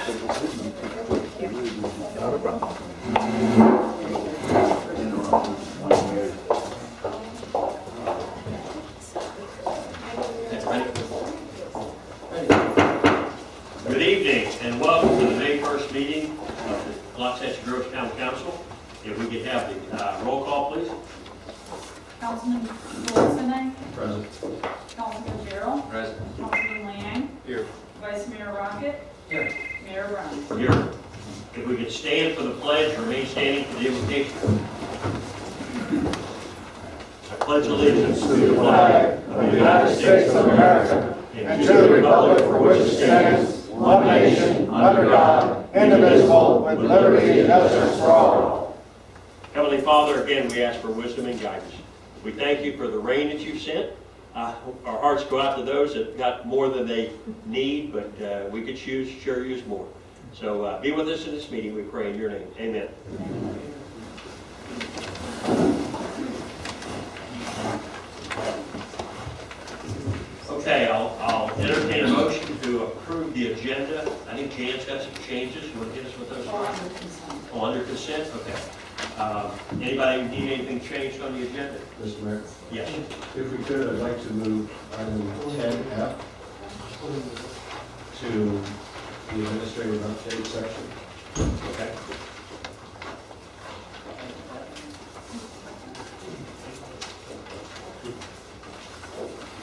Not a problem. Good evening and welcome to the May 1st meeting of the Loxahatchee Groves County Council. If we could have the roll call, please. Councilman Wilson. Present. Councilman Gerald. Present. Councilman Liang. Here. Vice Mayor Rocket. Here. Mayor Brown. Here. If we could stand for the pledge, remain standing for the invocation. I pledge allegiance to the flag of the United States of America and to the republic for which it stands, one nation, under God, indivisible, with liberty and justice for all. Heavenly Father, again, we ask for wisdom and guidance. We thank you for the rain that you've sent. Our hearts go out to those that got more than they need, but we could sure use more. So be with us in this meeting, we pray in your name. Amen. Okay, I'll entertain a motion to approve the agenda. I think Jan's got some changes. You want to hit us with those? Under consent. Oh, under consent? Okay. Anybody need anything changed on the agenda? Mr. Mayor, Yes. if we could, I'd like to move item 10F to the administrative update section. Okay.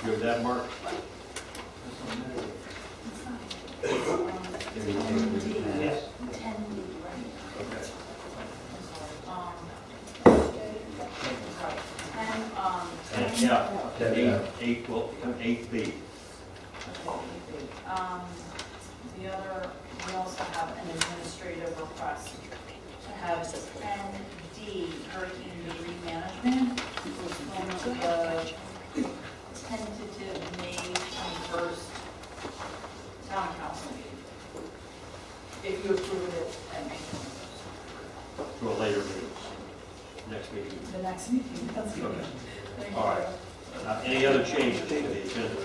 You have that, Mark? Yes. 10D, right? Okay. And yeah, 8 will become 8B. The other, we also have an administrative request to have 10D, hurricane debris management, postponed to the tentative May 21st town council meeting. If you approve it at May 21st. To a later meeting. Next meeting. The next meeting, that's good. Okay. Thank you. All right. Any other changes to the agenda?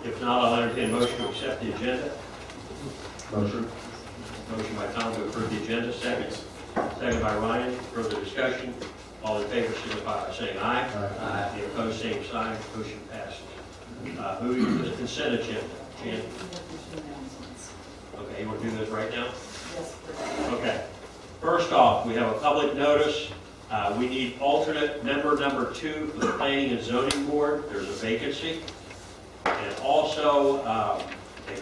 If not, I'll entertain a motion to accept the agenda. Motion. Motion by Tom to approve the agenda. Second. Second by Ryan. Further discussion. All in favor signify by saying aye. Aye. Any opposed, same sign. Motion passes. Moving to the consent agenda. Jan? Okay, you want to do this right now? Yes, Okay. First off, we have a public notice. We need alternate member number 2 for the Planning and Zoning Board. There's a vacancy. And also a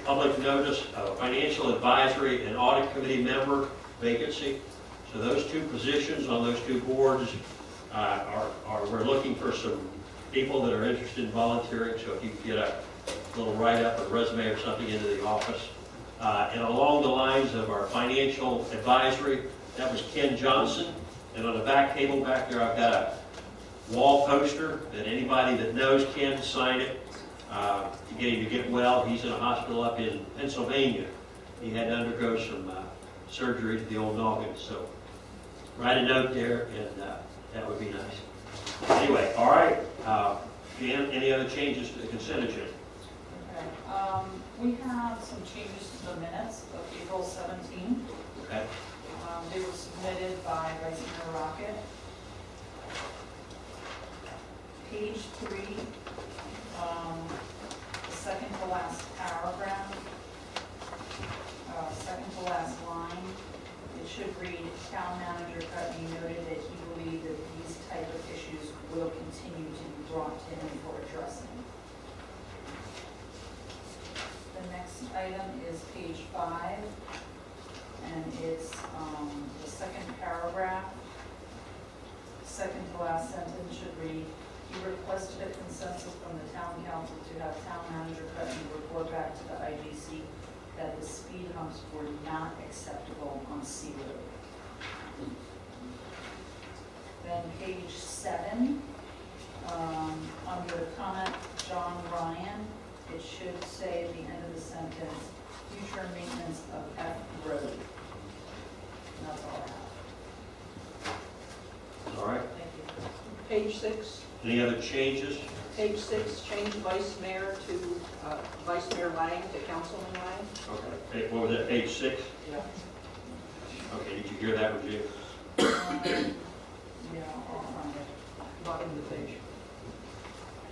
public notice of a Financial Advisory and Audit Committee member vacancy. So those 2 positions on those 2 boards we're looking for some people that are interested in volunteering. So if you could get a little write-up or resume or something into the office. And along the lines of our Financial Advisory, that was Ken Johnson. And on the back table back there, I've got a wall poster that anybody that knows Ken, sign it to get him to get well. He's in a hospital up in Pennsylvania. He had to undergo some surgery to the old noggin. So write a note there, and that would be nice. Anyway, all right. Jan, any other changes to the consent agenda? Okay. We have some changes to the minutes of April 17. Okay. They were submitted by Vice Mayor Rocket. Page 3, the second to last paragraph, second to last line, it should read, Town Manager Putney noted that he believed that these type of issues will continue to be brought to him for addressing. The next item is page 5. And it's the second paragraph, second to last sentence should read, he requested a consensus from the town council to have town manager Putney report back to the IGC that the speed humps were not acceptable on C Road. Then page 7, under the comment John Ryan, it should say at the end of the sentence, future maintenance of F Road. And that's all I have. All right. Thank you. Page 6, Any other changes? change Vice Mayor to Vice Mayor Lang to Councilman Lang. Okay. What was that, page 6? Yeah. Okay, did you hear that one, Jim? Yeah, I'll find it. Bottom of the page.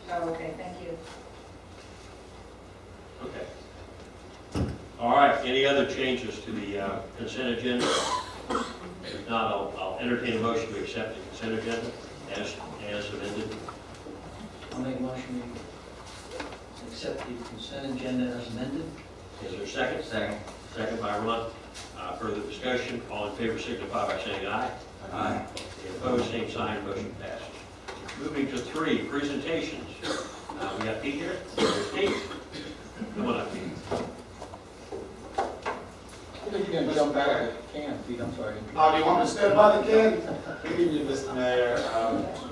Oh, okay, thank you. Okay. All right, any other changes to the consent agenda? If not, I'll entertain a motion to accept the consent agenda as amended. I'll make a motion to accept the consent agenda as amended. Is there a second? Second. Second by Ron. Further discussion, all in favor signify by saying aye. Aye. Any opposed, same sign, motion passes. Moving to 3, presentations. We got Pete here. There's Pete. Come on up, Pete. I think you can jump back at the can, Pete, I'm sorry. Do you want me to stand by the can? Good evening, Mr. Mayor,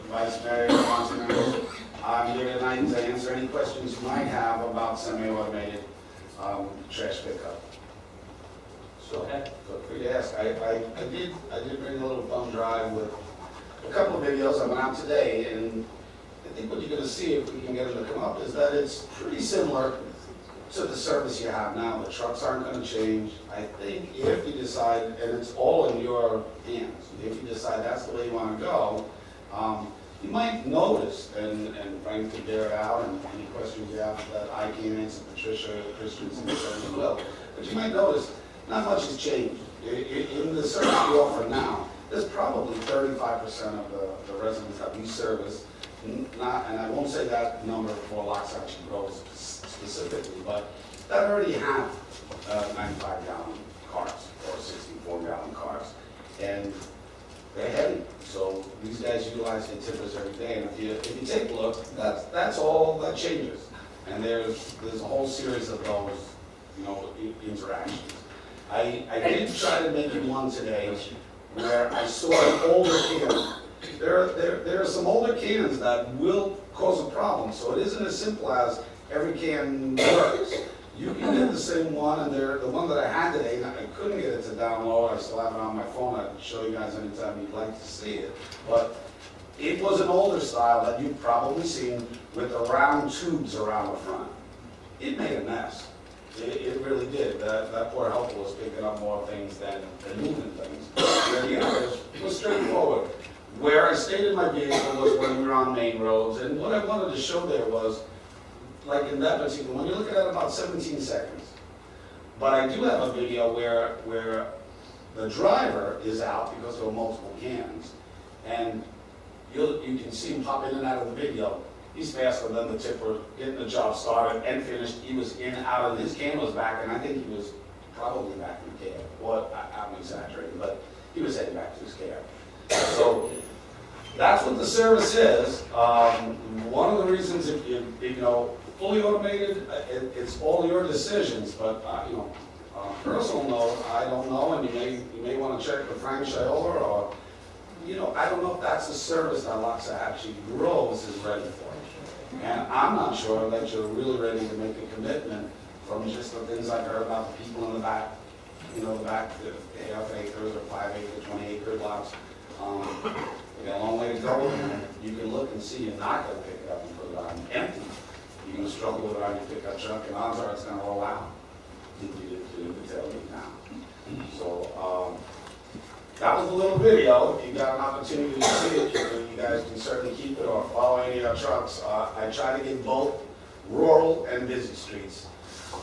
Vice Mayor, Council members. I'm here tonight to answer any questions you might have about semi-automated trash pickup. So, Okay. feel free to ask. I did bring a little thumb drive with a couple of videos. I went out today, and I think what you're going to see, if we can get them to come up, is that it's pretty similar to the service you have now. The trucks aren't going to change. I think if you decide, and it's all in your hands, if you decide that's the way you want to go, you might notice, and Frank could bear it out, and any questions you have that I can't answer, Patricia, Christensen, certainly will, but you might notice not much has changed. In the service we offer now, there's probably 35% of the residents that we service, and I won't say that number for Loxash grows specifically, but that already have 95-gallon cars or 64-gallon cars, and they're heavy. So these guys utilize their tippers every day, and if you take a look, that's all that changes. And there's a whole series of those, interactions. I did try to make it one today where I saw an older can. There are some older cans that will cause a problem, so it isn't as simple as every can works. You can get the same one, and the one that I had today, I couldn't get it to download. I still have it on my phone. I'd show you guys anytime you'd like to see it. But it was an older style that you've probably seen with the round tubes around the front. It made a mess. It really did. That poor helper was picking up more things than moving things. And the others was straightforward. Where I stayed in my vehicle was when we were on main roads, and what I wanted to show there was, like in that particular one, you're looking at about 17 seconds. But I do have a video where the driver is out because there were multiple cans, and you can see him pop in and out of the video. He's faster than the tipper, getting the job started and finished. He was in and out of his can was back, and I think he was probably back in the cab. Well, I'm exaggerating, but he was heading back to his cab. So that's what the service is. One of the reasons, if you fully automated, it's all your decisions. But personal note, I don't know, and you may want to check with Frank Shiola, or I don't know if that's a service that Loxa actually grows is ready for. And I'm not sure that you're really ready to make a commitment from just the things I've heard about the people in the back, the half acres or 5 acre, 20 acre lots. You got a long way to go, and you can look and see you're not going to pick it up and put it on empty. You're going to struggle with it on your pickup truck, and odds are it's going to roll out into the tailgate now. So that was a little video. If you got an opportunity to see it, you guys can certainly keep it or follow any of our trucks. I try to get both rural and busy streets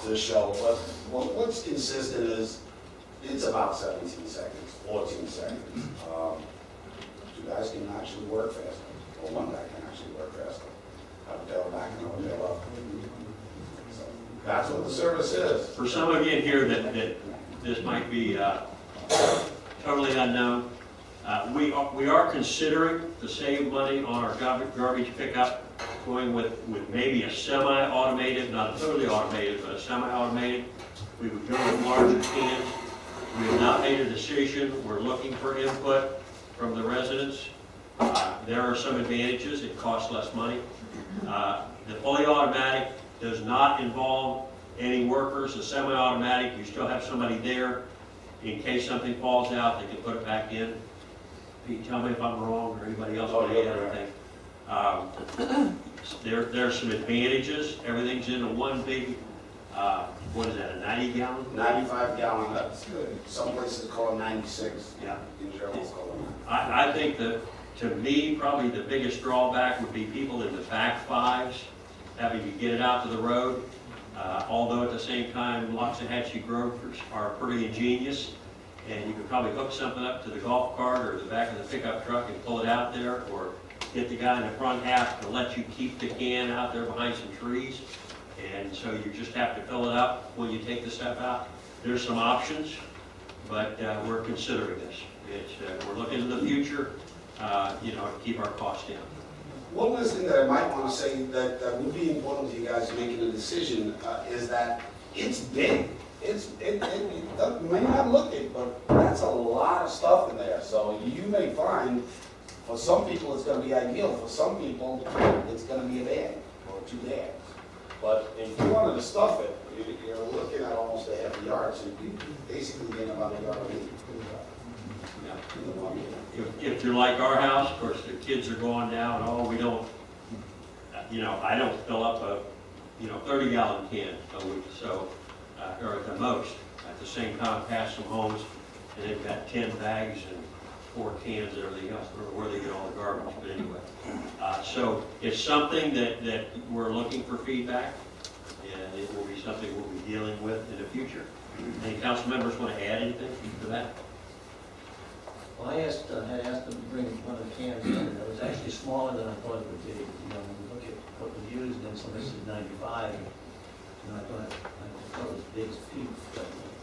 to the show, but what's consistent is it's about 17 seconds, 14 seconds. You guys can actually work faster, or one guy can actually work faster. Have a tail back and have a tail up. So that's what the service is. For some of you in here that this might be totally unknown, we are considering to save money on our garbage pickup, going with maybe a semi-automated, not a totally automated, but a semi-automated. We would go with larger cans. We have not made a decision. We're looking for input from the residents. There are some advantages. It costs less money. The fully automatic does not involve any workers. The semi-automatic, you still have somebody there. In case something falls out, they can put it back in. Pete, tell me if I'm wrong, or anybody else want to add anything. There's some advantages. Everything's into one big what is that, a 90-gallon? 95 gallon, that's good. Some places call it 96. Yeah. In Germany, call it. I think that, to me, probably the biggest drawback would be people in the back fives having to get it out to the road. Although at the same time, Loxahatchee growers are pretty ingenious, and you could probably hook something up to the golf cart or the back of the pickup truck and pull it out there, or get the guy in the front half to let you keep the can out there behind some trees. And so you just have to fill it up when you take the stuff out. There's some options, but we're considering this. We're looking to the future, to keep our costs down. One last thing that I might want to say that would be important to you guys making a decision is that it's big. It may not look it, but that's a lot of stuff in there. So you may find, for some people, it's going to be ideal. For some people, it's going to be a bag or 2 bags. But if you wanted to stuff it, you're looking at almost a half a yard. So you basically get about a yard of meat. If you're like our house, of course, the kids are going down, we don't, I don't fill up a, 30-gallon can a week, so, or at the most. At the same time, pass some homes, and they've got 10 bags and 4 cans and everything else, where they get all the garbage, but anyway. So it's something that we're looking for feedback, and it will be something we'll be dealing with in the future. Any council members want to add anything to that? Well, I had asked them to bring one of the cans in, and it was actually smaller than I thought it would be. When you look at what was used, and so this is 95, I thought it was big as Pete.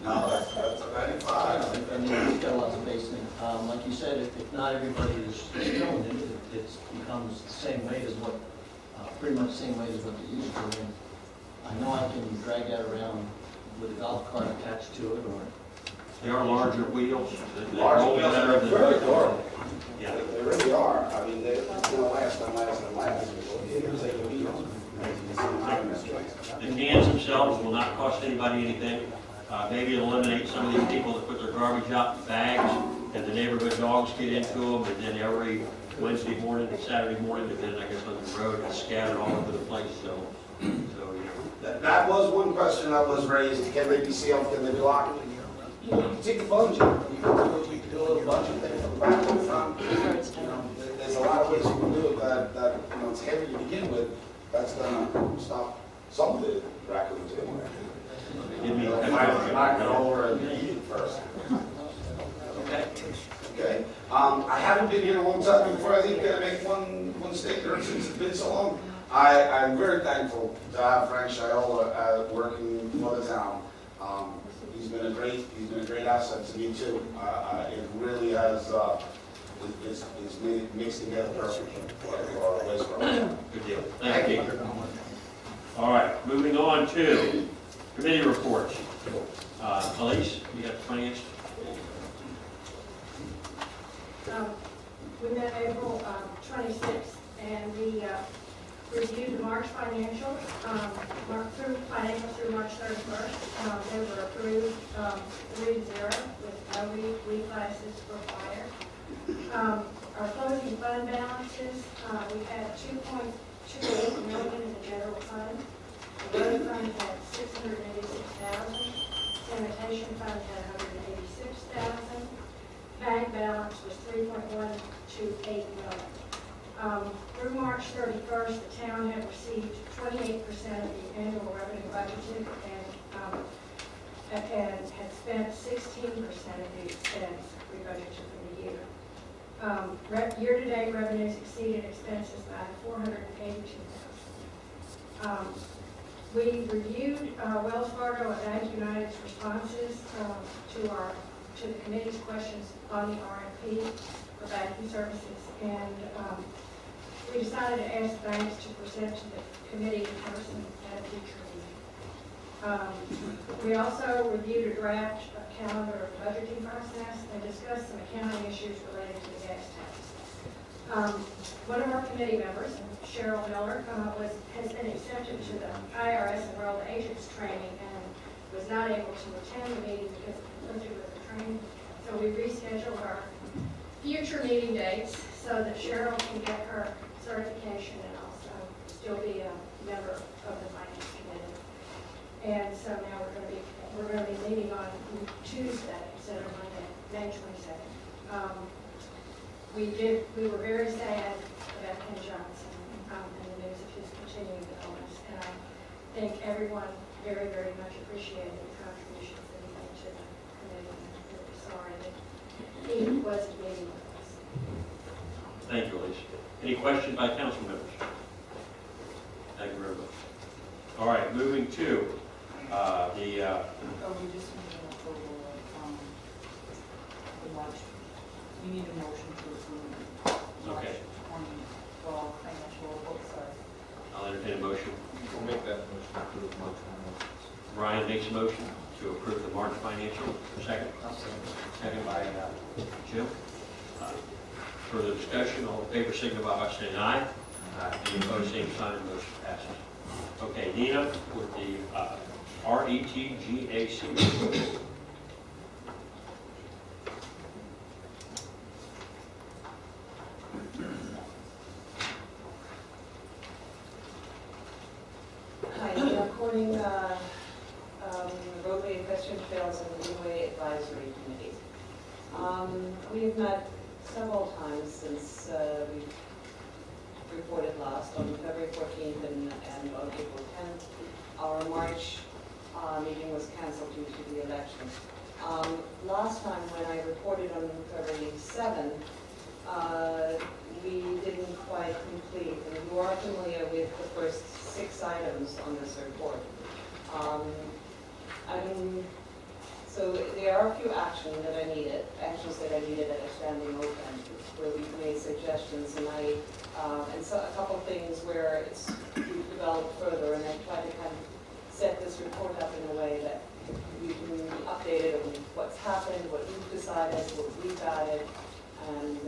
No, that's a 95. I mean, it's got lots of space in it. Like you said, if not everybody is filling it, it becomes the same weight as what, pretty much the same weight as what they used to. And I know I can drag that around with a golf cart attached to it, or They are larger wheels. Larger wheels, they're very durable. Yeah. They really are. I mean, they're going to last and last and last. It's like a wheel. The cans themselves will not cost anybody anything. Maybe eliminate some of these people that put their garbage out in bags, and the neighborhood dogs get into them, and then every Wednesday morning and Saturday morning, and then I guess on the road, it's scattered all over the place. So That was one question that was raised. Can they be sealed? Can they be locked? You can take a bunch of them. You can do a little bunch of things from the back to the front. There's a lot of ways you can do it that it's heavy to begin with. That's going to stop some of the raccoons anyway. Knock it over and eat it first. Okay. I haven't been here a long time before. I think I'm going to make one statement since it's been so long. I'm very thankful to have Frank Shiola working for the town. He's been a great asset to me too. It really has it's made it mixed together perfectly for our waste program. good deal. Thank you. All right, moving on to committee reports. Elise, you got the finance? We met April 26th, and we reviewed the March financials, through March 31st. They were approved 3-0 with no reclasses for fire. Our closing fund balances, we had $2.28 million in the general fund. The road fund had $686,000. Sanitation fund had $186,000. Bank balance was $3.128 million. Through March 31st, the town had received 28% of the annual revenue budgeted and had spent 16% of the expense we budgeted for the year. Year-to-date revenues exceeded expenses by $482,000. We reviewed Wells Fargo and Bank United's responses to the committee's questions on the RFP for banking services, and we decided to ask banks to present to the committee in person at a future meeting. We also reviewed a draft calendar budgeting process and discussed some accounting issues related to the gas tax. One of our committee members, Cheryl Miller, has been accepted to the IRS Enrolled Agents Training and was not able to attend the meeting because of conflicted with the training. So we rescheduled our future meeting dates so that Cheryl can get her certification and also still be a member of the Finance Committee. And so now we're going to be meeting on Tuesday instead of Monday, May 22nd. We were very sad about Ken Johnson and the news of his continuing illness, and I think everyone very, very much appreciated the contributions that he made to the committee. I'm really sorry that he wasn't meeting with us. Thank you, Elise. Any questions by council members? Thank you very much. All right, moving to the Oh, we just need an approval of, the March, we need a motion to approve March Okay. 2012 financial report, sorry. I'll entertain a motion. We'll make that motion to approve March 20. Brian makes a motion to approve the March financial. Second. Second by Jim. Further discussion, all in favor signify by saying aye. Any opposed, same sign, motion passes. Okay, Nina with the RETGAC. Hi, Nina Corning, Roadway Equestrian Trails and Greenway Advisory Committee. We've met several times since we reported last on February 14th and on April 10th. Our March meeting was canceled due to the election. Last time when I reported on February 7th, we didn't quite complete, and you are familiar with the first 6 items on this report. So there are a few actions that I needed at a standing open, where we've made suggestions, and so a couple of things where we've developed further, and I tried to kind of set this report up in a way that we can be updated on what's happened, what you've decided, what we've added, and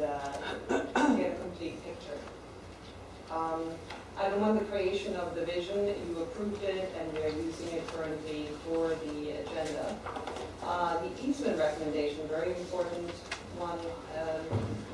get a complete picture. Item 1, the creation of the vision. You approved it, and we are using it currently for the agenda. The easement recommendation, very important one,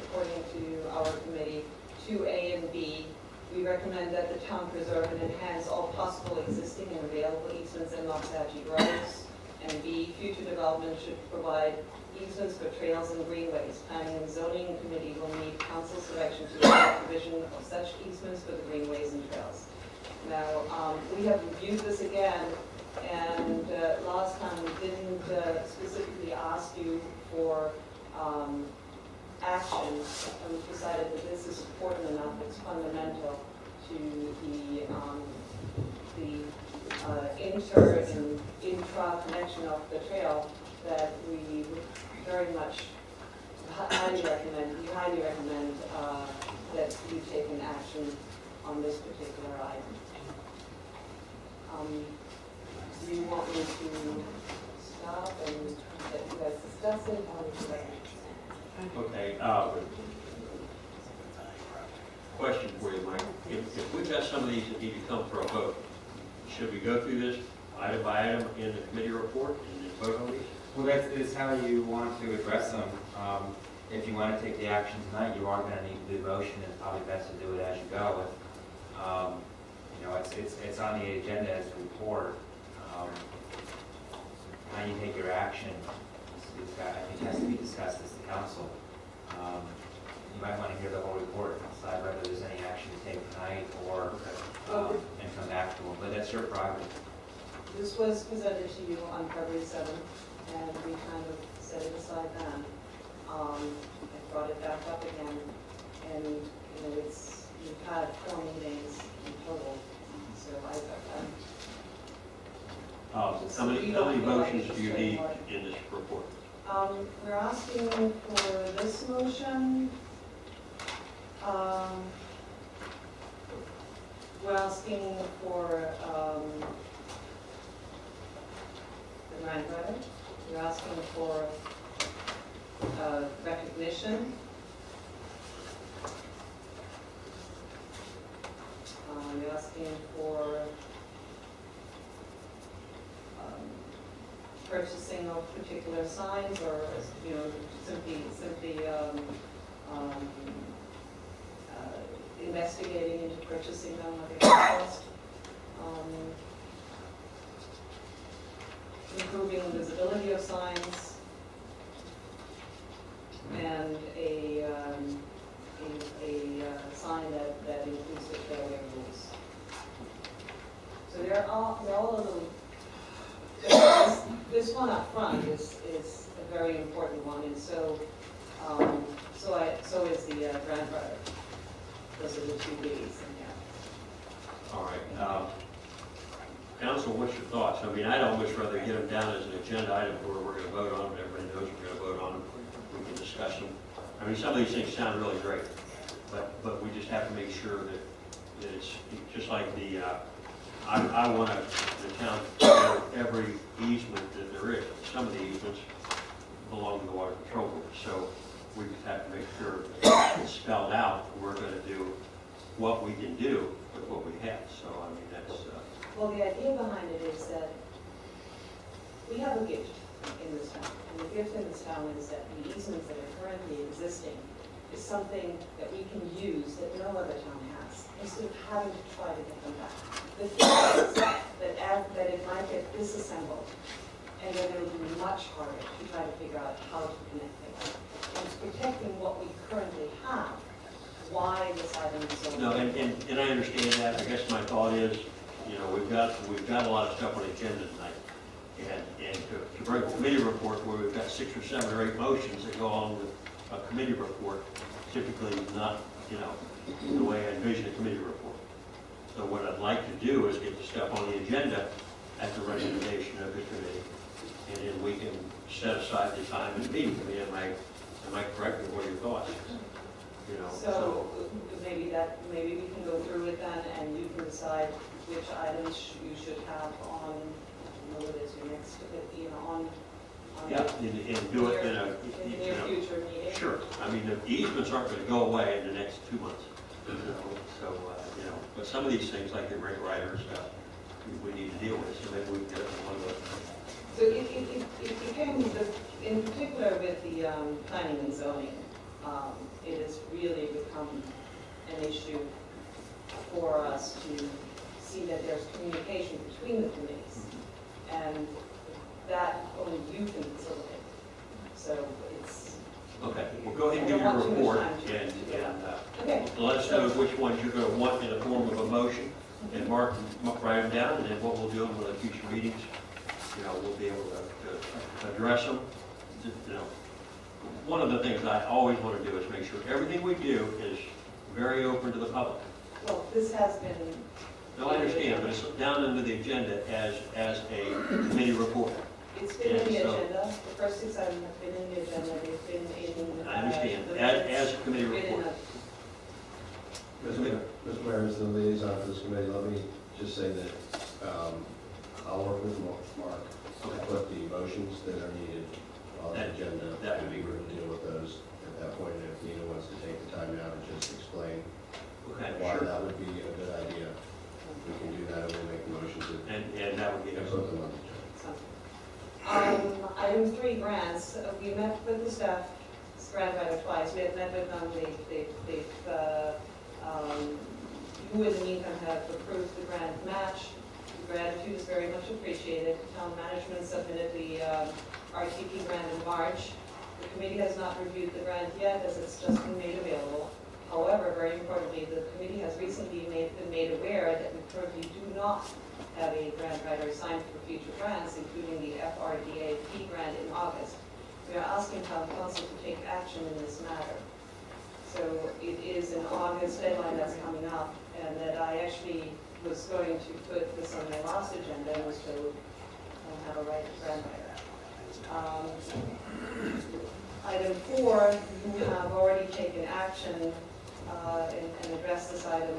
according to our committee. 2A and B, we recommend that the town preserve and enhance all possible existing and available easements in Loxahatchee roads. And B, future development should provide easements for trails and greenways. Planning and zoning committee will need council's direction to the provision of such easements for the greenways and trails. Now, we have reviewed this again, and last time we didn't specifically ask you for action, and we decided that this is important enough, it's fundamental to the inter and intra connection of the trail, that we very much highly recommend that you take an action on this particular item. Do you want me to stop and let you guys discuss it? How would you like it? Okay, question for you, Mike. If we've got some of these that need to come for a vote, should we go through this item by item in the committee report and then vote on these? Well, that's how you want to address them. If you want to take the action tonight, you are going to need to do motion. It's probably best to do it as you go. It's on the agenda as a report. How you take your action, I think, has to be discussed as the council. You might want to hear the whole report and decide whether there's any action to take tonight or and come back to them. But that's your prerogative. This was presented to you on February 7th, and we kind of set it aside then. I brought it back up again, and we've had 4 meetings in total. So how many motions do you need in this report? We're asking for this motion. We're asking for the grant writer. We're asking for recognition. We're asking for purchasing of particular signs, or simply investigating into purchasing them at a cost. improving visibility of signs, and a sign that includes the failure rules. So they're all a little, this one up front is a very important one, and so is the grandfather. Those are the two biggies in here. All right. Council, what's your thoughts? I mean, I'd almost rather get them down as an agenda item where we're going to vote on them. Everybody knows we're going to vote on them. We can discuss them. I mean, some of these things sound really great, but we just have to make sure that it's just like the, I want the town to know every easement that there is. Some of the easements belong to the Water Control Board, so we just have to make sure that it's spelled out. We're going to do what we can do with what we have. So, I mean, that's... Well, the idea behind it is that we have a gift in this town. And the gift in this town is that the easements that are currently existing is something that we can use that no other town has, instead of having to try to get them back. The thing is that it might get disassembled, and then it will be much harder to try to figure out how to connect things. And it's protecting what we currently have. Why this item is so No, and I understand that. I guess my thought is, you know, we've got a lot of stuff on the agenda tonight. And to bring a committee report where we've got 6 or 7 or 8 motions that go along with a committee report, typically not, you know, the way I envision a committee report. So what I'd like to do is get the stuff on the agenda at the recommendation of the committee, and then we can set aside the time and meeting. I mean, am I correct with what your thoughts? You know, So maybe we can go through it then, and you can decide which items you should have on, what is your next, you know, on. yeah, and do it in a, in the you near know, future meeting. sure. I mean, the easements aren't going to go away in the next 2 months. You know, so, you know, but some of these things, like the rate riders, we need to deal with. So maybe we can get one of those. So it became, in particular with the planning and zoning, it has really become an issue for us to see that there's communication between the committees, and that only you can facilitate. So it's... Okay, well, go ahead and give your report, and okay. let us know which ones you're going to want in the form of a motion, and write them down, and then what we'll do in the future meetings, you know, we'll be able to address them. You know, one of the things I always want to do is make sure everything we do is very open to the public. Well, this has been... No, I understand, but it's down under the agenda as a committee report. It's been in the And so- agenda. The first 6 items have been in the agenda. They've been in... I understand, the as minutes. a committee Been in report. Mr. Mayor, as the liaison for this committee, let me just say that I'll work with Mark to put the motions that are needed on the agenda. that would be and we're going to deal with those at that point. And if Nina wants to take the time now to just explain Okay, why sure. that would be a good idea, we can do that and we'll make the motions And that would be and put them on the agenda. Item 3, grants. We met with the staff, grant writer twice. We have met with them. You in the meantime have approved the grant match. The gratitude is very much appreciated. Town management submitted the RTP grant in March. The committee has not reviewed the grant yet, as it's just been made available. However, very importantly, the committee has recently been made aware that we currently do not have a grant writer assigned for future grants, including the FRDAP grant in August. We are asking town council to take action in this matter. So it is an August deadline that's coming up, and that I actually was going to put this on my last agenda and was told I don't have a right to grant writer. Item 4, you have already taken action and addressed this item.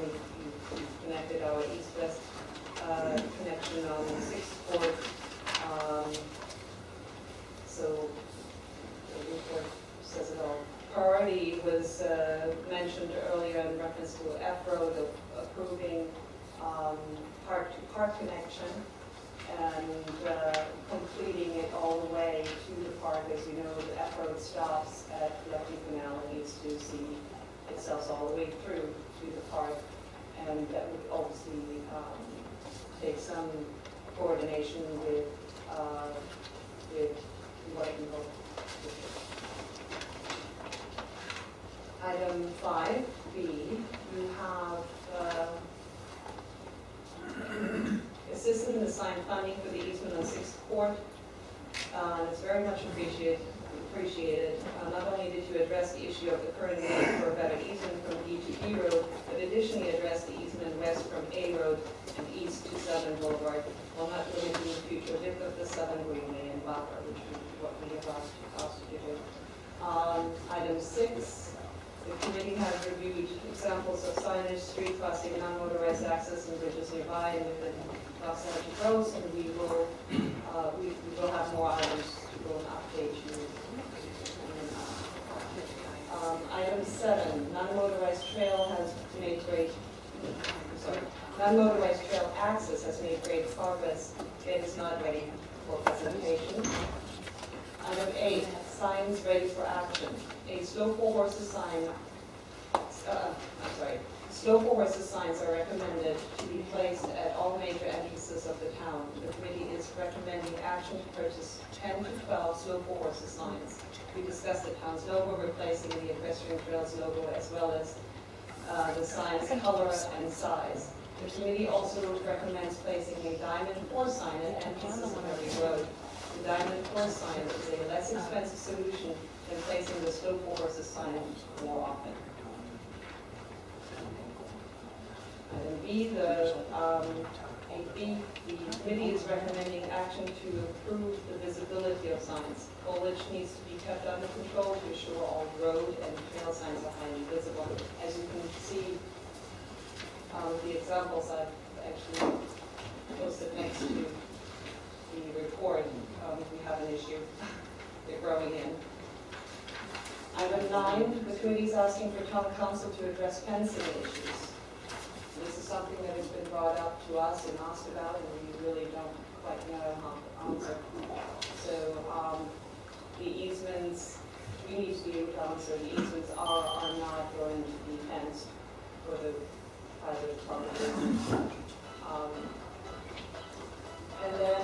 You've connected our east-west connection on 6th Court. So the report says it all. Priority was mentioned earlier in reference to F-Road approving park-to-park connection and completing it all the way to the park. As you know, the F-Road stops at Lucky Canal and needs to see itself all the way through to the park. And that would obviously take some coordination with with what I can go. Item 5B, you have assisted in assigned funding for the easement on 6th Court. It's very much appreciated. Not only did you address the issue of the current need for a better easement from D to E Road, but additionally addressed the easement west from A Road and east to 7 Boulevard, while not limiting the future width of the 7 Greenway and buffer, which is what we have asked you to do. Item 6, the committee has reviewed examples of signage, street crossing, non-motorized access, and bridges nearby, and within Los Angeles Roads, and we will have more items to go and update you. Item 7, non-motorized trail access has made great progress. It is not ready for presentation. Item 8, signs ready for action. A slow for horses sign, slow for horses signs are recommended to be placed at all major entrances of the town. The committee is recommending action to purchase 10 to 12 slow for horses signs. We discussed the town's logo, replacing the equestrian trails logo, as well as the sign's color and size. The committee also recommends placing a diamond horse sign at entrances on every road. The diamond horse sign is a less expensive solution than placing the slow for horses sign more often. Item B, the committee is recommending action to improve the visibility of signs. Foliage needs to be kept under control to ensure all road and trail signs are highly visible. As you can see, the examples I've actually posted next to the report, we have an issue. They're growing in. Item 9, the committee is asking for town council to address fencing issues. This is something that has been brought up to us and asked about, and we really don't quite know how to answer. So the easements, we need to be able to answer, the easements are not going to be fenced for the private property. And then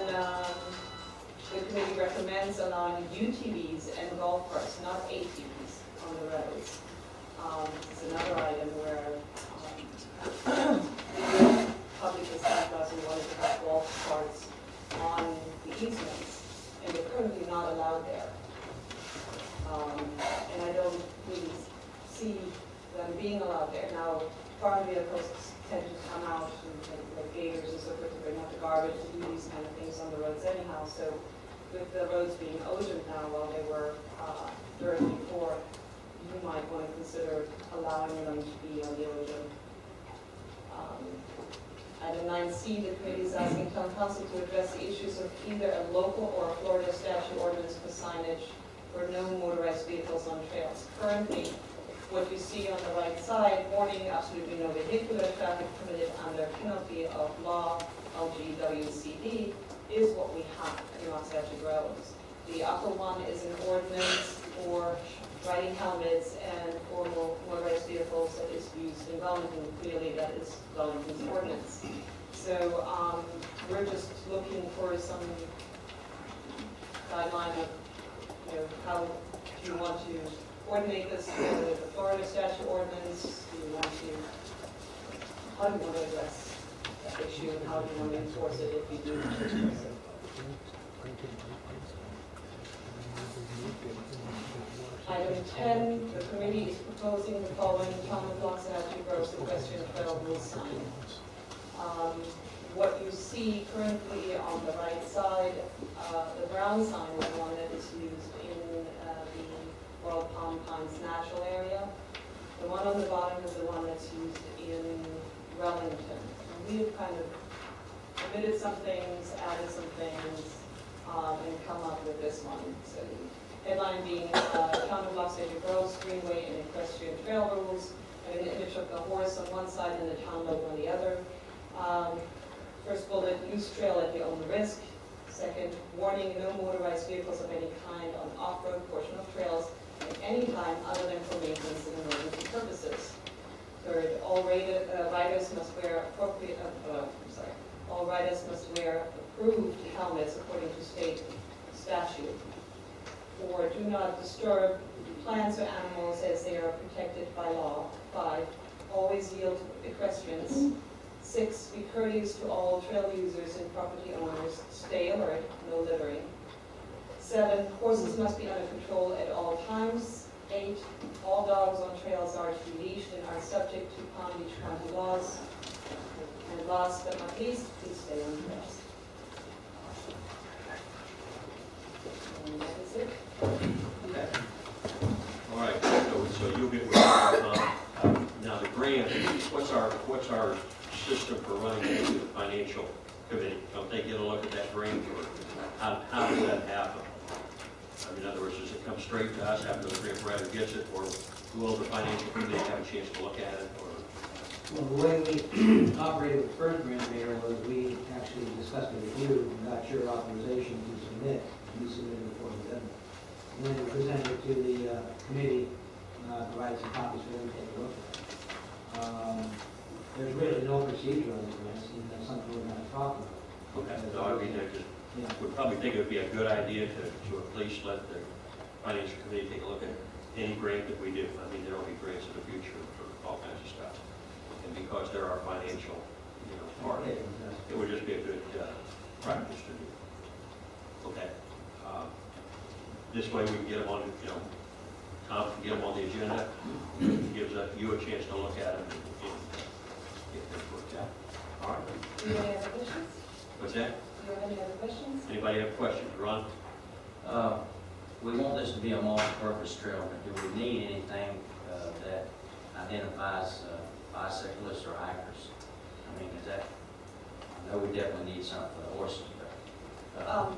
the committee recommends allowing UTVs and golf carts, not ATVs, on the roads. It's another item where the public has asked us and wanted to have golf carts on the easements, and they're currently not allowed there. And I don't really see them being allowed there. Now, farm vehicles tend to come out, like gators and so forth, to bring out the garbage, to do these kind of things on the roads anyhow. So with the roads being ocean now, while they were dirt before, you might want to consider allowing them to be on the ocean. Item 9C, the committee is asking town council to address the issues of either a local or a Florida statute ordinance for signage for no motorized vehicles on trails. Currently, what you see on the right side, warning absolutely no vehicular traffic permitted under penalty of law, LGWCD, is what we have in Los Angeles roads. The upper one is an ordinance for riding helmets and for motorized vehicles that is used in Wellington. Clearly, that is Wellington's ordinance. So we're just looking for some guideline of, how do you want to coordinate this with the Florida statute ordinance? Do you want to, how do you want to address that issue, and how do you want to enforce it if you do enforce it? Item 10, the committee is proposing the following town of Los Angeles Groves equestrian trail rule sign. What you see currently on the right side, the brown sign is one that is used in the World Palm Pines Natural Area. The one on the bottom is the one that's used in Wellington. And we have kind of omitted some things, added some things, and come up with this one. So headline being Town of Los Angeles Groves Greenway and Equestrian Trail Rules, and an image of the horse on one side and the town logo on the other. First bullet, use trail at your own risk. Second, warning, no motorized vehicles of any kind on off-road portion of trails at any time other than for maintenance and emergency purposes. Third, all riders must wear approved helmets according to state statute. 4, do not disturb plants or animals as they are protected by law. 5, always yield to equestrians. 6, be courteous to all trail users and property owners. Stay alert, no littering. 7, horses must be under control at all times. 8, all dogs on trails are to be leashed and are subject to Palm Beach County laws. And last but not least, please stay on trails. And that is it. Okay. All right, so you'll get with now the grant, what's our system for running it through the financial committee? Don't they get a look at that grant, or how does that happen? I mean, in other words, does it come straight to us after the grant writer gets it, or will the financial committee have a chance to look at it? Or Well, the way we operated with the first grant mayor was we actually discussed it with you and got your authorization to submit. You submitted before the deadline. And then we presented it to the committee, provided some copies for them to take a look at. There's really no procedure on this grant, and that's something we're going to talk about. okay, so I mean, Yeah. would probably think it would be a good idea to at least let the financial committee take a look at any grant that we do. I mean, there will be grants in the future for all kinds of stuff. And because there are financial, part of it, it would just be a good practice to do. Okay. This way we can get them on, Tom can get them on the agenda. It gives you a chance to look at them and get this worked out. All right. Do you have any other questions? What's that? Do you have any other questions? Anybody have questions? Ron? We want this to be a multi-purpose trail. Do we need anything that identifies bicyclists or hikers? I mean, I know we definitely need something for the horses, but.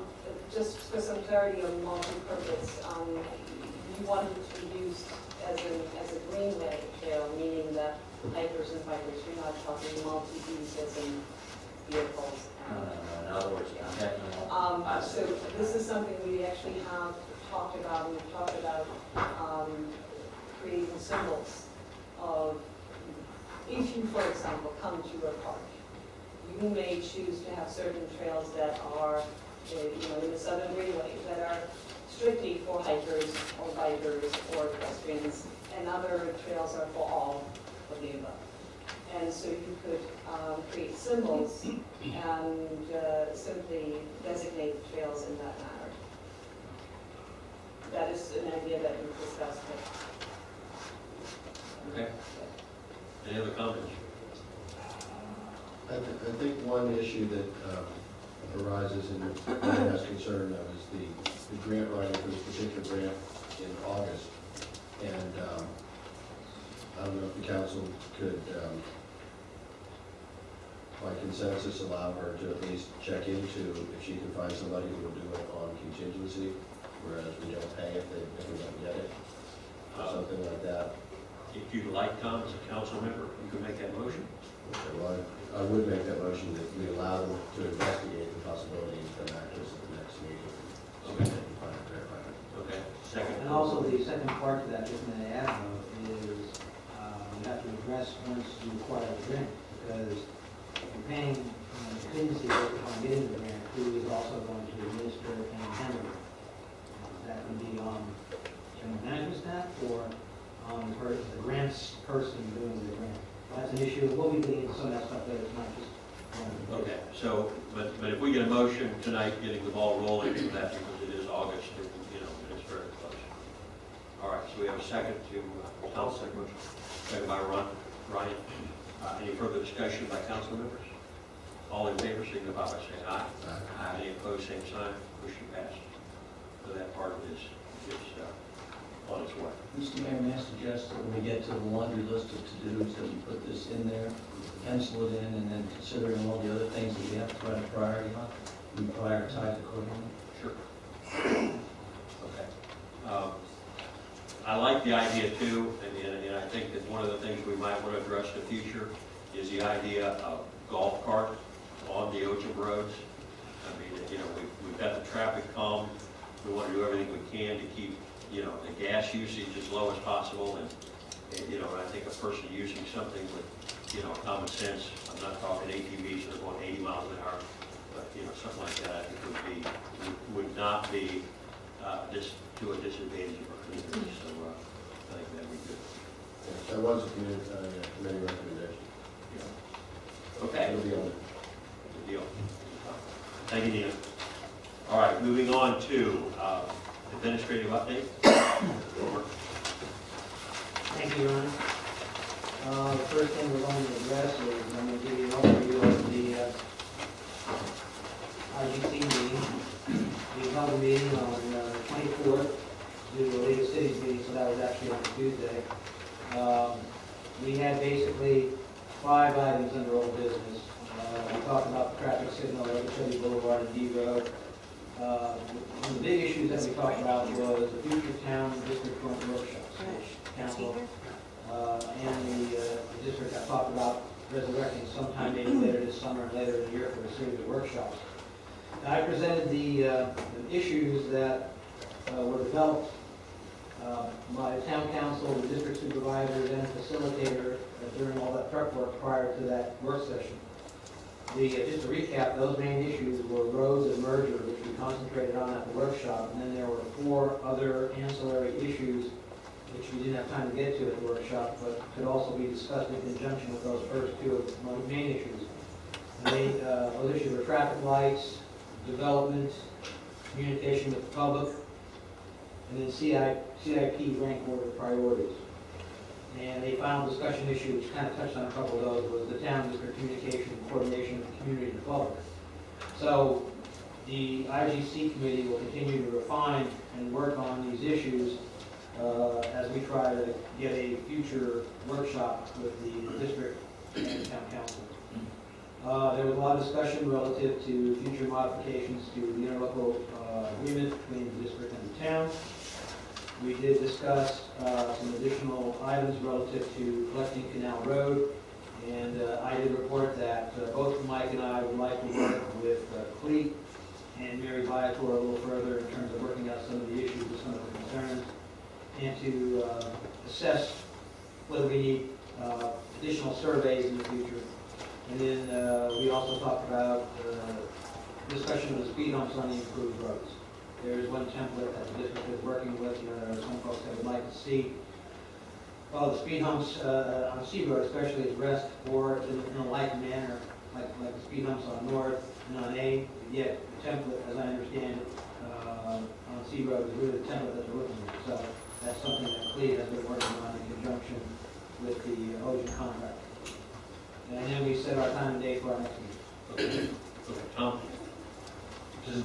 Just for some clarity on multi-purpose, you want it to be used as a greenway trail, meaning that hikers and bikers, you're not talking multi-use as in vehicles. No, in other words, I definitely want So this is something we actually have talked about, and we've talked about creating symbols of, if you, for example, come to a park, you may choose to have certain trails that are in the Southern Greenway that are strictly for hikers or bikers or pedestrians, and other trails are for all of the above. And so you could create symbols and simply designate trails in that manner. That is an idea that we've discussed. Okay. Any other comments? I think one issue that arises and has concern of is the grant writing for this particular grant in August. And I don't know if the council could, by consensus, allow her to at least check into if she can find somebody who will do it on contingency, whereas we don't pay if we don't get it, or something like that. If you'd like, Tom, as a council member, you can make that motion. Okay, well, I would make that motion that we allow them to investigate the possibility and come back to us at the next meeting. So we can find a grant writer. Okay. Second. And also the second part to that, just an add note, is you have to address once you acquire the grant, because you're paying contingency on getting the grant, who is also going to administer and handle it. That would be on general management staff or on the grants person doing the grant. That's an issue. We'll be getting into some of that stuff later. It's not just Okay, so, but if we get a motion tonight, getting the ball rolling for that, because it is August, and it's very close. All right, so we have a second to Tom's second motion. Second by Ryan. Any further discussion by council members? All in favor, signify by saying aye. Aye. Any opposed, same sign. Motion passed. So that part of it is on its way. Mr. Mayor, may I suggest that when we get to the laundry list of to-dos, that we put this in there, pencil it in, and then considering all the other things that we have to put a priority on, we prioritize accordingly? Sure. Okay. I like the idea too, and I think that one of the things we might want to address in the future is the idea of golf cart on the Ocean roads. I mean, we've got the traffic calm. We want to do everything we can to keep, the gas usage as low as possible. And I think a person using something with, common sense, I'm not talking ATVs that are going 80 miles an hour, something like that, I think would not be just to a disadvantage of our community, so I think that'd be good. Yeah, that was a committee recommendation. Okay, It'll be on it. good deal. Thank you, Nina. All right, moving on to administrative update. Thank you, Your Honor. The first thing we're going to address is, I'm going to give you an overview of the IGC meeting. We held a meeting on the 24th due to the League of Cities meeting, so that was actually on Tuesday. We had basically 5 items under old business. We talked about the traffic signal at City Boulevard and D Road. One of the big issues that we talked about was the future town and district joint workshops, which council and the district have talked about resurrecting sometime maybe later this summer and later in the year for a series of workshops. Now, I presented the issues that were developed by the town council, the district supervisors, and facilitator during all that prep work prior to that work session. Just to recap, those main issues were roads and merger, which we concentrated on at the workshop, and then there were 4 other ancillary issues which we didn't have time to get to at the workshop, but could also be discussed in conjunction with those first 2 main issues. And those issues were traffic lights, development, communication with the public, and then CIP rank order priorities. And a final discussion issue, which kind of touched on a couple of those, was the town district communication and coordination with the community and the public. So the IGC committee will continue to refine and work on these issues as we try to get a future workshop with the district and town council. There was a lot of discussion relative to future modifications to the interlocal agreement between the district and the town. We did discuss some additional items relative to collecting Canal Road, and I did report that both Mike and I would like to work with Cleat and Mary Viator a little further in terms of working out some of the issues with some of the concerns, and to assess whether we need additional surveys in the future. And then we also talked about discussion of the speed humps on the improved roads. There is one template that the district is working with. There are some folks that would like to see the speed humps on C Road especially addressed or in a like manner, like the speed humps on North and on A. Yet the template, as I understand it, on C Road is really the template that they're looking at. So that's something that Clea has been working on in conjunction with the Ocean contract. And then we set our time and date for our next meeting. Okay, Tom?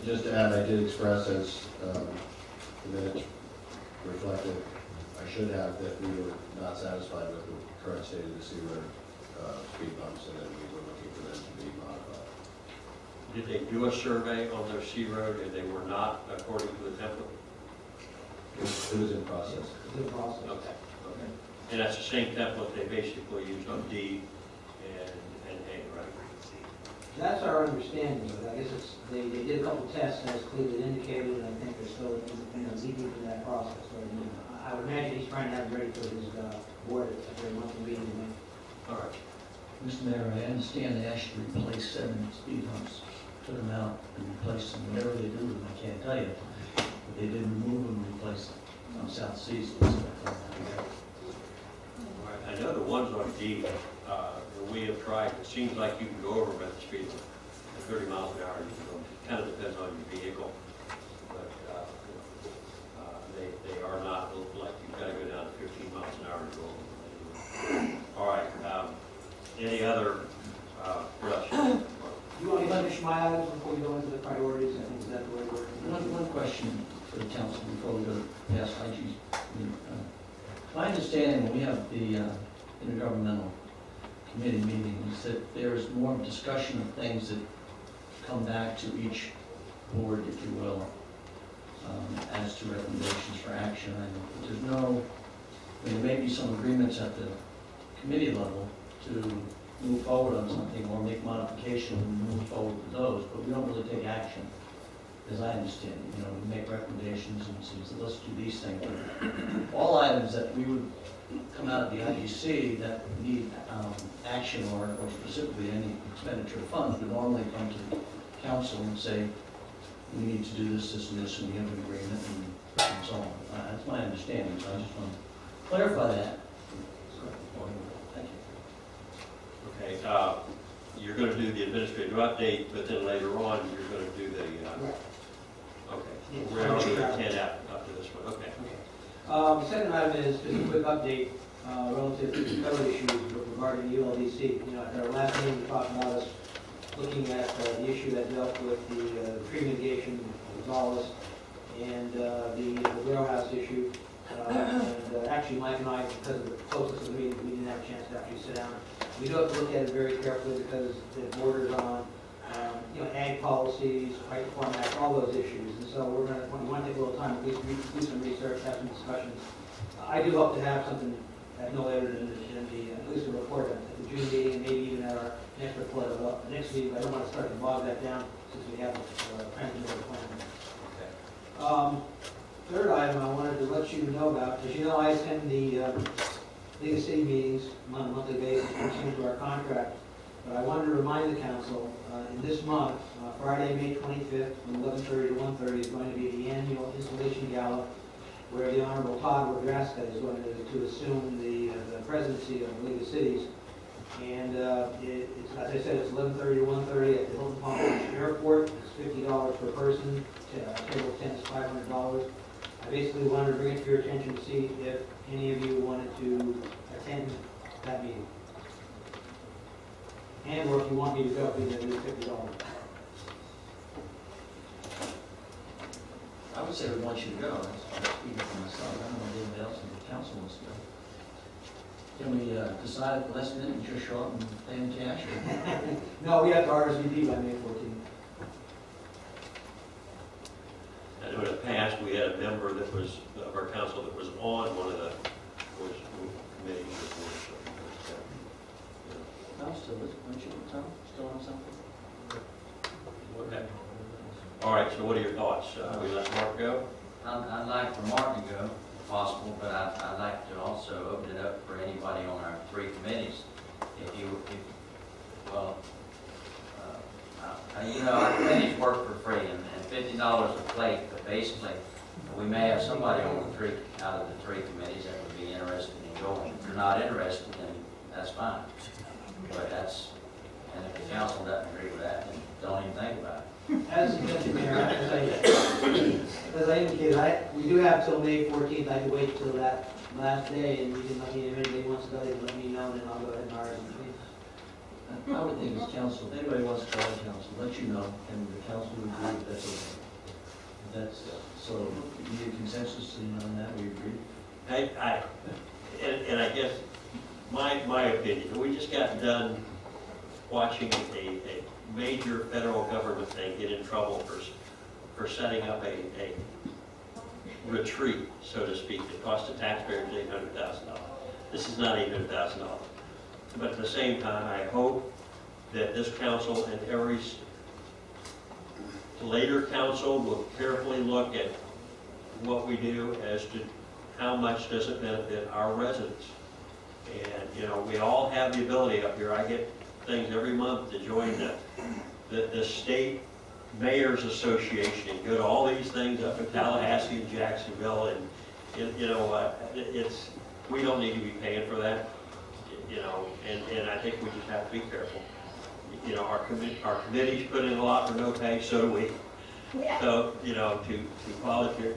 Just to add, I did express as the minutes reflected, I should have, that we were not satisfied with the current state of the C Road speed bumps, and that we were looking for them to be modified. Did they do a survey on their C Road and they were not according to the template? It was in process. It's in process. Okay. Okay. And that's the same template they basically used on D and A, right? That's our understanding, but I guess they did a couple tests as clearly indicated, and I think they're still deep into that process. So I would imagine he's trying to have it ready for his board at their monthly meeting in May. All right. Mr. Mayor, I understand they actually replaced 7 speed humps, took them out and replaced them. Whatever they do with them, I can't tell you. But they did remove them and replace them on South Seas. All right. I know the ones on D, we have tried, it seems like you can go over them at the speed of 30 miles an hour. You can go, it kind of depends on your vehicle. But they are not like you've got to go down to 15 miles an hour to go over them. All right. Any other questions? Do you want to finish my items before we go into the priorities? I think is that the way we're working? One question for the council before we go past IG. My understanding when we have the intergovernmental committee meetings that there is more discussion of things that come back to each board, if you will, as to recommendations for action. But there's no, there may be some agreements at the committee level to move forward on something or make modifications and move forward with those, but we don't really take action, as I understand it. You know, we make recommendations and say, let's do these things. But all items that we would come out of the IGC that need action or specifically any expenditure of funds would normally come to the council and say, we need to do this, this, and this, and we have an agreement, and so on. That's my understanding, so I just want to clarify that. Thank you. Okay, you're going to do the administrative update, but then later on, you're going to do the, okay. We're already at 10 up to this one, okay. The second item is just a quick update relative to the code issues regarding ULDC. You know, at our last meeting, we talked about us looking at the issue that dealt with the tree mitigation, Gonzalez, and the warehouse issue. Actually, Mike and I, because of the closeness of the meeting, we didn't have a chance to actually sit down. We do have to look at it very carefully because it borders on, you know, ag policies, right to farm act, all those issues. And so we want to take a little time, at least do some research, have some discussions. I do hope to have something at no later than at least a report at the June meeting, and maybe even at our next report of the next meeting. But I don't want to start to bog that down since we have a transmitted plan. Third item I wanted to let you know about, as you know, I attend the League of City meetings on a monthly basis pursuant to our contract. But I wanted to remind the council, in this month, Friday, May 25th, from 11:30 to 1:30 is going to be the annual installation gala, where the Honorable Todd Wodraska is going to assume the presidency of the League of Cities. And it's, as I said, it's 11:30 to 1:30 at the Hilton Palm Beach Airport. It's $50 per person. Table 10 is $500. I basically wanted to bring it to your attention to see if any of you wanted to attend that meeting. And or if you want me to go, please do $50. I would say we want you to go. That's speaking for myself. I don't know if anybody else in the council wants to go. Can we decide at the last minute and just show up and pay in cash? No, we have to RSVP by May 14th. I know in the past, we had a member that was, of our council that was on one of the committees before. No, still is. Aren't you, Tom? Still on something? Okay. All right, so what are your thoughts? We let Mark go? I'd like for Mark to go, if possible, but I'd like to also open it up for anybody on our 3 committees. You know, our committees work for free, and $50 a plate, but basically, we may have somebody on out of the 3 committees that would be interested in going. If you're not interested, then that's fine. But and if the council doesn't agree with that, then don't even think about it. As suggested, Mayor, as I indicated, we do have till May 14th. I can wait till that last day, and you can let me, if anybody wants to go, you can let me know, and then I'll go ahead and RSVP. I would think as council, if anybody wants to go to council, let you know, and the council would agree if that's okay. That's, so you need a consensus on that, we agree? And I guess my opinion, we just got done watching a major federal government thing get in trouble for setting up a retreat, so to speak, that cost the taxpayers $800,000. This is not $800,000. But at the same time, I hope that this council and every later council will carefully look at what we do as to how much does it benefit our residents. And, you know, we all have the ability up here. I get things every month to join the state Mayor's Association and go to all these things up in Tallahassee and Jacksonville. And, you know, we don't need to be paying for that. You know, and I think we just have to be careful. You know, our committees put in a lot for no pay, so do we. So, you know, to volunteer.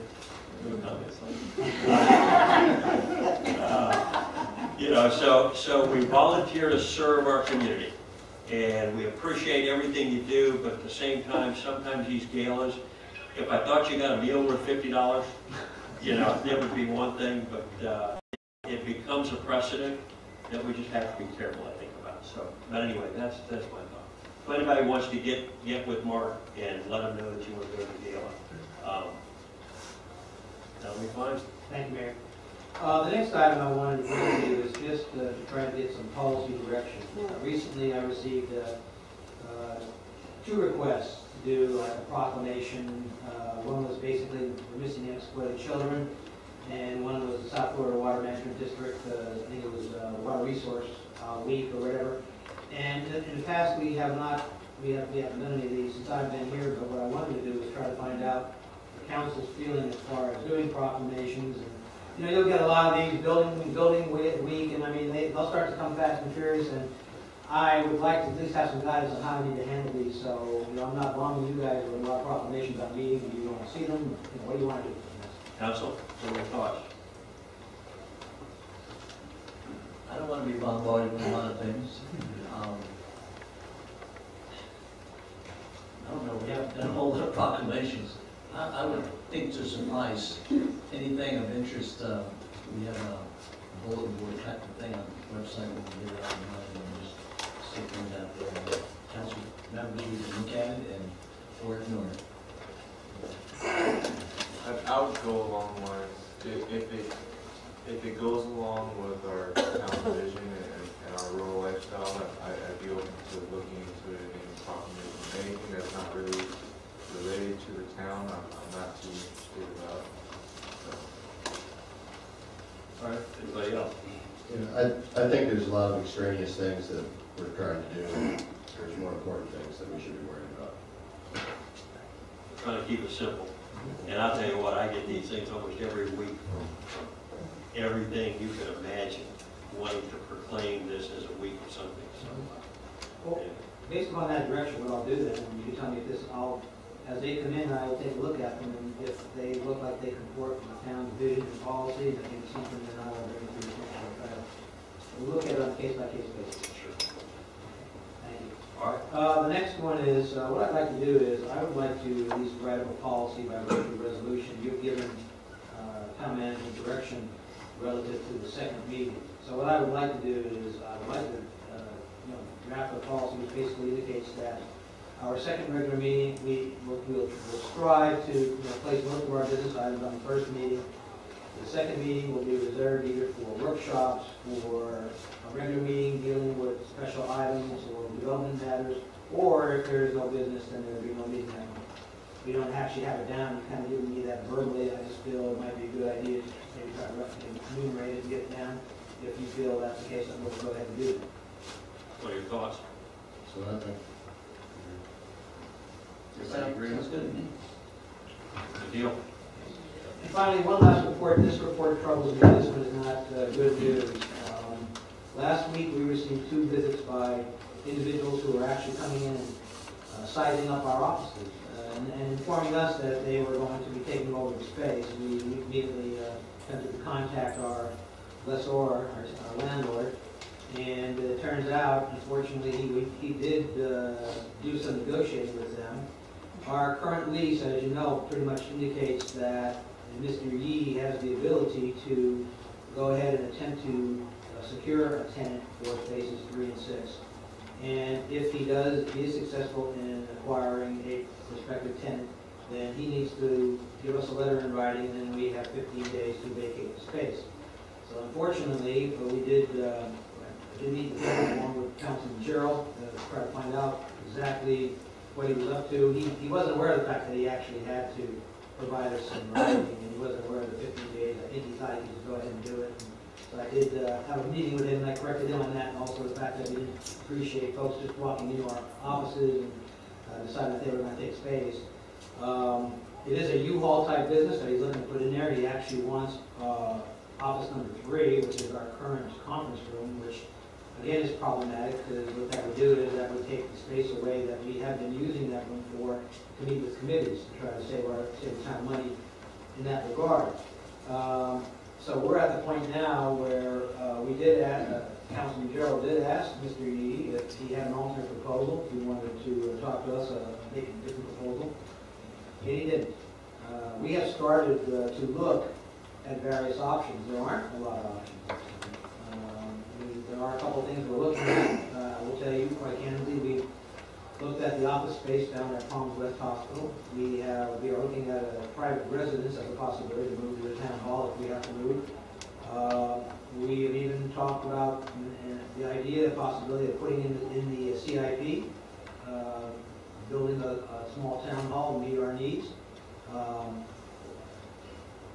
You know, so we volunteer to serve our community, and we appreciate everything you do. But at the same time, sometimes these galas, if I thought you got a meal worth $50, you know, that would be one thing. But it becomes a precedent that we just have to be careful, I think, about. So, but anyway, that's my thought. If anybody wants to get with Mark and let him know that you want to go to the gala, that'll be fine. Thank you, Mayor. The next item I wanted to bring to you is just to try to get some policy direction. Recently, I received 2 requests to do like a proclamation. One was basically for missing and exploited children, and one was the South Florida Water Management District. I think it was Water Resource Week or whatever. And in the past, we have not we haven't done any of these since I've been here, but what I wanted to do was try to find out the council's feeling as far as doing proclamations. And, you know, you'll get a lot of these building week, and I mean, they'll start to come fast and furious, and I would like to at least have some guidance on how we need to handle these. So, you know, I'm not bombing you guys with a lot of proclamations on meetings. Do you want to see them? You know, what do you want to do? Council, what are your thoughts? I don't want to be bombarded with a lot of things. I don't know, we haven't done a whole lot of proclamations. I would think to suffice anything of interest. We have a bulletin board type of thing on the website. We can get it out and just stick things out there. And council members, you can look at it and or ignore it. I would go along the lines, if it goes along with our town vision and our rural lifestyle, I'd be open to looking into it and proclamation. Anything that's not really related to the town, I'm not too interested about. All right, anybody else? Yeah, I think there's a lot of extraneous things that we're trying to do. There's more important things that we should be worrying about. Trying to keep it simple. And I'll tell you what, I get these things almost every week from everything you can imagine, wanting to proclaim this as a week or something. So, Well, based upon that direction, what I'll do then, you can tell me if this, as they come in, I will take a look at them, and if they look like they comport with the town's vision and policy, and I think something that I will bring to the attention. We'll look at it on a case-by-case basis. Sure. Thank you. All right. The next one is, what I'd like to do is, I would like to at least write up a policy by virtue of resolution. You've given town management direction relative to the second meeting. So what I would like to do is, I would like to draft a policy which basically indicates that our second regular meeting, we'll strive to place most of our business items on the first meeting. The second meeting will be reserved either for workshops, for a regular meeting dealing with special items or development matters, or if there is no business, then there will be no meeting that month. We don't actually have it down, you kind of giving me that verbally. I just feel it might be a good idea to maybe try to enumerate it and get it down. If you feel that's the case, then we'll go ahead and do it. What are your thoughts? So I think Everybody agree? Sounds good to me. Good deal. And finally, one last report. This report troubles me. This one is not good news. Last week, we received 2 visits by individuals who were actually coming in and sizing up our offices and informing us that they were going to be taking over the space. We immediately attempted to contact our lessor, our landlord, and it turns out, unfortunately, he did do some negotiating with them. Our current lease, as you know, pretty much indicates that Mr. Yee has the ability to go ahead and attempt to secure a tenant for spaces 3 and 6. And if he is successful in acquiring a prospective tenant, then he needs to give us a letter in writing, and then we have 15 days to vacate the space. So unfortunately, we did meet with him along with Councilman Gerald to try to find out exactly what he was up to. He wasn't aware of the fact that he actually had to provide us some writing, and he wasn't aware of the 15 days. I think he thought he could just go ahead and do it. So I did have a meeting with him, and I corrected him on that, and also the fact that we didn't appreciate folks just walking into our offices and deciding that they were going to take space. It is a U-Haul type business that he's looking to put in there. He actually wants office number 3, which is our current conference room, which again is problematic because what that would do is that would take the space away that we have been using that room for to meet with committees to try to save time and money in that regard. So we're at the point now where we did ask, Councilman Gerald did ask Mr. Yee if he had an alternate proposal, if he wanted to talk to us, make a different proposal. And he didn't. We have started to look at various options. There aren't a lot of options. There are a couple of things we're looking at. I will tell you quite candidly, we looked at the office space down at Palms West Hospital. We are looking at a private residence as a possibility to move to the town hall if we have to move. We have even talked about the idea, the possibility of putting in the CIP, building a small town hall to meet our needs.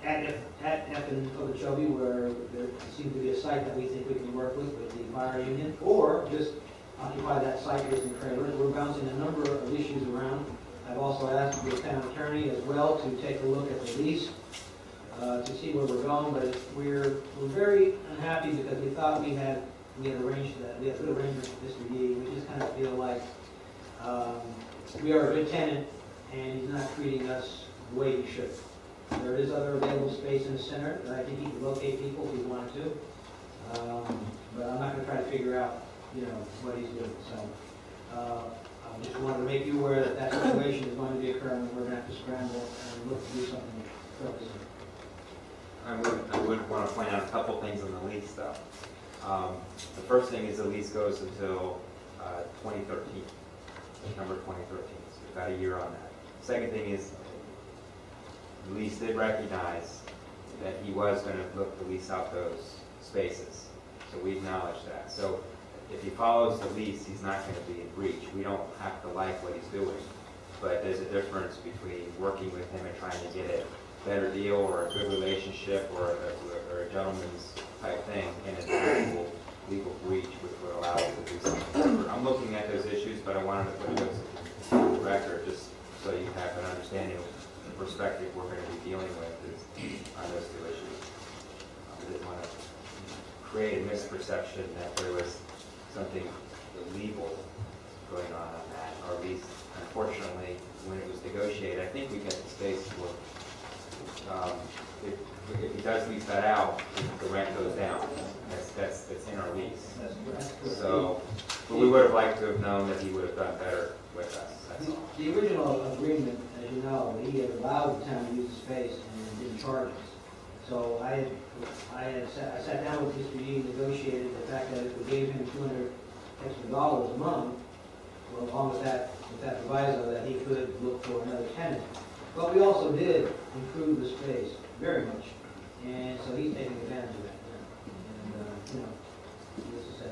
At F in Okeechobee, where there seems to be a site that we think we can work with the fire union, or just occupy that site with some trailers. We're bouncing a number of issues around. I've also asked the town attorney as well to take a look at the lease to see where we're going, but we're very unhappy because we thought we had arranged that. We had good arrangements with Mr. Yee. We just kind of feel like we are a good tenant and he's not treating us the way he should. There is other available space in the center that I think he could locate people if he wanted to. But I'm not going to try to figure out, what he's doing. So I just wanted to make you aware that that situation is going to be occurring, and we're going to have to scramble and look to do something fairly soon. I would want to point out a couple things on the lease, though. The first thing is the lease goes until 2013, September 2013, so we've got a year on that. Second thing is the lease did recognize that he was going to look to lease out those spaces, so we acknowledge that. So if he follows the lease, he's not going to be in breach. We don't have to like what he's doing, but there's a difference between working with him and trying to get a better deal or a good relationship or a gentleman's type thing and an actual legal breach which would allow us to do something. I'm looking at those issues, but I wanted to put those on the record just so you have an understanding of the perspective we're going to be dealing with on those two issues. I didn't want to create a misperception that there was something illegal going on that, or at least, unfortunately, when it was negotiated, I think we get the space for if he does lease that out, the rent goes down. That's in our lease. So, but we would have liked to have known that he would have done better with us. That's all. The original agreement, as you know, he had allowed the town to use the space and didn't charge us. So I sat down with Mr. Yee, negotiated the fact that if we gave him $200 extra a month, well, along with that proviso that he could look for another tenant. But we also did improve the space very much, and so he's taking advantage of that now. And, needless to say,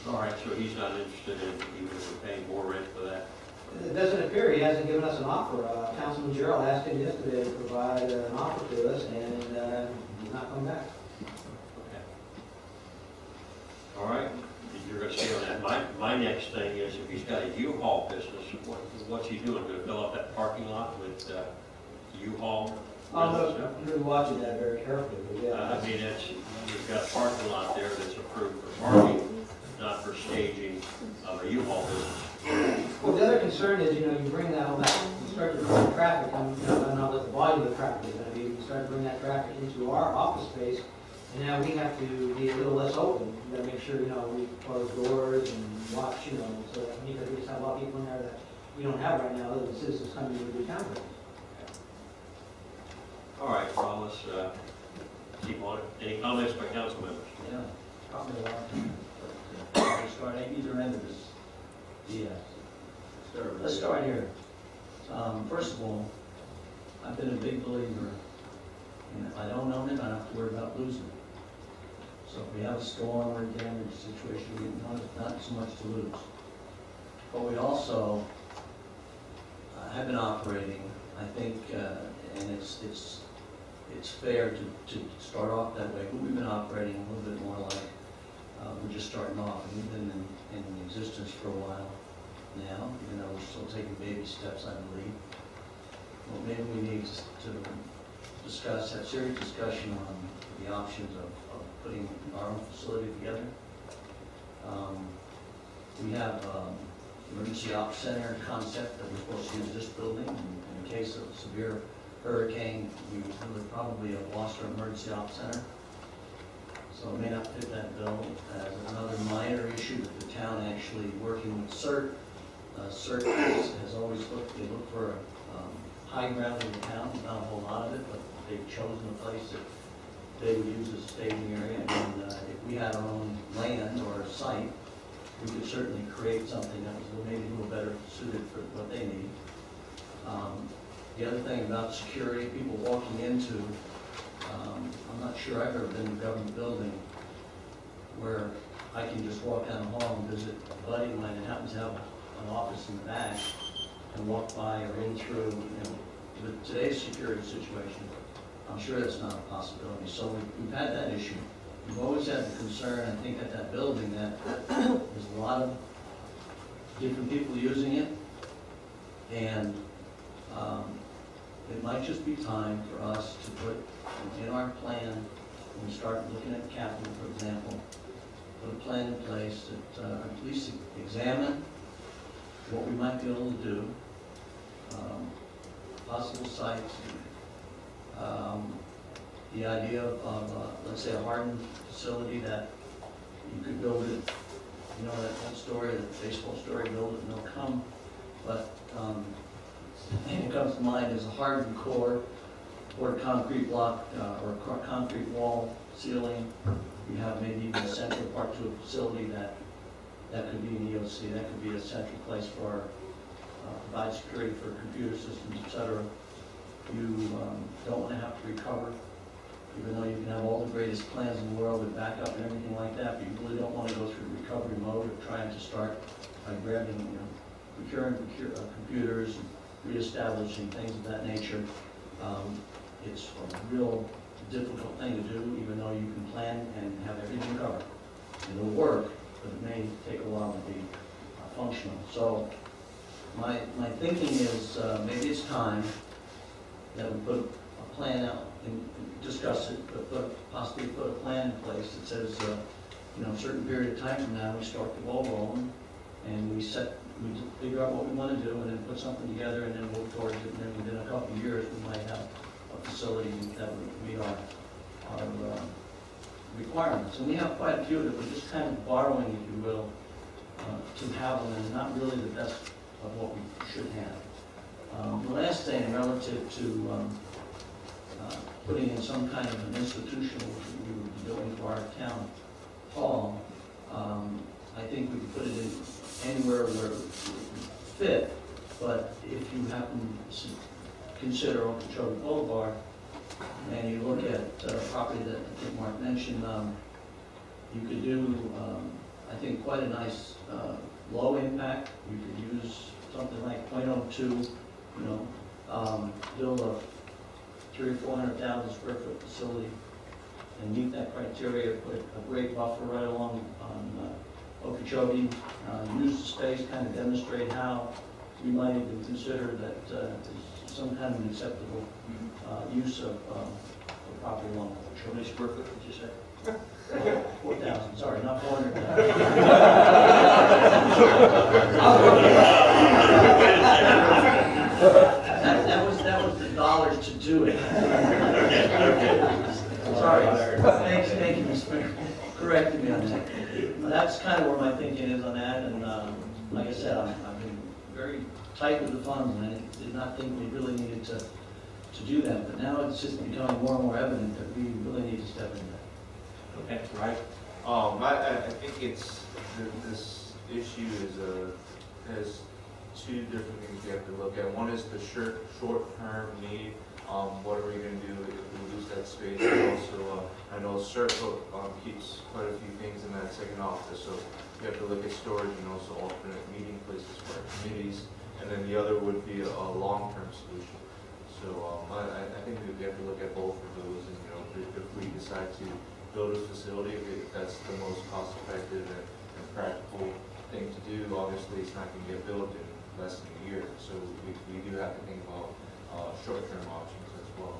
that's All right, so he's not interested in even if we're paying more rent for that? it doesn't appear he hasn't given us an offer. Councilman Gerald asked him yesterday to provide an offer to us, and he's not come back. Okay. All right, you're going to stay on that. My next thing is if he's got a U-Haul business, what's he doing? Going to fill up that parking lot with U-Haul? You're watching that very carefully. But yeah. I mean, we've got a parking lot there that's approved for parking, not for staging of a U-Haul business. Well, the other concern is, you bring all that, you start to bring traffic, I don't know what the volume of the traffic is going to be, you start to bring that traffic into our office space, and now we have to be a little less open. We got to make sure, we close doors and watch, so that we just have a lot of people in there that we don't have right now, other than citizens coming to the town. All right, well, let's keep on it. Any comments by council members? Yeah, probably a lot. I'll start at either end of this. Yeah. Let's start here. First of all, I've been a big believer in if I don't own it, I don't have to worry about losing it. So if we have a storm or a damage situation, we not so much to lose. But we also have been operating, I think, and it's fair to start off that way, but we've been operating a little bit more like we're just starting off. And we've been in existence for a while now, even though we're still taking baby steps, I believe. Well, maybe we need to have serious discussion on the options of putting our own facility together. We have emergency ops center concept that we're supposed to use this building. In case of severe hurricane, we would probably have lost our emergency ops center. So it may not fit that bill. As another minor issue with the town actually working with CERT. CERT has always look for high ground in the town, not a whole lot of it, but they've chosen a place that they would use as a staging area. And if we had our own land or a site, we could certainly create something that was maybe a little better suited for what they need. The other thing about security, people walking into, I'm not sure I've ever been in a government building where I can just walk down the hall and visit a buddy of mine that happens to have an office in the back and walk by or in through. With today's security situation, I'm sure that's not a possibility. So we've had that issue. we've always had the concern, I think, at that building that there's a lot of different people using it, and it might just be time for us to put in our plan, when we start looking at capital, for example, put a plan in place that at least examine what we might be able to do, possible sites, the idea of let's say, a hardened facility that you could build it, you know, that story, that baseball story, build it and they'll come, but the thing that comes to mind is a hardened core, or a concrete block, or a concrete wall ceiling. You have maybe even a central part to a facility that could be an EOC, that could be a central place for provide security for computer systems, etc. You don't want to have to recover, even though you can have all the greatest plans in the world with backup and everything like that, but you really don't want to go through recovery mode of trying to start by grabbing, you know, procuring computers, and reestablishing things of that nature. It's a real difficult thing to do, even though you can plan and have everything covered. It'll work, but it may take a while to be functional. So my thinking is maybe it's time that we put a plan out and discuss it, but possibly put a plan in place that says, you know, a certain period of time from now, we start the ball rolling, and we figure out what we want to do, and then put something together, and then move towards it, and then within a couple of years, we might have a facility that would meet our requirements. And we have quite a few that we're just kind of borrowing, if you will, to have them, and not really the best of what we should have. The last thing, relative to putting in some kind of an institution, which we would be doing for our town hall, I think we could put it in anywhere where it would fit, but if you happen to consider Okeechobee Boulevard, and you look at property that I think Mark mentioned, you could do, I think, quite a nice low impact. You could use something like 0.02, you know, build a 300,000 or 400,000 square foot facility and meet that criteria, put a great buffer right along on Okeechobee, use the space, kind of demonstrate how we might even consider that is some kind of an acceptable use of property along Okeechobee. How many square foot did you say? 4,000, sorry, not 400,000. that was the dollars to do it. Sorry. Thank you, Mr. Mayor, correcting me on that. That's kind of where my thinking is on that, and like I said, I've been very tight with the funds, and I did not think we really needed to do that, but now it's just becoming more and more evident that we really need to step into that. Okay, right. I think this issue has two different things we have to look at. One is the short-term need. What are we going to do if we lose that space? And also, I know Circle keeps quite a few things in that second office, so you have to look at storage and also alternate meeting places for our committees. And then the other would be a long-term solution. So I think we have to look at both of those, and you know, if we decide to build a facility, if that's the most cost-effective and practical thing to do, obviously it's not going to get built in less than a year. So we do have to think about short-term options as well.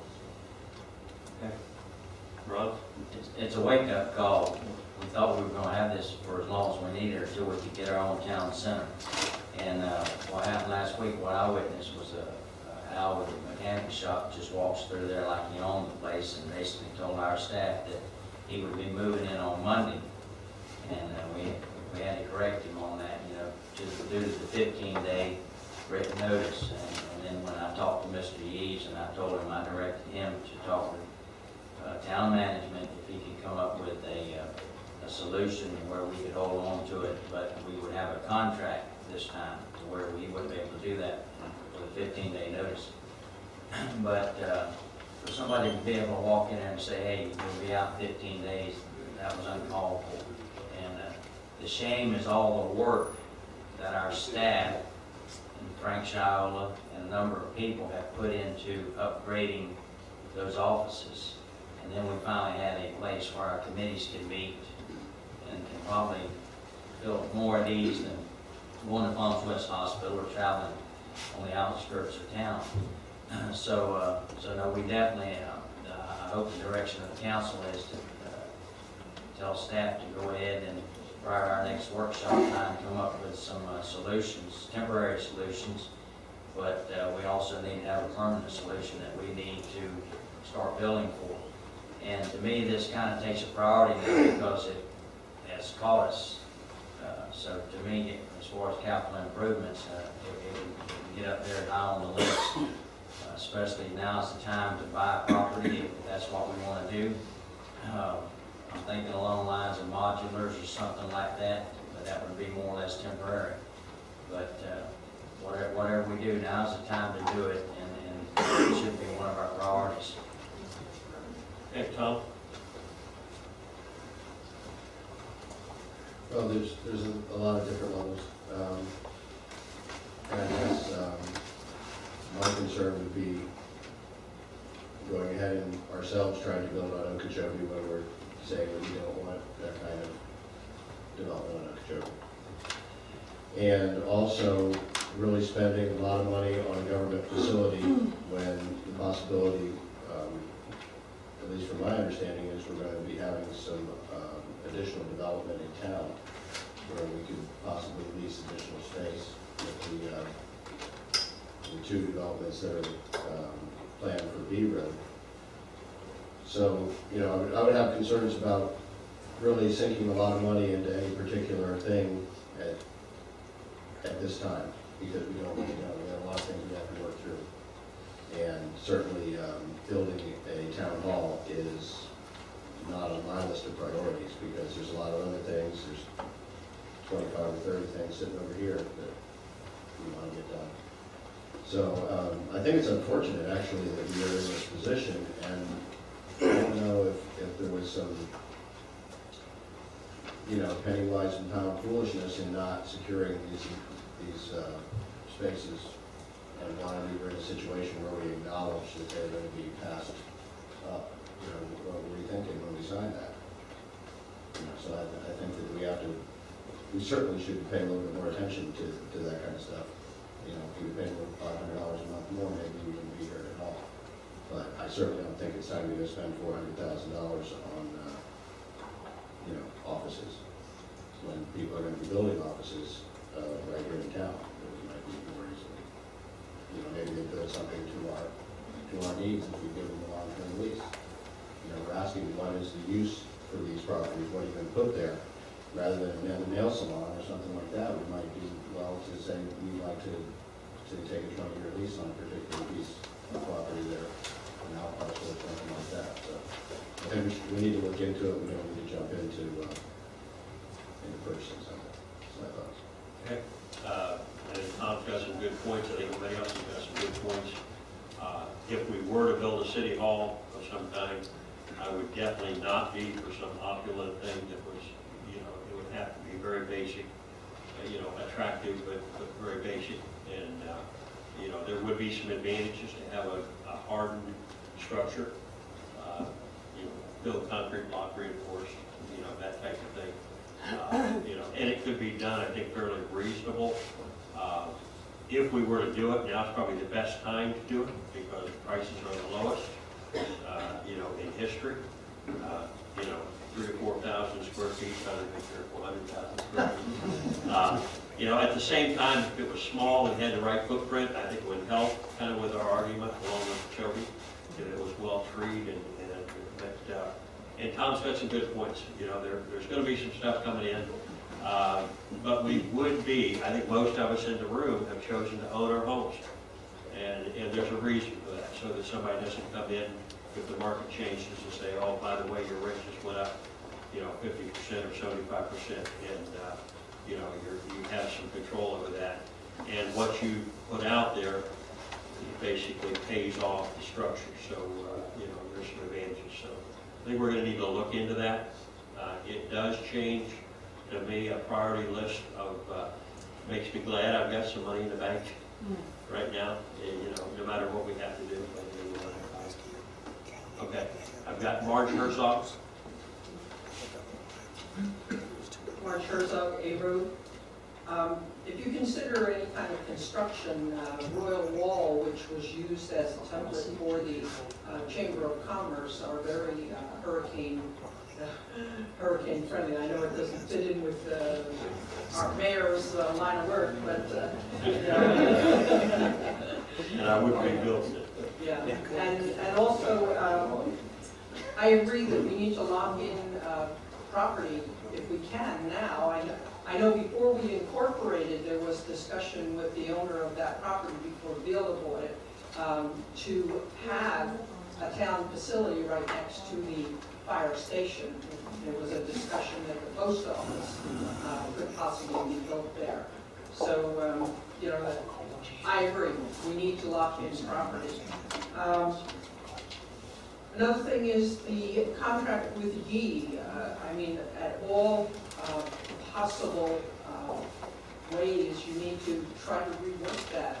So. Okay. Rob? It's a wake-up call. We thought we were going to have this for as long as we needed until we could get our own town center. And what happened last week, what I witnessed was Al with the mechanic shop just walks through there like he owned the place and basically told our staff that he would be moving in on Monday. And we had to correct him on that, you know, due to the 15-day written notice. And then when I talked to Mr. Yees, and I told him, I directed him to talk with town management if he could come up with a solution where we could hold on to it, but we would have a contract this time to where we wouldn't be able to do that with a 15-day notice. But for somebody to be able to walk in there and say, hey, we'll be out 15 days, that was uncalled for. And the shame is all the work that our staff, and Frank Shiola, and a number of people have put into upgrading those offices. And then we finally have a place where our committees can meet and can probably feel more at ease than going to Palms West Hospital or traveling on the outskirts of town. So no, we definitely, I hope the direction of the council is to tell staff to go ahead and prior to our next workshop time, come up with some solutions, temporary solutions, but we also need to have a permanent solution that we need to start building for. And to me, this kind of takes a priority now because it has caught us. So to me, as far as capital improvements, it would get up there high on the list. Especially now is the time to buy property if that's what we want to do. I'm thinking along the lines of modulars or something like that, but that would be more or less temporary. But whatever we do, now is the time to do it, and it should be one of our priorities. Hey, Tom? Well, there's a lot of different levels. And I guess my concern would be going ahead and ourselves trying to build on Okeechobee when we're saying that we don't want that kind of development on Okeechobee. And also really spending a lot of money on a government facility when the possibility, at least from my understanding, is we're going to be having some additional development in town where we could possibly lease additional space with the two developments that are planned for B Road. So, you know, I would have concerns about really sinking a lot of money into any particular thing at this time, because we don't really know. We have a lot of things we have to work through. And certainly building a town hall is not on my list of priorities, because there's a lot of other things. There's 25 or 30 things sitting over here that we want to get done. So I think it's unfortunate, actually, that we are in this position, and I don't know if there was some, you know, penny wise and pound foolishness in not securing these spaces, and why we were in a situation where we acknowledged that they're going to be passed up. You know, what were we thinking when we signed that? You know, so I think that we certainly should pay a little bit more attention to that kind of stuff. You know, if we paid $500 a month more, maybe we wouldn't be here at all. But I certainly don't think it's time to go spend $400,000 on, you know, offices, when people are going to be building offices right here in town. It might be more easily. You know, maybe they build something to our needs if we give them a long-term lease. You know, we're asking what is the use for these properties, what are you going to put there, rather than a nail salon or something like that. We might do well to say we'd like to take a 20-year lease on a particular piece of property there, an outparcel or something like that. So I think we need to look into it. We don't need to jump into purchasing something. That's my thoughts. Okay. And Tom's got some good points. I think everybody else has got some good points. If we were to build a city hall of some kind, I would definitely not be for some opulent thing that was, you know, it would have to be very basic, you know, attractive, but very basic. And, you know, there would be some advantages to have a hardened structure, you know, build concrete block reinforced, you know, that type of thing. You know, and it could be done, I think, fairly reasonable. If we were to do it, now's probably the best time to do it because prices are the lowest, you know, in history. You know, 3,000 or 4,000 square feet, rather than 400,000 square feet. You know, at the same time, if it was small and had the right footprint, I think it would help kind of with our argument along with Okeechobee, if it was well treed and Tom's got some good points. You know, there's going to be some stuff coming in, but we would be, I think most of us in the room have chosen to own our homes, and there's a reason for that, so that somebody doesn't come in if the market changes and say, oh, by the way, your rent just went up, you know, 50% or 75%, and you know, you have some control over that, and what you put out there basically pays off the structure. So you know, there's some advantages. So I think we're going to need to look into that. It does change, to me, a priority list of, makes me glad I've got some money in the bank right now, you know, no matter what we have to do. Okay, I've got got Marge Herzog. March Herzog, A Road. If you consider any kind of construction, Royal Wall, which was used as a template for the Chamber of Commerce, are very hurricane friendly. I know it doesn't fit in with our mayor's line of work, but And I would rebuild it. yeah. And also, I agree that we need to lock in property if we can now. I know before we incorporated, there was discussion with the owner of that property before Vila bought it, to have a town facility right next to the fire station. There was a discussion that the post office could possibly be built there. So, you know, I agree, we need to lock in property. Another thing is the contract with Yee. I mean, at all possible ways, you need to try to rework that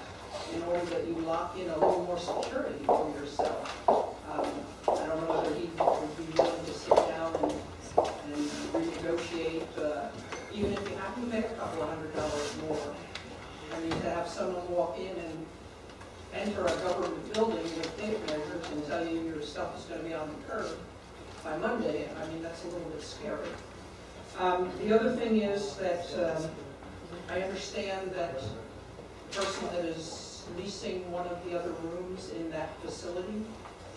in order that you lock in a little more security for yourself. I don't know whether he would be willing to sit down and renegotiate, even if you have to make a couple of $100 more. I mean, to have someone walk in and enter a government building with tape measures and tell you your stuff is going to be on the curb by Monday, I mean, that's a little bit scary. The other thing is that I understand that the person that is leasing one of the other rooms in that facility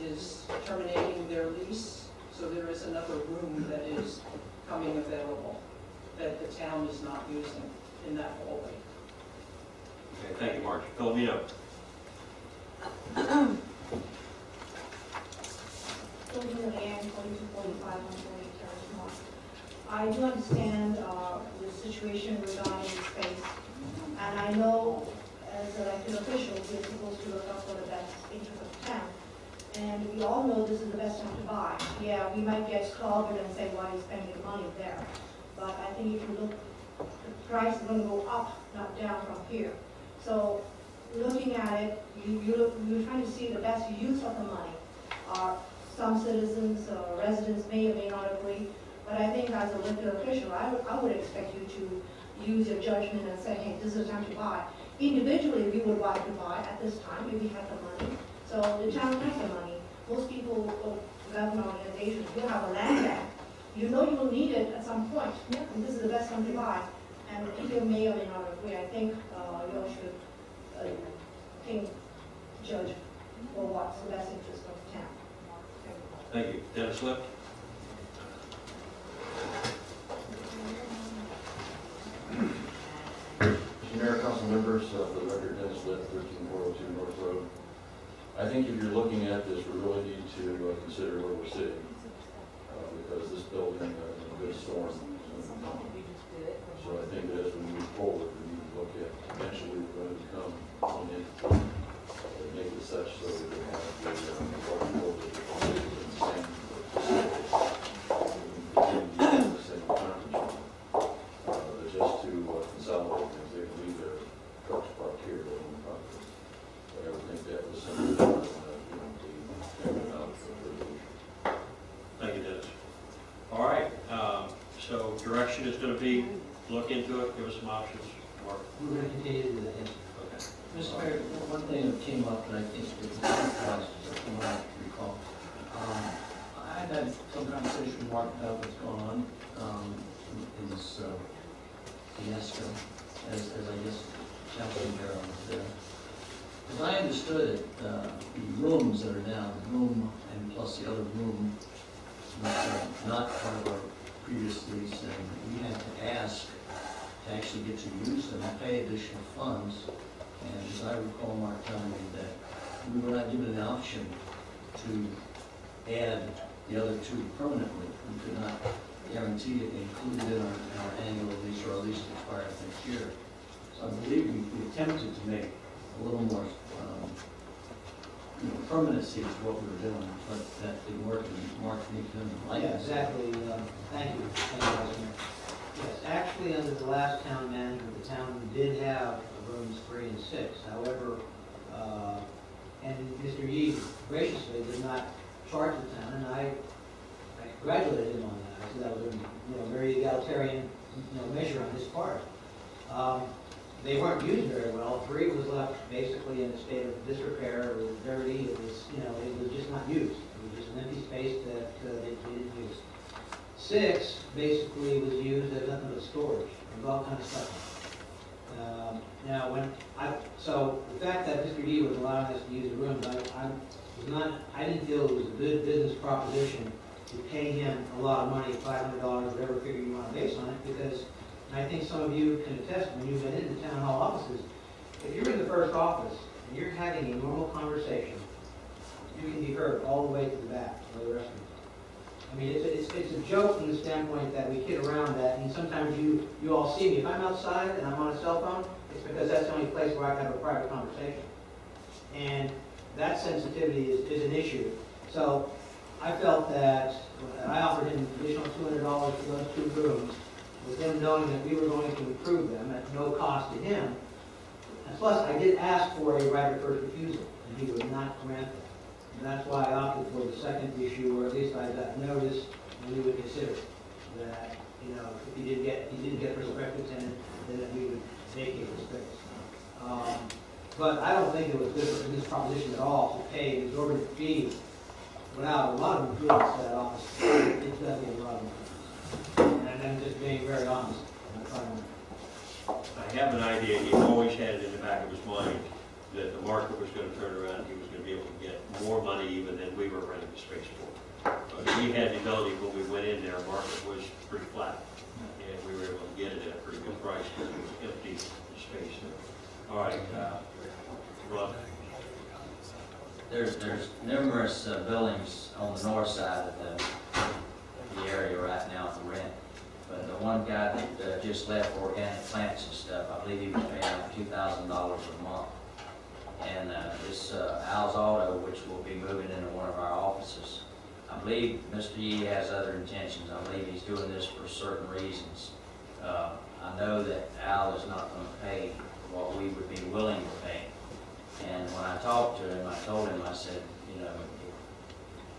is terminating their lease, so there is another room that is coming available that the town is not using in that hallway. Okay, thank you, Marge. Philomeno. I do understand the situation regarding space, and I know as elected officials, we're supposed to look out for the best interest of the town. And we all know this is the best time to buy. Yeah, we might get clobbered and say, why are you spending the money there? But I think if you look, the price is going to go up, not down from here. So looking at it, you're trying to see the best use of the money. Some citizens or residents may or may not agree, but I think as an elected official, I would expect you to use your judgment and say, hey, this is the time to buy. Individually, we would like to buy at this time if we have the money. So the town has the money. Most people, government organizations, will have a land bank. You know you will need it at some point, and this is the best time to buy. And if you may or may not agree, I think you all should judge for what's the best interest of the town. Thank you. Dennis Lip. Mr. Mayor, council members, for the record, Dennis Lip, 13402 North Road. I think if you're looking at this, we really need to consider where we're sitting, because this building is in a good storm. So I think that as we move forward, we need to look at eventually we're going to become one entity and make it such so that we have the water building in the same facility. The same conference room. Just to consolidate things, they can leave their trucks parked here, they don't park there. But I would think that was something that would Thank you, Dennis. All right, so direction is going to be look into it, give us some options. Mark. We're going to continue to do that, yes. Okay. Mr. Mayor, one thing that came up, and I think it's from what I recall. I had some conversation with Mark about what's going on in this fiasco, as I guess Councilman Barrow was there. As I understood it, the rooms that are down, the room and plus the other room, not part of our previous lease, and we had to ask to actually get to use them and pay additional funds. And as I recall Mark telling me that we were not given an option to add the other two permanently. We could not guarantee it included in our annual lease or at least expire next year. So I believe we attempted to make a little more permanency to what we were doing, but that didn't work, and Mark didn't like it. Yeah, exactly. Thank you, Vice Mayor. Yes, actually, under the last town management, the town did have rooms 3 and 6. However, and Mr. Yee graciously did not charge the town, and I I congratulated him on that. I said that was a very egalitarian measure on his part. They weren't used very well. 3 was left basically in a state of disrepair. It was dirty. It was just not used. It was just an empty space that they didn't use. 6 basically was used as nothing but storage. There was all kinds of stuff. Now, so the fact that Mr. Yee was allowing us to use the rooms, I didn't feel it was a good business proposition to pay him a lot of money, $500, whatever figure you want to base on it, because and I think some of you can attest when you've been in the town hall offices, if you're in the first office and you're having a normal conversation, you can be heard all the way to the back of the rest of it. I mean, it's a joke from the standpoint that we kid around that, and sometimes you all see me. If I'm outside and I'm on a cell phone, it's because that's the only place where I can have a private conversation. And that sensitivity is an issue. So I felt that I offered him an additional $200 for those 2 rooms, with them knowing that we were going to improve them at no cost to him. And plus, I did ask for a right of first refusal, and he would not grant that. And that's why I opted for the second issue, or at least I got notice, and we would consider that, if he did get a prospective tenant, then we would vacate the space. But I don't think it was good for this proposition at all to pay an exorbitant fee without a lot of improvements to that office. It doesn't get a lot of money. And I'm just being very honest. I have an idea, he always had it in the back of his mind that the market was going to turn around, he was going to be able to get more money even than we were renting the space for. But we had the ability, when we went in there, market was pretty flat, and we were able to get it at a pretty good price because it was empty space. All right, Rob. There's numerous buildings on the north side of the area right now to rent. But the one guy that just left for organic plants and stuff, I believe he was paying like $2,000 a month. And this Al's Auto, which will be moving into one of our offices, I believe Mr. Yee has other intentions. I believe he's doing this for certain reasons. I know that Al is not going to pay what we would be willing to pay. And when I talked to him, I told him, I said, if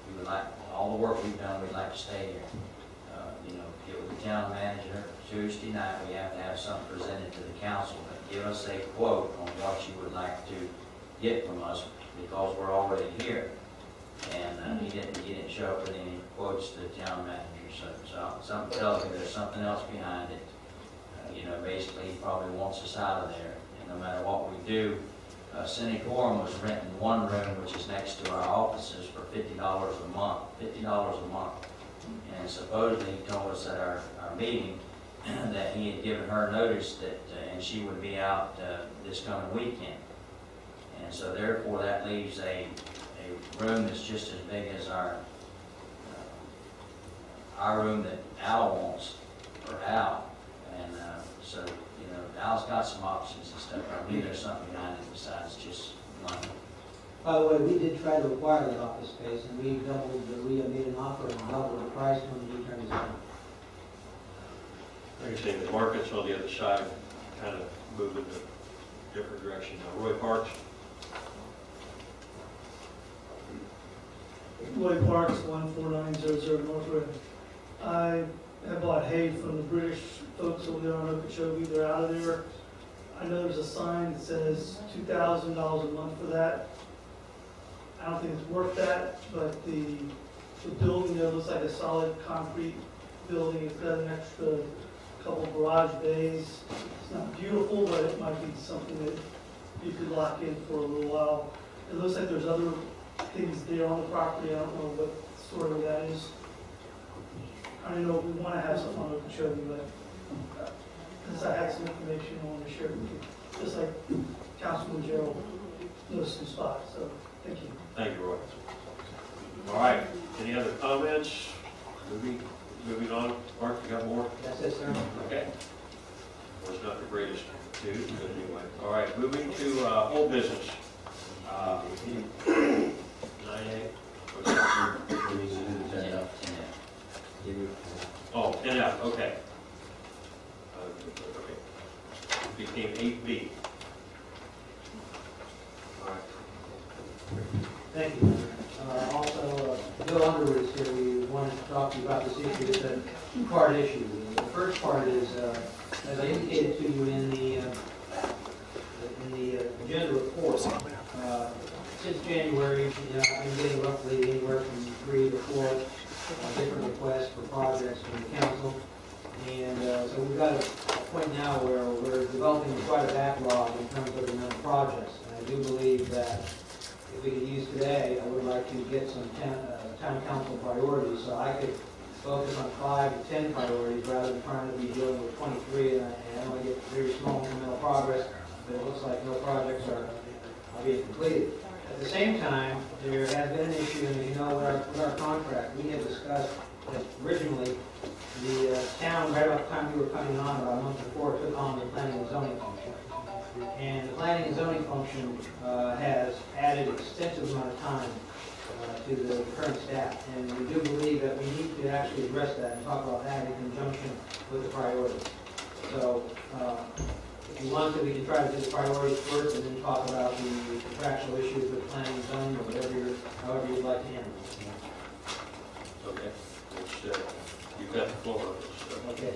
we would like all the work we've done, we'd like to stay here. Get with the town manager Tuesday night. We have to have something presented to the council, but give us a quote on what you would like to get from us, because we're already here. And he didn't show up with any quotes to the town manager. So something tells me there's something else behind it. Basically he probably wants us out of there. And no matter what we do, Senate Quorum was renting one room, which is next to our offices, for $50 a month. $50 a month. And supposedly he told us at our meeting that he had given her notice that, and she would be out this coming weekend. And so therefore that leaves a room that's just as big as our room that Al wants for Al. And so, Al's got some options and stuff. I believe there's something behind it besides just money. By the way, we did try to acquire that office space, and we made an offer and doubled the price when we turned it down. Like I say, the market's on the other side, kind of moving in a different direction now. Roy Parks? Roy Parks, 14900 North Road. I have bought hay from the British folks over there on Okeechobee. They're out of there. I know there's a sign that says $2,000 a month for that. I don't think it's worth that, but the building there looks like a solid concrete building. It's got an extra couple garage bays. It's not beautiful, but it might be something that you could lock in for a little while. It looks like there's other things there on the property. I don't know what sort of that is. I don't know if we want to have something on Okeechobee, but since I had some information I wanted to share with you, just like Councilman Gerald knows some spots. So thank you. Thank you, Roy. All right, any other comments? Moving on. Mark, you got more? That's it, sir. Okay. Well, it's not the greatest news, but anyway. All right, moving to old business. 9A. Oh, 10F, okay. Okay. Became 8B. All right. Thank you. Also, Bill Underwood is here. We wanted to talk to you about this issue. It's a two-part issue. The first part is, as I indicated to you in the agenda report, since January, I've been getting roughly anywhere from 3 to 4 different requests for projects from the council. And so we've got a point now where we're developing quite a backlog in terms of the number of projects. And I do believe that if we could use today, I would like to get some town council priorities so I could focus on 5 to 10 priorities rather than trying to be dealing with 23 and I only get very small incremental progress, but it looks like no projects are being completed. At the same time, there has been an issue, and as you know, with our contract, we had discussed that originally the town, right about the time we were coming on, about a month before, took on the planning and zoning function. And the planning and zoning function has added extensive amount of time to the current staff. And we do believe that we need to actually address that and talk about that in conjunction with the priorities. So if you want to, we can try to do the priorities first and then talk about the contractual issues with planning and zoning or however you'd like to handle it. Okay. You've got the floor. Okay.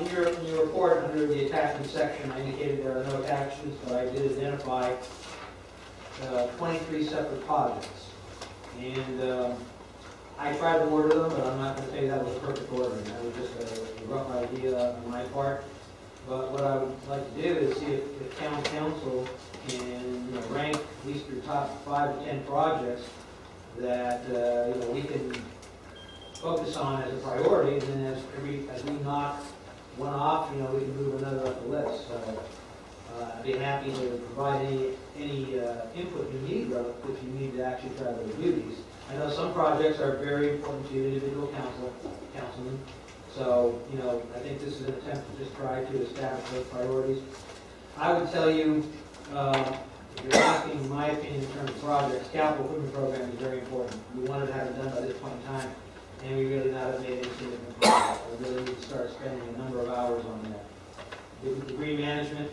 In your report, under the attachment section, I indicated there are no attachments, but I did identify 23 separate projects. And I tried to order them, but I'm not going to say that was a perfect ordering. That was just a rough idea on my part. But what I would like to do is see if the town council can rank at least your top 5 to 10 projects that we can focus on as a priority, and then as we knock one off, we can move another up the list. So I'd be happy to provide any input you need if you need to actually try to review these. I know some projects are very important to individual councilmen. So, I think this is an attempt to just try to establish those priorities. I would tell you, if you're asking my opinion in terms of projects, capital improvement program is very important. We wanted to have it done by this point in time, and we really not have made any significant progress. We really need to start spending a number of hours on that. With the green management,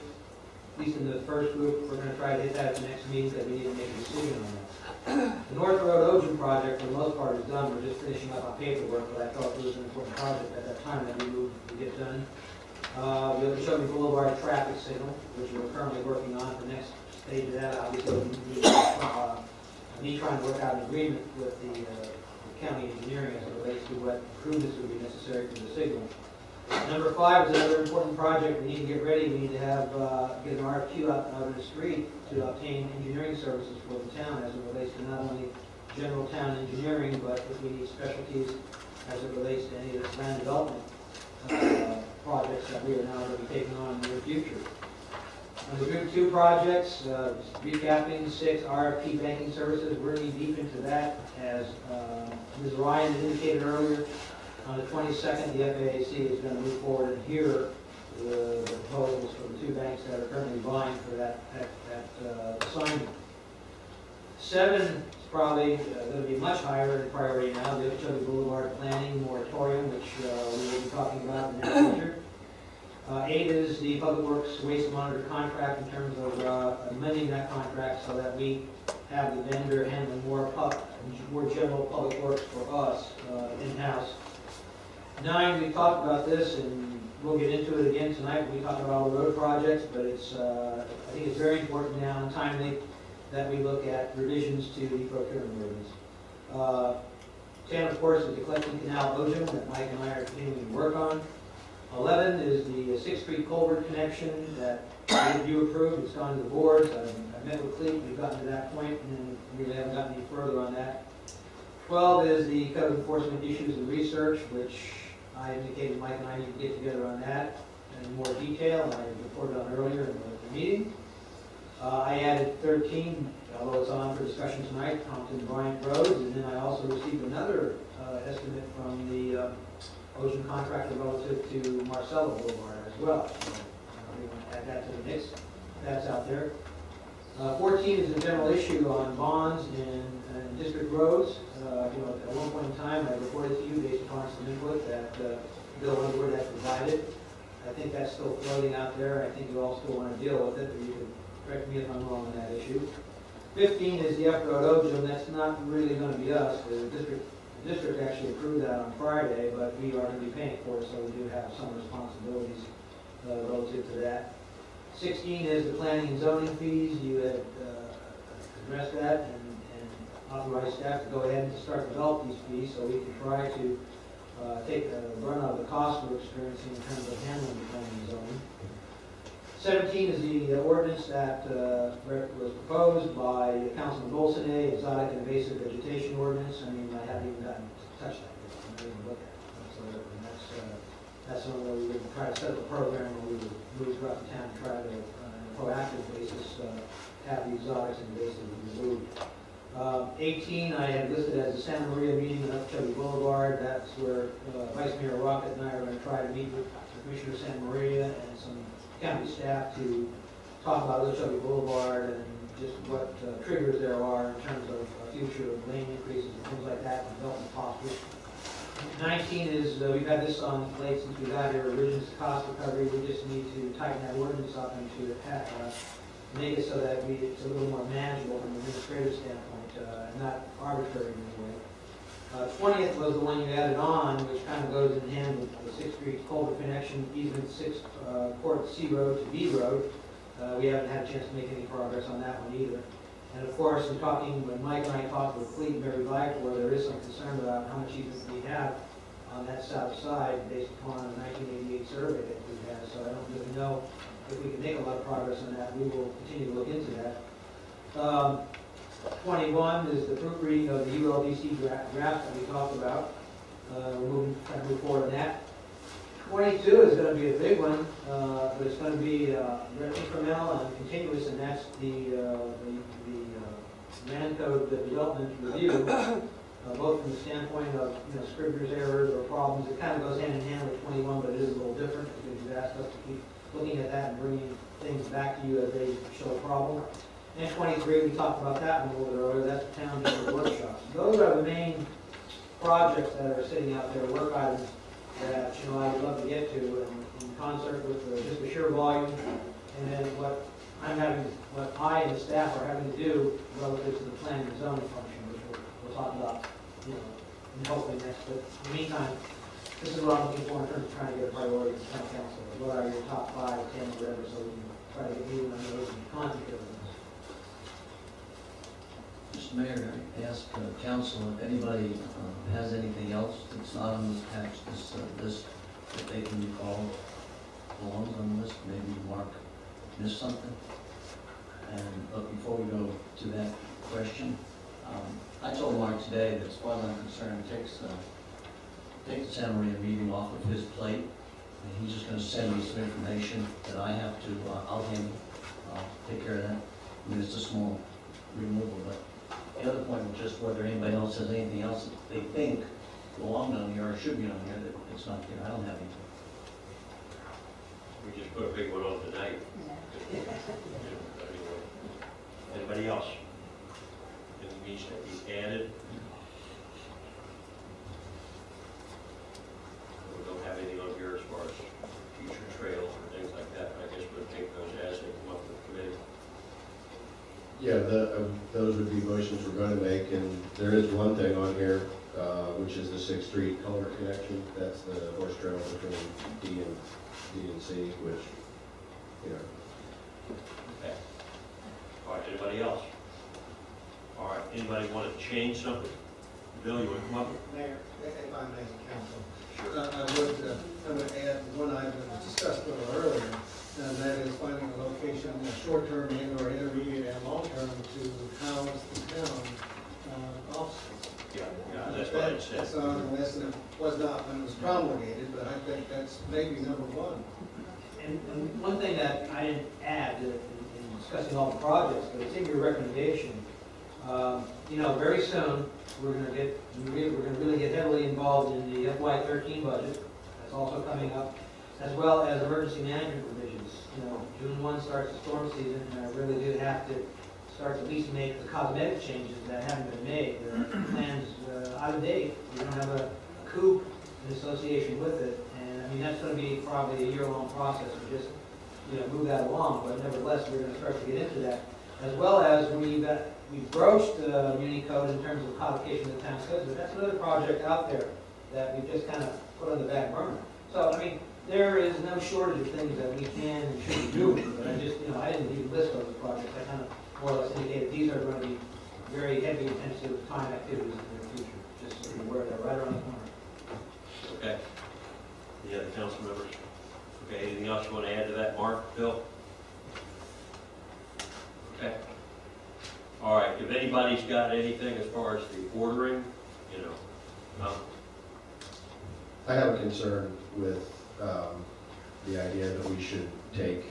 at least in the first group, we're going to try to hit that at the next meeting because we need to make a decision on that. The North Road Ocean project, for the most part, is done. We're just finishing up on paperwork, but I thought it was an important project at that time that we moved to get done. The Okeechobee Boulevard traffic signal, which we're currently working on. The next stage of that, obviously, me trying to work out an agreement with the county engineering as it relates to what improvements would be necessary for the signal. Number 5 is another important project. We need to get ready. We need to get an RFQ out in the street to obtain engineering services for the town as it relates to not only general town engineering, but if we need specialties as it relates to any of the land development projects that we are now going to be taking on in the near future. Under Group 2 projects, recapping 6 RFP banking services. We're knee deep into that. As Ms. Ryan indicated earlier, on the 22nd, the FAAC is going to move forward and hear the proposals for the 2 banks that are currently vying for that assignment. 7 is probably going to be much higher in priority now, the Okeechobee Boulevard planning moratorium, which we will be talking about in the near future. 8 is the Public Works Waste Monitor contract in terms of amending that contract so that we have the vendor handling more general public works for us in-house. 9, we talked about this, and we'll get into it again tonight when we talk about all the road projects, but it's I think it's very important now and timely that we look at revisions to the procurement ordinance. 10, of course, is the collecting canal Ojum that Mike and I are continuing to work on. 11 is the 6th Street culvert connection that you approved. It's gone to the boards. I met with Clete. We've gotten to that point, and we really haven't gotten any further on that. 12 is the code enforcement issues and research, which I indicated Mike and I need to get together on that in more detail, and I reported on earlier in the meeting. I added 13, although it's on for discussion tonight, Compton Bryant Roads, and then I also received another estimate from the Ocean contractor relative to Marcelo Boulevard as well. So we want to add that to the mix. That's out there. 14 is a general issue on bonds and district roads. At one point in time, I reported to you based upon some input that Bill Underwood had provided. I think that's still floating out there. I think you all still want to deal with it, but you can correct me if I'm wrong on that issue. 15 is the F-Road Ojum. That's not really going to be us. The district The district actually approved that on Friday, but we are going to be paying for it, so we do have some responsibilities relative to that. 16 is the planning and zoning fees. You had addressed that and authorized staff to go ahead and start develop these fees so we can try to take the run out of the cost we're experiencing in terms of handling the planning and zoning. 17 is the ordinance that was proposed by Councilman Bolsonaro, exotic and invasive vegetation ordinance. I mean, I haven't even gotten to touch that yet. I haven't even looked at it. So, and that's something that we would try to set up a program where we would move throughout the town and try to, on a proactive basis, have the exotics and invasive removed. 18, I had listed as the Santa Maria meeting on Okeechobee Boulevard. That's where Vice Mayor Rocket and I are going to try to meet with Commissioner Santa Maria and some county staff to talk about Okeechobee Boulevard and just what triggers there are in terms of future lane increases and things like that, and development costs. 19 is, we've had this on late since we got here, revisions to cost recovery. We just need to tighten that ordinance up and to make it so that it's a little more manageable from an administrative standpoint, and not arbitrary in any way. 20th was the one you added on, which kind of goes in hand with the 6th Street culvert connection, easement 6 Court C Road to B Road. We haven't had a chance to make any progress on that one either. And of course, in talking, when Mike and I talked with Fleet and Mary Vicore, there is some concern about how much easement we have on that south side based upon a 1988 survey that we had. So I don't really know if we can make a lot of progress on that. We will continue to look into that. 21 is the proofreading of the ULDC draft that we talked about. We're trying to move forward on that. 22 is going to be a big one, but it's going to be very incremental and continuous, and that's the land code development review, both from the standpoint of scrivener's errors or problems. It kind of goes hand in hand with 21, but it is a little different because you've asked us to keep looking at that and bringing things back to you as they show a problem. And 23, we talked about that one a little bit earlier. That's the town meeting workshops. Those are the main projects that are sitting out there, work items that I would love to get to in concert with just the sheer volume, and then what I and the staff are having to do relative to the planning and zoning function, which we'll talk about, and hopefully next. But in the meantime, this is what I'm looking for in terms of trying to get a priority from town council. What are your top 5, 10, whatever, so we can try to get moving on those and concentrate on those. Mr. Mayor, I ask council if anybody has anything else that's not on this patch, this list, that they can recall belongs on the list. Maybe Mark missed something. But before we go to that question, I told Mark today that as far as I'm concerned, take the Santa Maria meeting off of his plate, and he's just going to send me some information that I have to, I'll handle. I'll take care of that. I mean, it's a small removal, but the other point was just whether anybody else has anything else that they think belonged on here or should be on here that it's not here. I don't have anything. We just put a big one on tonight. Anybody else? Anything needs to be added? We don't have anything on here as far as future trails or things like that, but I guess we'll take those as they come up with the committee. Yeah, those would be motions we're going to make, and there is one thing on here, which is the 6th Street culvert connection. That's the horse trail between D and C, which, Okay. All right, anybody else? All right, anybody want to change something? Bill, you want to come up? Mayor, if I may, council. Sure. I would add one item that was discussed a little earlier, and that is finding a location, short-term and or intermediate and long-term, to house the town offices. Yeah, that's what I said. That's on the list, and it was not when it was promulgated, but I think that's maybe number one. And one thing that I didn't add in discussing all the projects, but it's in your recommendation. Very soon we're going to really get heavily involved in the FY13 budget. That's also coming up, as well as emergency management provisions. June 1 starts the storm season, and I really do have to start to at least make the cosmetic changes that haven't been made. The plan's out of date. We don't have a coup in association with it. I mean, that's going to be probably a year-long process to just, move that along. But nevertheless, we're going to start to get into that. As well as we've we broached the muni code in terms of codification of the town code, but that's another project out there that we've just kind of put on the back burner. So, I mean, there is no shortage of things that we can and should be doing, but I just, I didn't even list those projects. I kind of more or less indicated these are going to be very heavy intensive time activities in the future, just so you're aware they're right around the corner. Okay. Any other council members? Okay, anything else you want to add to that, Mark, Bill? Okay. All right, if anybody's got anything as far as the ordering, I have a concern with the idea that we should take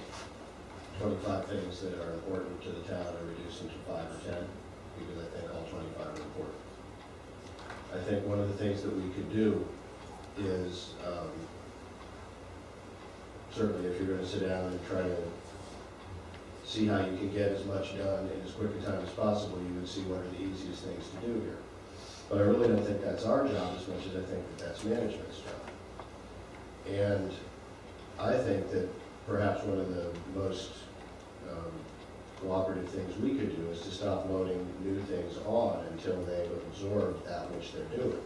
25 things that are important to the town and reduce them to 5 or 10, because I think all 25 are important. I think one of the things that we could do is, certainly if you're going to sit down and try to see how you can get as much done in as quick a time as possible, you would see what are the easiest things to do here. But I really don't think that's our job as much as I think that that's management's job. And I think that perhaps one of the most cooperative things we could do is to stop loading new things on until they've absorbed that which they're doing.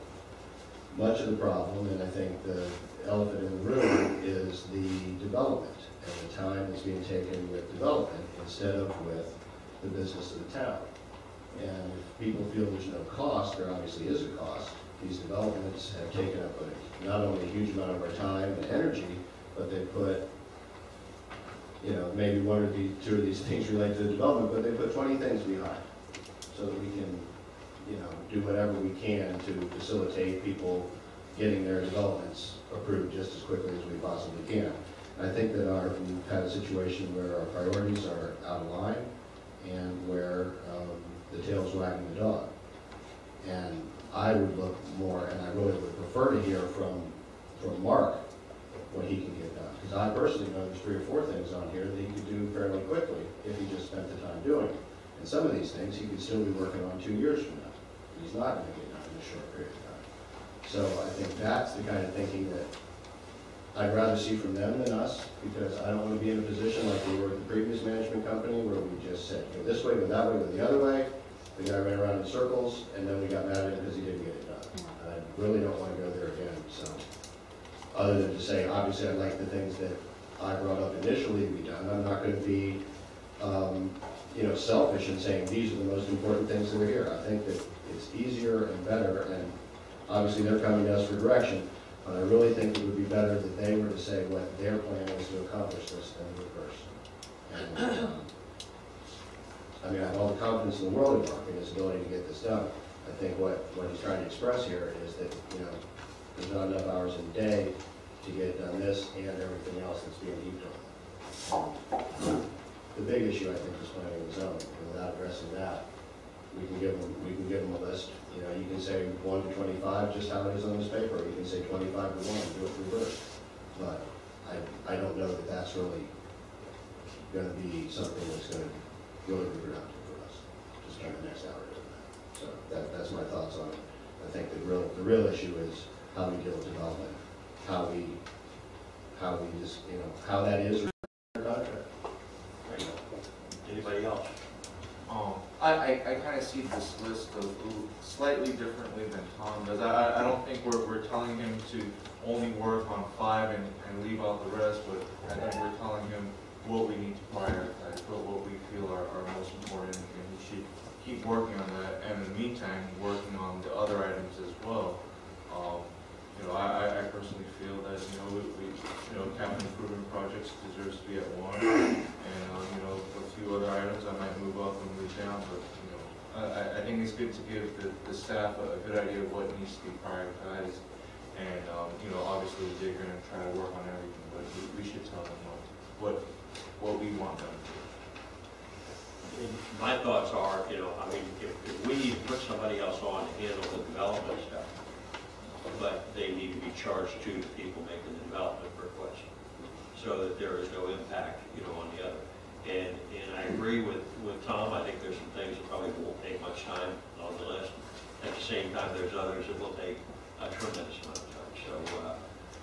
Much of the problem, and I think the elephant in the room, is the development and the time that's being taken with development instead of with the business of the town. And if people feel there's no cost, there obviously is a cost. These developments have taken up not only a huge amount of our time and energy, but they put, maybe one or two of these things relate to the development, but they put 20 things behind so that we can, do whatever we can to facilitate people getting their developments approved just as quickly as we possibly can. I think that we've had a situation where our priorities are out of line and where the tail's wagging the dog. And I would look more, and I really would prefer to hear from Mark what he can get done. Because I personally know there's 3 or 4 things on here that he could do fairly quickly if he just spent the time doing it. And some of these things he could still be working on 2 years from now. He's not going to get done in a short period of time. So I think that's the kind of thinking that I'd rather see from them than us, because I don't want to be in a position like we were at the previous management company where we just said, go this way, go that way, go the other way. The guy ran around in circles, and then we got mad at him because he didn't get it done. And I really don't want to go there again. So, other than to say, obviously, I like the things that I brought up initially to be done. I'm not going to be, selfish in saying these are the most important things that are here. I think that it's easier and better, and obviously they're coming to us for direction. But I really think it would be better that they were to say what their plan is to accomplish this than the person. And, I have all the confidence in the world in Mark and his ability to get this done. I think what he's trying to express here is that, there's not enough hours in the day to get done this and everything else that's being heaped on. The big issue, I think, is planning the zone. And without addressing that, we can give them a list. You can say 1 to 25, just how it is on this paper. You can say 25 to 1 and do it reversed. But I don't know that that's really going to be something that's going to really be productive for us. Just spend the next hour doing that. So that's my thoughts on it. I think the real issue is how we deal with development, how we just, how that is contract. Anybody else? I kind of see this list slightly differently than Tom does. I don't think we're telling him to only work on 5 and leave out the rest, but I think we're telling him what we need to prioritize, what we feel are most important, and he should keep working on that, and in the meantime, working on the other items as well. I personally feel that, capital improvement projects deserves to be at 1, and, a few other items I might move up and move down, but, I think it's good to give the staff a good idea of what needs to be prioritized, and, obviously they're going to try to work on everything, but we should tell them what we want them to do. My thoughts are, if we need to put somebody else on to handle the development stuff, but they need to be charged to the people making the development request, so that there is no impact, on the other. And I agree with Tom. I think there's some things that probably won't take much time on the list. At the same time, there's others that will take a tremendous amount of time. So,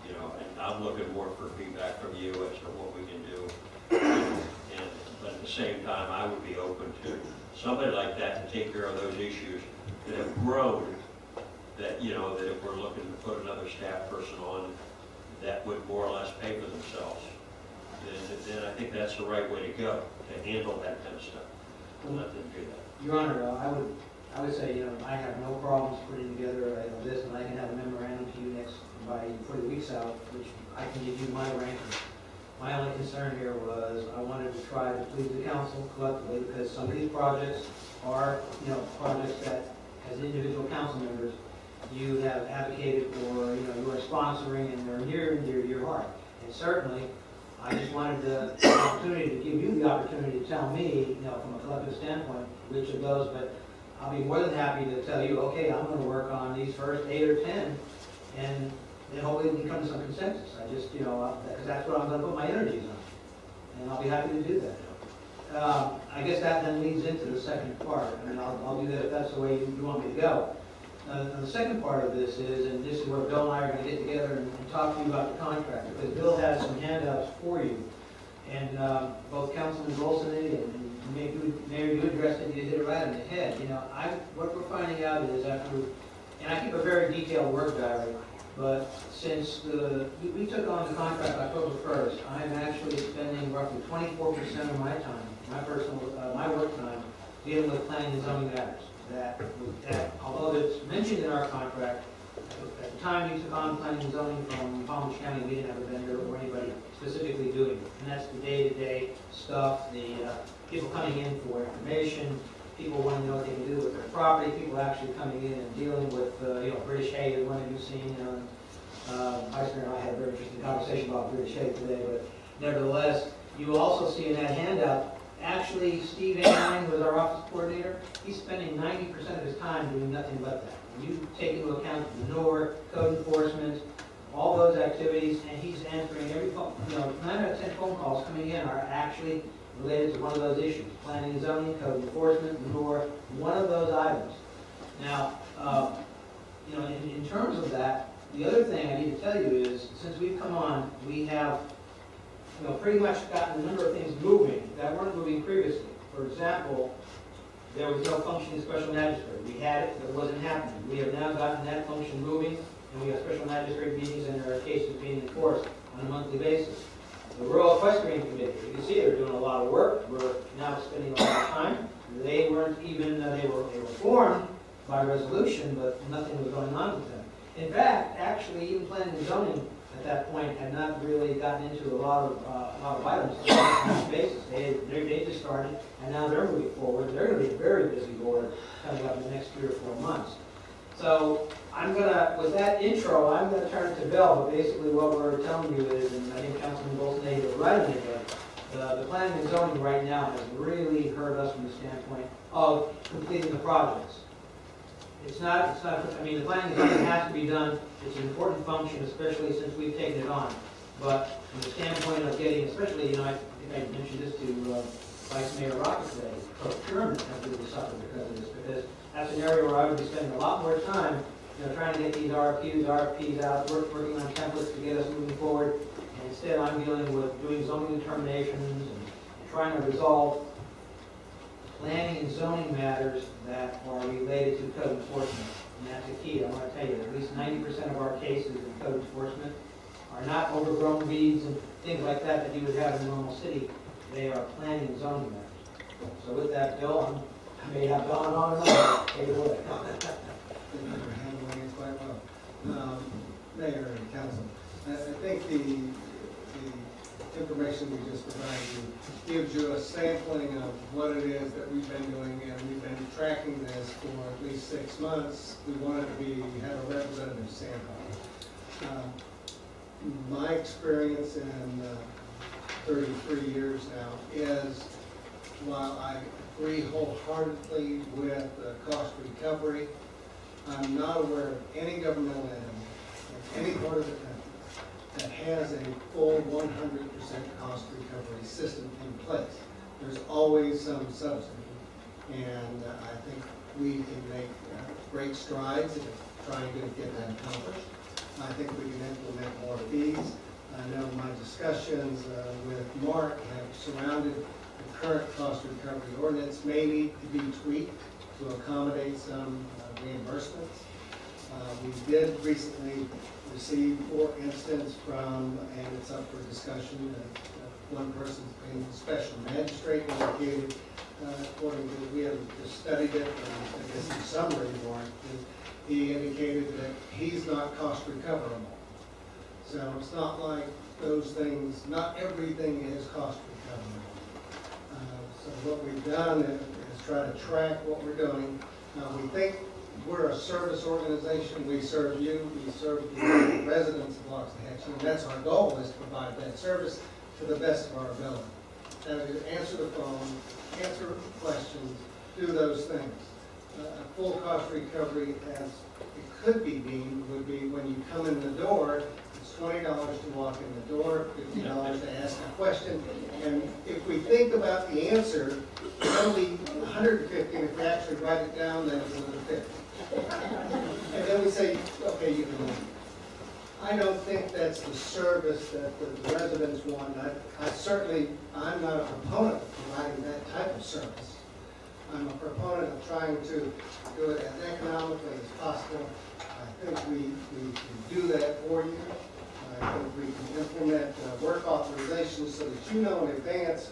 and I'm looking more for feedback from you as to what we can do. But at the same time, I would be open to somebody like that to take care of those issues that have grown, that, you know, that if we're looking to put another staff person on, that would more or less pay for themselves, then I think that's the right way to go, to handle that kind of stuff. Let them do that. Your Honor, I would say, you know, I have no problems putting together this, and I can have a memorandum to you by 40 weeks out, which I can give you my ranking. My only concern here was I wanted to try to please the council collectively, because some of these projects are, you know, projects that, as individual council members, you have advocated for, you know, you are sponsoring, and they're near and dear to your heart. And certainly, I just wanted the opportunity to give you the opportunity to tell me, you know, from a collective standpoint, which of those, but I'll be more than happy to tell you, okay, I'm going to work on these first 8 or 10, and then hopefully we can come to some consensus. I just, you know, because that's what I'm going to put my energies on, and I'll be happy to do that. I guess that then leads into the second part. I mean, I'll do that if that's the way you want me to go. The second part of this is, and this is where Bill and I are going to get together and talk to you about the contract, because Bill has some handouts for you. And both Councilman Golson and Mayor, you addressed it, you hit it right on the head. You know, what we're finding out is after, and I keep a very detailed work diary, but since we took on the contract October 1st, I'm actually spending roughly 24% of my time, my work time, dealing with planning and zoning matters. That although it's mentioned in our contract, at the time we took on planning and zoning from Palm Beach County, we didn't have a vendor or anybody specifically doing it. And that's the day-to-day stuff, the people coming in for information, people wanting to know what they can do with their property, people actually coming in and dealing with, you know, British hay, the one that you've seen. Vice Mayor and I had a very interesting conversation about British hay today, but nevertheless, you will also see in that handout, actually, Steve Anine was our office coordinator. He's spending 90% of his time doing nothing but that. When you take into account the NOR, code enforcement, all those activities, and he's answering every phone. You know, 9 out of 10 phone calls coming in are actually related to one of those issues: planning and zoning, code enforcement, NOR, one of those items. Now, you know, in terms of that, the other thing I need to tell you is, since we've come on, we have, you know, pretty much gotten a number of things moving that weren't moving previously. For example, there was no functioning special magistrate. We had it, but it wasn't happening. We have now gotten that function moving, and we have special magistrate meetings, and there are cases being enforced on a monthly basis. The Rural Equestrian Committee, you can see they're doing a lot of work. We're now spending a lot of time. They weren't even, they were formed by resolution, but nothing was going on with them. In fact, actually, even planning and zoning at that point had not really gotten into a lot of items on a basis. They just started, and now they're moving forward. They're going to be a very busy board coming up in the next 3 or 4 months. So I'm going to, with that intro, I'm going to turn it to Bill, but basically what we're telling you is, and I think Councilman Golson hit it right in the planning and zoning right now has really hurt us from the standpoint of completing the projects. It's not, I mean, the planning and zoning has to be done. It's an important function, especially since we've taken it on. But from the standpoint of getting, especially, you know, I think I mentioned this to Vice Mayor Rocket today, procurement has really suffered because of this, because that's an area where I would be spending a lot more time, you know, trying to get these RFPs out, working on templates to get us moving forward. And instead, I'm dealing with doing zoning determinations and trying to resolve planning and zoning matters that are related to code enforcement. And that's the key. I want to tell you, at least 90% of our cases in code enforcement are not overgrown weeds and things like that you would have in a normal city. They are planning and zoning matters. So with that, Bill, I may have gone on and on. Take it away. Thank you for handling it quite well. Mayor and Council, I think the information we just provided you gives you a sampling of what it is that we've been doing, and we've been tracking this for at least 6 months. We wanted to have a representative sample. My experience in 33 years now is, while I agree wholeheartedly with cost recovery, I'm not aware of any governmental entity in any part of the country that has a full 100% cost recovery system in place. There's always some subsidy, and I think we can make great strides in trying to get that accomplished. I think we can implement more fees. I know my discussions with Mark have surrounded the current cost recovery ordinance may need to be tweaked to accommodate some reimbursements. We did recently receive, for instance, from, and it's up for discussion, one person's being special magistrate indicated, according to, we haven't just studied it, but I guess in summary warrant, he indicated that he's not cost recoverable. So it's not like those things, not everything is cost recoverable. So what we've done is try to track what we're doing. We think we're a service organization. We serve you, we serve the residents of Loxahatchee, and that's our goal, is to provide that service to the best of our ability. That is, answer the phone, answer questions, do those things. A full cost recovery, as it could be deemed, would be when you come in the door, it's $20 to walk in the door, $50 to ask a question, and if we think about the answer, it'll be $150, and if we actually write it down, then it's another $50. And then we say, okay, you can leave. I don't think that's the service that the residents want. I'm not a proponent of providing that type of service. I'm a proponent of trying to do it as economically as possible. I think we can do that for you. I think we can implement work authorizations so that you know in advance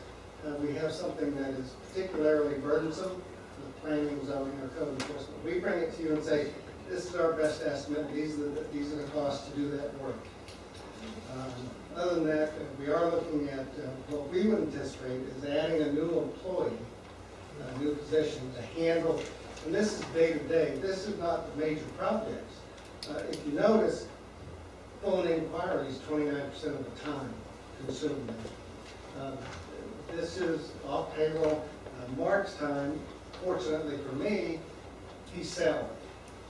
we have something that is particularly burdensome, the planning, zoning, or code enforcement. We bring it to you and say, this is our best estimate, these are the costs to do that work. Other than that, we are looking at what we would anticipate is adding a new employee, a new position to handle, and this is day to day, this is not the major projects. If you notice, phone inquiries 29% of the time consumed. This is off payroll. Mark's time, fortunately for me, he's salaried.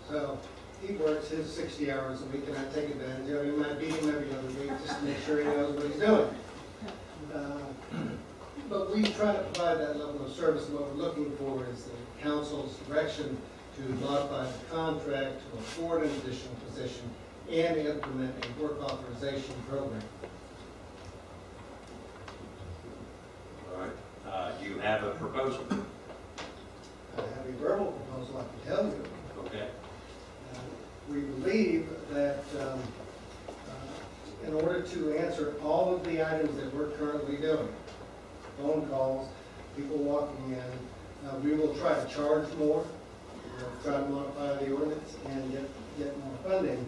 So he works his 60 hours a week, and I take advantage of him. I might beat him every other week just to make sure he knows what he's doing. But we try to provide that level of service, and what we're looking for is the council's direction to modify the contract to afford an additional position and implement a work authorization program. All right. Do you have a proposal? I have a verbal proposal I can tell you. Okay. We believe that in order to answer all of the items that we're currently doing, phone calls, people walking in, we will try to charge more, we'll try to modify the ordinance and get more funding,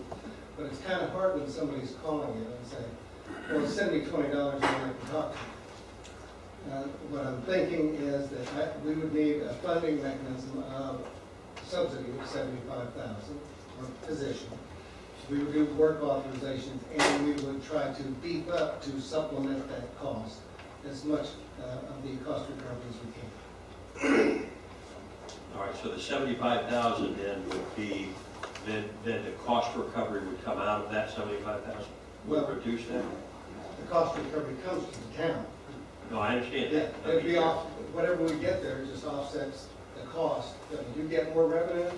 but it's kind of hard when somebody's calling you and say, well, send me $20 and I can talk to you. What I'm thinking is that we would need a funding mechanism of subsidy of $75,000 per position. We would do work authorizations, and we would try to beef up to supplement that cost as much of the cost recovery as we can. All right, so the 75,000 then would be, then the cost recovery would come out of that 75,000? Well, reduce that? The cost recovery comes to the town. No, I understand that. It'd be off, whatever we get there just offsets the cost. You get more revenue,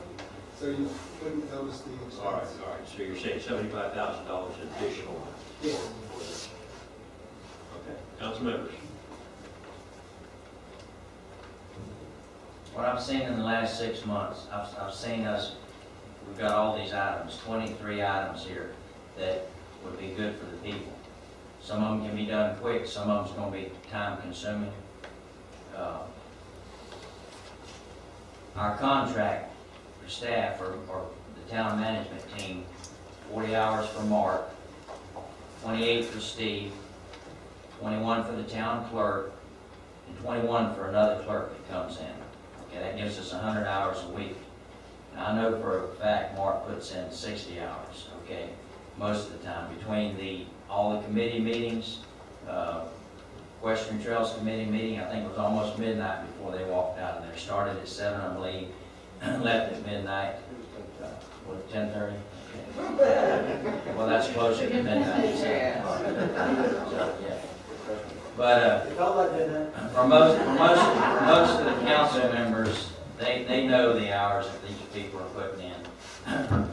so you wouldn't notice the expense. All right. So you're saying $75,000 additional? Yes. Okay. Council members? What I've seen in the last 6 months, I've seen we've got all these items, 23 items here that would be good for the people. Some of them can be done quick, some of them's going to be time consuming. Our contract for staff or the town management team, 40 hours for Mark, 28 for Steve, 21 for the town clerk, and 21 for another clerk that comes in. Okay, that gives us 100 hours a week. Now, I know for a fact Mark puts in 60 hours, okay, most of the time, between all the committee meetings, Western Trails Committee meeting, I think it was almost midnight before they walked out of there. Started at 7, I believe, left at midnight. What, 10:30? Okay. Well, that's closer to midnight. So, yeah. But for most of the council members, they know the hours that these people are putting in.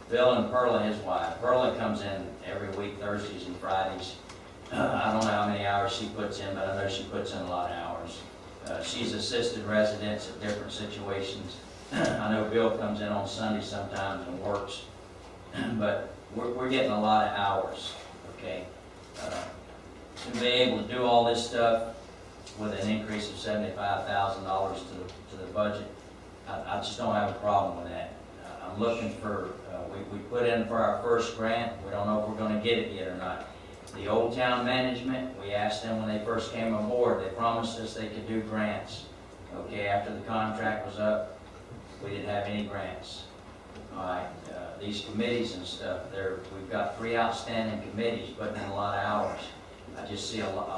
Bill and Perla, his wife. Perla comes in every week, Thursdays and Fridays, I don't know how many hours she puts in, but I know she puts in a lot of hours. She's assisted residents at different situations. I know Bill comes in on Sunday sometimes and works, but we're getting a lot of hours, okay? To be able to do all this stuff with an increase of $75,000 to the budget, I just don't have a problem with that. I'm looking for, we put in for our first grant. We don't know if we're going to get it yet or not. The Old Town Management, we asked them when they first came aboard, they promised us they could do grants. Okay, after the contract was up, we didn't have any grants. All right, these committees and stuff, we've got 3 outstanding committees putting in a lot of hours. I just see a lot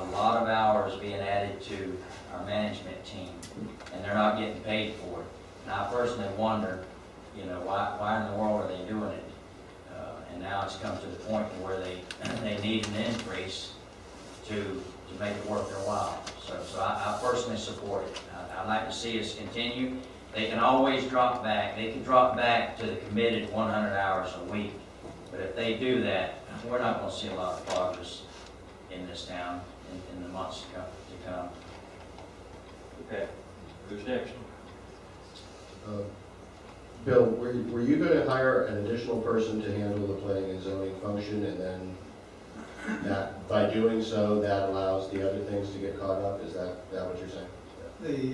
of hours being added to our management team, and they're not getting paid for it. And I personally wonder, you know, why in the world are they doing it? And now it's come to the point where they need an increase to make it worth their while. So I personally support it. I'd like to see us continue. They can always drop back. They can drop back to the committed 100 hours a week. But if they do that, we're not going to see a lot of progress in this town in the months to come. Okay, who's next? Bill, were you going to hire an additional person to handle the planning and zoning function, and then that, by doing so, that allows the other things to get caught up? Is that what you're saying?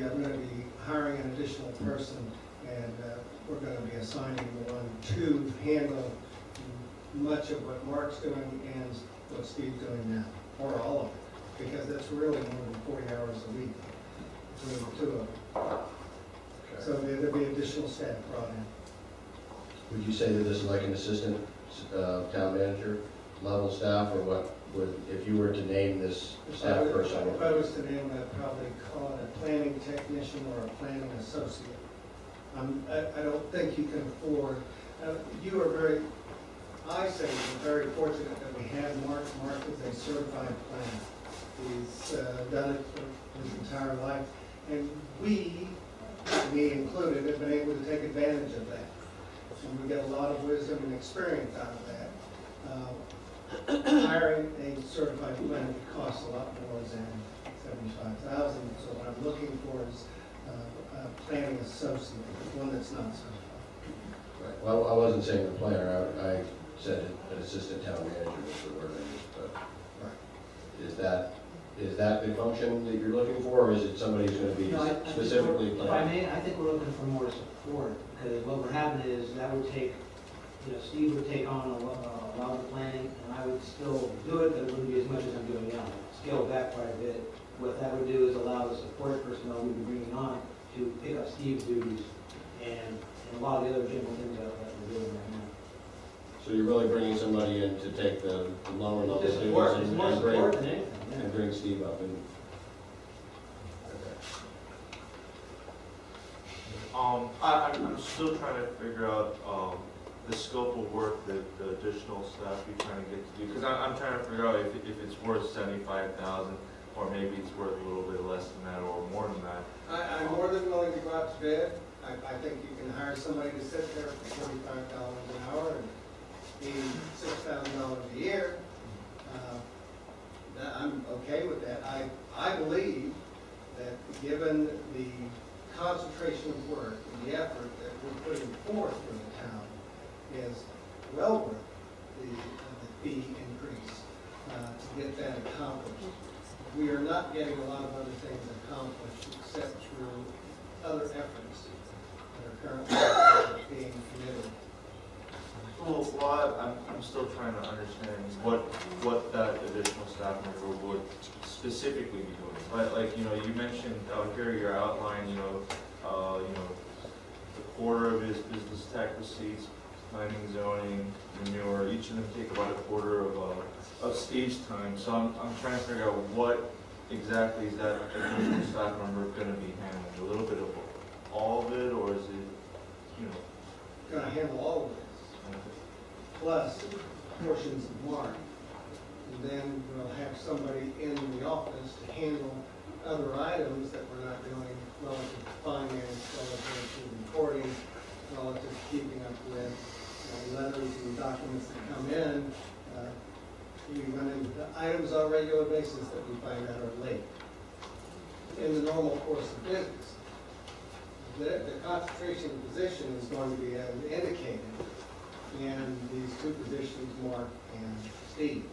I'm going to be hiring an additional person, and we're going to be assigning one to handle much of what Mark's doing and what Steve's doing now, or all of it, because that's really more than 40 hours a week between the two of them. So there'll be additional staff brought in. Would you say that this is like an assistant town manager level staff, or what would, if you were to name this staff person? If I was to name it, I'd probably call it a planning technician or a planning associate. I don't think you can afford, you are very, I say we're very fortunate that we have Mark. Mark is a certified planner. He's done it for his entire life, and we, me included, have been able to take advantage of that. And we get a lot of wisdom and experience out of that. Hiring a certified planner costs a lot more than $75,000. So what I'm looking for is a planning associate, one that's not certified. Right. Well, I wasn't saying the planner. I said an assistant town manager was the word I used. But right. Is that the function that you're looking for, or is it somebody who's going to be specifically planning? If I may, I think we're looking for more support, because what would happen is that would take, Steve would take on a lot of the planning, and I would still do it, but it wouldn't be as much as I'm doing now. Scale back quite a bit. What that would do is allow the support personnel we'd be bringing on to pick up Steve's duties and a lot of the other general things that we're doing right now. So you're really bringing somebody in to take the lower level duties and bring Steve up. And I'm still trying to figure out the scope of work that the additional staff you're trying to get to do, because I'm trying to figure out if it's worth $75,000, or maybe it's worth a little bit less than that, or more than that. I'm more than willing to go out to bid. I think you can hire somebody to sit there for $45 an hour and $6,000 a year. I'm okay with that. I believe that given the concentration of work and the effort that we're putting forth for the town is well worth the fee increase to get that accomplished. We are not getting a lot of other things accomplished except through other efforts that are currently being committed. Well, I'm still trying to understand what that additional staff member would specifically be doing. Like you mentioned here your outline. A quarter of his business tax receipts, planning, zoning, manure. Each of them take about a quarter of Steve's time. So I'm trying to figure out what exactly is that additional staff member going to be handling. A little bit of all of it, or is it Going to handle all of this, plus portions of Mark. And then we'll have somebody in the office to handle other items that we're not doing relative to finance, relative to reporting, relative to keeping up with letters and documents that come in. we run into the items on a regular basis that we find out are late in the normal course of business. The concentration position is going to be as indicated in these two positions, Mark and Steve.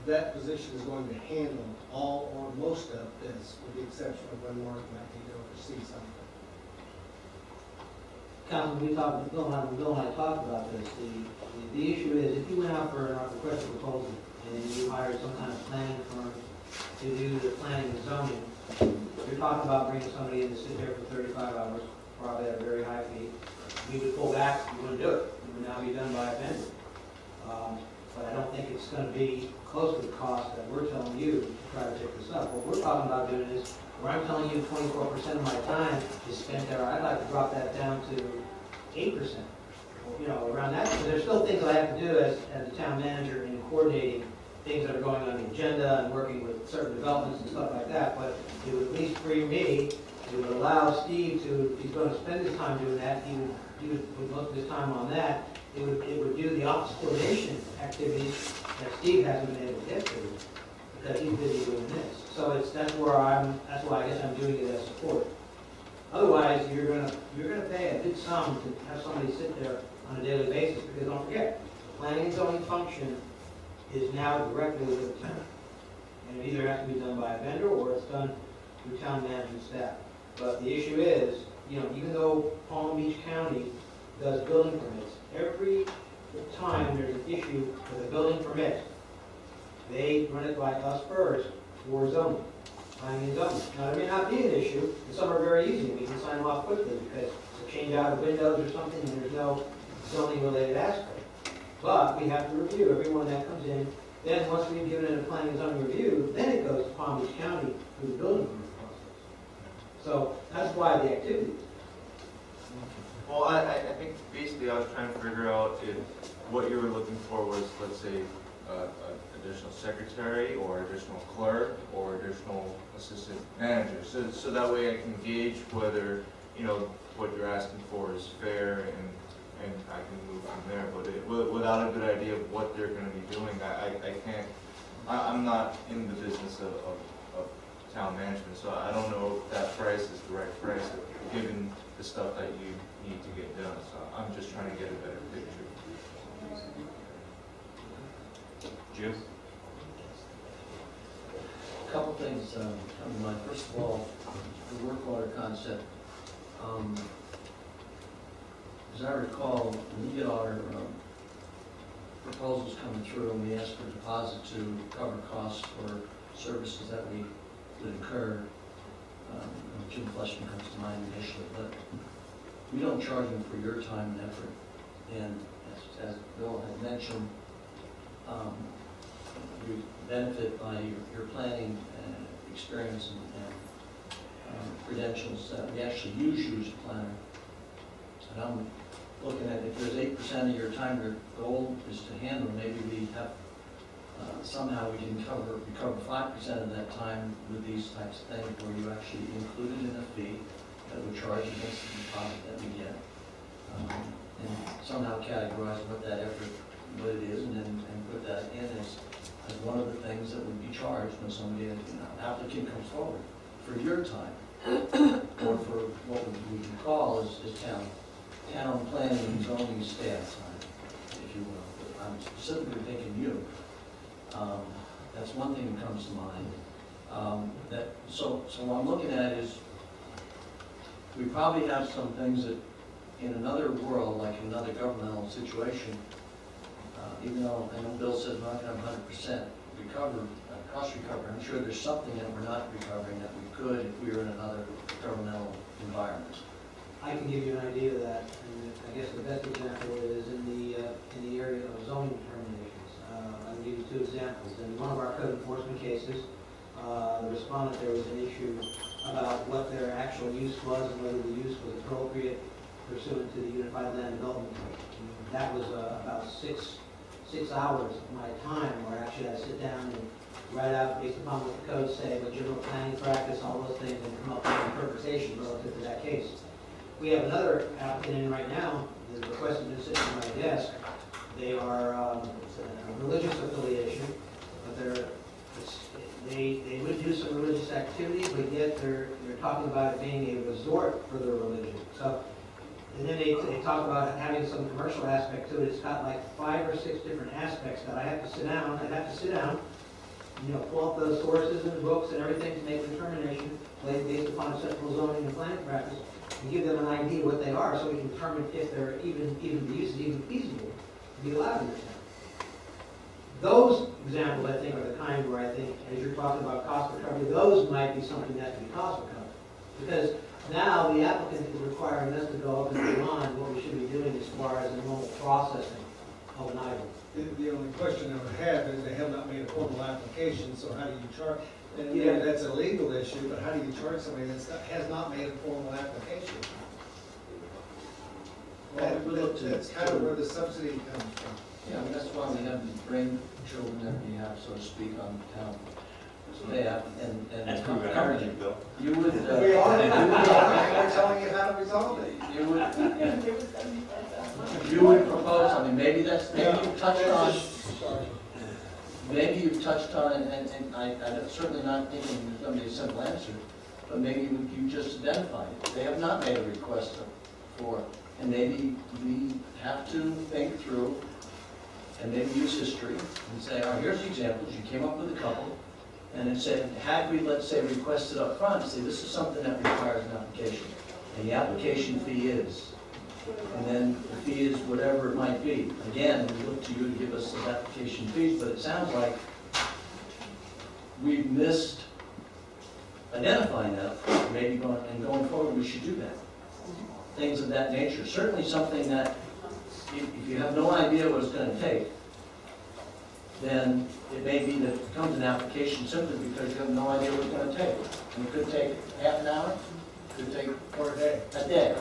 That position is going to handle all or most of this, with the exception of when Mark might need to oversee something. Council, Bill and I talked about this. The issue is, if you went out for a request for proposal and you hired some kind of planning firm to do the planning and zoning, you're talking about bringing somebody in to sit there for 35 hours, probably at a very high fee. We would pull back, we wouldn't do it. It would now be done by a vendor. But I don't think it's going to be close to the cost that we're telling you to try to pick this up. What we're talking about doing is, where I'm telling you 24% of my time is spent there, I'd like to drop that down to 8%. You know, around that. So there's still things I have to do as the town manager in coordinating things that are going on the agenda and working with certain developments and stuff like that. But it would at least free me. It would allow Steve to, if he's going to spend his time doing that, he would put most of his time on that. It would do the office coordination activities that Steve hasn't been able to get to because he's busy doing this. So that's why I guess I'm doing it as support. Otherwise, you're gonna pay a big sum to have somebody sit there on a daily basis, because don't forget, the planning and zoning function is now directly with the town. And it either has to be done by a vendor or it's done through town management staff. But the issue is, you know, even though Palm Beach County does building permits, every time there's an issue with a building permit, they run it by us first for zoning, planning and zoning. Now, there may not be an issue, and some are very easy. We can sign them off quickly because it's a change out of windows or something, and there's no zoning-related aspect. But we have to review everyone that comes in. Then, once we've given it a planning and zoning review, then it goes to Palm Beach County through the building permit process. So that's why the activity. Well, I think basically I was trying to figure out if what you were looking for was, let's say, additional secretary or additional clerk or additional assistant manager. So that way I can gauge whether, you know, what you're asking for is fair and I can move from there. But without a good idea of what they're going to be doing, I can't, I'm not in the business of town management, so I don't know if that price is the right price given the stuff that you need to get done. So I'm just trying to get a better picture. Jim? A couple things come to mind. First of all, the work order concept. As I recall, when we get our proposals coming through and we ask for deposit to cover costs for services that we would incur, Jim Fleshman comes to mind initially, but we don't charge them for your time and effort. And as Bill had mentioned, you benefit by your planning experience and credentials. We actually use you as a planner. And I'm looking at, if there's 8% of your time your goal is to handle, maybe we have, somehow we can recover 5% of that time with these types of things where you actually include it in a fee that would charge against the deposit that we get. And somehow categorize what that effort, what it is, and put that in as one of the things that would be charged when somebody, an applicant comes forward for your time, or for what we can call as town planning and zoning staff time, if you will. But I'm specifically thinking you. That's one thing that comes to mind. So what I'm looking at is we probably have some things that in another world, like another governmental situation, even though I know Bill says we're not going to have 100% cost recovery, I'm sure there's something that we're not recovering that we could if we were in another governmental environment. I can give you an idea of that, and I guess the best example is in the area of zoning determinations. I'll give you two examples. In one of our code enforcement cases, the respondent, there was an issue about what their actual use was and whether the use was appropriate pursuant to the Unified Land Development Code. That was about six hours of my time where actually I sit down and write out based upon what the codes say, what general planning practice, all those things, and come up with an interpretation relative to that case. We have another applicant in right now. The request has been sitting on my desk. they are it's a religious affiliation, but they would do some religious activities, but yet they're talking about it being a resort for their religion. So, and then they talk about having some commercial aspect to it. It's got like 5 or 6 different aspects that I have to sit down, pull up those sources and the books and everything to make a determination based upon central zoning and planning practice, and give them an idea what they are, so we can determine if they're even the use is even feasible to be allowed in the town. Those examples, I think, are the kind where I think, as you're talking about cost recovery, those might be something that can be cost recovered. Because now the applicant is requiring us to go up and beyond what we should be doing as far as the normal processing of an item. The only question I would have is they have not made a formal application, so how do you charge? And Yeah. that's a legal issue, but how do you charge somebody that has not made a formal application? That's kind of where the subsidy comes from. Yeah, I mean, that's why we have the grandchildren that we have, so to speak, on town staff, and. That's who we're hiring, Bill. You would. We are, we're telling you how to resolve it. You would propose, I mean, maybe you've touched on, and I'm certainly not thinking there's going to be a simple answer, but maybe you just identified it. They have not made a request for, and maybe we have to think through and maybe use history and say, all right, here's the examples, you came up with a couple, and it said, had we, let's say, requested up front, say this is something that requires an application, and the application fee is, and then the fee is whatever it might be. Again, we look to you to give us the application fees, but it sounds like we've missed identifying that, maybe going forward we should do that. Things of that nature. Certainly something that, if you have no idea what it's going to take, then it may be that it becomes an application simply because you have no idea what it's going to take. And it could take half an hour, it could take Or a day. a day.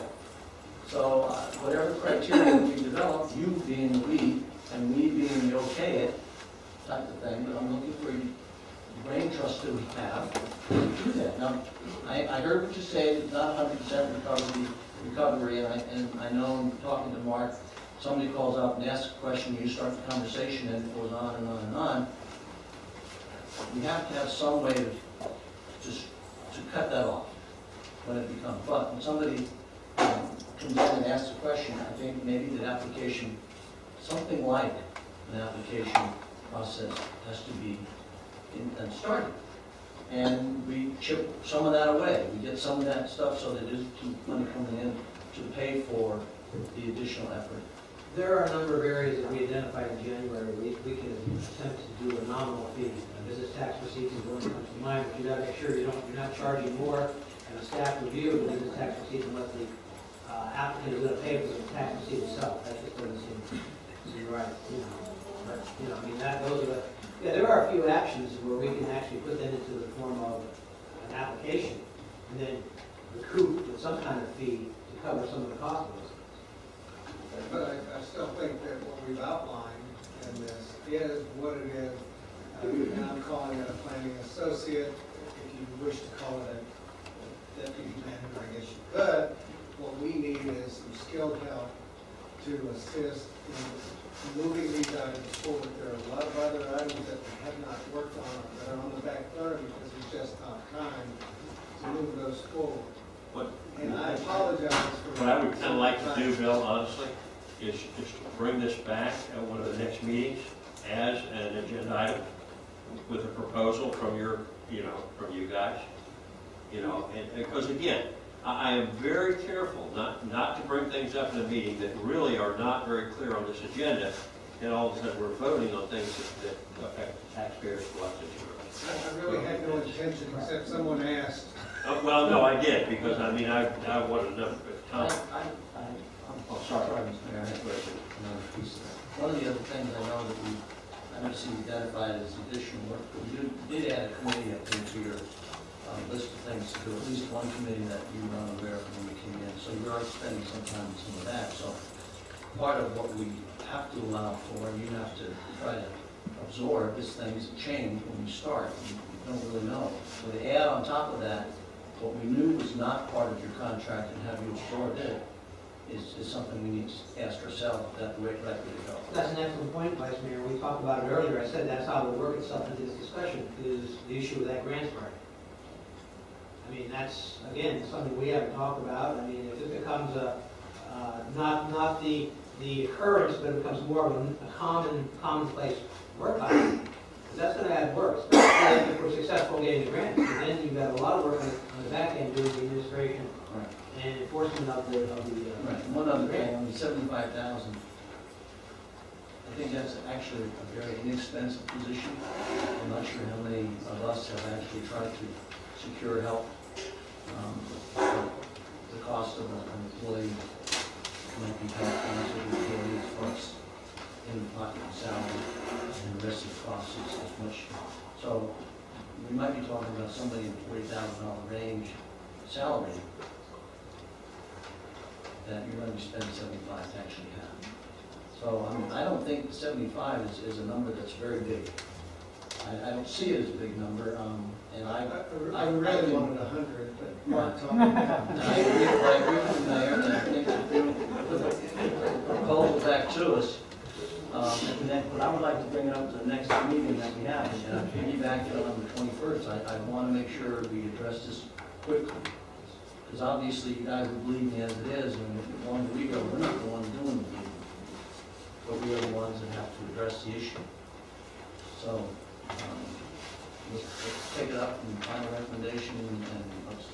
So whatever criteria we develop, you being the we, and we being the okay it type of thing, but I'm looking for the brain trust that we have to do that. Now, I heard what you say, it's not 100% recovery, and I know in talking to Mark, somebody calls up and asks a question, you start the conversation, and it goes on and on and on. We have to have some way to cut that off when it becomes. But when somebody comes in and asks a question, I think maybe the application, something like an application process has to be started. And we chip some of that away. We get some of that stuff so that there's money coming in to pay for the additional effort. There are a number of areas that we identified in January where we can attempt to do a nominal fee. Business tax receipts is one that comes to mind, but you gotta make sure you're not charging more and a staff review of the business tax receipt unless the applicant is gonna pay for the tax receipt itself. That just doesn't seem right, But, I mean, those are there are a few actions where we can actually put them into the form of an application and then recoup with some kind of fee to cover some of the cost of those. But I still think that what we've outlined in this is what it is. And I'm calling it a planning associate. If you wish to call it a deputy manager, I guess you could. What we need is some skilled help to assist in moving these items forward. There are a lot of other items that we have not worked on that are on the back burner because there's just not time to move those forward. And I apologize for. What I would kind of like to do, Bill, honestly, is to bring this back at one of the next meetings as an agenda item with a proposal from from you guys. And because again, I am very careful not to bring things up in a meeting that really are not very clear on this agenda, and all of a sudden we're voting on things that affect taxpayers' collections. I really had no intention except someone asked. Well, no, I did, because I want to know. I'm sorry, Mr. Mayor, I have another piece of that. One of the other things I know that I don't see identified as additional work, but you did add a committee, I think, to your list of things to do, at least one committee that you were unaware of when we came in. So you are spending some time on some of that. So part of what we have to allow for, and you have to try to absorb, is things that change when we start. You don't really know. So to add on top of that, what we knew was not part of your contract and have you absorb it is something we need to ask ourselves, is that the right way to go? That's an excellent point, Vice Mayor. We talked about it earlier. I said that's how it will work itself into this discussion, is the issue of that grants part. I mean, that's, again, something we haven't talked about. I mean, if it becomes not the occurrence, but it becomes more of a commonplace work item, that's going to add work, especially if we're successful in getting the grants. And then you've got a lot of work on the back end doing the administration and enforcement of the Right. One other thing, on the 75,000, I think that's actually a very inexpensive position. I'm not sure how many of us have actually tried to secure help. The cost of an employee might be paid for the employee as far as in-pocket salary, and the rest of the cost is as much. So we might be talking about somebody in the $40,000 range salary that you're going to be spending 75 to actually have. So I mean, I don't think 75 is a number that's very big. I don't see it as a big number, and I really wanted 100, but Mark told me. I agree with the mayor, and I think if you put the proposal back to us, but I would like to bring it up to the next meeting that we have, and I'm piggybacking on the 21st. I want to make sure we address this quickly, because obviously you guys will believe me as it is, and if it wanted we go, we're not the ones doing the meeting, but we are the ones that have to address the issue. So let's take it up and final recommendation, and let's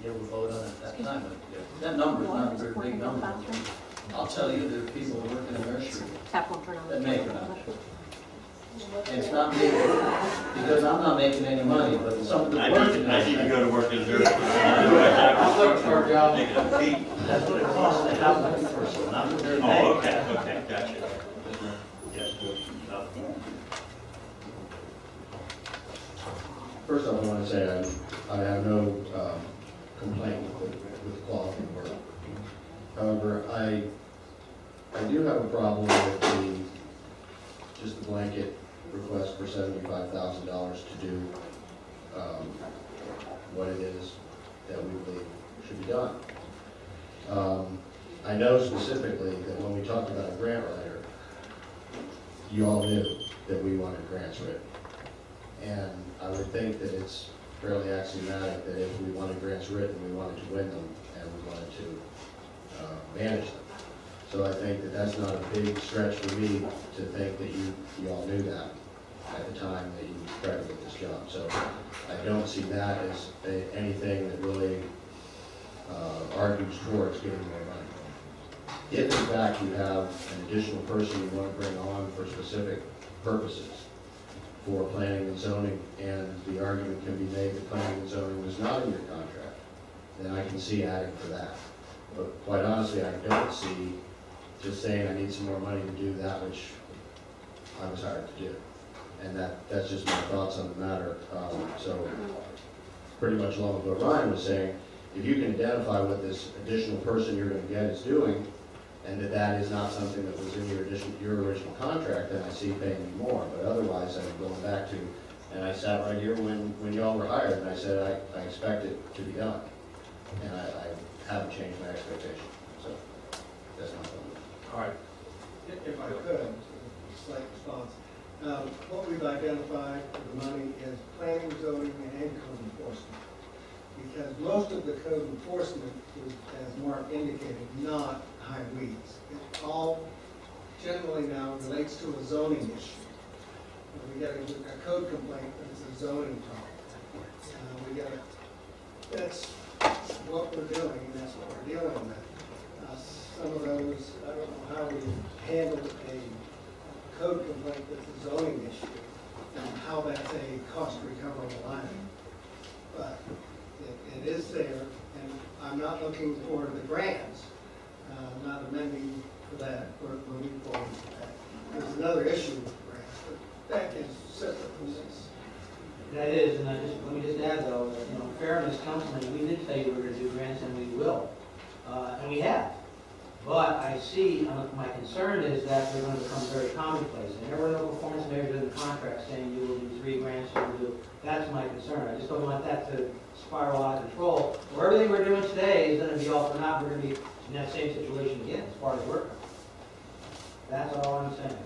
be able to vote on it at that time. But that number is not a very big number. I'll tell you, there are people who work in a nursery that make it up. And it's not me, because I'm not making any money, but some of the work. I need to go to work in a nursery. I'm looking for a job. That's what it costs to have one person, not what they're paying. Oh, okay, gotcha. Yes. First off, I want to say I have no complaint with the quality of work. However, I do have a problem with just the blanket request for $75,000 to do what it is that we believe should be done. I know specifically that when we talked about a grant writer, you all knew that we wanted grants written. And I would think that it's fairly axiomatic that if we wanted grants written, we wanted to win them and we wanted to manage them. So I think that that's not a big stretch for me to think that you all knew that at the time that you started with this job. So I don't see that as anything that really argues towards getting more money. If in fact you have an additional person you want to bring on for specific purposes for planning and zoning, and the argument can be made that planning and zoning was not in your contract, then I can see adding for that. But quite honestly, I don't see just saying I need some more money to do that which I was hired to do. And that's just my thoughts on the matter. So pretty much along with what Ryan was saying, if you can identify what this additional person you're going to get is doing, and that is not something that was in your original contract, then I see paying you more. But otherwise, I'm going back to, and I sat right here when y'all were hired, and I said I expect it to be done. And I haven't changed my expectation. So that's my thought. All right. If I could, a slight response. What we've identified for the money is planning, zoning, and code enforcement. Because most of the code enforcement is, as Mark indicated, not high weeds. It all generally now relates to a zoning issue. We get a code complaint, but it's a zoning problem. That's what we're doing, and that's what we're dealing with. Some of those, I don't know how we handle a code complaint that's a zoning issue, and how that's a cost recovery line. But it is there, and I'm not looking for the grants. I'm not amending for that, or moving forward with that. There's another issue with grants, but that is separate from this. That is, and let me just add though, that, you know, fairness, Councilman, we did say we were going to do grants, and we will, and we have. But I see, my concern is that they're going to become very commonplace. And there were no performance measures in the contract saying you will do 3 grants, you will do. That's my concern. I just don't want that to spiral out of control. Or everything we're doing today is going to be all for naught. We're going to be in that same situation again, as far as work. That's all I'm saying.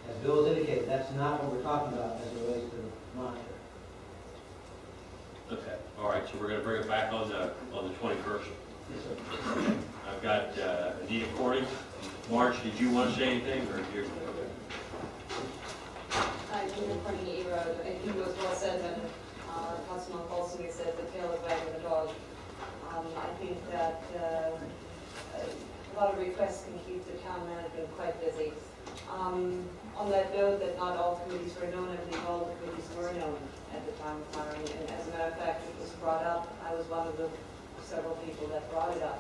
As Bill's indicated, that's not what we're talking about as it relates to the monitor. Okay, all right, so we're gonna bring it back on the 21st. Yes, sir. I've got Anita Corning. Marge, did you want to say anything, or you? Junior Corning, E Road, I think it was well said, and Councilman Paulson said the tail is wagging the dog. I think that a lot of requests can keep the town manager quite busy. On that note, that not all committees were known, I believe all the committees were known at the time of hiring, and as a matter of fact, it was brought up, I was one of the several people that brought it up,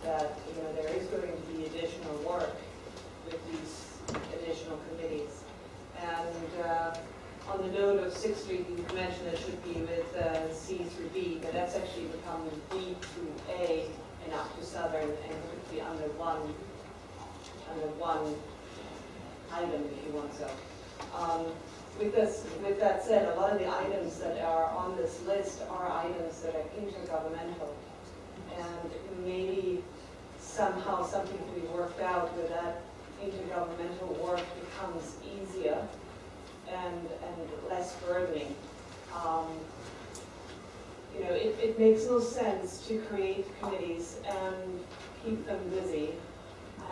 that, you know, there is going to be additional work with these additional committees. And on the note of 6th Street, you mentioned it should be with C through B, but that's actually become B through A and up to Southern, and it could be under one item, if you want so. With that said, a lot of the items that are on this list are items that are intergovernmental, and maybe somehow something can be worked out where that intergovernmental work becomes easier and less burdening. You know, it makes no sense to create committees and keep them busy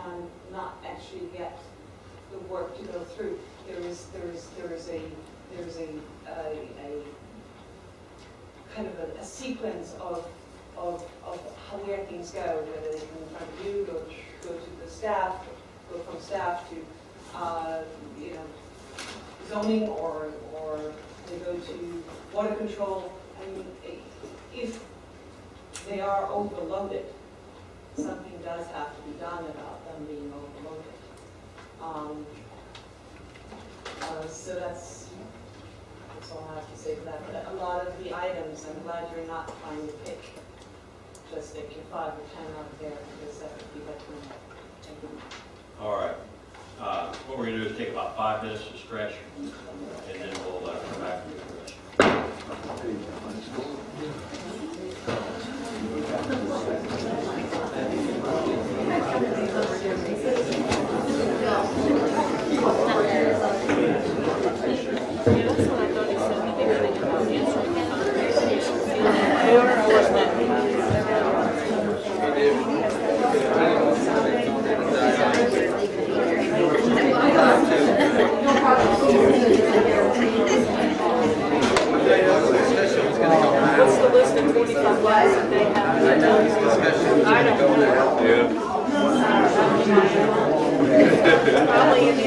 and not actually get the work to go through. There is a kind of a sequence of where things go, whether they come in front of you, go to the staff, go from staff to you know, zoning, or they go to water control. I mean, if they are overloaded, something does have to be done about them being overloaded. So that's all I have to say for that. But a lot of the items, I'm glad you're not trying to pick, just pick your 5 or 10 out there, because that would be better. Thank you. All right. What we're going to do is take about 5 minutes to stretch, and then we'll come back and do the rest. What's the list of 45 lives that they have? I don't know. Probably in the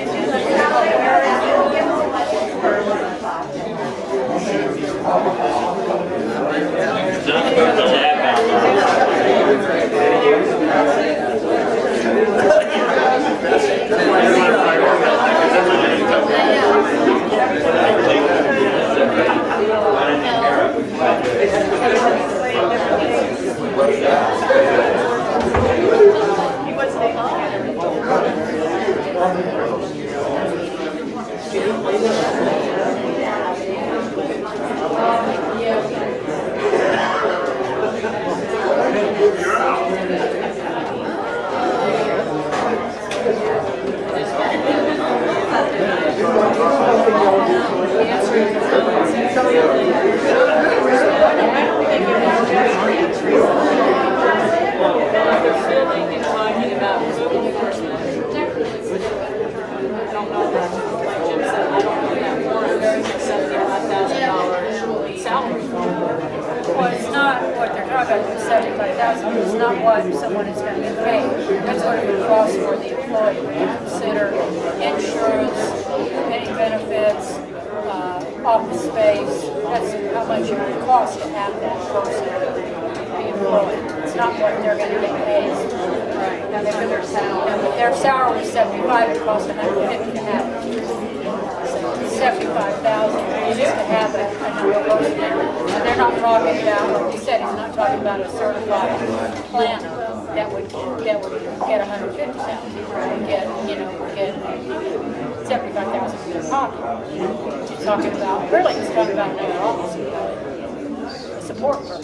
Well, it's not what they're talking about, $75,000, it's not what someone is going to get paid. That's what it would cost for the employee. We consider insurance, any benefits, office space, that's how much it would cost to have that person be employed. It's not what they're going to get paid. Right. Now, if their salary was $75,000, it costs $150,000 to have it. $75,000 just to have another person there. And they're not talking about, like he said, he's not talking about a certified planner that would get $150,000, right? Get $75,000 in their pocket. He's talking about, really, he's talking about another office, a support person.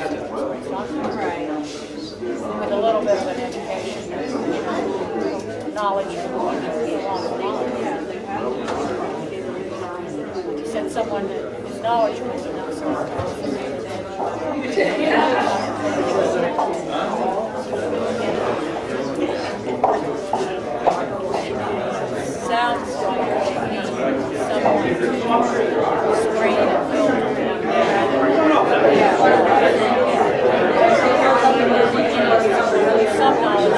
Right. with a little bit of an education, knowledge along the line. Like you said, someone that is knowledgeable enough so sounds like someone screen and filter. Some knowledge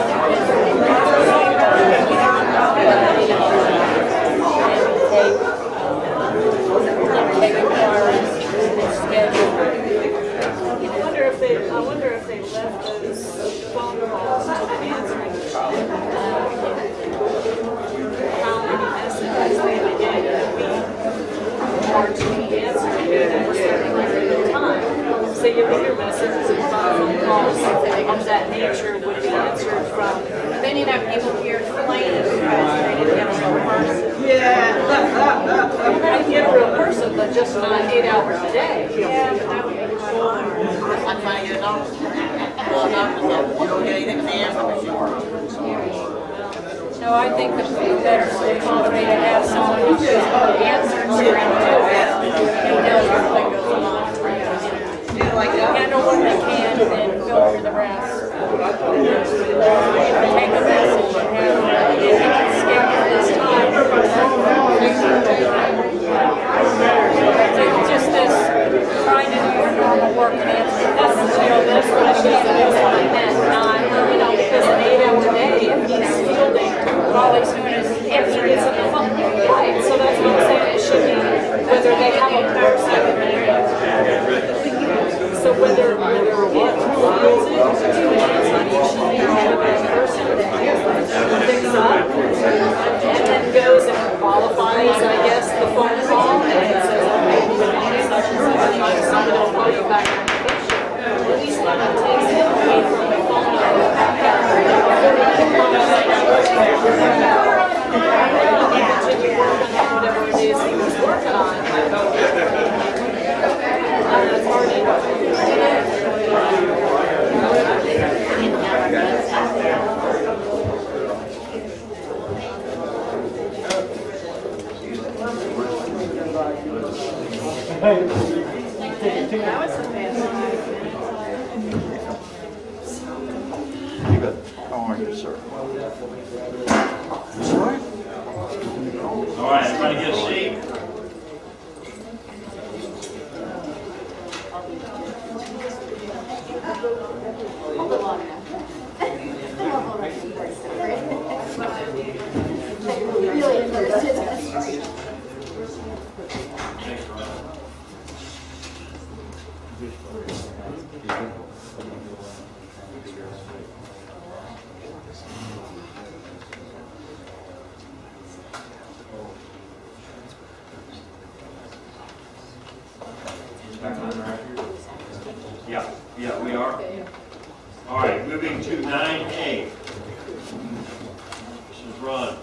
take inquiries, schedule. I wonder if they left those phone calls to the answering machine. How many messages they get a week are to be answered in a certain period of time. So you think your messages and phone calls of that nature would be answered from. Then you have people here complaining because they didn't get a real person. Yeah. I get a real person, but just not 8 hours a day. Yeah, but that would be hard. I'm trying to get it off. Well, you don't get anything from the answer machine. No, I think the better solution would be to have someone who's just answering screen who knows what goes on. Handle what they can and then filter the rest. Take a message and have it schedule this time. It's just this trying to do your normal work and answer. That's what I meant. Not, because an 8-hour day, if he's fielding, All he's doing is answering it's a phone. Right, so that's what I'm saying. It should be whether they have a person. So whether it files it to an answer machine or have a person that picks up and then goes and qualifies, I guess, the phone call and it says, okay, you can call such and such time, someone will call you back on vacation. At least then it takes it away from the phone call. Continue working on whatever it is he was working on. It's hard to That was a fantastic. How are you, sir? All right, everybody get a seat. Yeah, we are. All right, moving to 9A. This is Ron.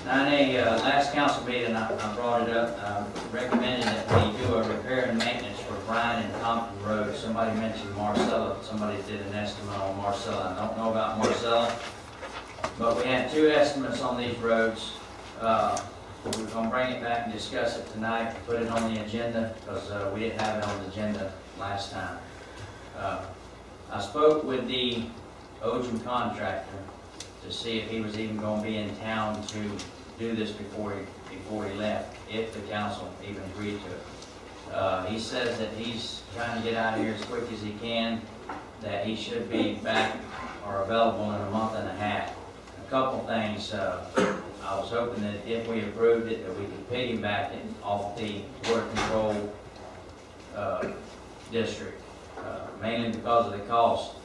9A, last council meeting, I brought it up, recommended that we do a repair and maintenance for Bryan and Compton Road. Somebody mentioned Marcella, somebody did an estimate on Marcella. I don't know about Marcella, but we had 2 estimates on these roads. We're going to bring it back and discuss it tonight, put it on the agenda, because we didn't have it on the agenda last time. I spoke with the Ojum contractor to see if he was even going to be in town to do this before he left, if the council even agreed to it. He says that he's trying to get out of here as quick as he can, that he should be back or available in a month and a half. A couple things. I was hoping that if we approved it, that we could piggyback it off the water control district, mainly because of the cost.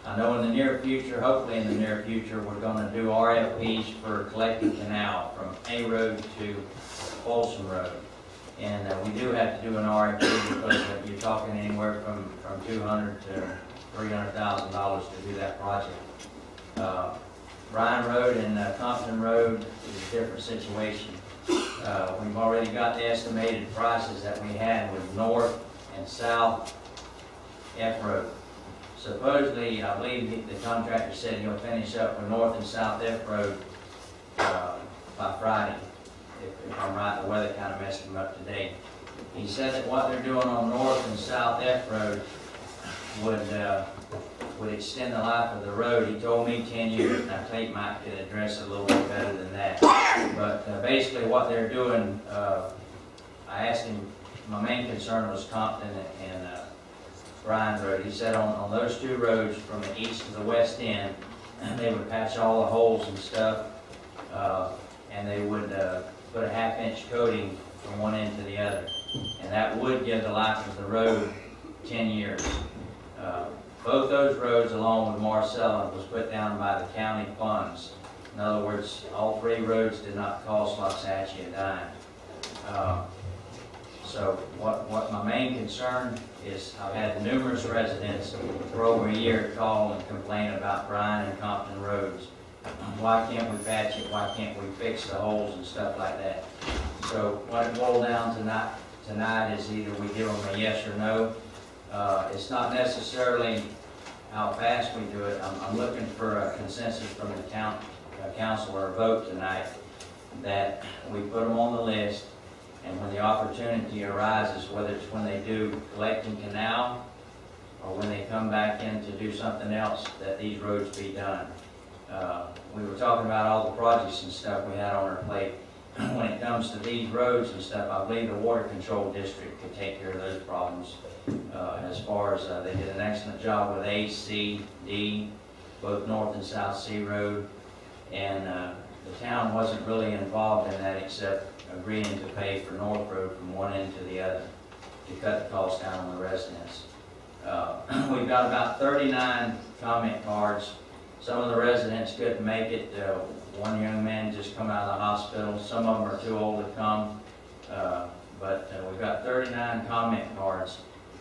I know in the near future, hopefully in the near future, we're going to do RFPs for collecting canal from A Road to Folsom Road. And we do have to do an RFP because you're talking anywhere from $200,000 to $300,000 to do that project. Bryan Road and Compton Road is a different situation. We've already got the estimated prices that we had with North and South F Road. Supposedly, I believe the contractor said he'll finish up with North and South F Road by Friday. If I'm right, the weather kind of messed him up today. He said that what they're doing on North and South F Road would extend the life of the road. He told me 10 years, and I think Mike could address it a little bit better than that. But basically what they're doing, I asked him, my main concern was Compton and Bryan Road. He said on those two roads from the east to the west end, they would patch all the holes and stuff, and they would put a half-inch coating from one end to the other. And that would give the life of the road 10 years. Both those roads, along with Marcella, was put down by the county funds. In other words, all three roads did not cost Waxahachie a dime. So what my main concern is, I've had numerous residents for over a year call and complain about Bryan and Compton roads. Why can't we patch it? Why can't we fix the holes and stuff like that? So what it boiled down tonight is either we give them a yes or no. It's not necessarily how fast we do it. I'm looking for a consensus from the council or a vote tonight that we put them on the list, and when the opportunity arises, whether it's when they do collecting canal or when they come back in to do something else, that these roads be done. We were talking about all the projects and stuff we had on our plate. When it comes to these roads and stuff, I believe the water control district could take care of those problems. As far as they did an excellent job with A, C, D, both North and South C Road, and the town wasn't really involved in that except agreeing to pay for North Road from one end to the other to cut the cost down on the residents. We've got about 39 comment cards. Some of the residents couldn't make it. One young man just come out of the hospital. Some of them are too old to come. But we've got 39 comment cards.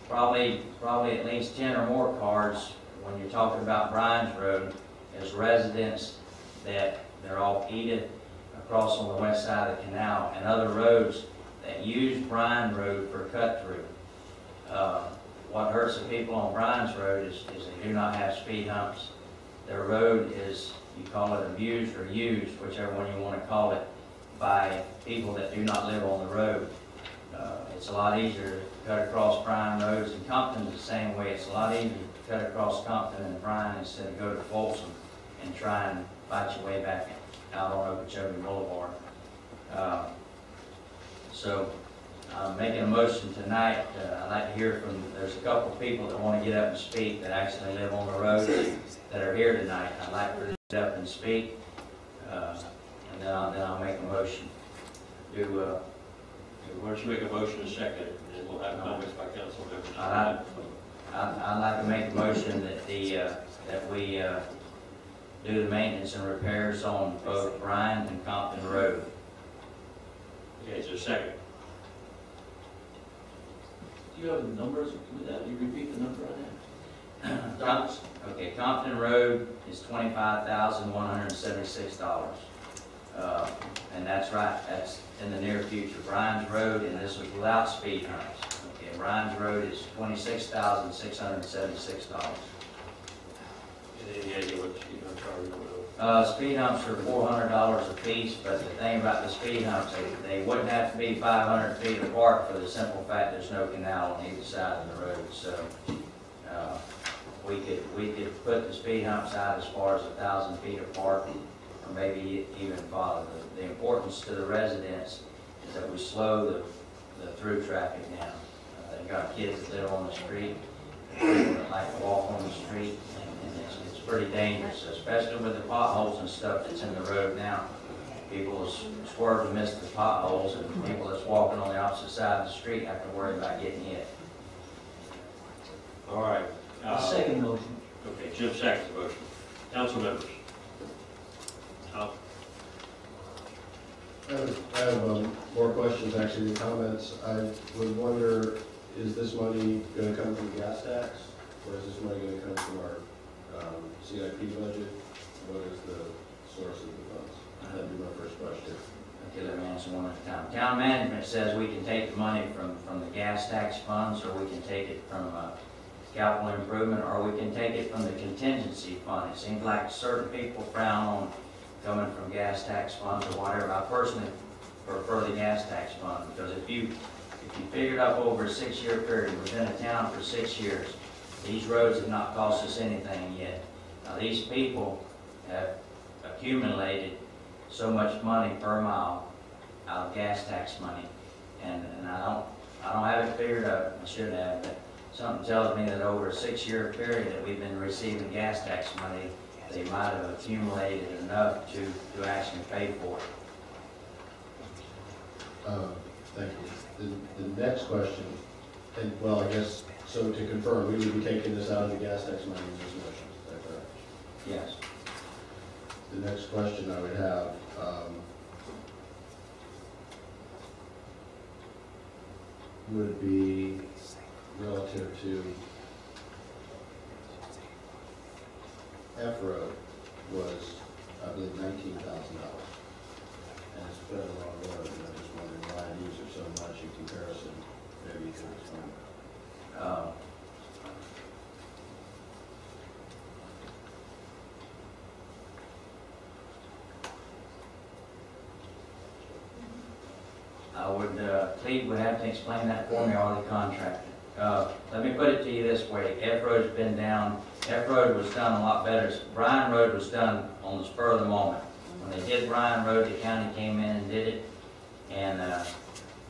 Probably at least 10 or more cards when you're talking about Bryan's Road as residents that they're all Edith across on the west side of the canal and other roads that use Bryan Road for cut through. What hurts the people on Bryan's Road is they do not have speed humps. Their road is, you call it abused or used, whichever one you want to call it, by people that do not live on the road. It's a lot easier to cut across Bryan roads, and Compton's the same way. It's a lot easier to cut across Compton and Bryan instead of go to Folsom and try and fight your way back out on Okeechobee Boulevard. So I'm making a motion tonight. I'd like to hear from, there's a couple of people that want to get up and speak that actually live on the road that are here tonight. I'd like for them to get up and speak, and then I'll make a motion. Why don't you make a motion in a second, and then we'll have comments by council members. I'd like to make a motion that that we do the maintenance and repairs on both Bryan and Compton Road. Okay, is there a second? Do you have the numbers? Would you repeat the number on that? Okay, Compton Road is $25,176. And that's right, that's in the near future. Bryan's Road, and this was without speed humps. Okay, Bryan's Road is $26,676. Any idea what the speed humps are? Speed humps are $400 a piece, but the thing about the speed humps, they wouldn't have to be 500 feet apart for the simple fact there's no canal on either side of the road. So we could put the speed humps out as far as 1,000 feet apart, or maybe even farther. The importance to the residents is that we slow the through traffic down. They've got kids that live on the street, people that like to walk on the street, and it's pretty dangerous, especially with the potholes and stuff that's in the road now. People swerve to miss the potholes, and people that's walking on the opposite side of the street have to worry about getting hit. All right. Second motion. Okay, Jim seconds the motion. Council members. Tom? I have more questions, actually, than comments. I would wonder, is this money going to come from gas tax, or is this money going to come from our CIP budget? What is the source of the funds? That'd be my first question. Okay, let me answer one at a time. Town management says we can take the money from the gas tax funds, or we can take it from capital improvement, or we can take it from the contingency fund. It seems like certain people frown on coming from gas tax funds or whatever. I personally prefer the gas tax fund, because if you figured up over a 6-year period, we've been in town for 6 years, these roads have not cost us anything yet. Now, these people have accumulated so much money per mile out of gas tax money, and I don't have it figured out. I should have, but something tells me that over a 6-year period that we've been receiving gas tax money, they might have accumulated enough to actually pay for it. Thank you. The next question, and well, I guess, so to confirm, we would be taking this out of the gas tax money in this motion, is that correct? Yes. The next question I would have, would be relative to F Road was, I believe, $19,000. And it's been a long road, and I'm just wondering why I use it so much in comparison, maybe to this one. I would, Cleve would have to explain that for me, or the contractor. Let me put it to you this way. F Road's been down. F Road was done a lot better. Bryan Road was done on the spur of the moment. When they did Bryan Road, the county came in and did it. And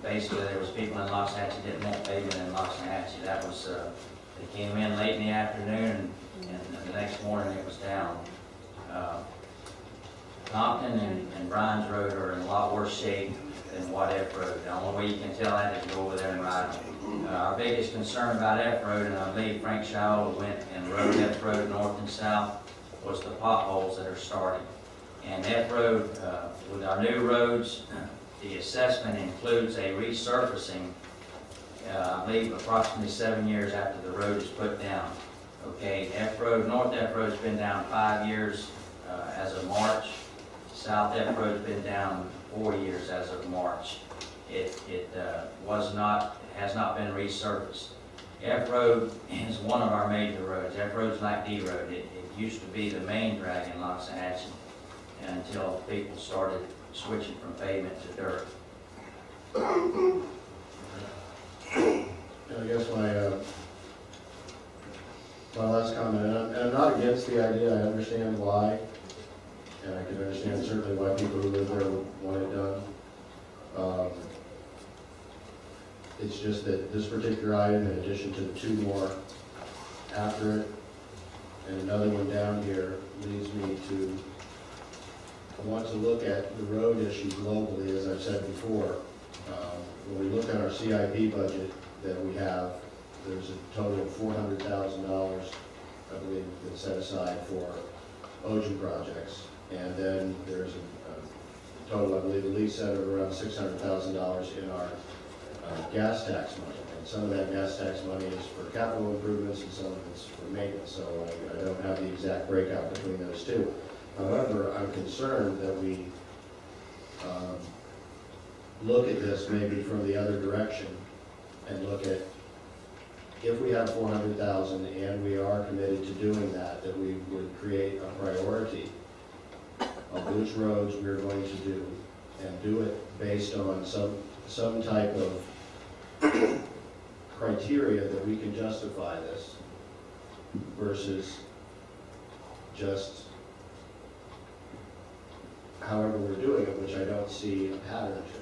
basically there was people in Loxahatchee didn't want pavement in Loxahatchee. That was, they came in late in the afternoon, and the next morning it was down. Compton and Bryan's Road are in a lot worse shape than what F Road. The only way you can tell that is to go over there and ride them. Our biggest concern about F Road, and I believe Frank Schowell went and rode F Road north and south, was the potholes that are starting. And F Road, with our new roads, the assessment includes a resurfacing, I believe approximately 7 years after the road is put down. Okay, F Road, North F Road's been down 5 years as of March. South F Road's been down 4 years as of March. It has not been resurfaced. F Road is one of our major roads. F Road's like D Road. It used to be the main drag in Loxahatchee until people started switching from pavement to dirt. I guess my last comment, and I'm not against the idea, I understand why, and I can understand certainly why people who live there would want it done. It's just that this particular item, in addition to the 2 more after it, and another one down here, leads me to want to look at the road issue globally, as I've said before. When we look at our CIP budget that we have, there's a total of $400,000, I believe, that's set aside for OGEN projects. And then there's a total, I believe, at least set of around $600,000 in our gas tax money. And some of that gas tax money is for capital improvements and some of it's for maintenance. So I don't have the exact breakout between those two. However, I'm concerned that we look at this maybe from the other direction and look at, if we have 400,000 and we are committed to doing that, that we would create a priority of which roads we're going to do, and do it based on some type of criteria that we can justify this versus just however we're doing it, which I don't see a pattern to.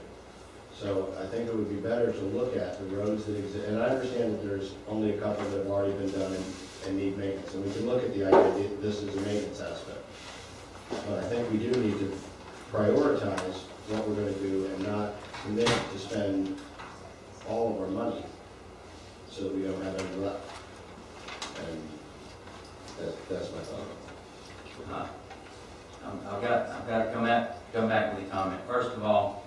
So I think it would be better to look at the roads that exist, and I understand that there's only a couple that have already been done and need maintenance, and we can look at the idea that this is a maintenance aspect. But I think we do need to prioritize what we're going to do and not commit to spend all of our money so that we don't have any left. And that's my thought. I've got to come back with a comment. First of all,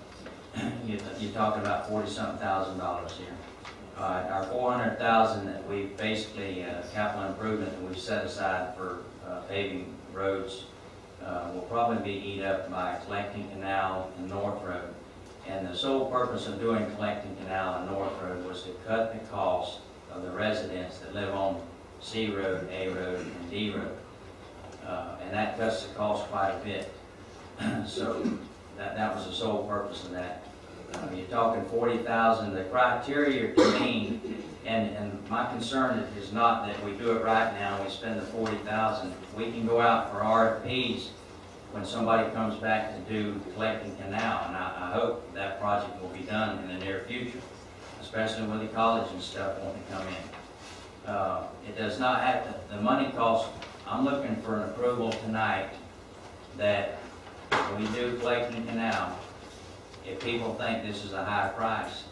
you're talking about $40-something thousand here. Our $400,000 that we basically capital improvement that we've set aside for paving roads will probably be eat up by Collecting Canal and North Road. And the sole purpose of doing Collecting Canal and North Road was to cut the cost of the residents that live on C Road, A Road, and D Road. And that cuts the cost quite a bit. So that was the sole purpose of that. You're talking 40,000. The criteria to me, and my concern is not that we do it right now, we spend the 40,000. We can go out for RFPs when somebody comes back to do Collecting Canal, and I hope that project will be done in the near future, especially with the college and stuff wanting to come in. It does not have to, the money cost, I'm looking for an approval tonight that when we do Collecting Canal, if people think this is a high price,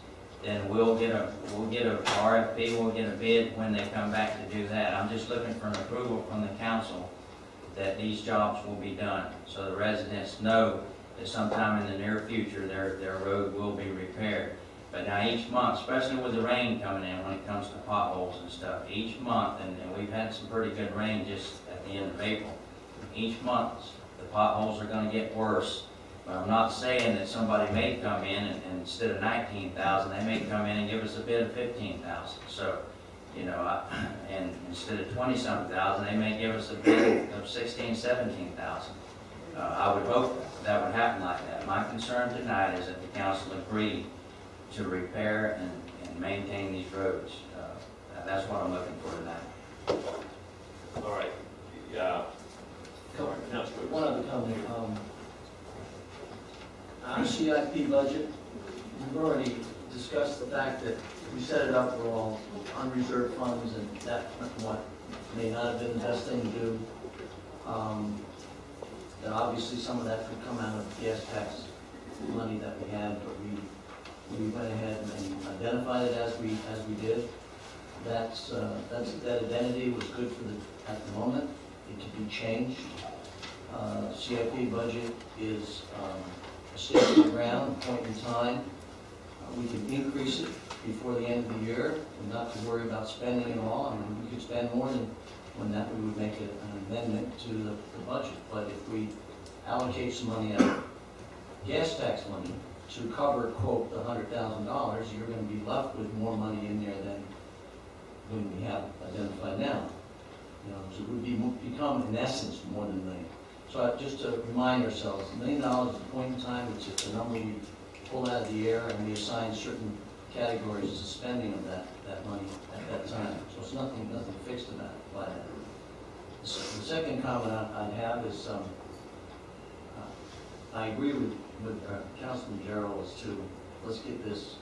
then we'll get a RFP, we'll get a bid when they come back to do that. I'm just looking for an approval from the council that these jobs will be done, so the residents know that sometime in the near future their road will be repaired. But now each month, especially with the rain coming in when it comes to potholes and stuff, each month, and we've had some pretty good rain just at the end of April, each month the potholes are going to get worse. But I'm not saying that somebody may come in and instead of 19,000, they may come in and give us a bid of 15,000. So, you know, and instead of 20-something thousand, they may give us a bid of 16,000, 17,000. I would hope that would happen like that. My concern tonight is that the council agree to repair and maintain these roads. That's what I'm looking for tonight. All right. Yeah. One other comment. Our CIP budget, we've already discussed the fact that we set it up for all unreserved funds, and that what may not have been the best thing to do. That obviously some of that could come out of gas tax money that we had, but we went ahead and identified it as we did. That identity was good for at the moment. It can be changed. CIP budget is a stake in the ground, a point in time. We can increase it before the end of the year, and not to worry about spending it all. I mean, we could spend more than when that we would make an amendment to the budget. But if we allocate some money out of gas tax money to cover, quote, the $100,000, you're going to be left with more money in there than we have identified now. You know, so it would become, in essence, more than $1 million. So just to remind ourselves, $1 million is a point in time. It's just a number we pull out of the air, and we assign certain categories as the spending of that money at that time. So it's nothing fixed about it by that. The second comment I'd have is I agree with Councilman Jarrell as to let's get this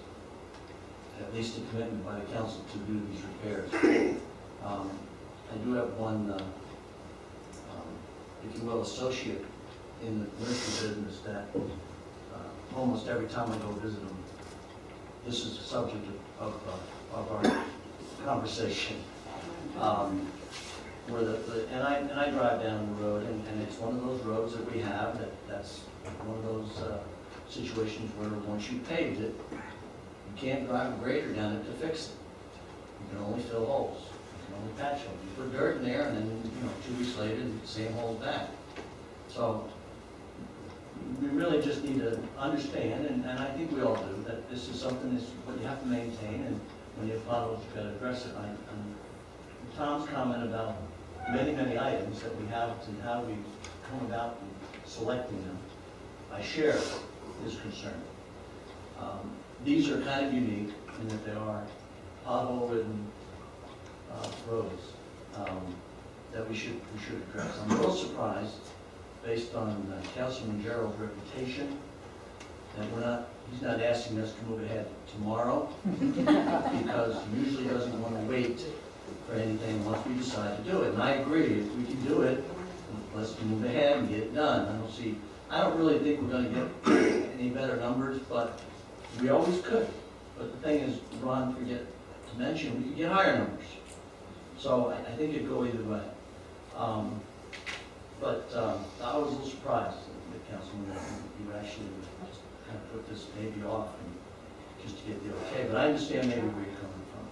at least a commitment by the council to do these repairs. I do have one, if you will, associate in the nursery business that almost every time I go visit them, this is the subject of our conversation. Where and I drive down the road, and it's one of those roads that we have that's one of those situations where once you paved it, you can't drive a grader down it to fix it. You can only fill holes. You can only patch them. You put dirt in there, and then 2 weeks later, the same hole's back. So we really just need to understand, and I think we all do, that this is something that's what you have to maintain, and when you have potholes, you've got to address it. Tom's comment about many items that we have to how we come about selecting them, I share his concern. These are kind of unique in that they are pothole-ridden roads that we should address. I'm a little surprised, based on Councilman Jarrell's reputation, that he's not asking us to move ahead tomorrow because he usually doesn't want to wait for anything once we decide to do it. And I agree, if we can do it, let's move ahead and get it done. I don't really think we're going to get any better numbers, but we always could. But the thing is, Ron forget to mention, we could get higher numbers. So I think it'd go either way. But I was a little surprised that Councilman, you actually just kind of put this maybe off just to get the okay. But I understand maybe where you're coming from.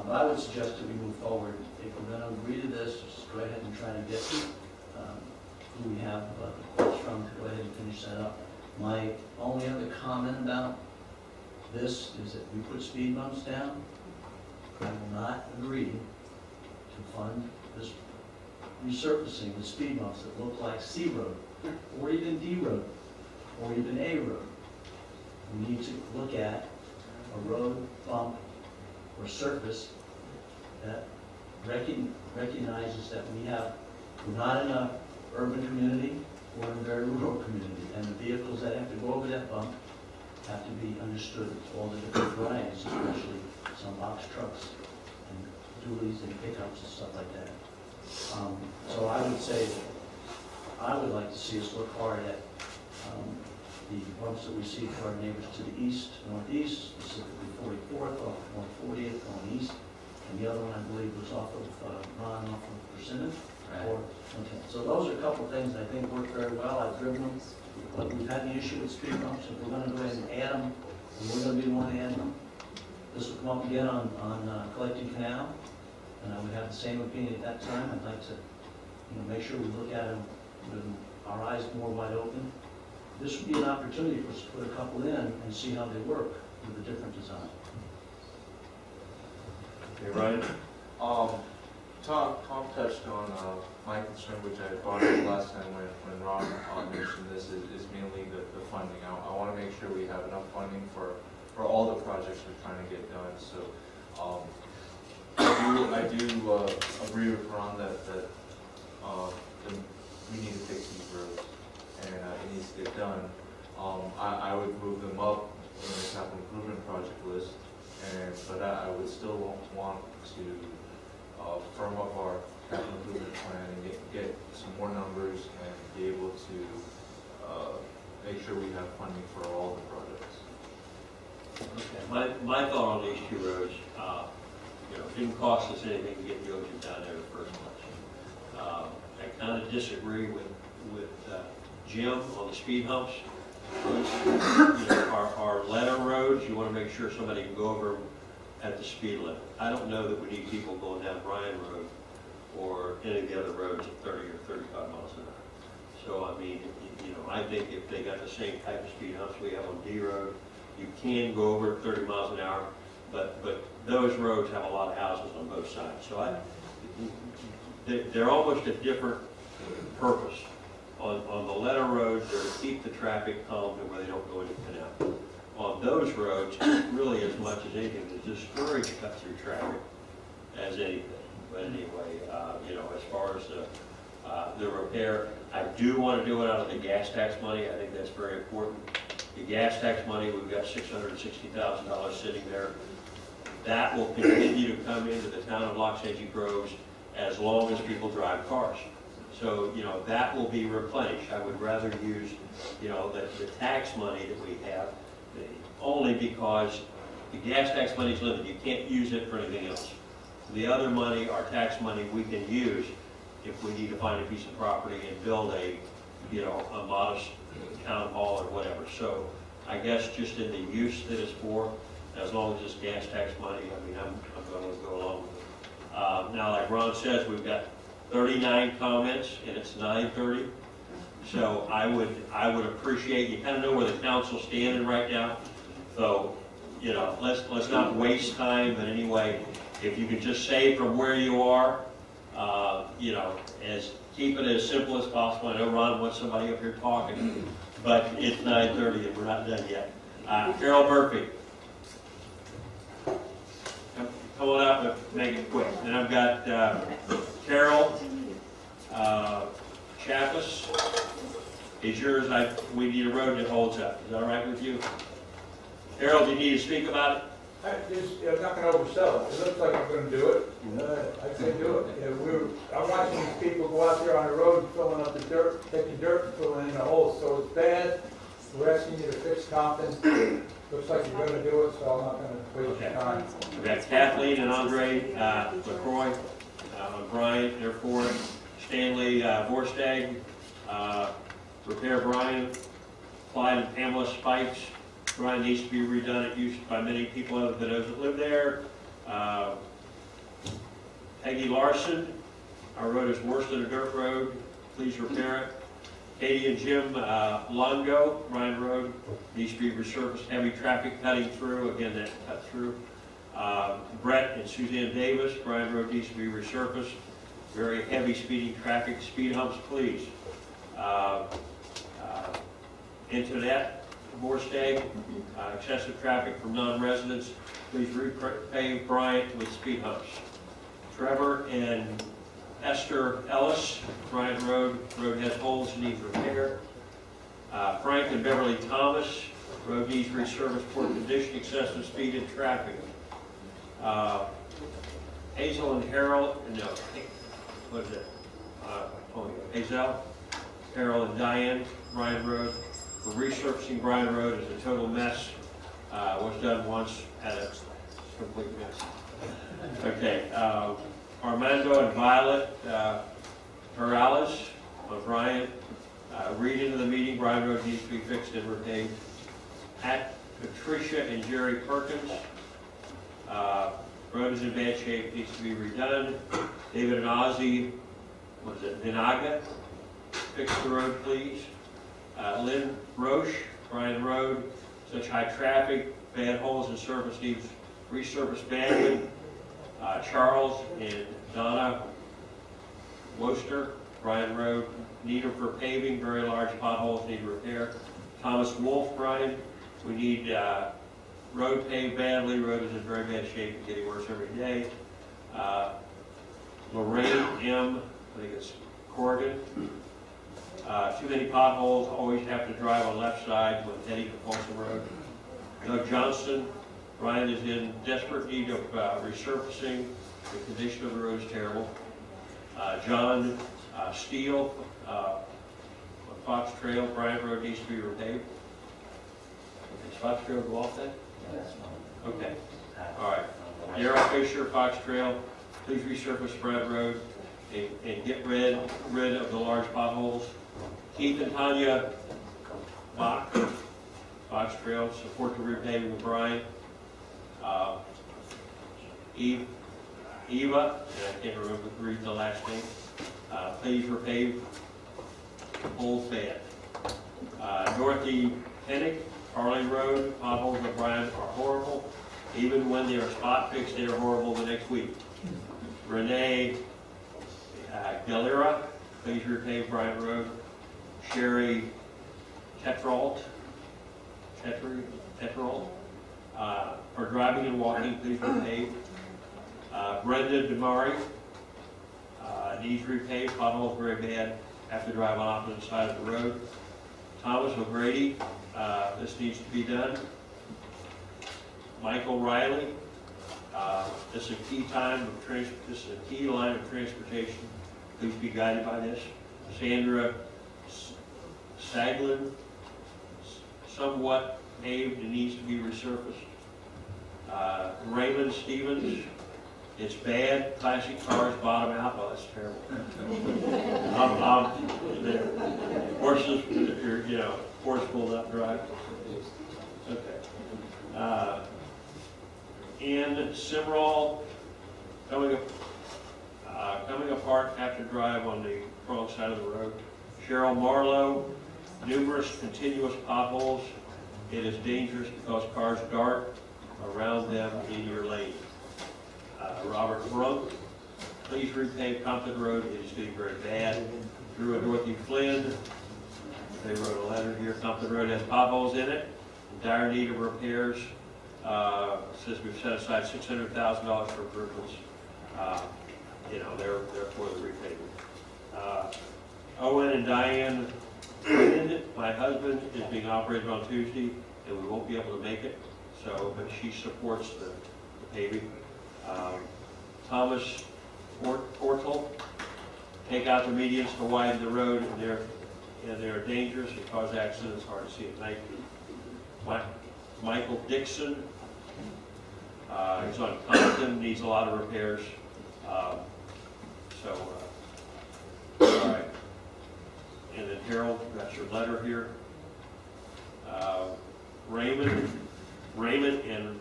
But I would suggest that we move forward. If we're going to agree to this, just go ahead and try to get who we have the quotes from to go ahead and finish that up. My only other comment about this is that we put speed bumps down. I will not agree to fund this resurfacing with speed bumps that look like C road, or even D road, or even A road. We need to look at a road bump or surface that recognizes that we're not in a urban community, we're in a very rural community, and the vehicles that have to go over that bump have to be understood, all the different varieties, especially some box trucks and dualies and pickups and stuff like that. So I would say, I would like to see us look hard at the bumps that we see for our neighbors to the east, northeast, specifically 44th, off 140th, going east, and the other one I believe was off of Ron, off of Persimmon. Right. Okay. So those are a couple of things that I think work very well. I've driven them, but we've had the issue with speed bumps. If we're going to go ahead and add them, and we're going to be the one to add them. This will come up again on Collecting Canal, and I would have the same opinion at that time. I'd like to, make sure we look at them with our eyes more wide open. This would be an opportunity for us to put a couple in and see how they work with a different design. Okay, Ryan? Tom touched on my concern, which I brought up last time when Ron mentioned this, is mainly the funding. I want to make sure we have enough funding for all the projects we're trying to get done. So I do agree with Ron that we need to fix these roads, and it needs to get done. I would move them up in the capital improvement project list, but I would still want to firm up our capital improvement plan and get some more numbers and be able to make sure we have funding for all the projects. Okay. My thought on these two roads, it didn't cost us anything to get the ocean down there in the first place. I kind of disagree with Jim on the speed humps. Our letter roads, you want to make sure somebody can go over them at the speed limit. I don't know that we need people going down Bryan Road or any of the other roads at 30 or 35 miles an hour. So, I mean, I think if they got the same type of speed humps we have on D Road, you can go over at 30 miles an hour, but those roads have a lot of houses on both sides. So they're almost a different purpose. On the letter roads, they're to keep the traffic calm and where they don't go into the canal. On those roads, really as much as anything, to discourage cut-through traffic as anything. But anyway, as far as the repair, I do want to do it out of the gas tax money. I think that's very important. The gas tax money, we've got $660,000 sitting there. That will continue to come into the town of Los Angeles Groves as long as people drive cars. So, that will be replenished. I would rather use, the tax money that we have, only because the gas tax money is limited. You can't use it for anything else. The other money, our tax money, we can use if we need to find a piece of property and build a modest town hall or whatever. So I guess just in the use that it's for, as long as it's gas tax money, I mean, I'm going to go along with it. Now, like Ron says, we've got 39 comments and it's 9:30. So I would appreciate, you kind of know where the council's standing right now. So, let's not waste time, but anyway, if you could just say from where you are, keep it as simple as possible. I know Ron wants somebody up here talking, but it's 9:30 and we're not done yet. Carol Murphy. Come on up and make it quick. And I've got Carol Chappis. Is yours, we need a road that holds up. Is that all right with you? Carol, do you need to speak about it? I'm not going to oversell it. It looks like I'm going to do it. I say do it. I'm watching these people go out there on the road filling up the dirt, taking dirt and filling in the holes. So it's bad. We're asking you to fix something. Looks like you're going to do it, so I'm not going to waste your time. We've got Kathleen and Andre LaCroix, Brian, they're for it. Stanley Vorstag, repair Brian. Clyde and Pamela Spikes. Brian needs to be redone. It used by many people other than those that live there. Peggy Larson, our road is worse than a dirt road. Please repair it. Katie and Jim Longo, Ryan Road, needs to be resurfaced, heavy traffic cutting through, again, that cut through. Brett and Suzanne Davis, Bryan Road needs to be resurfaced, very heavy speeding traffic, speed humps, please. Internet, Morstag, excessive traffic from non-residents, please repave Bryant with speed humps. Trevor and Esther Ellis, Bryant Road has holes and needs repair. Frank and Beverly Thomas, road needs resurfaced, poor condition, excessive speed and traffic. Hazel and Harold, no, what is it? Hazel, Harold and Diane, Bryant Road. For resurfacing Bryant Road is a total mess. Was done once, had a complete mess. Okay, Armando and Violet Perales of Bryant. Read into the meeting, Bryant Road needs to be fixed and repaved. At Patricia and Jerry Perkins. Road is in bad shape, needs to be redone. David and Ozzy, what is it, Vinaga? Fix the road, please. Lynn Roche, Bryant Road, such high traffic, bad holes in surface, needs resurfaced badly. Charles and Donna Worcester, Bryant Road, need them for paving, very large potholes need repair. Thomas Wolf, Bryant, we need road paved badly, road is in very bad shape and getting worse every day. Lorraine M., I think it's Corrigan. Too many potholes, always have to drive on left side when heading to Folsom Road. Doug Johnston, Ryan is in desperate need of resurfacing. The condition of the road is terrible. John Steele, Fox Trail, Bryant Road needs to be repaved. Does Fox Trail go off then? Okay, all right. Darrell Fisher, Fox Trail, please resurface Bryant Road and get rid of the large potholes. Keith and Tanya Bach, Fox Trail, support the repaving of Bryant. Eva, and I can't read the last name, please repave holes bad. Dorothy Pennick, Harley Road, potholes of Bryant are horrible. Even when they are spot fixed, they are horrible the next week. Renee Galera, please repave Bryant Road. Sherry Tetrault, for driving and walking, please repave. Brenda Demari, needs repaved, potholes very bad, have to drive on opposite side of the road. Thomas O'Grady, this needs to be done. Michael Riley, this is a key this is a key line of transportation. Please be guided by this. Sandra Saglin, somewhat paved and needs to be resurfaced. Raymond Stevens, it's bad. Classic cars bottom out. Well, that's terrible. Horses, horse pulled up drive. Okay. And Simrall coming apart after drive on the wrong side of the road. Cheryl Marlowe, numerous continuous potholes. It is dangerous because cars dart around them in your lane. Robert Brunk, please repave Compton Road. It is getting very bad. Drew and Dorothy Flynn, they wrote a letter here. Compton Road has potholes in it, in dire need of repairs. Says we've set aside $600,000 for improvements. They're for the repaving. Owen and Diane, my husband is being operated on Tuesday, and we won't be able to make it. But she supports the paving. Thomas Portal, take out the medians to widen the road, and they're dangerous and cause accidents. Hard to see at night. Michael Dixon, he's on Compton, needs a lot of repairs. All right. And then Harold, that's your letter here. Raymond and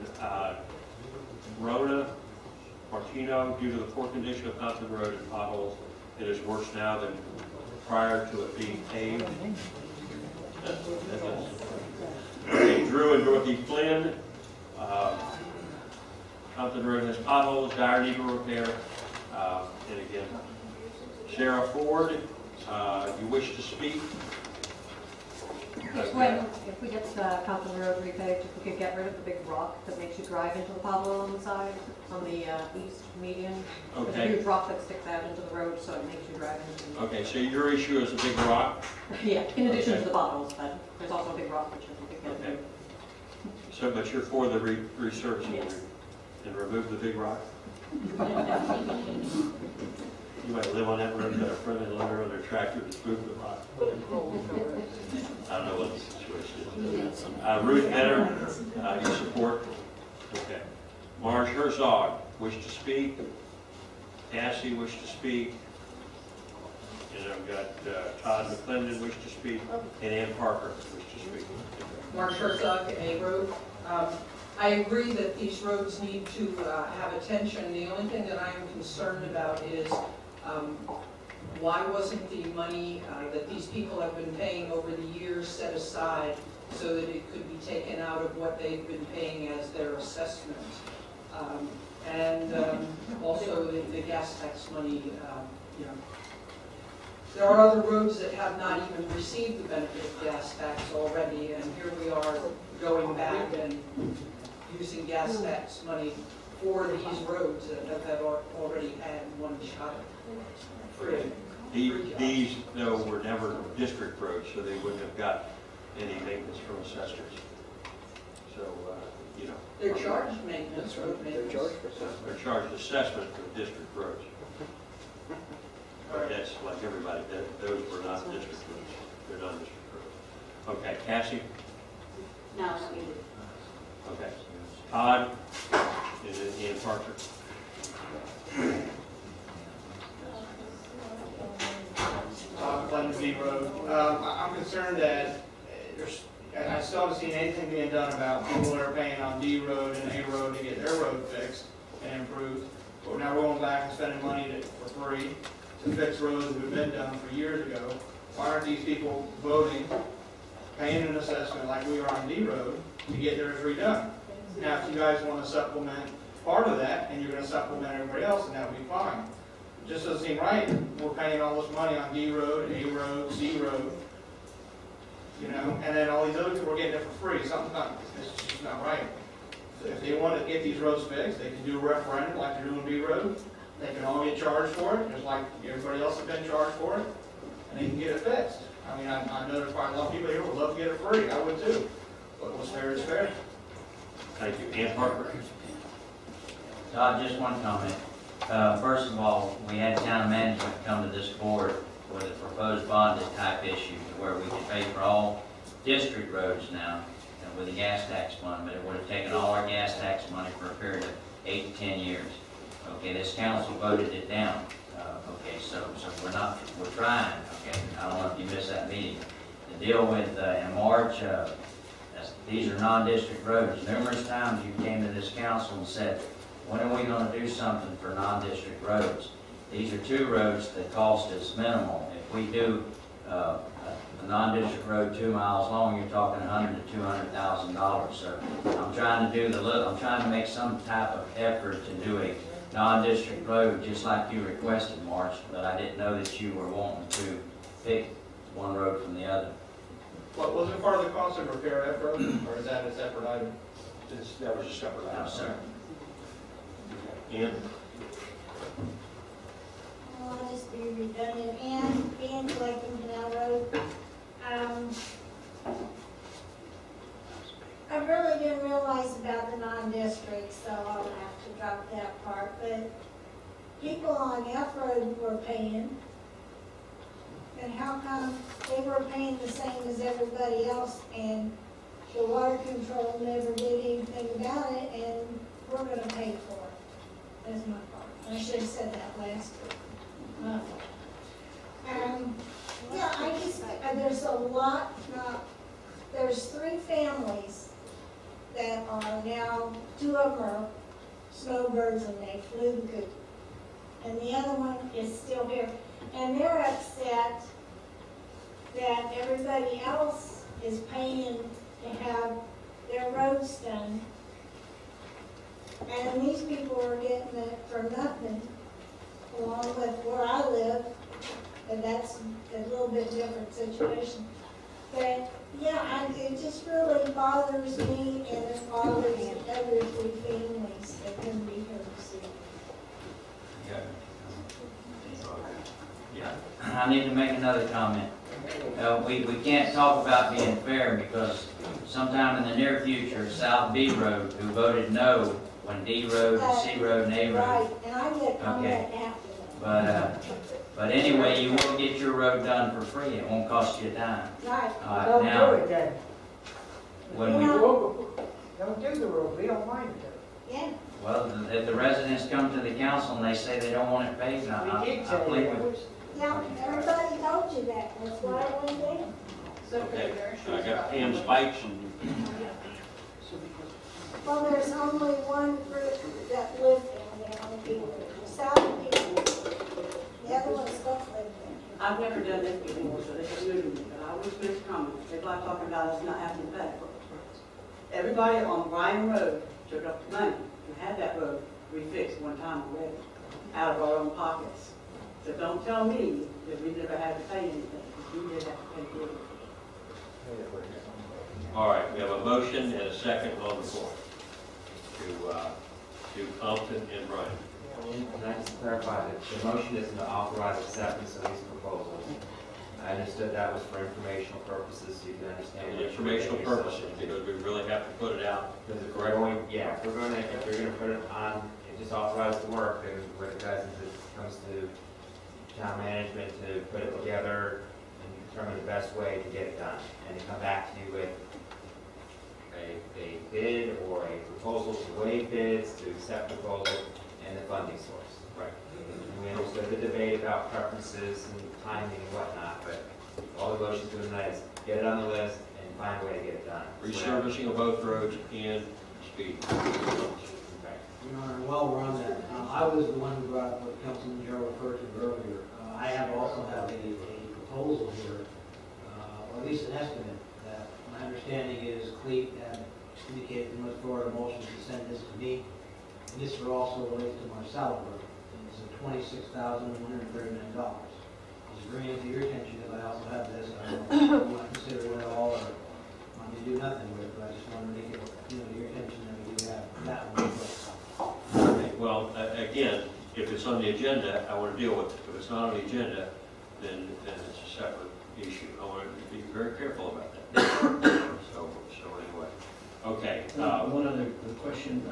Rona Martino, due to the poor condition of Compton Road and potholes, it is worse now than prior to it being paved. Okay, Drew and Dorothy Flynn. Compton Road has potholes, dire need of repair. And again, Sarah Ford, you wish to speak? If we get Compton Road repaved, if we could get rid of the big rock that makes you drive into the pothole on the side, on the east median. There's a Okay. huge rock that sticks out into the road, so it makes you drive into the... Okay, so your issue is a big rock? Yeah, in addition Okay. to the potholes, but there's also a big rock which we could get Okay. rid of. So, but you're for the research Yes. and remove the big rock? You might live on that road, got a friend and loader on their tractor to move the rock. I don't know what the situation is. Ruth Benner, you support? Okay. Marge Herzog, wish to speak? Cassie, wish to speak? And I've got Todd McClendon, wish to speak? And Ann Parker, wish to speak? Mark Herzog, A Road. I agree that these roads need to have attention. The only thing that I'm concerned about is why wasn't the money that these people have been paying over the years set aside so that it could be taken out of what they've been paying as their assessment? And also the gas tax money, you know. There are other roads that have not even received the benefit of gas tax already, and here we are going back and using gas tax money for these roads that have already had one shot at free. These, though, were never district roads, so they wouldn't have got any maintenance from assessors. So, you know. They're charged maintenance, road maintenance. They're charged assessment for district roads. But that's like everybody, those were not district roads. They're not district roads. Okay, Cassie? No, I don't need it. Okay. Todd? Is it Ian Parker? Pleasant View Road. I'm concerned that I still haven't seen anything being done about people that are paying on D Road and A Road to get their road fixed and improved. But now we're going back and spending money for free to fix roads that have been done for years ago. Why aren't these people voting, paying an assessment like we are on D Road to get theirs redone? Now, if you guys want to supplement part of that, and you're going to supplement everybody else, then that would be fine. It just doesn't seem right. We're paying all this money on D Road, A Road, C Road, you know, and then all these other people are getting it for free. Something's not, it's just not right. So if they want to get these roads fixed, they can do a referendum like they're doing B Road. They can all get charged for it, just like everybody else has been charged for it, and they can get it fixed. I mean, I know there's probably a lot of people here who would love to get it free. I would too. But what's fair is fair. Thank you. Ann Parker? Todd, just one comment. First of all, we had town management come to this board with a proposed bonded type issue where we could pay for all district roads now with the gas tax fund, but it would have taken all our gas tax money for a period of 8 to 10 years. Okay, this council voted it down. Okay, so we're trying. Okay, I don't know if you missed that meeting. The deal with in March, these are non-district roads. Numerous times you came to this council and said, when are we going to do something for non-district roads? These are two roads that cost us minimal. If we do a non-district road 2 miles long, you're talking $100,000 to $200,000. So I'm trying to do I'm trying to make some type of effort to do a non-district road just like you requested, March, but I didn't know that you were wanting to pick one road from the other. What wasn't part of the cost of repair F Road, or is that a separate item? That was a separate item. No, sir. Ian? I'll just be redundant. And collecting Canal Road. I really didn't realize about the non-district, so I'll have to drop that part. But people on F Road were paying. And how come they were paying the same as everybody else and the water control never did anything about it and we're going to pay for it? That's my part. I should have said that last week. My fault. Yeah, I just, there's a lot, there's 3 families that are now, 2 of them are snowbirds and they flew the coop. And the other one is still here. And they're upset that everybody else is paying to have their roads done. And these people are getting it for nothing, along with where I live, and that's a little bit different situation. But, yeah, it just really bothers me, and it bothers the other three families that couldn't be here this evening. Yeah. I need to make another comment. We can't talk about being fair because sometime in the near future, South B Road, who voted no when D Road and C Road and A Road. Right, and I get comment after But anyway, you will get your road done for free. It won't cost you a dime. Right. Don't Now, do it then. when we, Don't do the road, we don't mind it. Yeah. well, if the residents come to the council and they say they don't want it paved, I We did believe say we. that. Yeah, everybody told you that, that's why I went there. Okay, I got Pam Spikes and Well, there's only one group that lived in there, South people. The other ones don't live there. I've never done this before, so this is new to me, but I always make comments. Everybody talking about us not having to pay. Everybody on Bryan Road took up the money and had that road refixed one time already, out of our own pockets. So don't tell me that we never had to pay anything, because we did have to pay for it. all right, we have a motion and a second on the floor to Compton and Bryan. Can I just clarify that the motion is to authorize acceptance of these proposals? I understood that was for informational purposes, so you can understand. And informational purposes, because we really have to put it out. Because if we're going, yeah, if you're gonna put it on, it just authorize the work, and what it does is it comes to town management to put it together and determine the best way to get it done, and to come back to you with a bid or a proposal to waive bids, to accept proposal, and the funding source. Right. And we understood the debate about preferences and timing and whatnot, but all the motions for tonight is get it on the list and find a way to get it done. Resurfacing of both roads and speed. Your Honor, while we're on that, I was the one who brought up what Councilman Joe referred to earlier. I also have a proposal here, or at least an estimate, that my understanding is Clete had indicated in North Florida motion to send this to me. And this would also relate to Marcella Road. It's $26,139. Just bringing it to your attention, because I also have this. I don't know if you want to consider it at all, or want me to do nothing with it, but I just want to make it, your attention that we do have that one. Okay, well, again, if it's on the agenda, I want to deal with it. If it's not on the agenda, then it's a separate issue. I want to be very careful about that. So anyway, okay. One other question,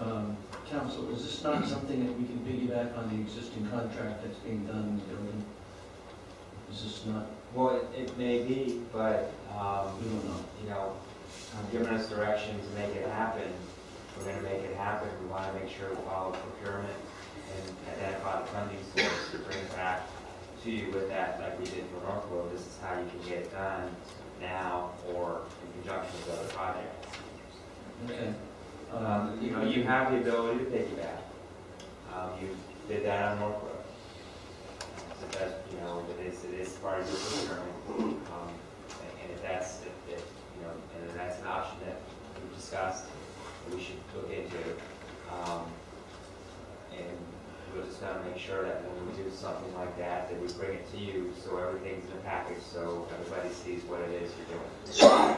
Council, is this not something that we can piggyback on the existing contract that's being done in the building? Is this not? Well, it may be, but, We don't know. you know, giving us direction to make it happen. We're gonna make it happen. We wanna make sure we follow procurement and identify the funding source to bring it back to you with that, like we did for Northwood. This is how you can get it done now or in conjunction with other projects. Okay. You know, you have the ability to piggyback. You did that on Northwood. So that's, you know, it is part of your procurement. And if that's, you know, and that's an option that we've discussed, we should look into. And we'll just gotta make sure that when we do something like that we bring it to you so everything's in a package so everybody sees what it is you're doing.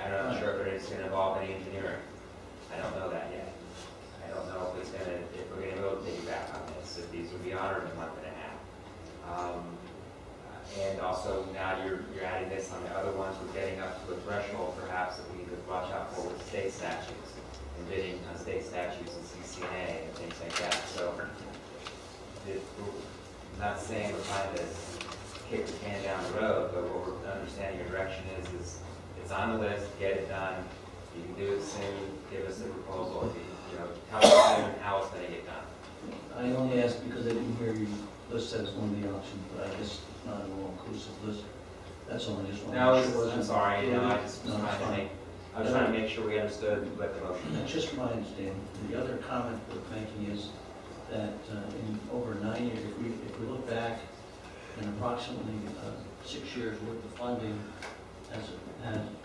I'm not sure if it's gonna involve any engineering. I don't know that yet. I don't know if we're gonna be able to piggyback on this, if these will be honored in a month and a half. And also now you're adding this on the other ones, we're getting up to a threshold perhaps that we need to watch out for with state statutes and bidding on state statutes and CCNA and things like that. So I'm not saying we're trying to kick the can down the road, but what we're understanding your direction is it's on the list, get it done. You can do it soon, give us a proposal, you know, tell us soon how it's gonna get done. I only asked because I didn't hear you list that as one of the options, but I guess it's not an all-inclusive list. That's all I just wanted to make sure. I'm sorry, you know, I just was trying to make sure we understood what the motion That's just from my understanding. The other comment we're making is that in over 9 years, if we look back, in approximately 6 years' worth of funding has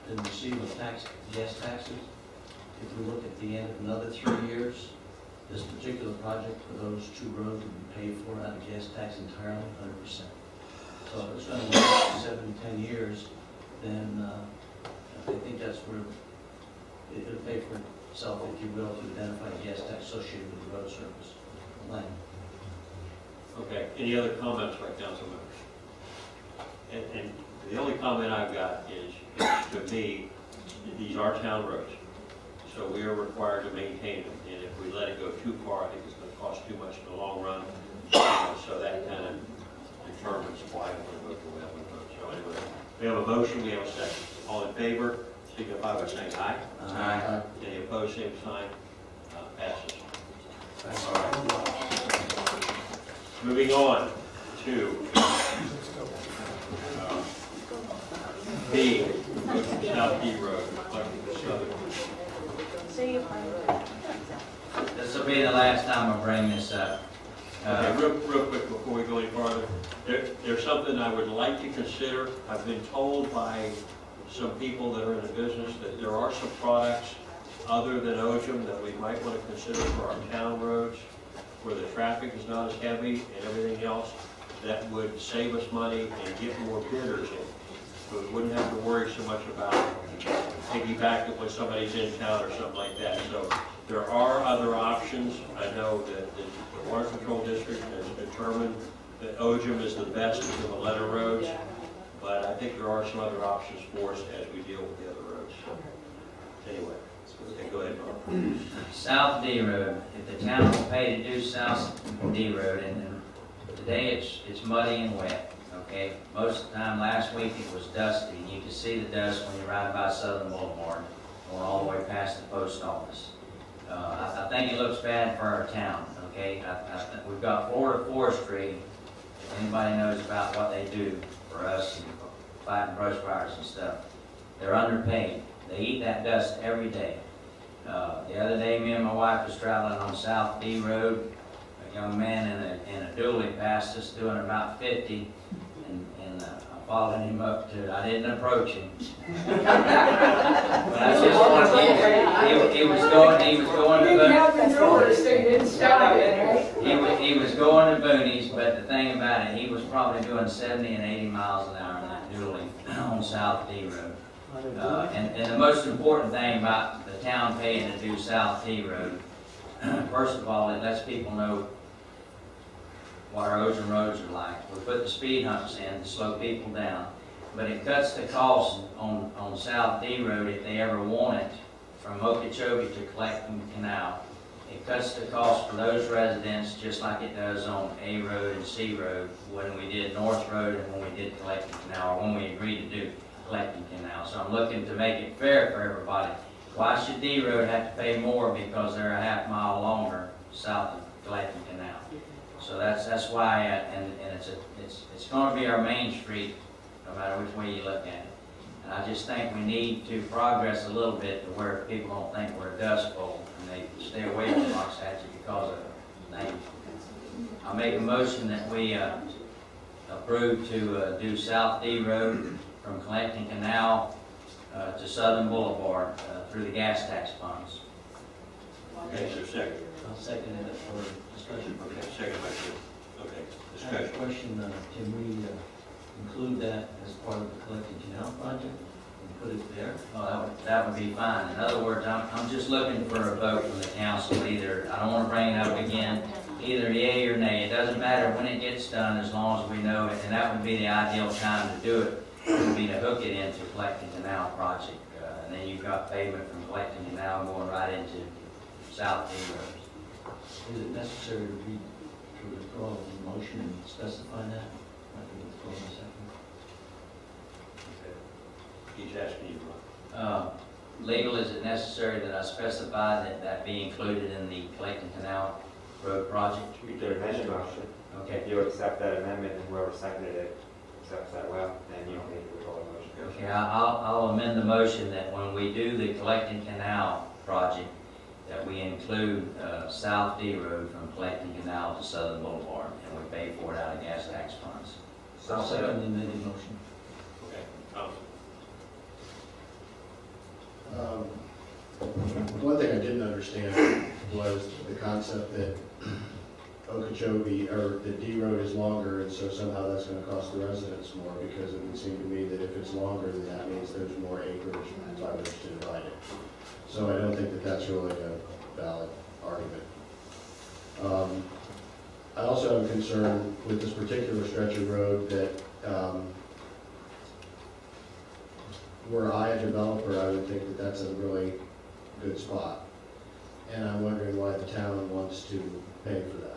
been received with gas taxes. If we look at the end of another 3 years, this particular project for those 2 roads will be paid for out of gas tax entirely, 100%. So if it's going to last 7 to 10 years, then I think that's where it'll pay for itself, if you will, to identify the gas tax associated with the road surface lane. Okay, any other comments by council members? And the only comment I've got is, to me, these are town roads, so we are required to maintain them, and if we let it go too far, I think it's going to cost too much in the long run, so that kind of determines why we're going to vote the way we vote. So anyway, we have a motion, we have a second. All in favor, signify by saying aye. Aye. Any opposed, same sign. Passes. Moving on to B, South D Road, reflecting the southern. This will be the last time I bring this up. Okay, real quick before we go any farther, there's something I would like to consider. I've been told by some people that are in the business that there are some products other than Ojum that we might want to consider for our town roads where the traffic is not as heavy and everything else that would save us money and get more bidders in. So we wouldn't have to worry so much about piggyback when somebody's in town or something like that. So there are other options. I know that the Water Control District has determined that Ojum is the best of the letter roads, but I think there are some other options for us as we deal with the other roads. So, anyway, okay, go ahead, Bob. South D Road, if the town will pay to do South D Road, and today it's muddy and wet, okay? Most of the time last week it was dusty, and you can see the dust when you ride by Southern Boulevard, going all the way past the post office. I think it looks bad for our town, okay? We've got Florida Forestry, if anybody knows about what they do for us, fighting brush fires and stuff. They're underpaid. They eat that dust every day. The other day, me and my wife was traveling on South D Road. A young man in a dually passed us doing about 50, and I followed him up to it. I didn't approach him. But I just wanted to, he was going to Boonies, but the thing about it, he was probably doing 70 and 80 miles an hour in that dually on South D Road. And the most important thing about the town paying to do South D Road, first of all, it lets people know what our ocean roads are like. We put the speed humps in to slow people down, but it cuts the cost on South D Road if they ever want it from Okeechobee to Collecting Canal. It cuts the cost for those residents just like it does on A Road and C Road when we did North Road and when we did Collecting Canal, or when we agreed to do Collecting Canal. So I'm looking to make it fair for everybody. Why should D Road have to pay more because they're a half mile longer south of Collecting Canal? So that's why, and it's going to be our main street, no matter which way you look at it. And I just think we need to progress a little bit to where people don't think we're a dust bowl and they stay away from Waxahachie because of the name. I'll make a motion that we approve to do South D Road from Collecting Canal to Southern Boulevard through the gas tax funds. Okay, so second. I'll second it for discussion. Okay, second by Jim. Okay, I have a discussion. question, can we include that as part of the Collecting Canal project and put it there? Well, that would be fine. In other words, I'm just looking for a vote from the council. Either, I don't want to bring it up again, either yay or nay. It doesn't matter when it gets done as long as we know it, and that would be the ideal time to do it, would be to hook it into Collecting Canal project. And then you've got pavement from Collecting Canal going right into South D Road. Is it necessary to withdraw the motion and specify that? I can withdraw in a second. Okay. He's asking you, Ron. Legal, is it necessary that I specify that be included in the Collecting Canal Road project? You could amend the motion. Okay. If you accept that amendment and whoever seconded it accepts that well, then you don't need to withdraw the motion. Okay, I'll amend the motion that when we do the Collecting Canal project, that we include South D Road from Collecting Canal to Southern Boulevard, and we pay for it out of gas tax funds. I'll second the amended motion. One thing I didn't understand was the concept that Okeechobee, or the D road is longer, and so somehow that's gonna cost the residents more, because it would seem to me that if it's longer, then that means there's more acreage by which to divide it. So I don't think that that's really a valid argument. I also have a concern with this particular stretch of road that, were I a developer, I would think that that's a really good spot. And I'm wondering why the town wants to pay for that.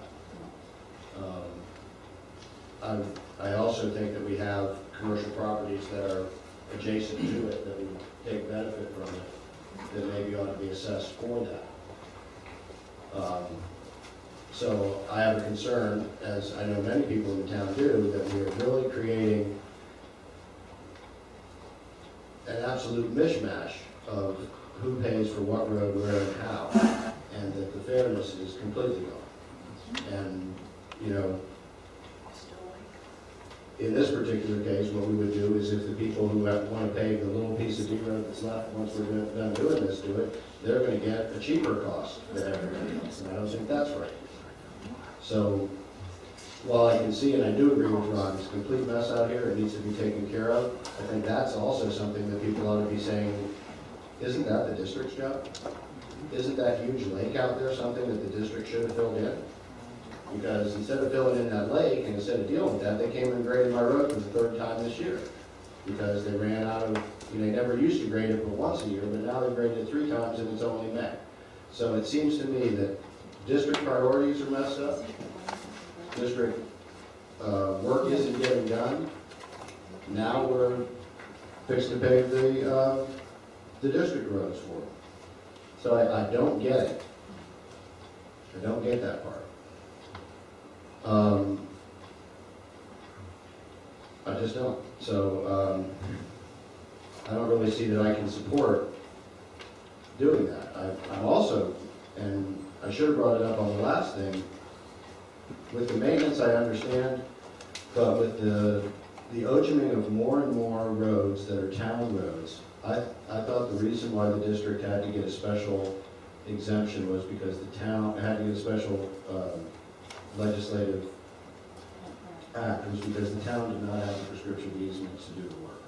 I also think that we have commercial properties that are adjacent to it that would take benefit from it, that maybe ought to be assessed for that. So I have a concern, as I know many people in the town do, that we are really creating an absolute mishmash of who pays for what road, where, and how, and that the fairness is completely gone. And, you know, in this particular case, what we would do is if the people who want to pay the little piece of D road that's left, once we're done doing this, do it, they're going to get a cheaper cost than everybody else, and I don't think that's right. So, while I can see, and I do agree with Ron, it's a complete mess out here, it needs to be taken care of, I think that's also something that people ought to be saying, isn't that the district's job? Isn't that huge lake out there something that the district should have filled in? Because instead of filling in that lake, and instead of dealing with that, they came and graded my road for the third time this year. Because they ran out of, they never used to grade it but once a year, but now they've graded it 3 times and it's only May. So it seems to me that district priorities are messed up. District work isn't getting done. Now we're fixing to pay the district roads for it. So I don't get it. I don't get that part. I just don't. So I don't really see that I can support doing that. I'm also, and I should have brought it up on the last thing, with the maintenance I understand, but with the oceaning of more and more roads that are town roads, I thought the reason why the district had to get a special exemption was because the town had to get a special legislative act, was because the town did not have the prescriptive easements to do the work.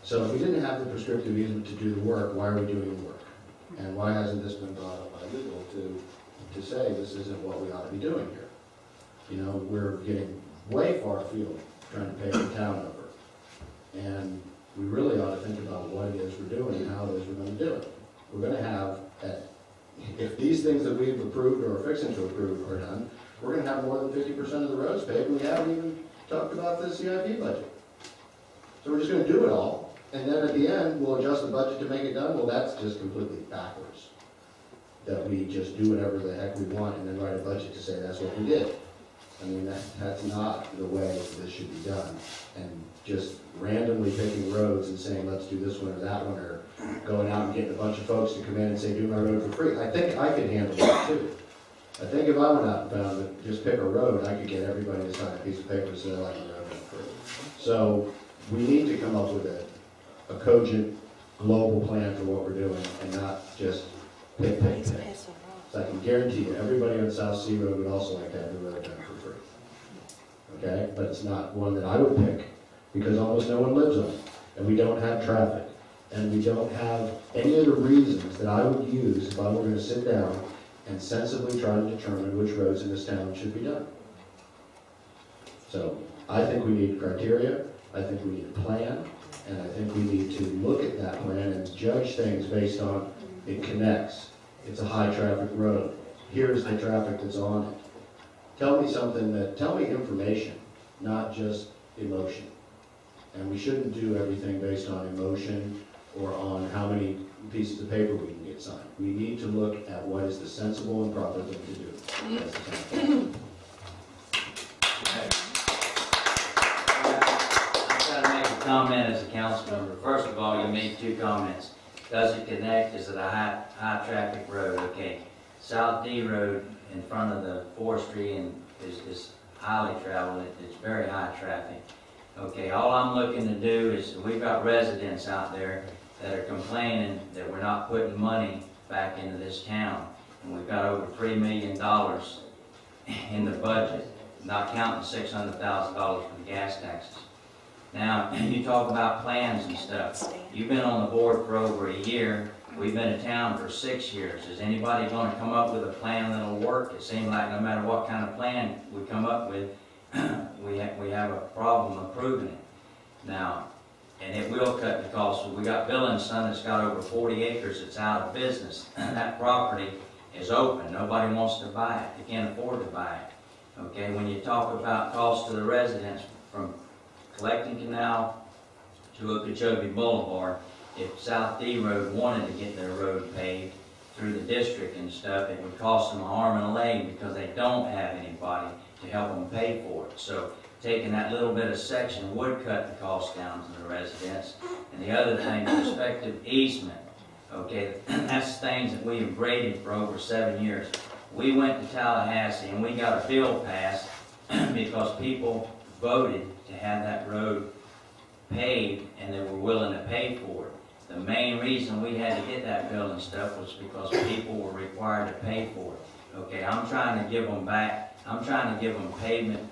So if we didn't have the prescriptive easement to do the work, why are we doing the work? And why hasn't this been brought up by legal to say this isn't what we ought to be doing here? You know, we're getting way far afield trying to pay the town over. And we really ought to think about what it is we're doing and how it is we're going to do it. We're going to have, if these things that we've approved or are fixing to approve are done, we're going to have more than 50% of the roads paved, and we haven't even talked about the CIP budget. So we're just going to do it all, and then at the end, we'll adjust the budget to make it done. Well, that's just completely backwards. That we just do whatever the heck we want and then write a budget to say that's what we did. I mean, that's not the way this should be done. And just randomly picking roads and saying, let's do this one or that one, or going out and getting a bunch of folks to come in and say, do my road for free. I think I could handle that too. I think if I went out and found it, just pick a road, I could get everybody to sign a piece of paper to say, I like my road for free. So we need to come up with a cogent global plan for what we're doing and not just pick. So I can guarantee you, everybody on South Sea Road would also like to have the road done for free. Okay? But it's not one that I would pick because almost no one lives on it. And we don't have traffic. And we don't have any of the reasons that I would use if I were going to sit down and sensibly try to determine which roads in this town should be done. So I think we need criteria, I think we need a plan, and I think we need to look at that plan and judge things based on it connects. It's a high traffic road. Here's the traffic that's on it. Tell me something tell me information, not just emotion. And we shouldn't do everything based on emotion or on how many pieces of paper we can get signed. We need to look at what is the sensible and proper thing to do. That's the time. I've got to make a comment as a council member. First of all, you made 2 comments. Does it connect? Is it a high traffic road? Okay. South D Road in front of the forestry and is highly traveled. It's very high traffic. Okay, all I'm looking to do is, we've got residents out there that are complaining that we're not putting money back into this town. And we've got over $3 million in the budget, not counting $600,000 for the gas taxes. Now, you talk about plans and stuff. You've been on the board for over a year. We've been in town for 6 years. Is anybody going to come up with a plan that'll work? It seems like no matter what kind of plan we come up with, we have a problem approving it. Now, and it will cut the cost. We got Bill and Son that's got over 40 acres that's out of business. That property is open. Nobody wants to buy it. They can't afford to buy it. Okay, when you talk about cost to the residents from Collecting Canal to Okeechobee Boulevard, if South D Road wanted to get their road paved through the district and stuff, it would cost them an arm and a leg because they don't have anybody to help them pay for it. So taking that little bit of section would cut the cost down to the residents. And the other thing, prospective easement, okay, that's things that we have graded for over 7 years. We went to Tallahassee and we got a bill passed because people voted to have that road paved and they were willing to pay for it. The main reason we had to get that bill and stuff was because people were required to pay for it. Okay, I'm trying to give them back, I'm trying to give them payment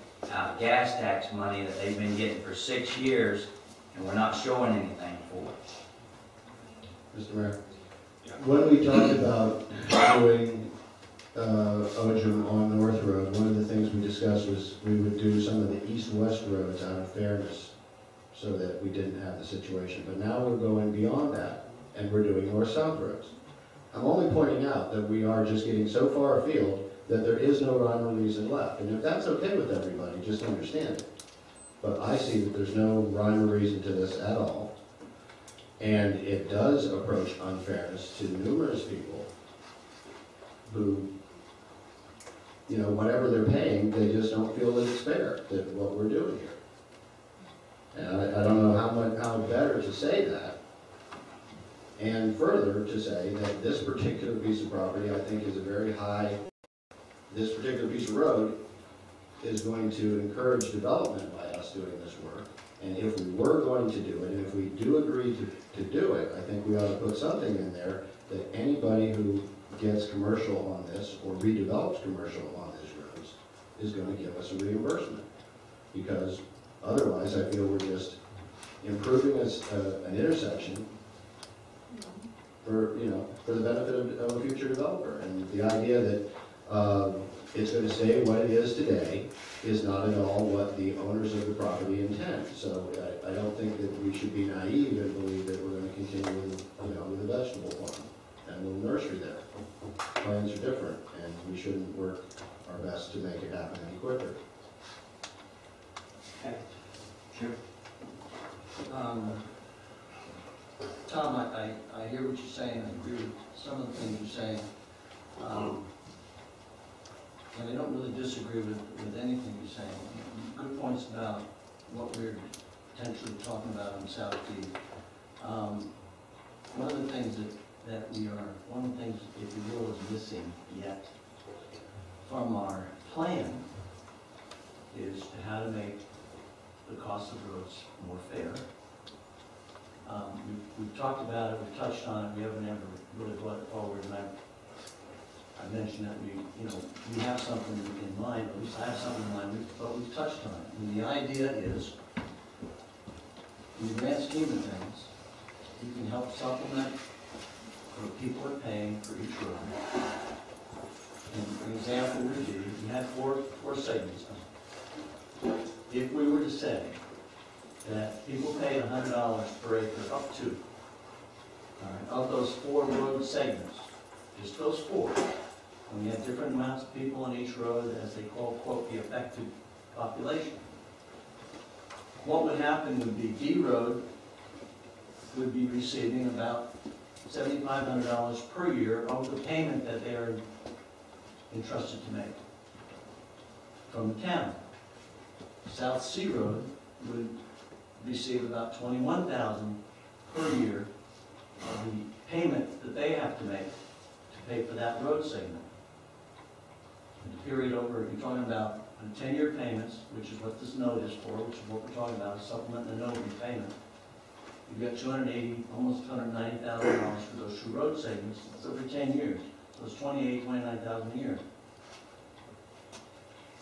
gas tax money that they've been getting for 6 years, and we're not showing anything for it. Mr. Mayor, when we talked about doing Ojum on North Road, one of the things we discussed was we would do some of the east-west roads out of fairness so that we didn't have the situation. But now we're going beyond that, and we're doing north-south roads. I'm only pointing out that we are just getting so far afield that there is no rhyme or reason left. And if that's okay with everybody, just understand it. But I see that there's no rhyme or reason to this at all. And it does approach unfairness to numerous people who, you know, whatever they're paying, they just don't feel that it's fair, that what we're doing here. And I don't know how better to say that. And further, to say that this particular piece of property, I think, is a very high, this particular piece of road is going to encourage development by us doing this work. And if we were going to do it, and if we do agree to do it, I think we ought to put something in there that anybody who gets commercial on this or redevelops commercial on these roads is going to give us a reimbursement. Because otherwise, I feel we're just improving an intersection for, you know, for the benefit of a future developer. And the idea that it's going to stay what it is today is not at all what the owners of the property intend. So I don't think that we should be naive and believe that we're going to continue with, you know, with a vegetable farm and a little nursery there. Plans are different, and we shouldn't work our best to make it happen any quicker. Sure. Tom, I hear what you're saying. I agree with some of the things you're saying. And I don't really disagree with anything you're saying. Good points about what we're potentially talking about on South D. One of the things one of the things, if you will, is missing yet from our plan is how to make the cost of roads more fair. We've talked about it, we've touched on it, we haven't ever really brought it forward, and I mentioned that we have something in mind, at least I have something in mind, but we've touched on it. And the idea is, in the grand scheme of things, you can help supplement what people are paying for each road. And an example would be, you have four segments. If we were to say that people pay $100 per acre up to, of those 4 road segments, just those 4, and we have different amounts of people on each road as they call, quote, the affected population. What would happen would be D Road would be receiving about $7,500 per year of the payment that they are entrusted to make from the town. South C Road would receive about $21,000 per year of the payment that they have to make to pay for that road segment. The period over, you're talking about on 10-year payments, which is what this note is for, which is what we're talking about, supplement the note repayment. You've got $280,000, almost $290,000 for those 2 road segments. That's over 10 years. So it's $28,000, $29,000 a year.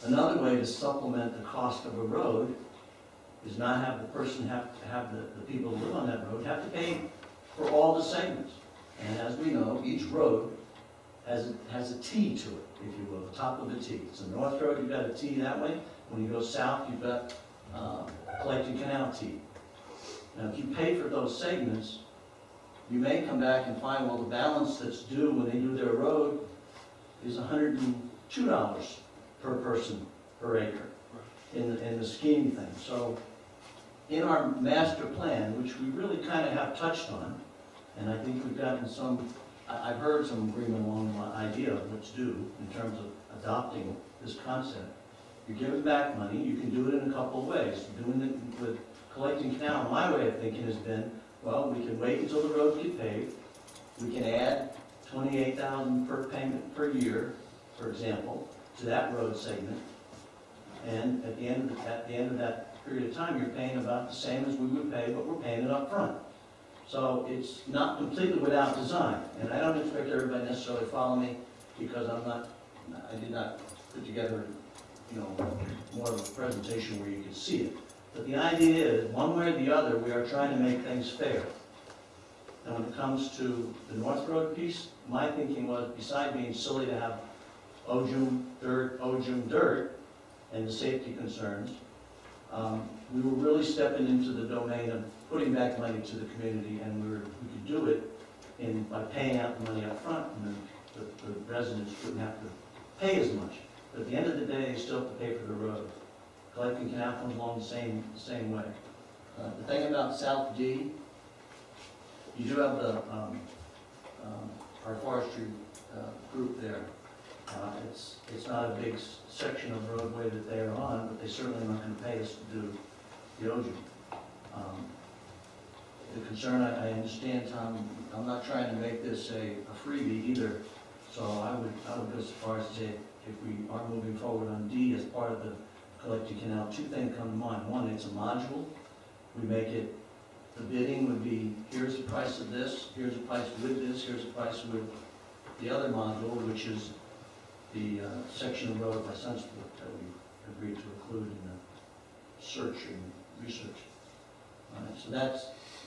Another way to supplement the cost of a road is not have the person have the people who live on that road have to pay for all the segments. And as we know, each road has a T to it, if you will, the top of a T. So North Road, you've got a T that way. When you go south, you've got Collecting Canal T. Now, if you pay for those segments, you may come back and find, well, the balance that's due when they do their road is $102 per person per acre in the scheme thing. So in our master plan, which we really kind of have touched on, and I think we've gotten some, I've heard some agreement along the idea of what's due in terms of adopting this concept. You're giving back money, you can do it in a couple of ways. Doing it with Collecting Canal, my way of thinking has been, well, we can wait until the roads get paved. We can add $28,000 per payment per year, for example, to that road segment. And at the end of that period of time, you're paying about the same as we would pay, but we're paying it up front. So it's not completely without design. And I don't expect everybody necessarily to follow me because I did not put together, more of a presentation where you could see it. But the idea is, one way or the other, we are trying to make things fair. And when it comes to the North Road piece, my thinking was, besides being silly to have ojum dirt, and the safety concerns, we were really stepping into the domain of putting back money to the community, and we could do it by paying out the money up front, and the residents wouldn't have to pay as much. But at the end of the day, they still have to pay for the road. Collecting Canal comes along the same way. The thing about South D, you do have our forestry group there. It's not a big section of roadway that they are on, but they certainly are not going to pay us to do the ojum. The concern, I understand, Tom, I'm not trying to make this a freebie either, so I would go so far as to say, if we are moving forward on D as part of the Collecting Canal, 2 things come to mind. One, it's a module. We make it, the bidding would be, here's the price of this, here's the price with this, here's the price with the other module, which is the section of road by Sunsport that we agreed to include in the search and research. So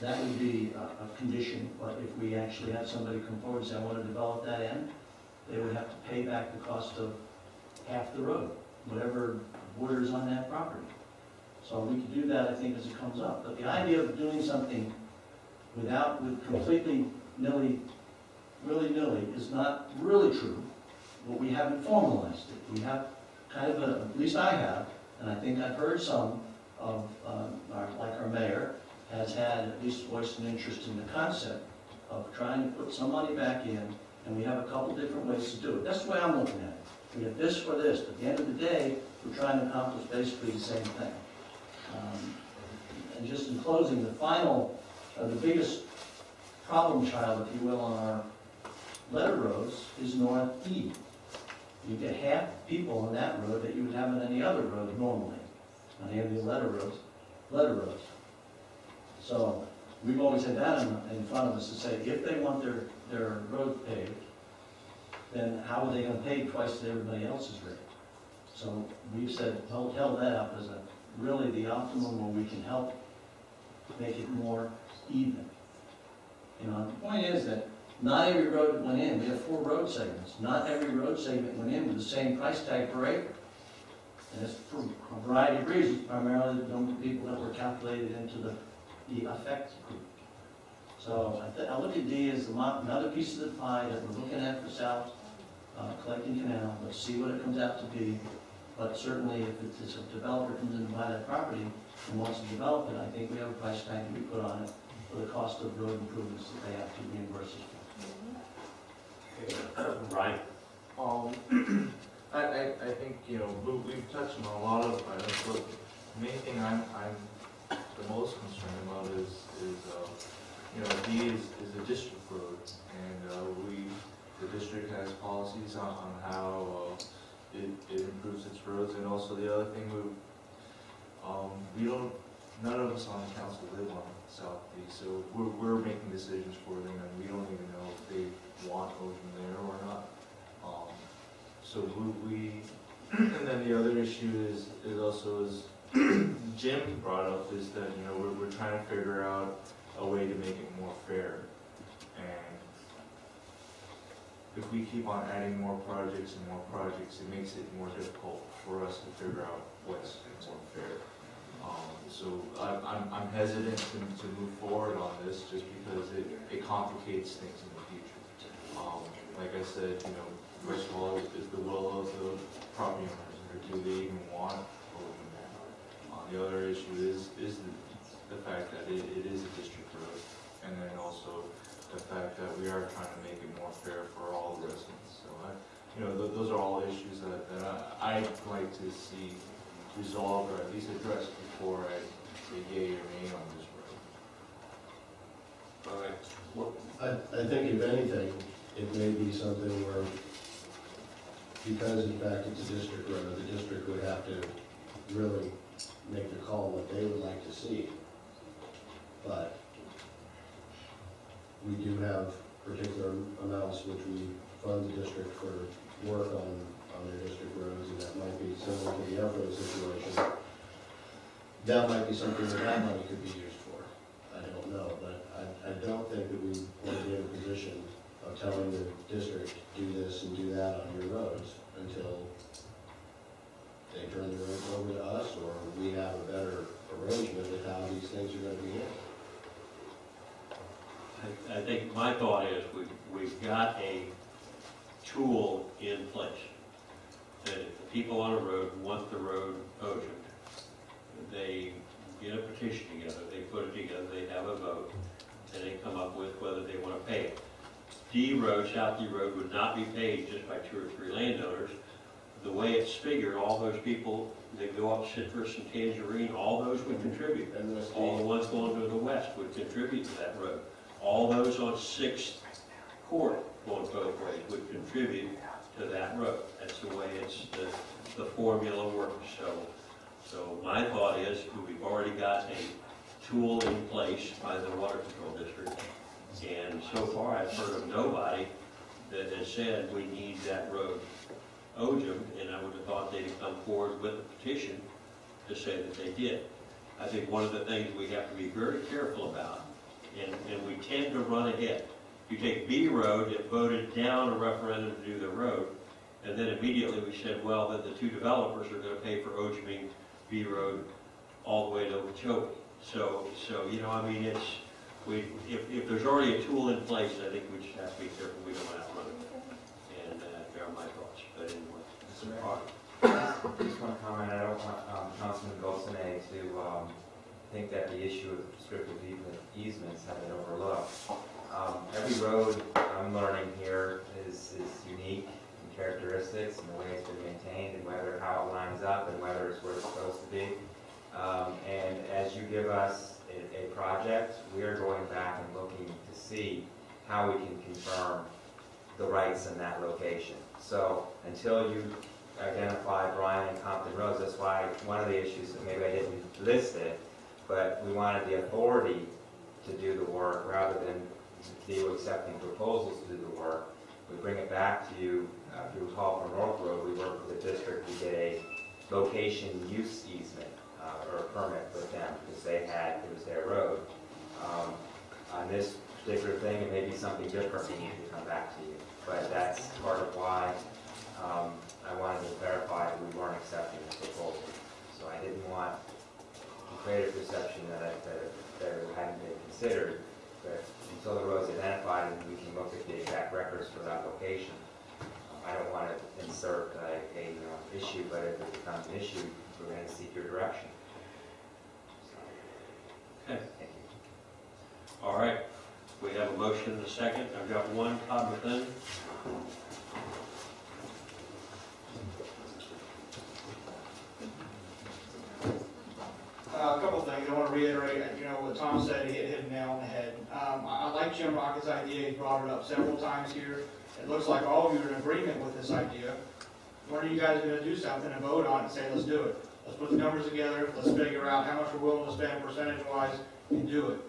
that would be a condition, but if we actually have somebody come forward and say, I want to develop that end, they would have to pay back the cost of half the road, whatever borders on that property. So we could do that, I think, as it comes up. But the idea of doing something with completely willy-nilly is not really true, but we haven't formalized it. We have kind of at least I have, and I think I've heard some of, our mayor has had at least voiced an interest in the concept of trying to put some money back in, and we have a couple different ways to do it. That's the way I'm looking at it. We have this or this, but at the end of the day, we're trying to accomplish basically the same thing. And just in closing, the biggest problem child, if you will, on our letter roads is North E. You get half the people on that road that you would have on any other road normally, on any of the letter roads. So we've always had that in front of us to say, if they want their road paved, then how are they going to pay twice as everybody else's rate? So we've said, held that up as really the optimum where we can help make it more even. The point is that not every road that went in, we have 4 road segments, not every road segment went in with the same price tag per acre. And it's for a variety of reasons, primarily the number of people that were calculated into the effect group. So I look at D as another piece of the pie that we're looking at for South Collecting Canal. Let's see what it comes out to be. But certainly if it's a developer comes in to buy that property and wants to develop it, I think we have a price tag to be put on it for the cost of road improvements that they have to reimburse us for. Right. I think, we've touched on a lot of items, but the main thing I'm the most concerned about is D is a district road, and the district has policies on how it improves its roads. And also the other thing, none of us on the council live on South Beach, so we're making decisions for them, and we don't even know if they want ocean there or not. So and then the other issue is Jim brought up, is that, you know, we're trying to figure out a way to make it more fair. And if we keep on adding more projects, it makes it more difficult for us to figure out what's more fair. So I'm hesitant to move forward on this just because it complicates things in the future. Like I said, you know, first of all, is the will of the property owners, or do they even want open there? The other issue is the fact that it is a district road, and then also the fact that we are trying to make it more fair for all the residents. So, you know, those are all issues that I'd like to see resolved, or at least addressed, before I say yea or nay on this road. All right. Well, I think if anything, it may be something where, because in fact it's a district road, the district would have to really make the call what they would like to see. But we do have particular amounts which we fund the district for work on their district roads, and that might be similar to the F-road situation. That might be something that money could be used for. I don't know, but I don't think that we want to be in a position of telling the district, do this and do that on your roads until they turn the roads over to us, or we have a better arrangement with how these things are going to be handled. I think my thought is we've got a tool in place that if the people on a road want the road opened, they get a petition together, they put it together, they have a vote, and they come up with whether they want to pay it. D Road, South D Road, would not be paid just by 2 or 3 landowners. The way it's figured, all those people that go up Citrus and Tangerine, all those would contribute. All the ones going to the west would contribute to that road. All those on 6th Court going both ways would contribute to that road. That's the way the formula works. So my thought is we've already got a tool in place by the Water Control District, and so far I've heard of nobody that has said we need that road opened, and I would have thought they'd have come forward with a petition to say that they did. I think one of the things we have to be very careful about, and we tend to run ahead. You take B Road, it voted down a referendum to do the road, and then immediately we said, well, then the 2 developers are going to pay for opening B Road all the way to Okeechobee. So you know, I mean, if there's already a tool in place, I think we just have to be careful we don't outrun it. And there are my thoughts. But anyway, I just want to comment. I don't want Councilman Golsonay to think that the issue of prescriptive easements have been overlooked. Every road, I'm learning here, is unique in characteristics and the way it's been maintained and how it lines up and whether it's where it's supposed to be. And as you give us a project, we are going back and looking to see how we can confirm the rights in that location. So until you identify Bryan and Compton roads, that's why one of the issues that maybe I didn't list it, but we wanted the authority to do the work rather than you accepting proposals to do the work. We bring it back to you. If you recall from North Road, we worked with the district to get a location use easement or a permit with them because it was their road. On this particular thing, it may be something different. We need to come back to you. But that's part of why I wanted to clarify that we weren't accepting the proposal. So I didn't want to create a perception that it hadn't been considered. But until the road's identified and we can look at the exact records for that location, I don't want to insert a issue, but if it becomes an issue, we're going to seek your direction. okay. Thank you. All right. We have a motion and a second. I've got one comment then. A couple of things. I want to reiterate, what Tom said, he hit a nail on the head. I like Jim Rocket's idea. He brought it up several times here. It looks like all of you are in agreement with this idea. when are you guys gonna do something and vote on it and say, let's do it? Let's put the numbers together, let's figure out how much we're willing to spend percentage-wise and do it.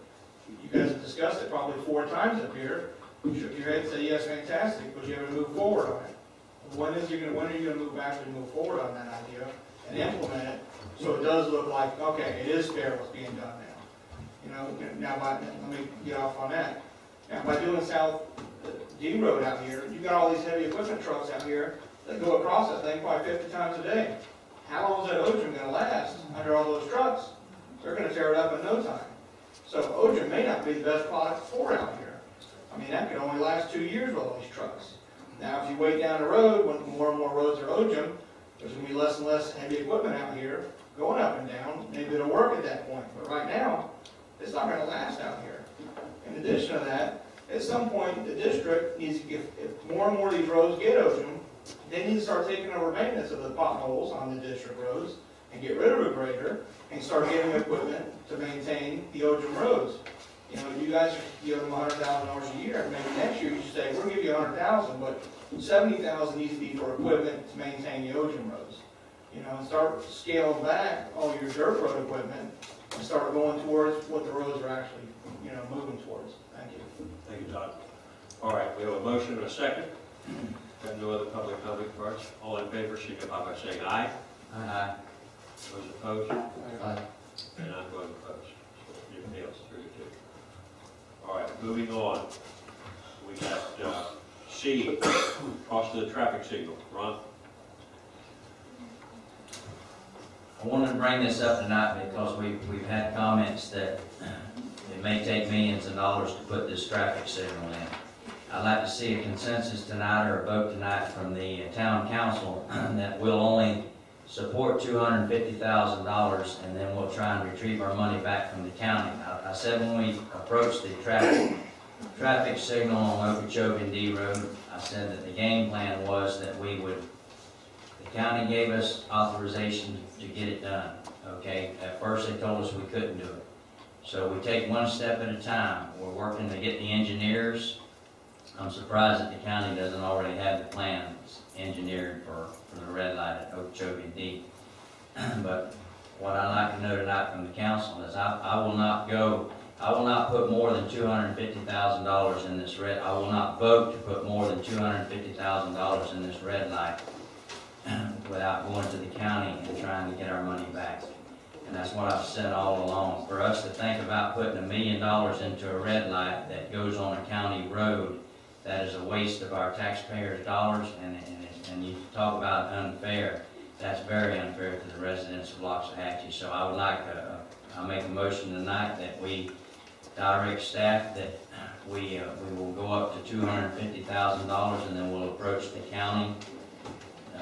You guys have discussed it probably 4 times up here. You shook your head and said, yes, fantastic, but you haven't moved forward on it. When are you gonna move actually move forward on that idea and implement it, so it does look like, okay, it is fair what's being done now. You know, now let me get off on that. Now, by doing South D Road out here, you got all these heavy equipment trucks out here that go across that thing probably 50 times a day. How long is that Ojum gonna last under all those trucks? They're gonna tear it up in no time. So Ojum may not be the best product for out here. I mean, that could only last 2 years with all these trucks. Now, if you wait down the road, when more and more roads are Ojum, there's going to be less and less heavy equipment out here going up and down. Maybe it'll work at that point, but right now, it's not going to last out here. In addition to that, at some point, the district needs to, if more and more of these roads get Ojum, they need to start taking over maintenance of the potholes on the district roads and get rid of a grader and start getting equipment to maintain the Ojum roads. You know, you guys are giving them $100,000 a year. Maybe next year you say, we're going to give you $100,000, but $70,000 needs to be for equipment to maintain the Ojum roads. You know, and start scaling back all your dirt road equipment and start going towards what the roads are actually, you know, moving towards. Thank you. Thank you, Todd. All right, we have a motion and a second. Got no other public comment cards. All in favor, signify by saying aye. Aye. Those opposed? Aye. And I'm going opposed. So it fails 3-2. All right, moving on. We got C, cost of the traffic signal. Ron? I wanted to bring this up tonight because we've had comments that it may take millions of dollars to put this traffic signal in. I'd like to see a consensus tonight or a vote tonight from the town council that we'll only support $250,000 and then we'll try and retrieve our money back from the county. I said when we approached the traffic signal on Okeechobee and D Road, I said that the game plan was that we would, the county gave us authorization to get it done, okay? At first they told us we couldn't do it. So we take one step at a time. We're working to get the engineers. I'm surprised that the county doesn't already have the plans engineered for the red light at Okeechobee and D. But what I'd like to know tonight from the council is I will not put more than $250,000 in this red, I will not vote to put more than $250,000 in this red light without going to the county and trying to get our money back. And that's what I've said all along. For us to think about putting $1 million into a red light that goes on a county road, that is a waste of our taxpayers' dollars, and you talk about unfair. That's very unfair to the residents of Loxahatchee. So I would like I make a motion tonight that we direct staff that we will go up to $250,000 and then we'll approach the county,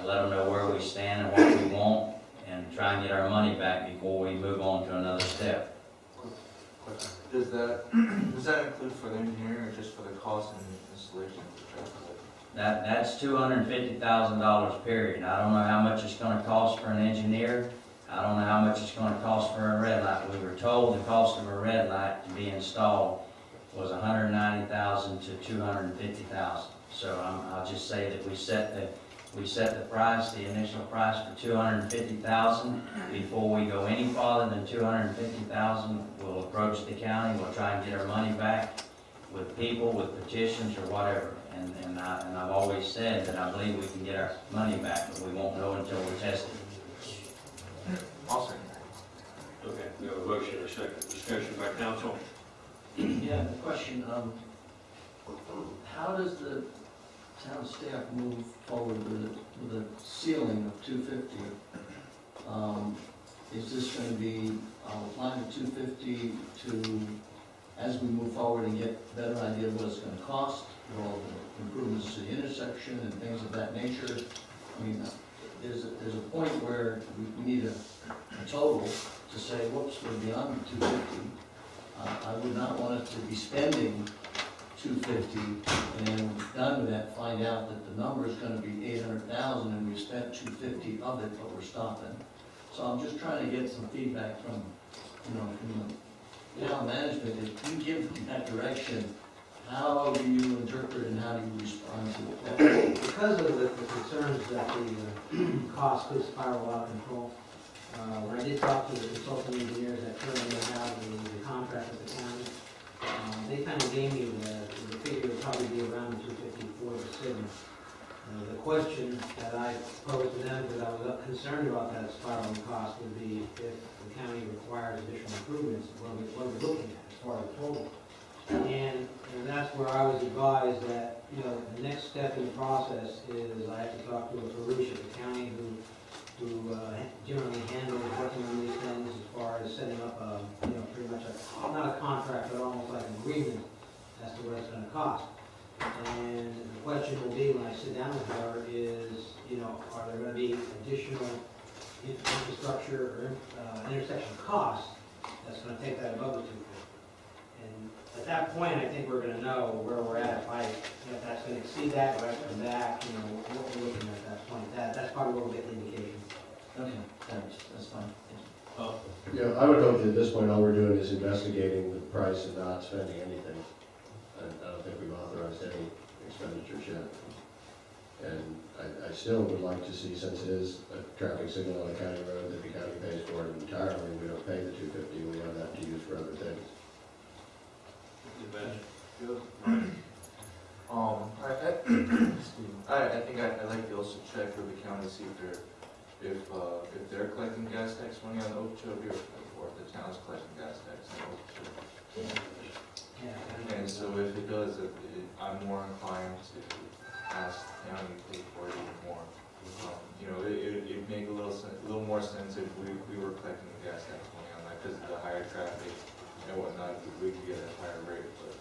let them know where we stand and what we want, and try and get our money back before we move on to another step. Does that include for the engineering or just for the cost and installation of the traffic light? That's $250,000 period. I don't know how much it's going to cost for an engineer. I don't know how much it's going to cost for a red light. We were told the cost of a red light to be installed was $190,000 to $250,000. So I'll just say that we set the price, the initial price for $250,000. Before we go any farther than $250,000, we'll approach the county. We'll try and get our money back with people, with petitions, or whatever. And I've always said that I believe we can get our money back, but we won't know until we're tested. Awesome. Okay, we have a motion and a second. Discussion by council. Yeah, the question, how does the town staff move forward with a ceiling of 250? Is this going to be applying to 250 to, as we move forward and get a better idea of what it's going to cost, all the improvements to the intersection and things of that nature? I mean, there's a point where we need a total to say, whoops, we're beyond 250. I would not want us to be spending 250 and then done with that, find out that the number is going to be 800,000 and we've spent 250 of it, but we're stopping. So I'm just trying to get some feedback from the town management. If you give that direction How do you interpret and how do you respond to that? Because of the concerns that the cost could spiral out of control, when I did talk to the consulting engineers that currently have the contract with the county, they kind of gave me the figure would probably be around 254 to Sigma. The question that I posed to them, because I was concerned about that spiraling cost, would be if the county requires additional improvements, what are we looking at as far as the total? And that's where I was advised that, you know, the next step in the process is I have to talk to a Farouche at the county who generally handles working on these things as far as setting up a, you know, pretty much not a contract, but almost like an agreement as to what it's going to cost. And the question will be, when I sit down with her, is, you know, are there going to be additional infrastructure or intersection costs that's going to take that above the 250? And at that point, I think we're going to know where we're at. If that's going to exceed that, or come back, you know, what we're looking at that point. That's probably where we'll get the indication. Okay, that's fine. Yeah, I would hope that at this point, all we're doing is investigating the price and not spending anything. I don't think we've authorized any expenditures yet. And I still would like to see, since it is a traffic signal on a county road, that the county pays for it entirely. We don't pay the $250, we have that to use for other things. I think I'd like to also check with the county, see if they're collecting gas tax money on Okeechobee, or if the town's collecting gas tax on Okeechobee. And so if it does, I'm more inclined to ask the county to pay for it even more. You know, it'd make a little more sense if we were collecting the gas tax money on that, because of the higher traffic and whatnot, we could get a higher rate. But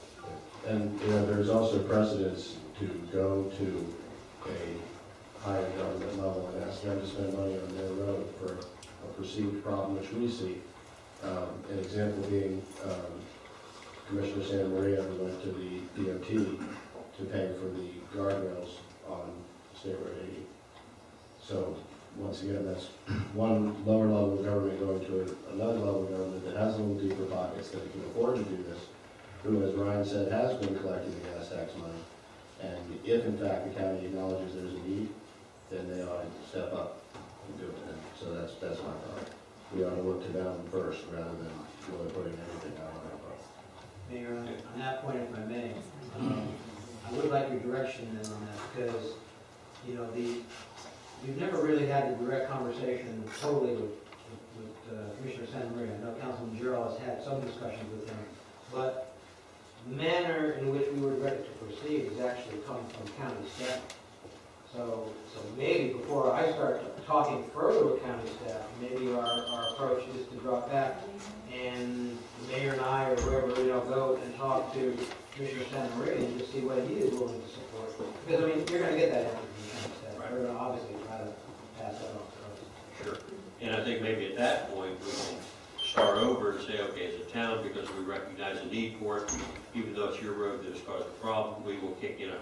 and you know, there's also precedence to go to a higher government level and ask them to spend money on their road for a perceived problem, which we see. An example being Commissioner Santa Maria, who went to the DOT to pay for the guardrails on State Road 80. So once again, that's one lower level of government going to another level of government that has a little deeper pockets, that can afford to do this, who, as Ryan said, has been collecting the gas tax money. And if in fact the county acknowledges there's a need, then they ought to step up and do it. And so that's my thought. We ought to look to them first rather than really putting everything out on our part. Mayor, on that point, if I may, I would like your direction then on that, because, you know, we've never really had a direct conversation totally with Commissioner Santa Maria. I know Councilman Giroux has had some discussions with him, but the manner in which we were directed to proceed is actually coming from county staff. So maybe before I start talking further with county staff, maybe our approach is to drop back and the mayor and I, or whoever, you know, go and talk to Commissioner Santa Maria and just see what he is willing to support. Because, I mean, you're going to get that answer from the county staff. Right. We're going to obviously try to pass that on to us. Sure. And I think maybe at that point, we can start over and say, okay, as a town, because we recognize the need for it, even though it's your road that has caused the problem, we will kick in $100,000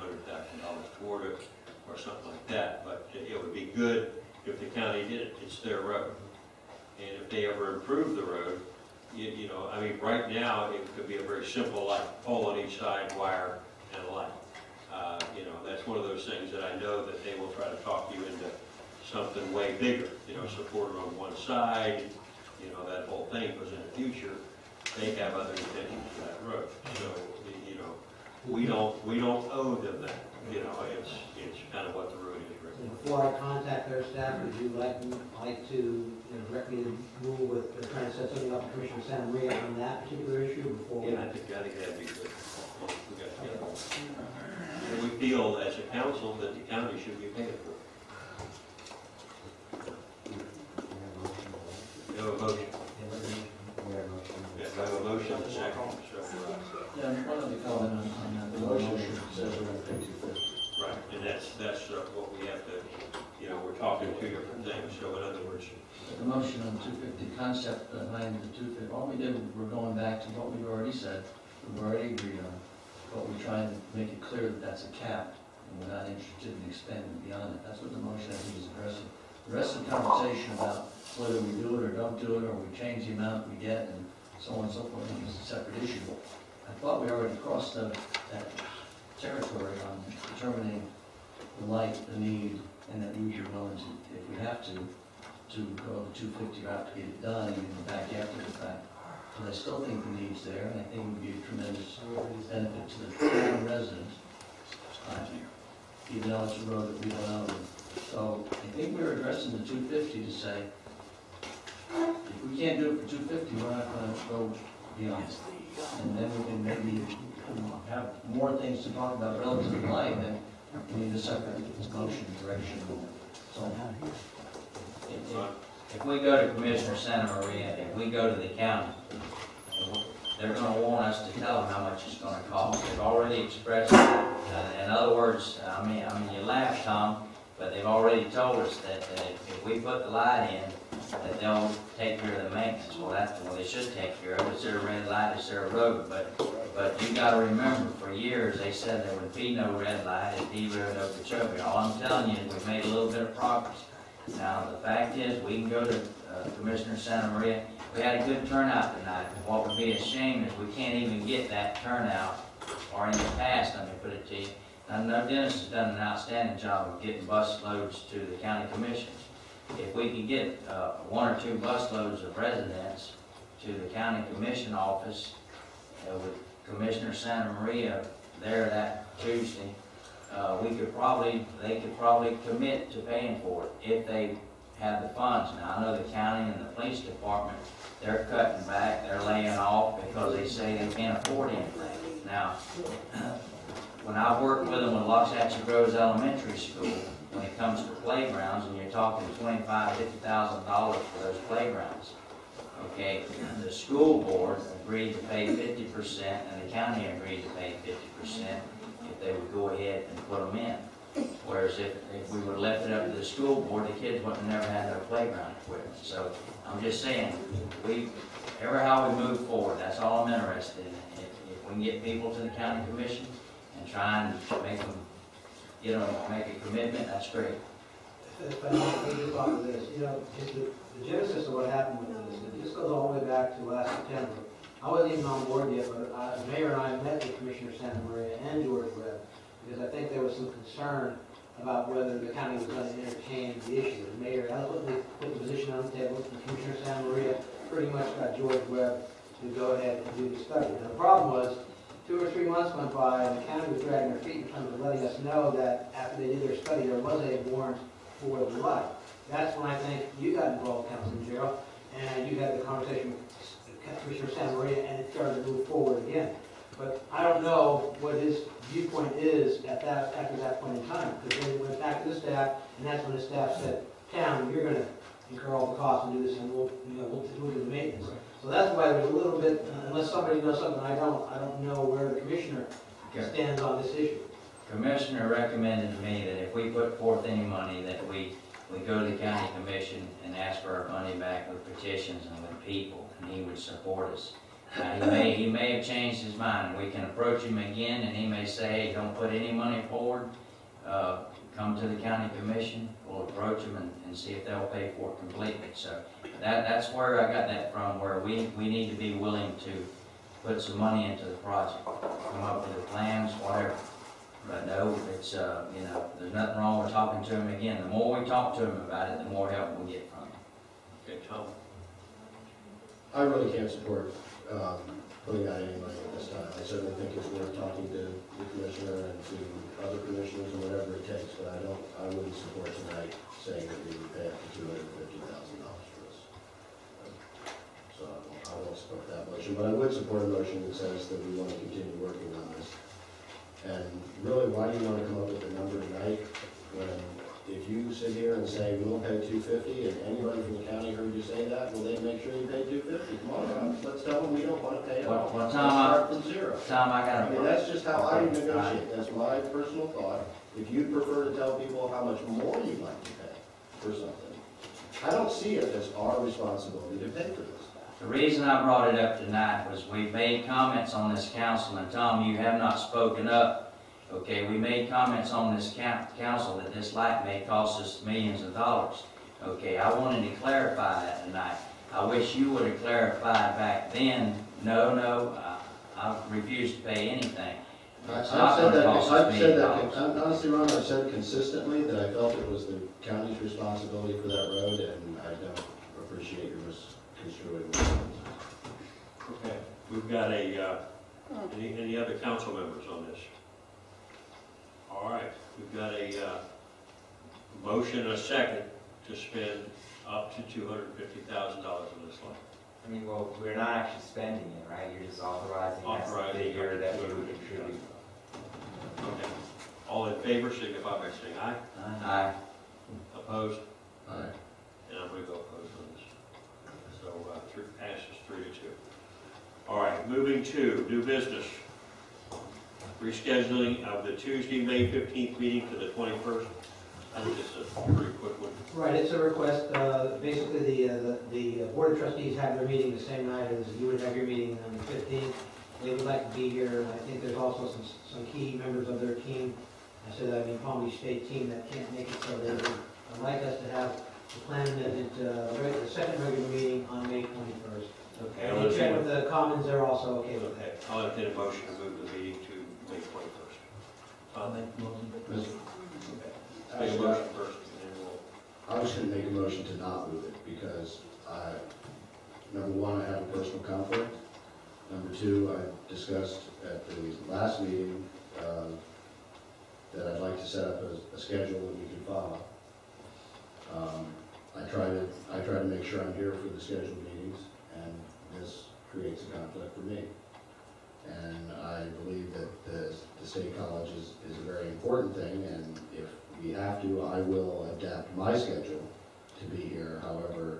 toward it, or something like that. But it would be good if the county did it. It's their road. And if they ever improve the road, you know, I mean, right now, it could be a very simple, like, pole on each side, wire, and a light. You know, that's one of those things that I know that they will try to talk you into something way bigger, you know, supporter on one side, you know, that whole thing, because in the future, they have other intentions for that road. So, you know, we don't owe them that. You know, it's kind of what the road is right now. Before I contact their staff, would you like to, direct me to move with, or trying to set something up with Commissioner Santa Maria on that particular issue before? Yeah, I think that'd be good. We got to get it. And we feel as a council that the county should be paying for it. We have a motion. Yeah, we have a motion, a second. Yeah, one of the comment on that, the motion says we're going to pay $250. Right, and that's what we have to, you know, we're talking two different things. So in other words, the motion on 250 concept behind the 250, all we did, we're going back to what we've already said, we've already agreed on, but we're trying to make it clear that that's a cap, and we're not interested in expanding beyond it. That's what the motion, I think, is addressing. The rest of the conversation about whether we do it or don't do it, or we change the amount we get, and so on and so forth, is a separate issue. I thought we already crossed that territory on determining the light, the need, and that we would be willing to, if we have to go to 250 route to get it done, and then back after the fact. But I still think the need's there, and I think it would be a tremendous benefit to the town residents, even though it's a road that we don't own. So I think we're addressing the 250 to say, if we can't do it for 250, we're not going to go beyond. And then we can maybe have more things to talk about relative to light, then we need a separate motion direction. So, If we go to Commissioner Santa Maria, if we go to the county, they're gonna want us to tell them how much it's gonna cost. They've already expressed it. In other words, I mean, you laugh, Tom, but they've already told us that if we put the light in, that they'll take care of the maintenance. Well, they should take care of it. It's their red light, it's their road. But you gotta remember, for years, they said there would be no red light at D Road Okeechobee. All I'm telling you is we've made a little bit of progress. Now, the fact is, we can go to Commissioner Santa Maria. We had a good turnout tonight. What would be a shame is we can't even get that turnout, or in the past, let me put it to you. I know Dennis has done an outstanding job of getting bus loads to the county commissions. If we could get 1 or 2 bus loads of residents to the county commission office with Commissioner Santa Maria there that Tuesday, they could probably commit to paying for it if they have the funds. Now, I know the county and the police department, they're cutting back, they're laying off because they say they can't afford anything. Now, when I worked with them with Loxahatchee Groves Elementary School, when it comes to playgrounds, and you're talking $25,000, $50,000 for those playgrounds, okay, the school board agreed to pay 50%, and the county agreed to pay 50% if they would go ahead and put them in. Whereas if we would have left it up to the school board, the kids wouldn't have never had no playground equipment. So I'm just saying, ever how we move forward, that's all I'm interested in. If we can get people to the county commission and try and make them, make a commitment, that's great. If I may just talk to this, the genesis of what happened with this goes all the way back to last September. I wasn't even on board yet, but the mayor and I met with Commissioner Santa Maria and George Webb, because I think there was some concern about whether the county was going to entertain the issue. The mayor eloquently put the position on the table, and Commissioner Santa Maria pretty much got George Webb to go ahead and do the study. Now, the problem was, 2 or 3 months went by, and the county was dragging their feet in terms of letting us know that after they did their study, there was a warrant for the light. That's when I think you got involved, Councilman Gerald, and you had the conversation with Commissioner Santa Maria, and it started to move forward again. But I don't know what his viewpoint is after that point in time, because then he went back to the staff, and that's when the staff said, "Town, you're going to incur all the costs and do this, and we'll do the maintenance." So that's why there's a little bit, unless somebody knows something I don't know where the commissioner stands on this issue. Commissioner recommended to me that if we put forth any money, that we go to the county commission and ask for our money back with petitions and with people, and he would support us. Now, he may have changed his mind. We can approach him again, and he may say, "Hey, don't put any money forward. Come to the county commission." We'll approach them and see if they'll pay for it completely. So that's where I got that from, where we need to be willing to put some money into the project, come up with the plans, whatever. But no, it's there's nothing wrong with talking to him again. The more we talk to him about it, the more help we get from him. Okay, Tom. I really can't support putting out any money at this time. I certainly think it's worth talking to the commissioner and to other commissioners and whatever it takes, but I wouldn't support tonight saying that we would pay up to $250,000 for this. So I won't support that motion, but I would support a motion that says that we want to continue working on this. And really, why do you want to come up with a number tonight when if you sit here and say we'll pay $250 and anybody from the county heard you say that, well, they make sure you pay $250. Come on, let's tell them we don't want to pay it all. Well, start from zero. Tom, I got I mean, that's just how I negotiate. That's my personal thought. If you prefer to tell people how much more you'd like to pay for something, I don't see it as our responsibility to pay for this. The reason I brought it up tonight was we made comments on this council, and Tom, you have not spoken up. Okay, we made comments on this council that this light may cost us millions of dollars. Okay, I wanted to clarify that tonight. I wish you would have clarified back then. No, I I refuse to pay anything. It's I've not said gonna that, cost us I've $1 said million. that, honestly, Ron, I've said consistently that I felt it was the county's responsibility for that road, and I don't appreciate your misconstruing it. Okay, we've got any other council members on this? All right, we've got a motion and a second to spend up to $250,000 on this line. I mean, well, we're not actually spending it, right? You're just authorizing that's the figure that we would contribute. Okay. All in favor, signify by saying aye. Aye. Opposed? Aye. And I'm going to go opposed on this. So passes 3-2. All right, moving to new business. Rescheduling of the Tuesday, May 15th meeting to the 21st. I think it's a pretty quick one. Right, it's a request, basically the Board of Trustees have their meeting the same night as you would have your meeting on the 15th. They would like to be here, and I think there's also some key members of their team. I said, I mean, Palm Beach State team that can't make it, so they would like us to have the plan that the second regular meeting on May 21st. Okay. And we check with the Commons, they're also okay with Okay, that. I'll entertain a motion to move the meeting to May 21st. I'll make the motion. Okay. Make a motion first, and then we'll... I was going to make a motion to not move it because number one, I have a personal conflict. Number two, I discussed at the last meeting that I'd like to set up a schedule that we can follow. I try to make sure I'm here for the scheduled meetings, and this creates a conflict for me. And I believe that the State College is a very important thing, and if we have to, I will adapt my schedule to be here. However,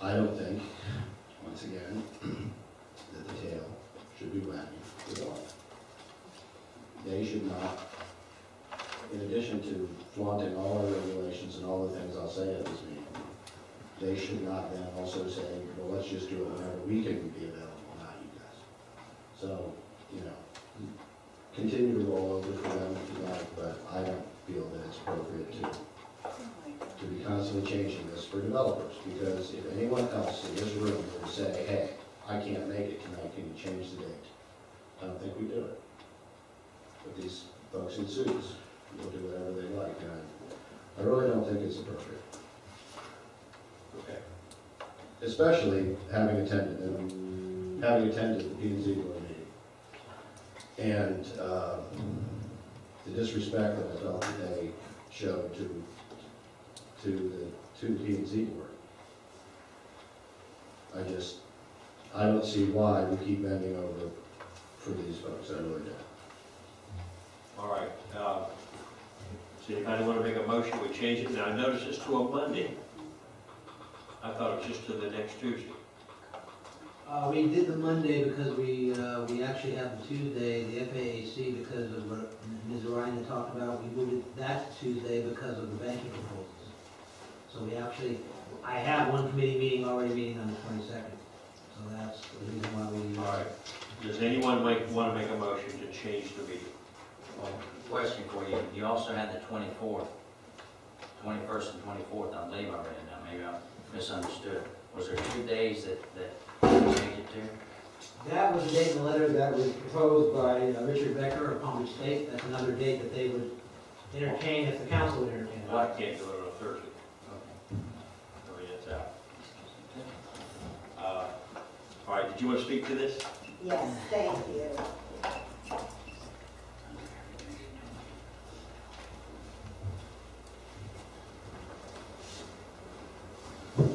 I don't think, once again, that the tail should be wagging the dog. They should not, in addition to flaunting all our regulations and all the things I'll say at this meeting, they should not then also say, well, let's just do it whenever we can be available, not you guys. So, you know, continue to roll over for them if you like, but I don't feel that it's appropriate to be constantly changing this for developers, because if anyone else in this room were to say, hey, I can't make it tonight, can you change the date? I don't think we do it. But these folks in suits will do whatever they like, and I really don't think it's appropriate. Okay. Especially having attended the P&Z board meeting. And the disrespect that I felt that they showed to the P&Z board. I don't see why we keep bending over for these folks, I really don't. All right. So anybody want to make a motion, we change it? Now, I noticed it's to a Monday. I thought it was just to the next Tuesday. We did the Monday because we actually have the Tuesday, the FAAC, because of what Ms. Ryan talked about. We moved that to Tuesday because of the banking proposals. So I have one committee meeting already meeting on the 22nd. So that's the reason why we... All right. Does anyone want to make a motion to change the meeting? Well, question for you. You also had the 24th, 21st and 24th, I believe I read it now. Maybe I misunderstood. Was there 2 days that you changed it to? That was the date in the letter that was proposed by Richard Becker of Palm Beach State. That's another date that they would entertain if the council would entertain it. Well, I can't do it on a Thursday. Okay. I mean, it's out. All right, did you want to speak to this? Yes, thank you.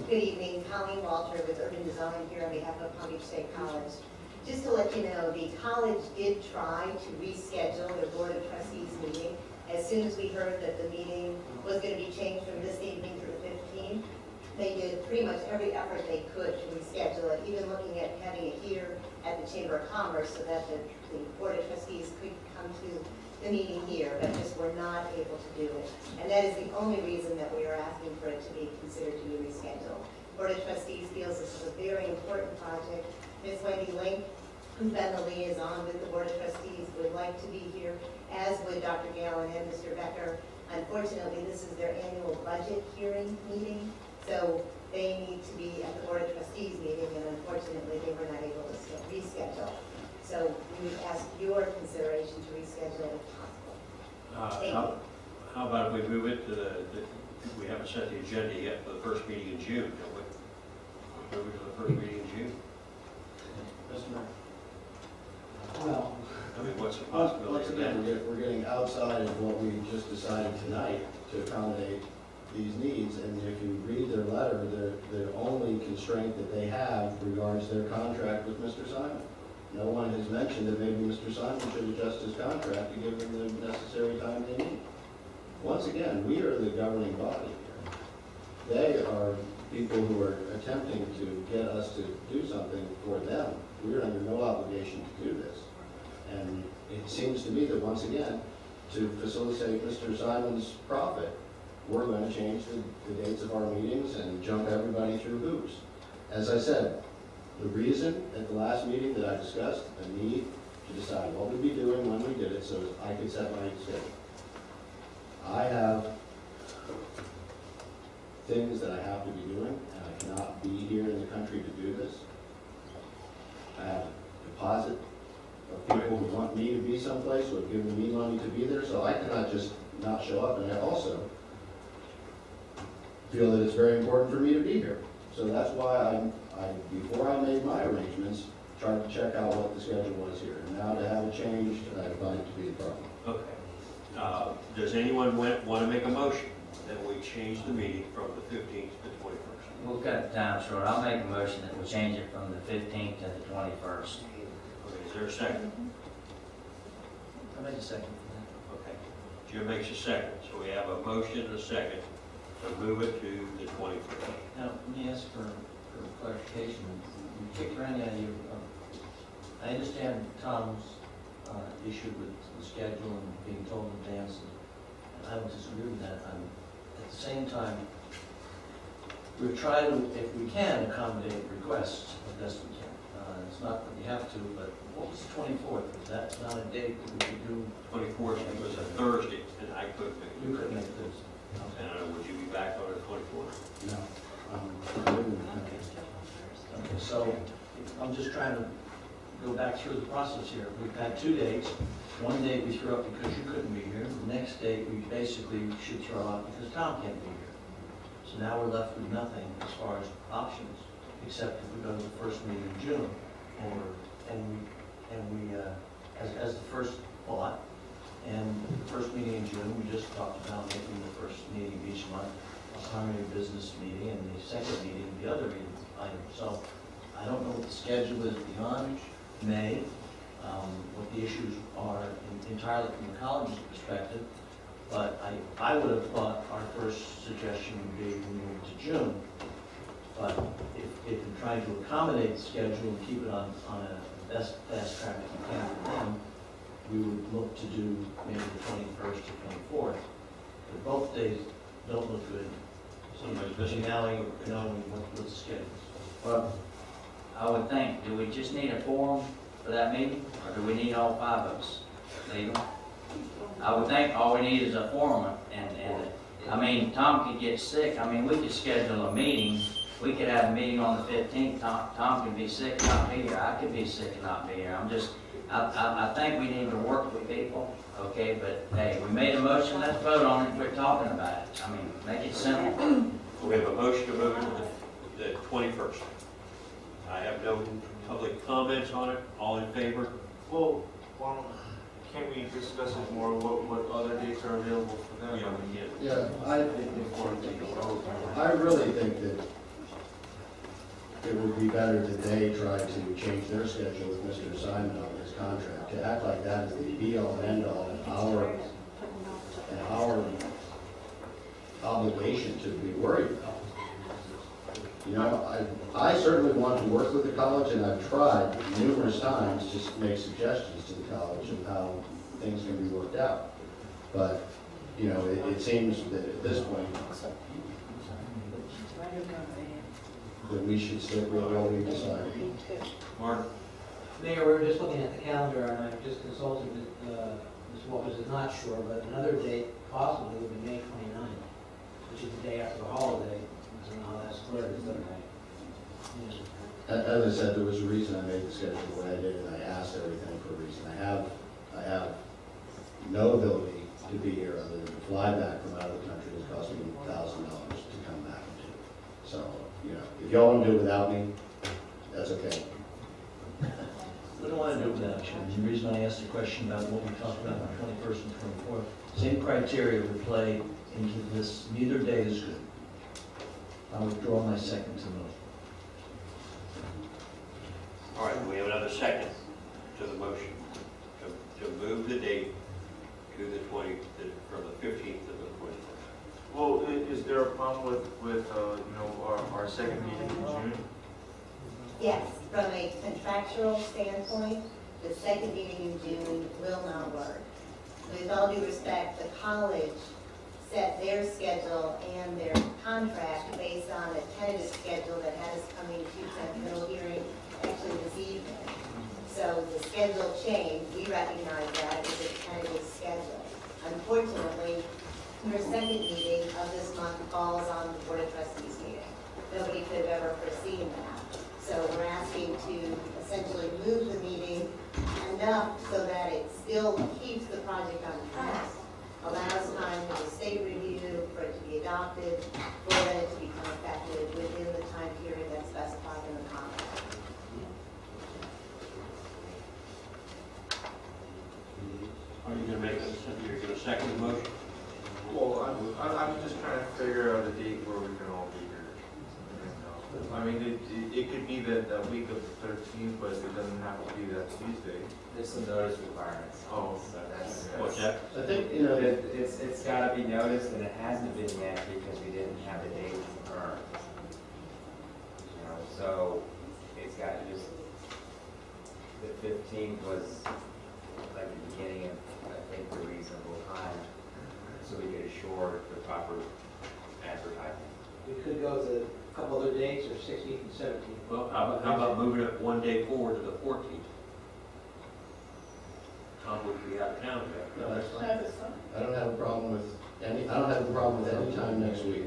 Good evening, Colleen Walter with Urban Design here on behalf of Palm Beach State College. Just to let you know, the college did try to reschedule their Board of Trustees meeting. As soon as we heard that the meeting was going to be changed from this evening to the 15th, they did pretty much every effort they could to reschedule it, even looking at having it here at the Chamber of Commerce so that the Board of Trustees could come to the meeting here, but just were not able to do it. And that is the only reason that we are asking for it to be considered to be rescheduled. Board of Trustees feels this is a very important project. Ms. Wendy Link, who's been the liaison with the Board of Trustees, would like to be here, as would Dr. Gallen and Mr. Becker. Unfortunately, this is their annual budget hearing meeting, so they need to be at the Board of Trustees meeting, and unfortunately, they were not able to reschedule. So we would ask your consideration to reschedule it if possible. Thank you. How about if we move it to we haven't set the agenda yet for the first meeting in June, don't we? Move it to the first meeting in June? Well, I mean, what's the Once possibility of that? again, we're getting outside of what we just decided tonight to accommodate these needs, and if you read their letter, the only constraint that they have regards their contract with Mr. Simon. No one has mentioned that maybe Mr. Simon should adjust his contract to give them the necessary time they need. Once again, we are the governing body here. They are people who are attempting to get us to do something for them. We are under no obligation to do this. And it seems to me that once again, to facilitate Mr. Simon's profit, we're going to change the dates of our meetings and jump everybody through hoops. As I said, the reason at the last meeting that I discussed a need to decide what we'd be doing when we did it so I could set my schedule. I have things that I have to be doing, and I cannot be here in the country to do this. I have a deposit of people who want me to be someplace, who have given me money to be there, so I cannot just not show up. And I also feel that it's very important for me to be here. So that's why before I made my arrangements, tried to check out what the schedule was here. And now to have it changed, I find it to be a problem. Okay. Does anyone want to make a motion that we change the meeting from the 15th to the 21st? We'll cut the time short. I'll make a motion that we change it from the 15th to the 21st. Okay, is there a second? I make a second for Okay. Jim makes a second, so we have a motion and a second to move it to the 21st. that. Now, let me ask for clarification. You kicked around the idea of, I understand Tom's issue with the schedule and being told in advance, and I don't disagree with that. At the same time, we're trying to, if we can, accommodate requests as best we can. It's not that we have to, but what was the 24th? Is that not a date that we could do? 24th was a Thursday, and I couldn't make it. You couldn't make this. And would you be back on the 24th? No. Okay, so I'm just trying to go back through the process here. We've had 2 dates. One date we threw up because you couldn't be here. The next date we basically should throw out because Tom can't be here. So now we're left with nothing as far as options, except if we go to the first meeting in June, as the first thought. And the first meeting in June, we just talked about making the first meeting of each month a primary business meeting, and the second meeting the other item. So I don't know what the schedule is beyond May, what the issues are entirely from the college's perspective, but I would have thought our first suggestion would be we move to June. But if you're trying to accommodate the schedule and keep it on a best fast track that you can for them, we would look to do maybe the 21st or 24th. But both days don't look good. So between now and knowing what the schedule is. Well, I would think, do we just need a quorum for that meeting, or do we need all 5 of us? Legal? I would think all we need is a quorum, and I mean, Tom could get sick. I mean, we could schedule a meeting. We could have a meeting on the 15th. Tom could be sick and not be here. I could be sick and not be here. I think we need to work with people, okay? But hey, we made a motion. Let's vote on it and quit talking about it. I mean, make it simple. We have a motion to move it to the 21st. I have no public comments on it. All in favor? Well, can we discuss it more, what other dates are available for them? Yeah, I really think that it would be better that they try to change their schedule with Mr. Simon on his contract. To act like that is the be-all and end-all and our obligation to be worried about. You know, I certainly want to work with the college, and I've tried numerous times to make suggestions to the college of how things can be worked out. But, you know, it seems that at this point, that we should stick with what we decided. Mark? Mayor, we were just looking at the calendar, and I just consulted with what was not sure, but another date possibly would be May 29th, which is the day after the holiday. I don't know how that's clear. As I said, there was a reason I made the schedule the way I did, and I asked everything for a reason. I have no ability to be here other than to fly back from out of the country. It's cost me $1,000 to come back and do. So, you know, if y'all want to do it without me, that's okay. We don't want to do it without you. And the reason I asked the question about what we talked about on the 21st and 24th, same criteria would play into this. Neither day is good. I withdraw my second to move. All right, we have another second to the motion to move the date to the from the 15th to the 21st. Well, is there a problem with you know, our second meeting in June? Yes, from a contractual standpoint, the second meeting in June will not work. With all due respect, the college set their schedule and their contract based on a tentative schedule that had us coming to Sentinel hearing actually this evening. So the schedule changed. We recognize that as a tentative schedule. Unfortunately, your second meeting of this month falls on the Board of Trustees meeting. Nobody could have ever foreseen that. So we're asking to essentially move the meeting enough so that it still keeps the project on track, allows time for the state review, for it to be adopted, for then it to become effective within the time period that's specified in the contract. Are you going to make you're going to second the motion? Well, I'm just trying to figure out a date where we can all be here. I mean, it could be that week of the 13th, but it doesn't have to be that Tuesday. There's some notice requirements. Oh, So that's. What's that? I think, you know, It's got to be noticed, and it hasn't been yet because we didn't have a date confirmed. You know, so it's got to just, the 15th was like the beginning of, I think, the reasonable time, so we could assure the proper advertising. We could go to a couple other dates, or 16th and 17th. Well, how about moving it one day forward to the 14th? Tom would be out of town there. no, that's fine. I don't have a problem with any time next week.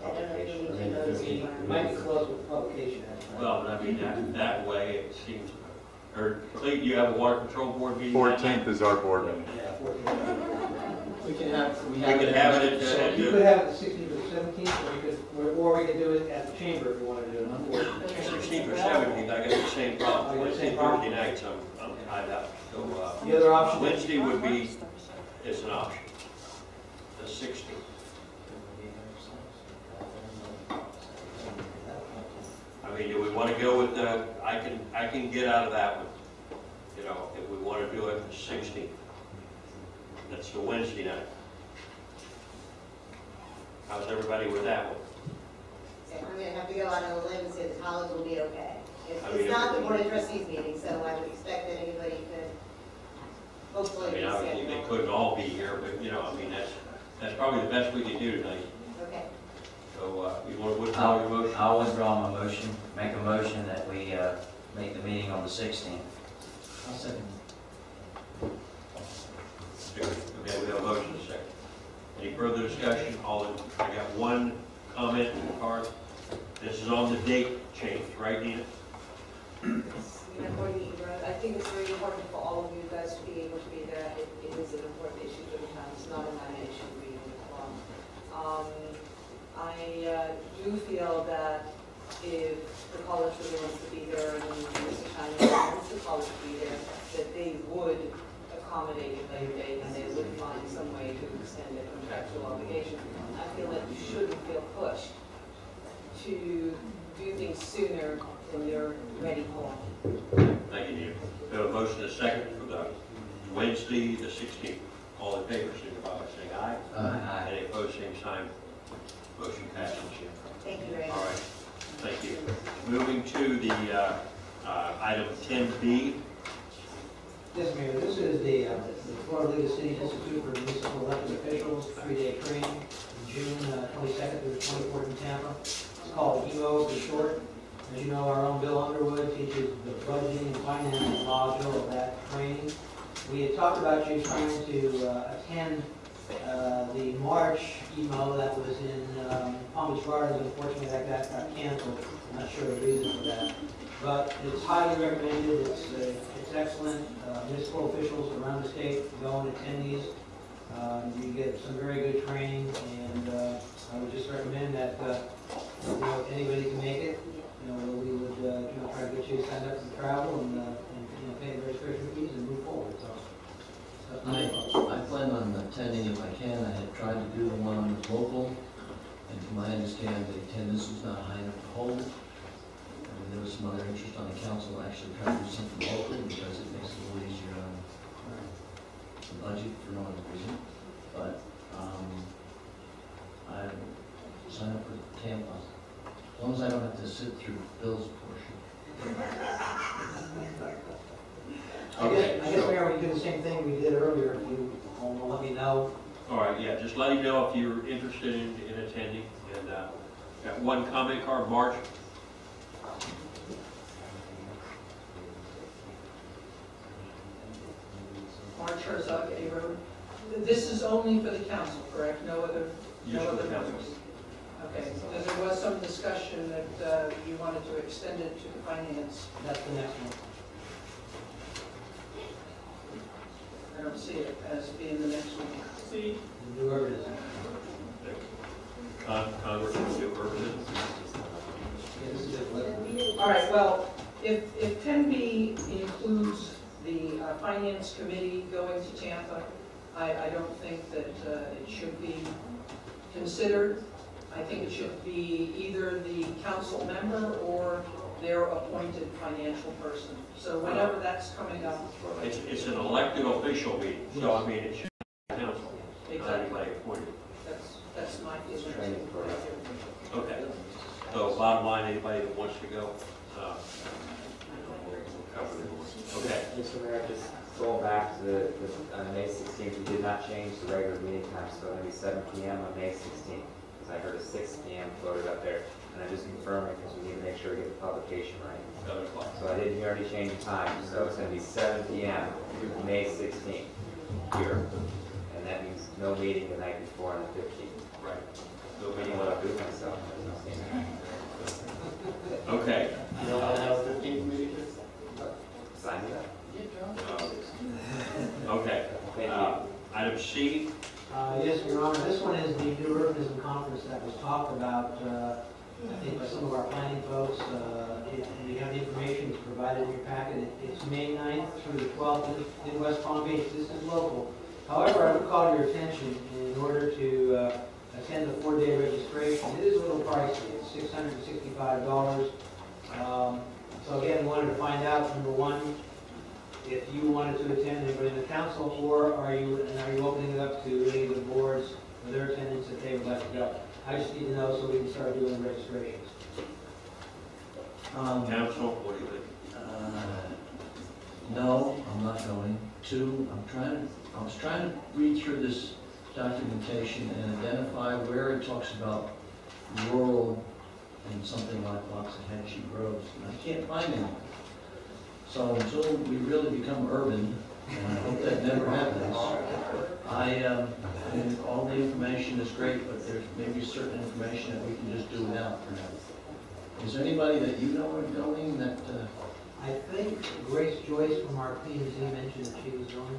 I don't know if you need I to mean, go to 15th. It might be close with publication. Well, but I mean, that way it seems, or Clete, you have a water control board meeting? that night? 14th is our board meeting. Yeah, 14th. We can have, We could have it So at, you could have it the 16th or 17th, or we could do it at the chamber if you want to do it on board. 16th or 17th, I got the same problem. Oh, you got the Wednesday, same problem? Thursday nights, I'm tied up. So, The other option. Wednesday would be, is an option. The 16th. I mean, do we want to go with the, I can get out of that one. You know, if we want to do it the 16th. That's the Wednesday night. How's everybody with that one? I'm going to have to go out on a limb and say the college will be okay. I mean, It's not the Board of Trustees meeting, so I would expect that anybody could hopefully I mean, obviously, they reschedule. couldn't all be here, but, you know, I mean, that's probably the best we can do tonight. Okay. So, you want to withdraw your motion? I'll withdraw my motion, make a motion that we make the meeting on the 16th. I'll second. Okay, we have a motion and a second. Any further discussion? I got one comment in the card. This is on the date change, right, Nina? I think it's very important for all of you guys to be able to be there. It is an important issue for the town. It's not a minor issue really. I do feel that if the college really wants to be there and Mr. China wants the college to be there, that they would accommodate a later date and they would find some way to extend their contractual obligation. I feel that you shouldn't feel pushed to do things sooner than you're ready for. Thank you, Nina. We have a motion and a second for the Wednesday, the 16th. All in favor, signify by saying aye. Aye. Any opposed, same sign. Motion passes. Thank you very much. All right, thank you. Moving to the item 10B. Yes, Mayor, this is the Florida League of Cities Institute for Municipal Elected Officials 3-day training, June 22nd through the 24th in Tampa. It's called EMO for short. As you know, our own Bill Underwood teaches the budgeting and financing module of that training. We had talked about you trying to attend The March emo that was in Palm Beach Gardens, unfortunately that got canceled. I'm not sure the reason for that. But it's highly recommended, it's excellent. Municipal officials around the state go and attend these. You get some very good training, and I would just recommend that if anybody can make it, we would try to get you signed up for travel and pay the registration fees and move forward. So I plan on attending if I can. I had tried to do the one with local, and to my understanding, the attendance was not high enough to hold. There was some other interest on the council to actually try to do something local because it makes it a little easier on the budget for no other reason. But I sign up for Tampa as long as I don't have to sit through Bill's portion. I guess, Mayor, we do the same thing we did earlier. If you want to let me know. All right, yeah, just let him know if you're interested in attending. And got one comment card, March. March Herzog, A Road. This is only for the council, correct? No other? Just for the council. Okay, and there was some discussion that you wanted to extend it to the finance. That's the next one. I don't see it as being the next one. See? The new urbanism. Congress will do urbanism. All right, well, if 10B includes the finance committee going to Tampa, I don't think that it should be considered. I think it should be either the council member or their appointed financial person. So whenever that's coming up. It's an elected official meeting, so I mean, it should be the council. Exactly. Anybody appointed. That's my feeling. Okay. So bottom line, anybody that wants to go, okay. Mr. Mayor, just going back to on May 16th, we did not change the regular meeting time, so it'll be 7 p.m. on May 16th. Because I heard a 6 p.m. floated up there, and I'm just confirming because we need to make sure we get the publication right. 7 o'clock. So I didn't hear any change in time, so it's going to be 7 p.m. May 16th here. And that means no meeting the night before on the 15th. Right. No meeting what I'll do myself. Okay. You don't want to have a 15th meeting? Sign me up. Okay. Item C. Yes, Your Honor, this one is the new urbanism conference that was talked about, I think by some of our planning folks. We have the information that's provided in your packet. It's May 9th through the 12th in West Palm Beach. This is local. However, I would call your attention in order to attend the 4-day registration. It is a little pricey. It's $665. So again, wanted to find out, number one, if you wanted to attend, anybody in the council, or are you opening it up to any of the boards for their attendance if they would like to go? I just need to know so we can start doing the registrations. Council, what do you think? No, I'm not going. Two, I was trying to read through this documentation and identify where it talks about rural and something like Waxahachie roads, and I can't find any. So until we really become urban, and I hope that never happens, and all the information is great, but there's maybe certain information that we can just do without for now. Is there anybody that you know are going that? I think Grace Joyce from our P&Z mentioned that she was going.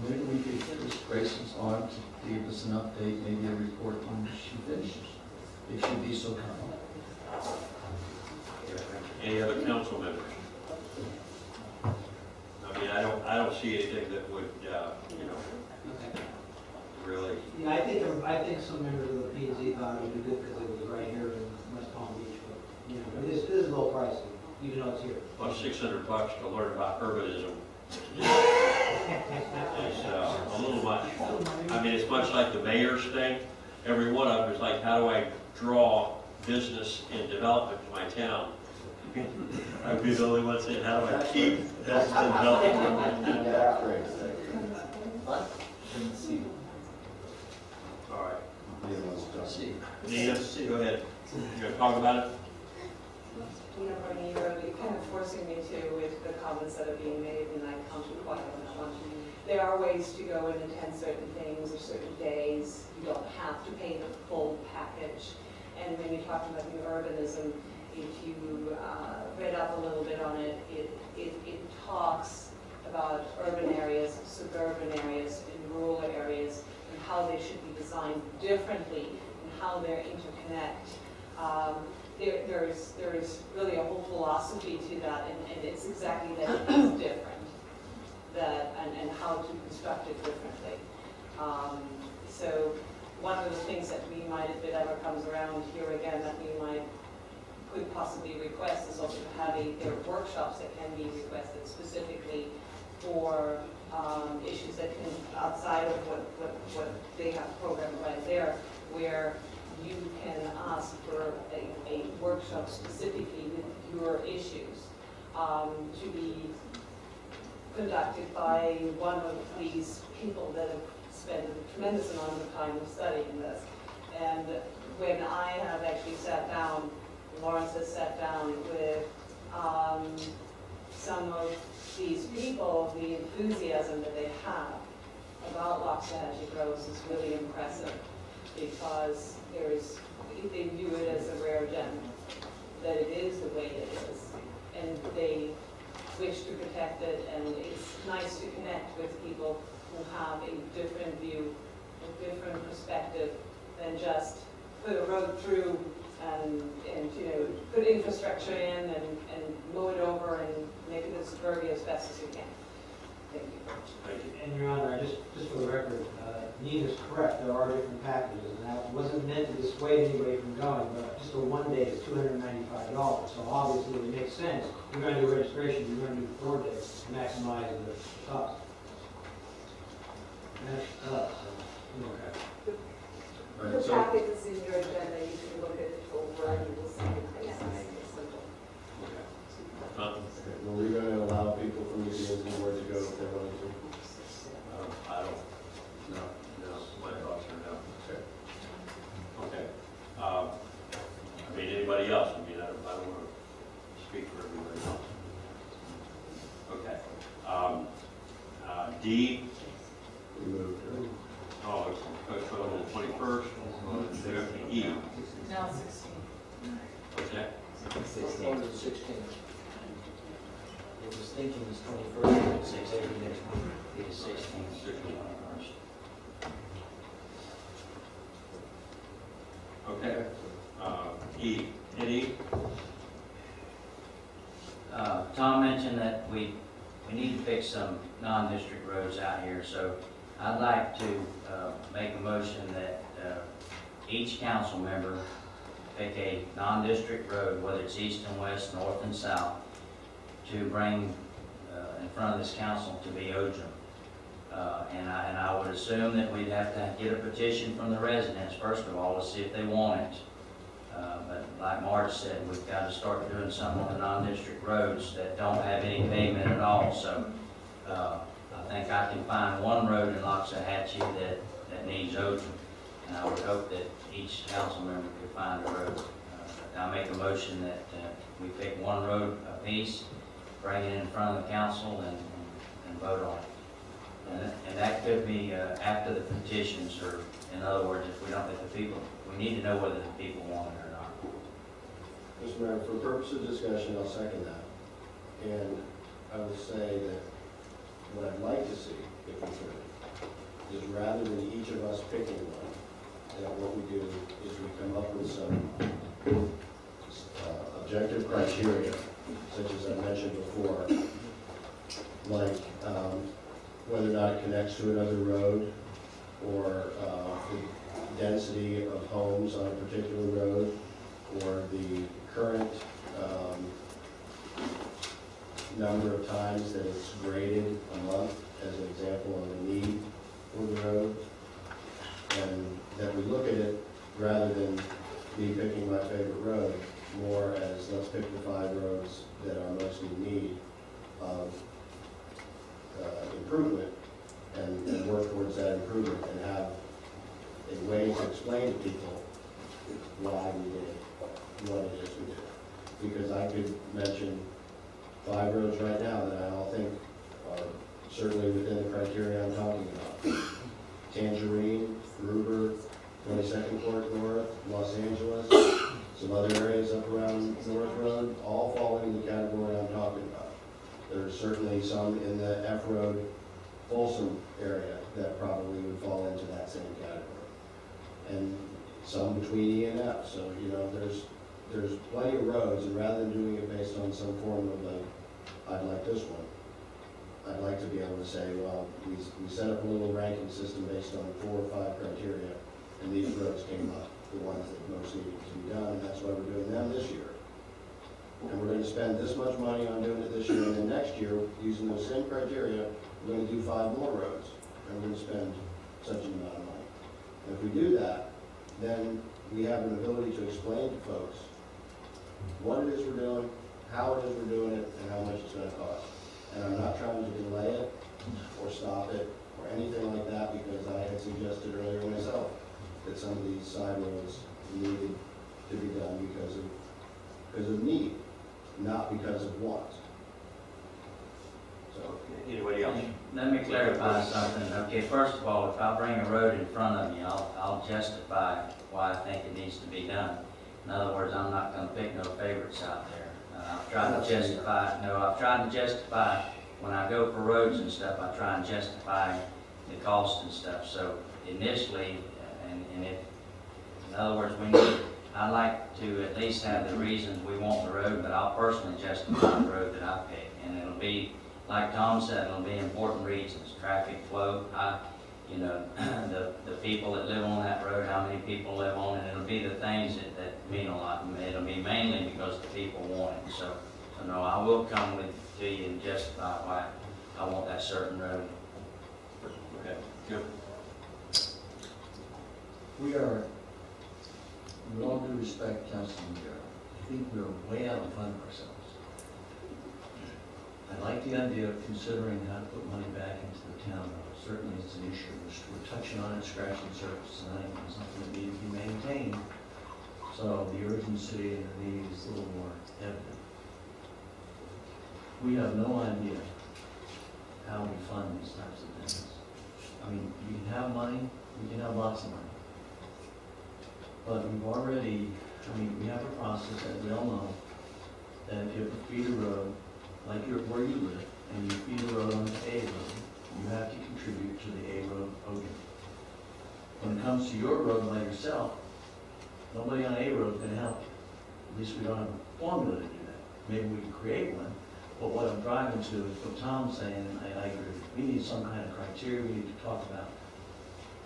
Maybe we could get Grace's on to give us an update, maybe a report when she finishes, if she'd be so kind. Any other council members? I mean, I don't see anything that would, really. Yeah, I think some members of the P&Z thought it would be good because it was right here in West Palm Beach, but it is a little pricey, even though it's here. Well, $600 to learn about urbanism is a little much. I mean, it's much like the mayor's thing. Every one of them is like, how do I draw business and development to my town? I'd be the only one saying, how do I keep business and development? All right. Nina, go ahead. You going to talk about it? Nina Barney Road, you're kind of forcing me to with the comments that are being made, and I can't be quiet on that one. there are ways to go and attend certain things or certain days. You don't have to pay the full package. And when you're talking about new urbanism, if you read up a little bit on it, it talks about urban areas, suburban areas, and rural areas, and how they should be designed differently and how they're interconnect. There is really a whole philosophy to that, and it's exactly that it is different, and how to construct it differently. So one of the things that we might, if it ever comes around here again, that we could possibly request is also having their workshops that can be requested specifically for issues that can, outside of what they have programmed right there, where you can ask for a workshop specifically with your issues to be conducted by one of these people that have spent a tremendous amount of time studying this. And when I have actually sat down, Lawrence has sat down with some of these people, the enthusiasm that they have about Loxahatchee Groves is really impressive, because they view it as a rare gem, that it is the way it is, and they wish to protect it, and it's nice to connect with people who have a different view, a different perspective than just put a road through and put infrastructure in and mow it over and make it as suburban as best as you can. Thank you. Thank you. And Your Honor, just for the record, Neve is correct, there are different packages, and that wasn't meant to dissuade anybody from going, but just a one day is $295. So obviously it makes sense. You're going to do registration, you're going to do 4 days to maximize the cost. And that's us. The packet is in your agenda, you can look at it over and you will see it. Were we going to allow people from the museum board to go if they wanted to? I don't, no, my thoughts are no. Okay. I mean, anybody else? I mean, I don't want to speak for everybody else. Okay. D. We moved. Oh, it's on the 21st. E. No, 16. Okay. 16 to the 16th. I was thinking it's 21st, but 6 every next week. It is 16th. Okay. E. Any? Tom mentioned that we need to fix some non-district roads out here, so I'd like to make a motion that each council member pick a non-district road, whether it's east and west, north and south, to bring in front of this council to be OJM. And I would assume that we'd have to get a petition from the residents, first of all, to see if they want it. But like Marge said, we've got to start doing something on the non-district roads that don't have any pavement at all. So I think I can find one road in Loxahatchee that needs OJM. And I would hope that each council member could find a road. I make a motion that we pick one road apiece, bring it in front of the council and vote on it. And that could be after the petitions, or in other words, if the people, we need to know whether the people want it or not. Mr. Mayor, for purpose of discussion, I'll second that. And I will say that what I'd like to see, if we could, is rather than each of us picking one, that what we do is we come up with some objective criteria, such as I mentioned before, like whether or not it connects to another road, or the density of homes on a particular road, or the current number of times that it's graded a month, as an example of the need for the road, and that we look at it rather than me picking my favorite road, more as let's pick the 5 roads that are most in need of improvement, and work towards that improvement, and have a way to explain to people why we did what it is we did. Because I could mention 5 roads right now that I all think are certainly within the criteria I'm talking about. Tangerine, Gruber, 22nd Court North, Los Angeles, some other areas up around North Road, all fall into the category I'm talking about. There's certainly some in the F Road Folsom area that probably would fall into that same category. And some between E and F, so you know, there's plenty of roads, and rather than doing it based on some formula like, I'd like this one, I'd like to be able to say, well, we set up a little ranking system based on 4 or 5 criteria, and these roads came up, the ones that most needed to be done, and that's why we're doing them this year. And we're going to spend this much money on doing it this year, and then next year, using those same criteria, we're going to do 5 more roads, and we're going to spend such an amount of money. And if we do that, then we have an ability to explain to folks what it is we're doing, how it is we're doing it, and how much it's going to cost. And I'm not trying to delay it or stop it or anything like that, because I had suggested earlier myself that some of these side roads needed to be done because of need, not because of want. So, anybody else? Let me clarify something. Okay, first of all, if I bring a road in front of me, I'll justify why I think it needs to be done. In other words, I'm not going to pick no favorites out there. I've tried to justify, I've tried to justify when I go for roads and stuff, I try and justify the cost and stuff. So initially, and if, in other words, I'd like to at least have the reasons we want the road, but I'll personally justify the road that I pick. And it'll be, like Tom said, it'll be important reasons, traffic flow, you know, the people that live on that road, how many people live on it. It'll be the things that mean a lot. It'll be mainly because the people want it. So no, I will come to you and justify why I want that certain road. Okay, Jim. We are, with all due respect, Councilman Guerra, I think we're way out in front of ourselves. I like the idea of considering how to put money back into the town. Certainly it's an issue. We're touching on it, scratching the surface, and I think it's something that needs to be maintained. So the urgency and the need is a little more evident. We have no idea how we fund these types of things. I mean, we can have money, we can have lots of money. But we've already, I mean, we have a process, as we all know, that if you have to feed a road, like where you live, and you feed a road onto A road, you have to contribute to the A road ODIM. When it comes to your road by yourself, nobody on A road is going to help you. At least we don't have a formula to do that. Maybe we can create one. But what I'm driving to is what Tom's saying, and I agree. We need some kind of criteria. We need to talk about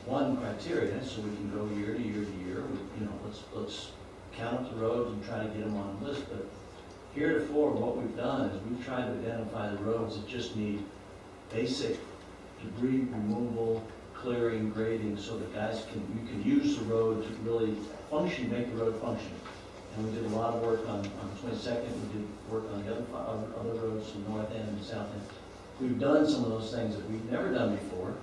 one criteria, so we can go year to year to year. You know, let's count up the roads and try to get them on the list. But heretofore, what we've done is we've tried to identify the roads that just need basic debris removal, clearing, grading, so that you can use the road to really function, make the road function. And we did a lot of work on 22nd. We did work on the other roads from North End and South End. We've done some of those things that we've never done before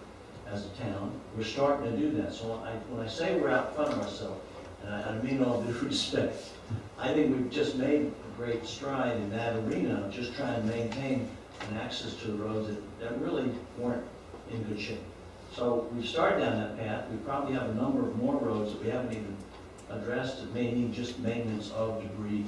as a town. We're starting to do that. So when I say we're out in front of ourselves, and I mean all due respect, I think we've just made a great stride in that arena of just trying to maintain an access to the roads that really weren't in good shape. So we've started down that path. We probably have a number of more roads that we haven't even addressed that may need just maintenance of debris,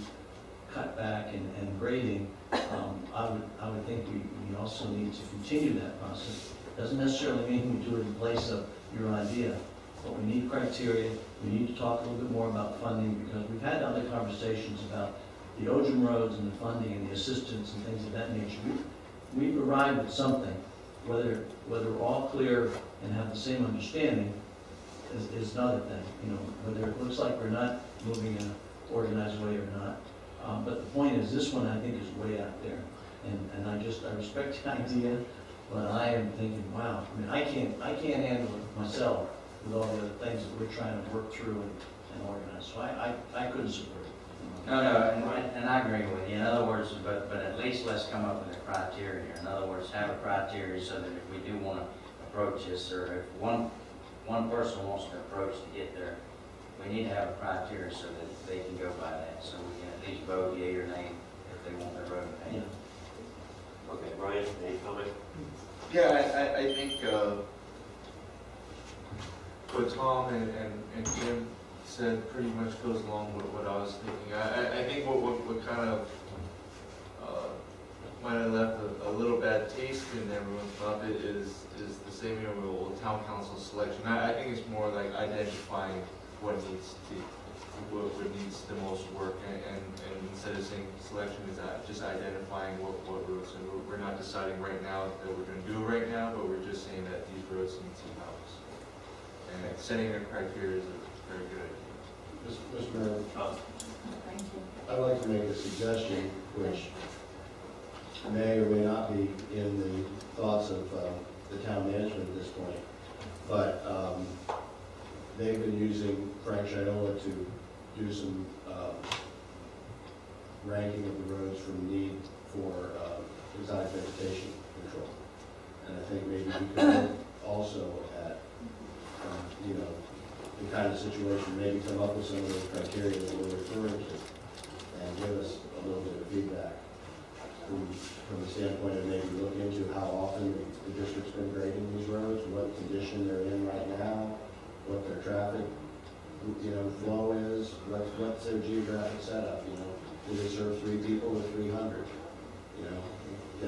cutback and grading. I would think we also need to continue that process. Doesn't necessarily mean we do it in place of your idea, but we need criteria. We need to talk a little bit more about funding, because we've had other conversations about the OGM roads and the funding and the assistance and things of that nature. We've arrived at something. Whether we're all clear and have the same understanding is another thing. You know, whether it looks like we're not moving in an organized way or not. But the point is, this one I think is way out there, and I respect the idea, but I am thinking, wow. I mean, I can't handle it myself with all the other things that we're trying to work through and organize. So I couldn't support it. No, and I agree with you. In other words, but at least let's come up with a criteria. In other words, have a criteria so that if we do want to approach this, or if one person wants to approach to get there, we need to have a criteria so that they can go by that. So we can at least vote yea or nay if they want their road painted. Okay, Brian, any comment? Yeah, I think what Tom and Jim said pretty much goes along with what I was thinking. I think what kind of might have left a little bad taste in everyone's mouth is the same with town council selection. I think it's more like identifying what needs the most work, and instead of saying selection is just identifying what roads. And we're not deciding right now that we're going to do it right now, but we're just saying that these roads need some help. And setting the criteria is a very good idea. Mr. Mayor, Thank you. I'd like to make a suggestion which may or may not be in the thoughts of the town management at this point, but they've been using Frank Shinola to do some ranking of the roads from need for exotic vegetation control. And I think maybe we could look also at, you know, the kind of situation, maybe come up with some of those criteria that we're referring to and give us a little bit of feedback from the standpoint of maybe look into how often the district's been grading these roads, what condition they're in right now, what their traffic, you know, flow is, what's their geographic setup, you know, do they serve 3 people or 300, you know?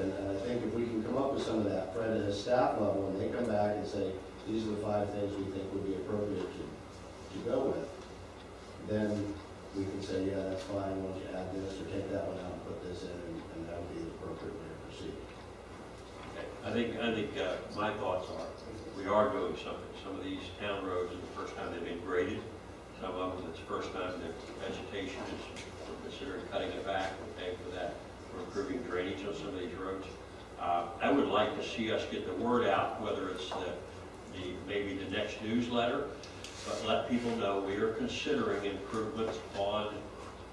And I think if we can come up with some of that, Fred, at a staff level, and they come back and say, these are the 5 things we think would be appropriate to go with, then we can say, yeah, that's fine, why don't you add this, or take that one out and put this in, and that would be the appropriate way to proceed. Okay. I think my thoughts are, we are doing something. Some of these town roads is the first time they've been graded. Some of them, it's the first time their vegetation is, we're considering cutting it back, we're paying for that. We're improving drainage on some of these roads. I would like to see us get the word out, whether it's maybe the next newsletter, but let people know we are considering improvements on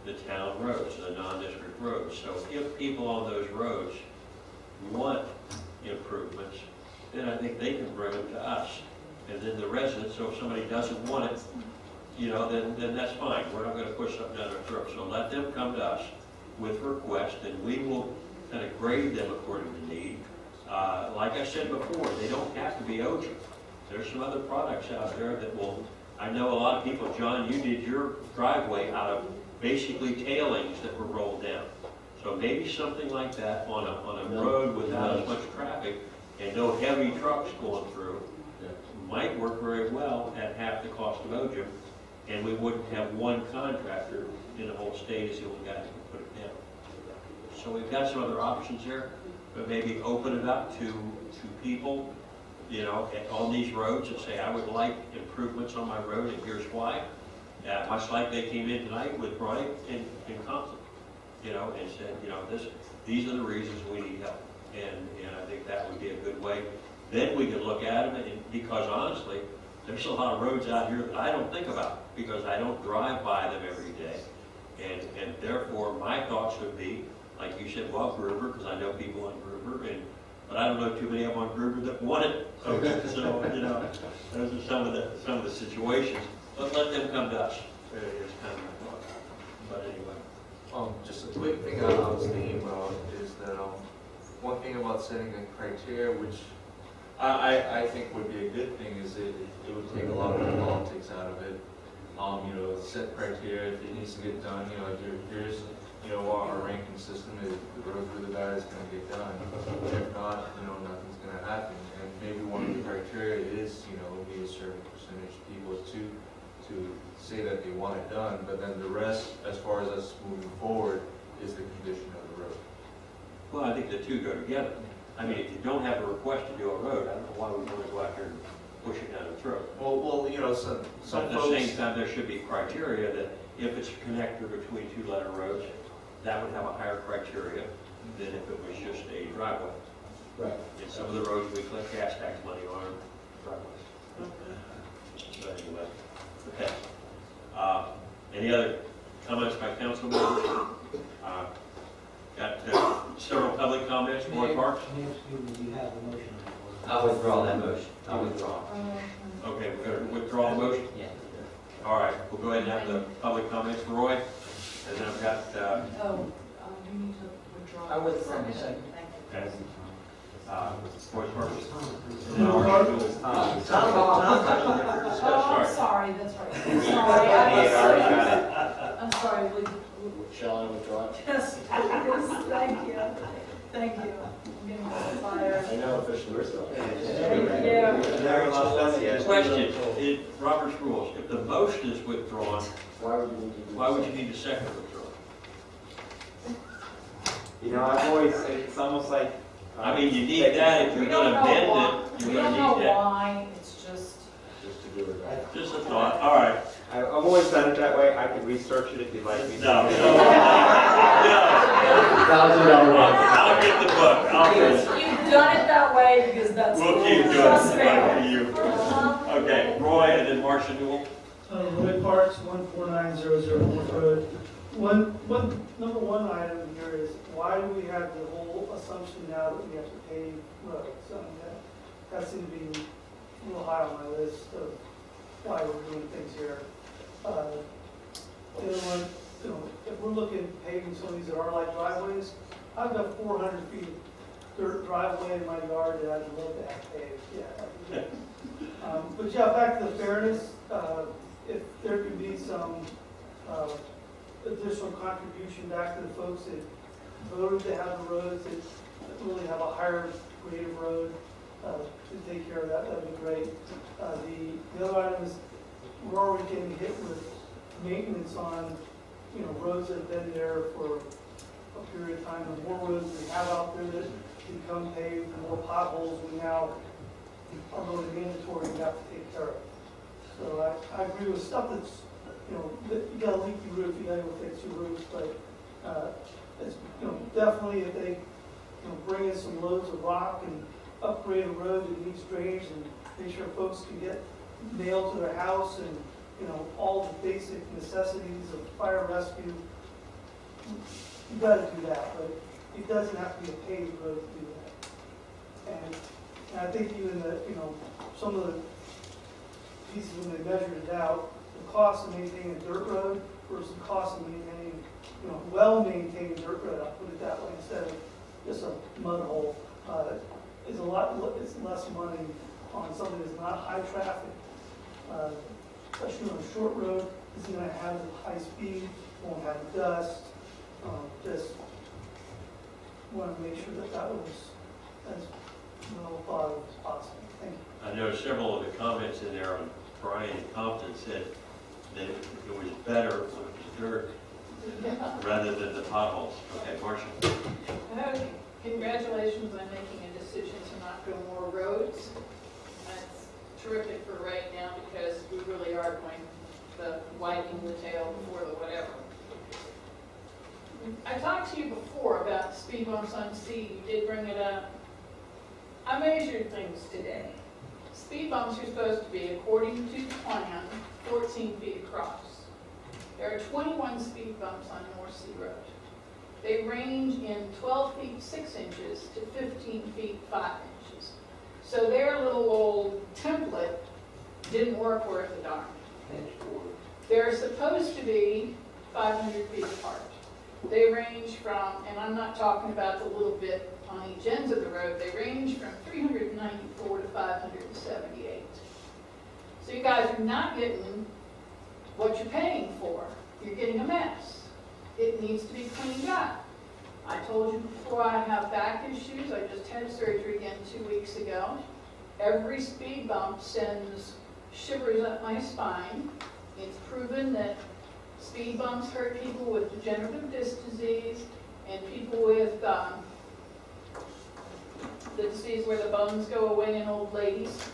the town roads, the non-district roads. So if people on those roads want improvements, then I think they can bring them to us. And then the residents, so if somebody doesn't want it, you know, then that's fine. We're not going to push something down their throat. So let them come to us with requests, and we will kind of grade them according to need. Like I said before, they don't have to be OJA. There's some other products out there that will, I know a lot of people, John, you did your driveway out of basically tailings that were rolled down. So maybe something like that on a road without as much traffic and no heavy trucks going through might work very well at half the cost of OJA, and we wouldn't have one contractor in the whole state as the only guy that can put it down. So we've got some other options here, but maybe open it up to people, you know, on these roads and say, I would like improvements on my road, and here's why. Much like they came in tonight with Brian and Compton, you know, and said, you know, these are the reasons we need help. And I think that would be a good way. Then we could look at them, and because honestly, there's a lot of roads out here that I don't think about because I don't drive by them every day. And therefore, my thoughts would be, like you said, well, Gruber, because I know people on Gruber, but I don't know too many of them on Gruber that want it. Okay, so, you know, those are some of the situations. But let them come to us. It's kind of my thought. But anyway. Just a quick thing I was thinking about is that one thing about setting a criteria, which I think would be a good thing, is it would take a lot of the politics out of it. You know, set criteria, if it needs to get done, you know, here's, you know, our ranking system is the road really bad is going to get done. If not, you know, nothing's going to happen. And maybe one of the criteria is, you know, need a certain percentage of people to say that they want it done, but then the rest, as far as us moving forward, is the condition of the road. Well, I think the two go together. I mean, if you don't have a request to do a road, I don't know why we want to go out there and push it down the throat. Well, you know, some but at the same time, there should be criteria that if it's a connector between 2-letter roads, that would have a higher criteria than if it was just a driveway. Right. And some of the roads we collect gas tax money on are driveways. But anyway, okay. Any other comments by council members? Got several public comments. Board Parks? You have the motion. I withdraw that motion. I withdraw. Okay, we're going to withdraw the motion? Yeah. All right, we'll go ahead and have the public comments for Roy. And then I've got... you need to withdraw. I withdraw my second. Thank you. Okay. voice purpose. Oh, I'm sorry, that's right. I'm sorry. I'm sorry. Shall I withdraw it? Yes, please, thank you. Thank you. I'm getting a little tired. I know officially we're still. Thank you. Question, in Robert's rules, if the motion is withdrawn, Why would you need to second withdraw? You know, I've always, it's almost like. I mean, you need that if you're going to amend it, you're going to need that. We don't know why, it's just. Just to do it right. Just a thought, all right. I've always done it that way. I could research it if you'd like me to. No. I'll get the book. I'll get it. You've done it that way because that's. We'll keep doing Trust it me. like for you. Okay, Roy and then Marcia Newell. Roy Parks, 14900 North Road. Number one item here is, why do we have the whole assumption now that we have to pave roads? That seems to be a little high on my list of why we're doing things here. The other one, if we're looking at paving some of these that are like driveways, I've got 400 feet of dirt driveway in my yard that I'd love to have paved. Yeah. But yeah, back to the fairness, if there could be some additional contribution back to the folks that voted to have the roads that really have a higher grade of road to take care of that, that'd be great. The other item is we're already getting hit with maintenance on roads that have been there for a period of time. The more roads we have out there that become paved, the more potholes we now are really mandatory we have to take care of. So I agree with stuff that's, you got a leaky roof, you gotta go fix your roof, but it's, definitely if they, bring in some loads of rock and upgrade a road that needs drainage and make sure folks can get mail to their house and, all the basic necessities of fire rescue, you gotta do that, but it doesn't have to be a paved road to do that. And I think even the, some of the pieces when they measured it out, the cost of maintaining a dirt road versus the cost of maintaining, well-maintained dirt road, I'll put it that way, instead of just a mud hole, is it's less money on something that's not high traffic, especially on a short road, it's going to have the high speed, won't have dust, just want to make sure that was as well thought of as possible. Thank you. I know several of the comments in there on Brian and Compton said that it was better when it was dirt rather than the potholes. Okay, Marcia. Okay. Congratulations on making a decision to not go more roads. That's terrific for right now because we really are going the wagging the tail before the whatever. I talked to you before about speed bumps on C. You did bring it up. I measured things today. Speed bumps are supposed to be, according to plan, 14 feet across. There are 21 speed bumps on North Sea Road. They range in 12 feet 6 inches to 15 feet 5 inches. So their little old template didn't work worth a darn. They're supposed to be 500 feet apart. They range from, and I'm not talking about the little bit on each end of the road, they range from 394 to 578. So you guys are not getting what you're paying for. You're getting a mess. It needs to be cleaned up. I told you before I have back issues. I just had surgery again 2 weeks ago. Every speed bump sends shivers up my spine. It's proven that speed bumps hurt people with degenerative disc disease and people with the disease where the bones go away in old ladies.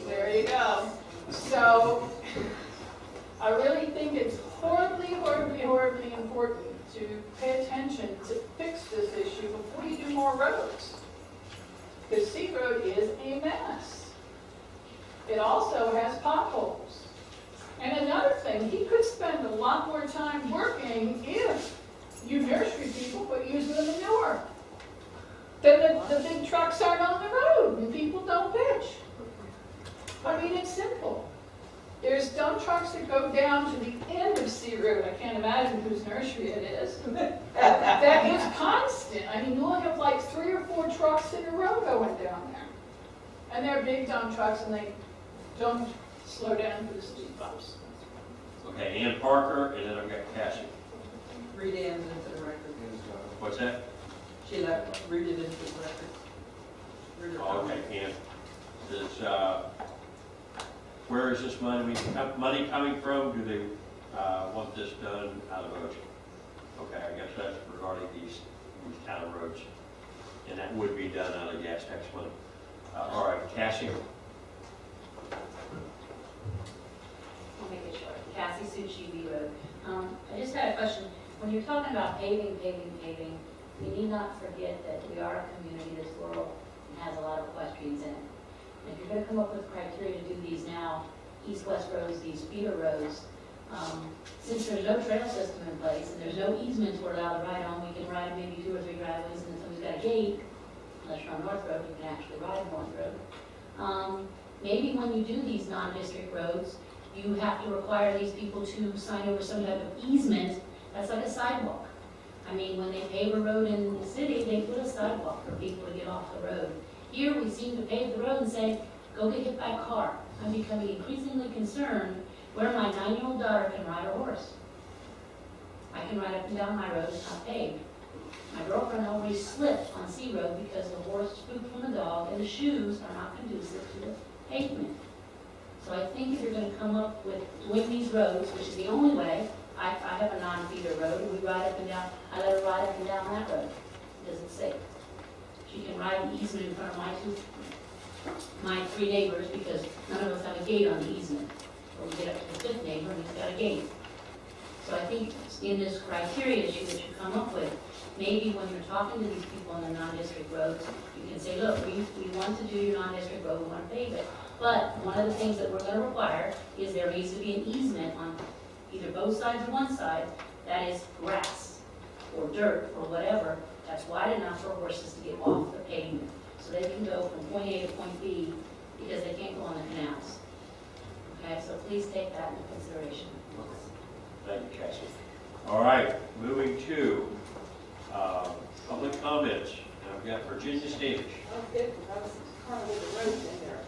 There you go. So I really think it's horribly, horribly, horribly important to pay attention to fix this issue before you do more roads. Because C Road is a mess. It also has potholes. And another thing, he could spend a lot more time working if you nursery people quit using the manure. Then the big trucks aren't on the road and people don't pitch. I mean, it's simple. There's dump trucks that go down to the end of of C Road, I can't imagine whose nursery it is. That is constant. I mean, you'll have like 3 or 4 trucks in a row going down there. And they're big dump trucks and they don't slow down for the speed bumps. Okay, Ann Parker, and then I've got Cassie. Read Ann into the record. What's that? She left, read it into the record. Read her Oh, comment. okay, Ann. Is, where is this money coming from? Do they want this done out of OSHA? Okay, I guess that's regarding these town roads. And that would be done out of gas tax money. All right, Cassie. I'll make it short. Cassie Suchi, B Road. I just had a question. When you're talking about paving, we need not forget that we are a community that's rural and has a lot of equestrians in it. And if you're going to come up with criteria to do these now, east-west roads, these feeder roads, since there's no trail system in place and there's no easements we're allowed to ride on, we can ride maybe 2 or 3 driveways, and if somebody's got a gate, unless you're on North Road, you can actually ride North Road. Maybe when you do these non-district roads, you have to require these people to sign over some type of easement that's like a sidewalk. I mean, when they pave a road in the city, they put a sidewalk for people to get off the road. Here, we seem to pave the road and say, go get hit by a car. I'm becoming increasingly concerned where my 9-year-old daughter can ride a horse. I can ride up and down my road, it's not paved. My girlfriend already slipped on C Road because the horse spooked from the dog and the shoes are not conducive to the pavement. So I think if you're going to come up with doing these roads, which is the only way, I have a non-feeder road, and we ride up and down, I let her ride up and down that road because it's safe. She can ride an easement in front of my 3 neighbors because none of us have a gate on the easement. Or we get up to the 5th neighbor and he's got a gate. So I think in this criteria issue that you come up with, maybe when you're talking to these people on the non-district roads, you can say, look, we want to do your non-district road, we want to pave it. But one of the things that we're going to require is there needs to be an easement on either both sides or one side that is grass or dirt or whatever that's wide enough for horses to get off the pavement so they can go from point A to point B because they can't go on the canals. Okay, so please take that into consideration. Thank you, Cassie. All right, moving to public comments. And I've got Virginia Standish. Oh, good, because I was kind of with the roads in there.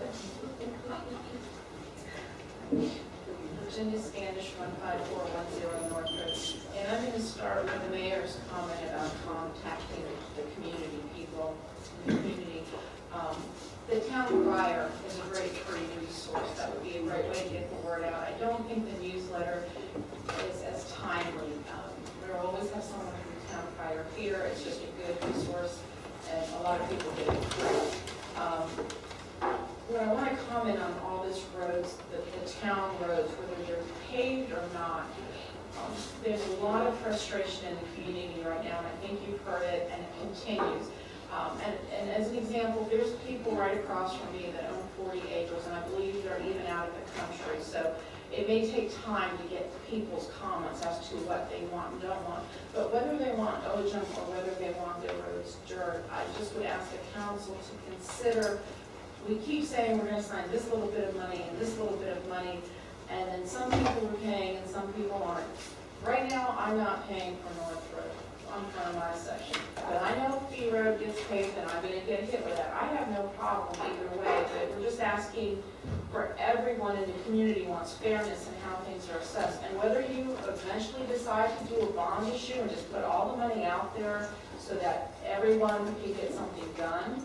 Virginia Standish, 15410 North Road. And I'm going to start with the mayor's comment about contacting the community people in the community. The town crier is a great free resource. That would be a great way to get the word out. I don't think the newsletter is as timely. We'll always have someone from the town crier here. It's just a good resource, and a lot of people get it free. What I want to comment on all these roads, the town roads, whether they're paved or not, there's a lot of frustration in the community right now, and I think you've heard it, and it continues. And as an example, there's people right across from me that own 40 acres, and I believe they're even out of the country. So it may take time to get people's comments as to what they want and don't want. But whether they want OJM or whether they want their roads dirt, I just would ask the council to consider. We keep saying we're going to sign this little bit of money and this little bit of money, and then some people are paying and some people aren't. Right now, I'm not paying for North Road on front of my section. But I know if Fee Road gets paved and I'm going to get hit with that. I have no problem either way, but we're just asking for everyone in the community wants fairness in how things are assessed. And whether you eventually decide to do a bond issue and just put all the money out there so that everyone can get something done,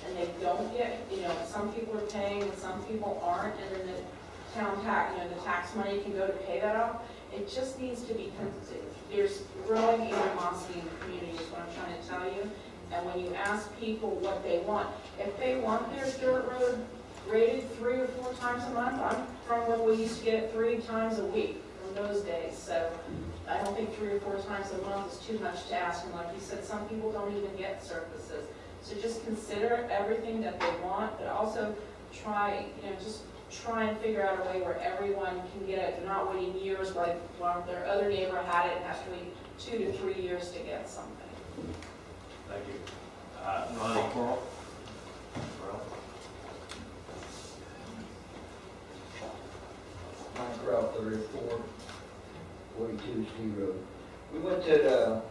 and they don't get, some people are paying and some people aren't, and then the town tax, the tax money can go to pay that off. It just needs to be, there's growing animosity in the community is what I'm trying to tell you. And when you ask people what they want, if they want their dirt road graded 3 or 4 times a month, I'm from when we used to get it 3 times a week from those days. So I don't think 3 or 4 times a month is too much to ask. And like you said, some people don't even get surfaces. So just consider everything that they want, but also try, just try and figure out a way where everyone can get it. They're not waiting years like while their other neighbor had it and has to wait 2 to 3 years to get something. Thank you. Ronnie Coral. Mike Route 34, 22 C Road. We went to the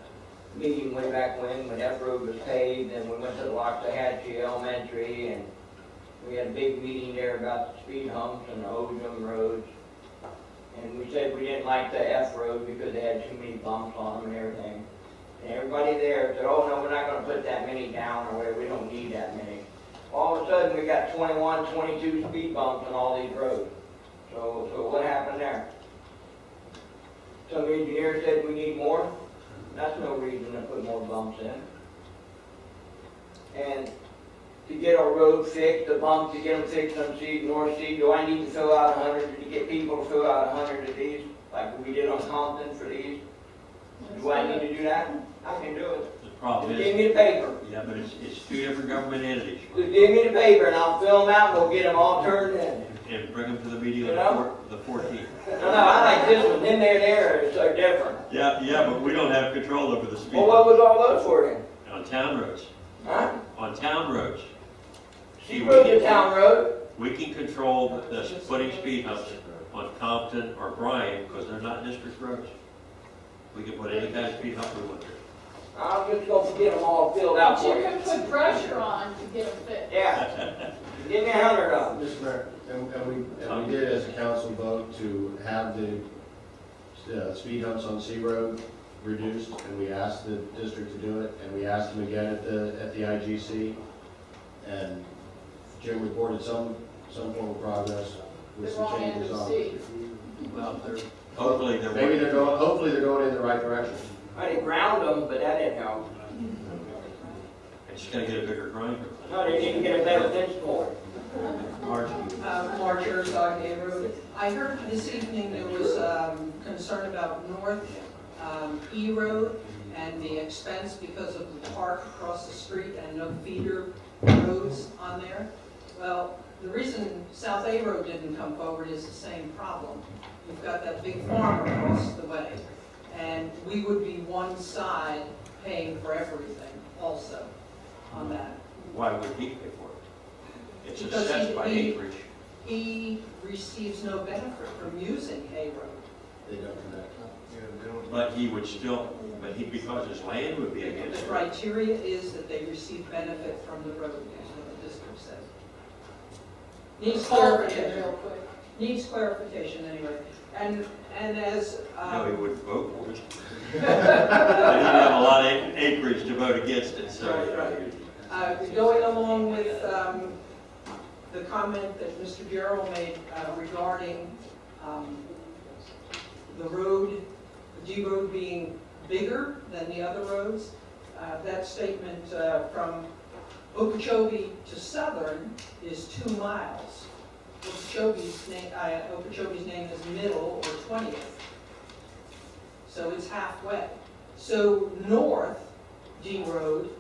meeting way back when that road was paved, and we went to the Loxahatchee Elementary, and we had a big meeting there about the speed humps and the Ozone roads. And we said we didn't like the F road because they had too many bumps on them and everything. And everybody there said, oh no, we're not gonna put that many down, or whatever, we don't need that many. All of a sudden, we got 21, 22 speed bumps on all these roads. So what happened there? Some engineer said we need more. That's no reason to put more bumps in. And to get our road fixed, the bumps, to get them fixed on North Sea, do I need to fill out 100, to get people to fill out 100 of these, like we did on Compton for these? Do I need to do that? I can do it. The problem Just is. give me the paper. Yeah, but it's two different government entities. Just give me the paper and I'll fill them out and we'll get them all turned in. And bring them to the meeting You on know? the 14th. No, I like this one. Then they're so different. Yeah, but we don't have control over the speed. Well, what was all those for then? On town roads. Huh? On town roads. She road to town road. We can control the putting speed humps on Compton or Bryan because they're not district roads. We can put any kind of speed hump we want to. I'm just going to get them all filled out But for you you. can put pressure on to get them fixed. Yeah. Give me 100 of them. Mr. Mayor, and we did as a council vote to have the speed humps on C Road reduced, and we asked the district to do it, and we asked them again at the IGC, and Jim reported some form of progress with some changes on it. Well, hopefully they're hopefully they're going in the right direction. I didn't ground them, but that didn't help. It's just got to get a bigger grinder. No, they didn't get a better fence for it. March Herzog, A Road. I heard this evening there was concern about North E Road and the expense because of the park across the street and no feeder roads on there. Well, the reason South A Road didn't come forward is the same problem. You've got that big farm across the way, and we would be one side paying for everything also on that. Why would he pay for it? It's Because assessed by acreage. he receives no benefit from using A Road. They don't connect. But he would still, because his land would be The against it. criteria is that they receive benefit from the road, is what the district says. Needs clarification. Real quick. Needs clarification anyway. And as No, he wouldn't vote for it. But he'd have a lot of acreage to vote against it, so. going along with the comment that Mr. Gerald made regarding the road, the D road being bigger than the other roads, that statement from Okeechobee to Southern is 2 miles. Okeechobee's name is Middle or 20th. So it's halfway. So north D Road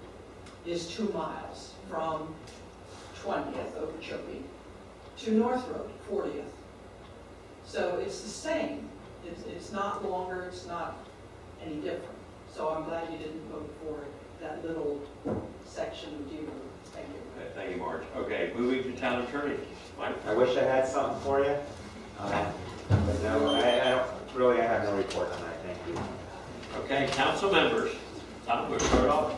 is 2 miles from 20th Okeechobee to North Road, 40th. So it's the same. It's not longer, it's not any different. So I'm glad you didn't vote for that little section of D Road. Thank you. Okay, thank you, Marge. Okay, moving to town attorney. Mike? I wish I had something for you. But no, I don't, really, I have no report tonight, thank you. Okay, council members. Tom, we'll start off.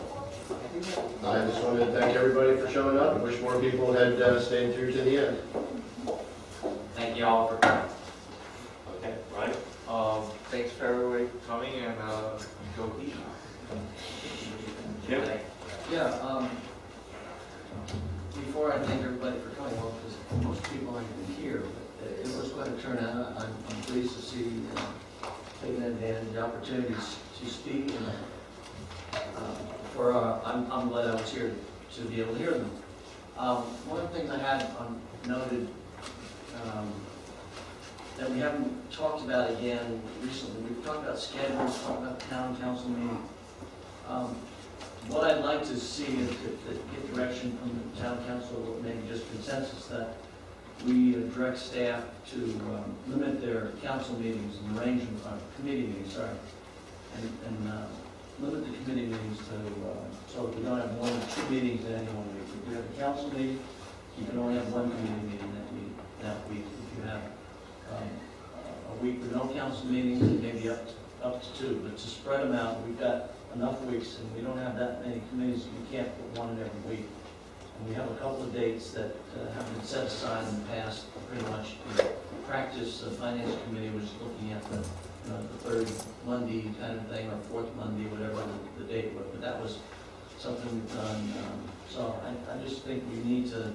I just wanted to thank everybody for showing up. I wish more people had stayed through to the end. Thank you all for coming. Okay, right? Thanks for everybody coming and go eat. Jim? Yeah, before I thank everybody for coming, well, because most people aren't even here, but it was quite a turnout. I'm pleased to see taking advantage of the opportunities to speak, and I'm glad I was here to be able to hear them. One of the things I had noted that we haven't talked about again recently, we've talked about schedules, talked about town council meeting. What I'd like to see is to get direction from the town council, or maybe just consensus, that we direct staff to limit their council meetings and arrangement, committee meetings, sorry, and limit the committee meetings to, so that we don't have more than 2 meetings in any one week. If we have a council meeting, you can only have 1 committee meeting that week. If you have a week with no council meetings, maybe up to up to 2, but to spread them out, we've got enough weeks, and we don't have that many committees, we can't put one in every week. And we have a couple of dates that have been set aside in the past, pretty much. In practice, the Finance Committee was looking at the third Monday kind of thing, or fourth Monday, whatever the date was, but that was something we've done. So I just think we need to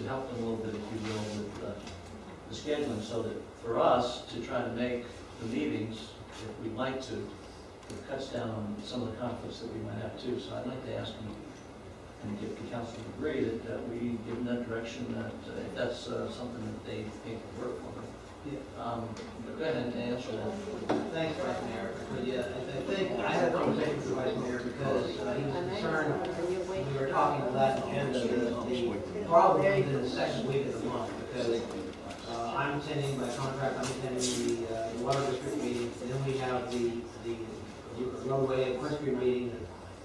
help them a little bit, if you will, with the scheduling, so that for us to try to make the meetings, if we'd like to, it cuts down on some of the conflicts that we might have too. So I'd like to ask them and get the council to agree that we give them that direction, that if that's something that they think will work for them. Go ahead and answer that. Thanks, Vice Mayor. But yeah, I think I had a conversation with the Vice Mayor because he was concerned when we were talking about that agenda, the problem is in the second week of the month, because I'm attending by contract, I'm attending the water district meeting, and then we have the roadway equestrian meeting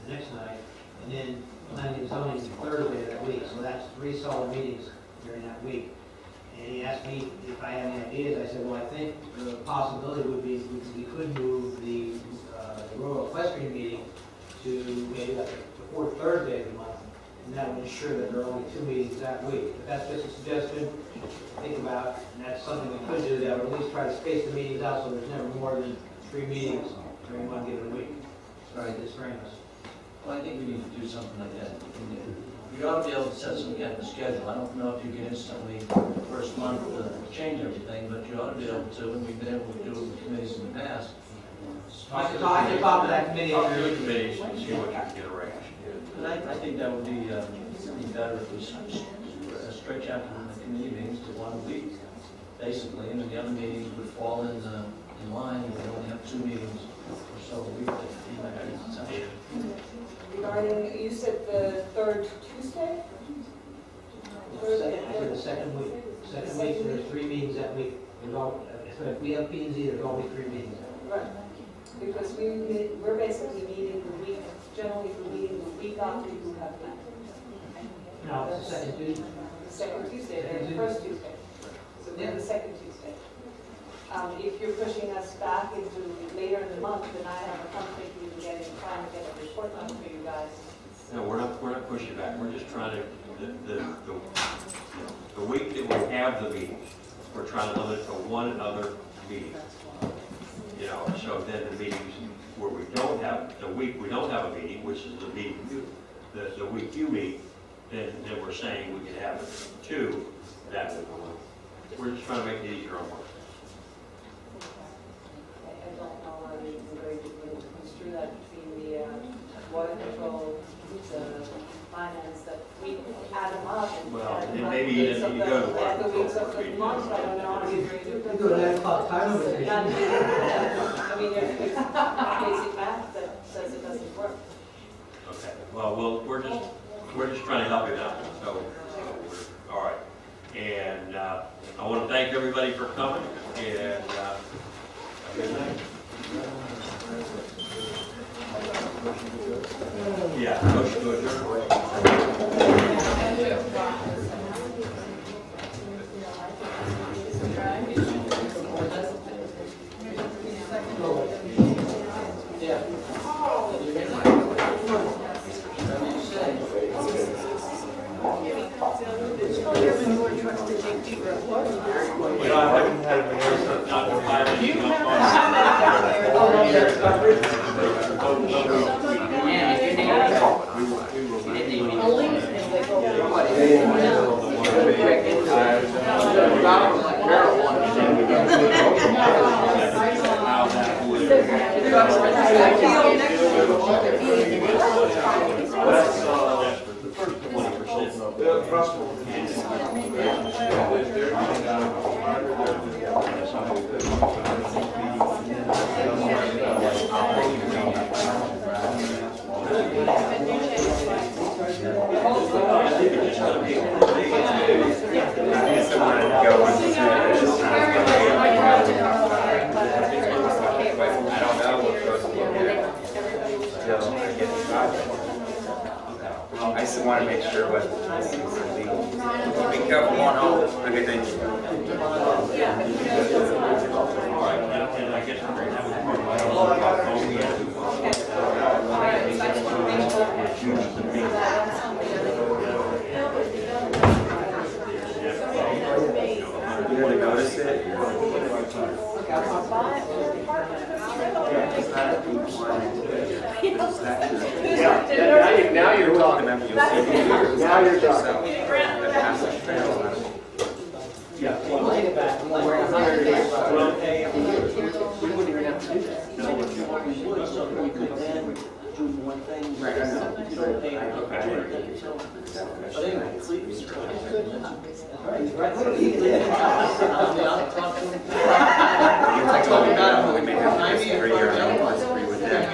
the next night, and then planning and zoning Thursday of that week. So that's 3 solid meetings during that week. And he asked me if I had any ideas. I said, well, I think the possibility would be we could move the rural equestrian meeting to maybe like the 4th Thursday of the month, and that would ensure that there are only 2 meetings that week. But that's just a suggestion to think about, and that's something we could do, that would at least try to space the meetings out so there's never more than 3 meetings during one given week. Sorry to distract us. Well, I think we need to do something like that. We ought to be able to set some kind of schedule. I don't know if you can instantly, first month, change everything, but you ought to be able to, and we've been able to do it with committees in the past. I can talk to that committee. Talk to the committees and see what you can get arranged. But I think that would be better if we stretch out the committee meetings to 1 week, basically, and then the other meetings would fall in line. We only have 2 meetings or so a week. Regarding, you said the 3rd Tuesday? For the second week. Second week, there's 3 meetings that week. So if we have P&Z, there's only 3 meetings. Right. Because we're basically meeting the week, generally we're meeting the week after you have met. No, it's the second Tuesday. The second Tuesday, and the first Tuesday. So we're the second Tuesday. If you're pushing us back into later in the month, then I have a conflict with trying to get a report done for you guys. No, we're not pushing back. We're just trying to, the week that we have the meetings, we're trying to limit it to 1 other meeting. So then the meetings where we don't have, the week we don't have a meeting, which is the meeting, the week you meet, then we're saying we can have 2 that week. We're just trying to make it easier on work. I don't know how you can go to construe that between the water control, the finance, that we add them up. Well, and maybe you go to water the weeks control. of the month, I don't know how you You go to that clock time over there. I mean, there's basic math that says it doesn't work. Okay. Well, we're just trying to help you out. So we're all right. And I want to thank everybody for coming. And have a good night. Yeah, motion to adjourn. I just want to make sure it wasn't illegal. Be careful going home. Okay, thank you. All right, and I guess we're going to have a You never notice it? Now you're talking. Now you're talking. Yeah, well, take it back. We wouldn't even have to do that. We would, so that we could then do one thing. Right, I know. You don't pay. But anyway, please. You're talking about we may have to disagree or I don't disagree with that,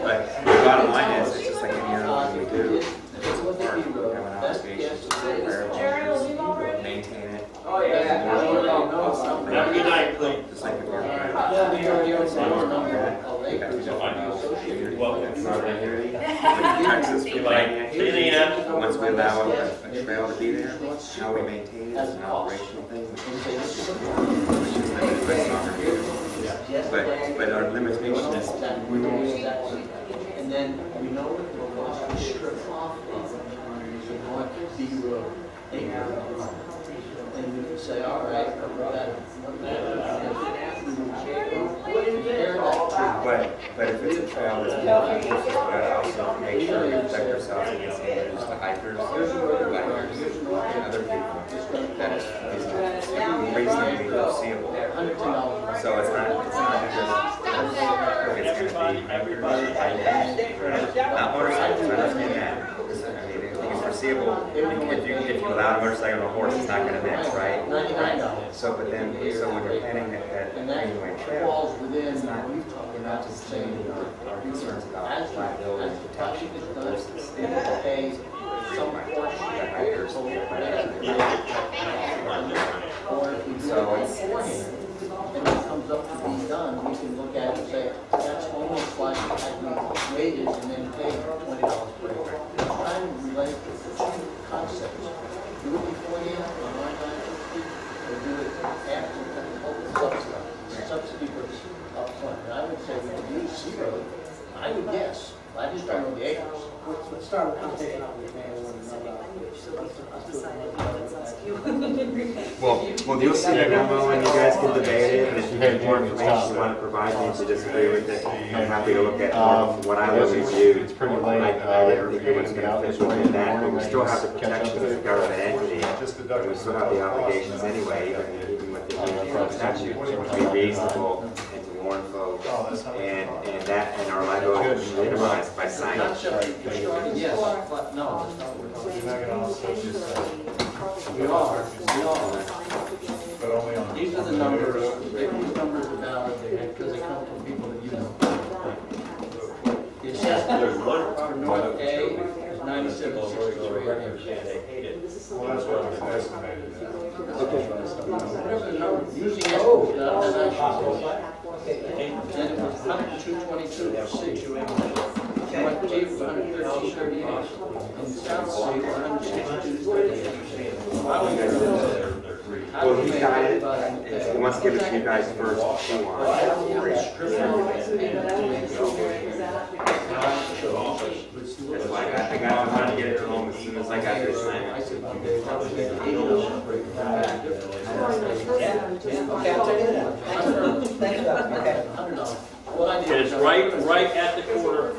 but the bottom line is, it's just like any other thing we do. We have an obligation to maintain it. Oh, yeah. Have a good night, Cleve. Just like if you're. Texas, once we allow a trail to be there, how we maintain it is an operational thing, which is limited, but it's not reviewed. But our limitation is, we won't. And then we know we're going to strip off of B road, A road. And we can say, all right, But if it's a trail that's more dangerous, we've got to also make sure we protect ourselves against the hikers, the bikers, and other people that is reasonably foreseeable. So it's not just if it's going to be hikers, not motorcycles, I understand that. Because, I mean, if it's foreseeable, if you allow a motorcycle and a horse, it's not going to mix, right? So, but then, so when you're planning that anyway trail, it's not just saying our concerns about liability and protection of horses and pay some portion of the hikers. So it's, and when it comes up to be done, we can look at it and say, that's almost like having wages and then pay $20 per acre. Trying to relate the two concepts. Do it beforehand on one time, or do it after the subsidy for up front. And I would say we could use C road, I would guess. I just don't know the acres. Let's start with taking out the manual and well, you'll see that memo and you guys can debate it, and if you have more information you want to provide me to disagree with it, I'm happy to look at what I will review. It's pretty late. I didn't think it was going to fit within that, but we still have the protections as a government entity, and we still have the obligations anyway, even with the statute, to be reasonable and to warn folks, and our liability is minimized by science. Yes, but no. We are. But only on. These are the numbers, these numbers are valid, because they come from people that you know. It says for North A is 9763. They hate it. Well, that's what was estimated. Whatever the number, using estimates, that's actually. Then it was 102.22 for Situate. North D was 113.38. And South C was 162.38. Well, he got it. He wants to give it to you guys first. If you want. That's why I got I'm trying to get it to him as soon as I got this thing. Okay, I'll take it down. Thank you. Okay. And it's right at the corner of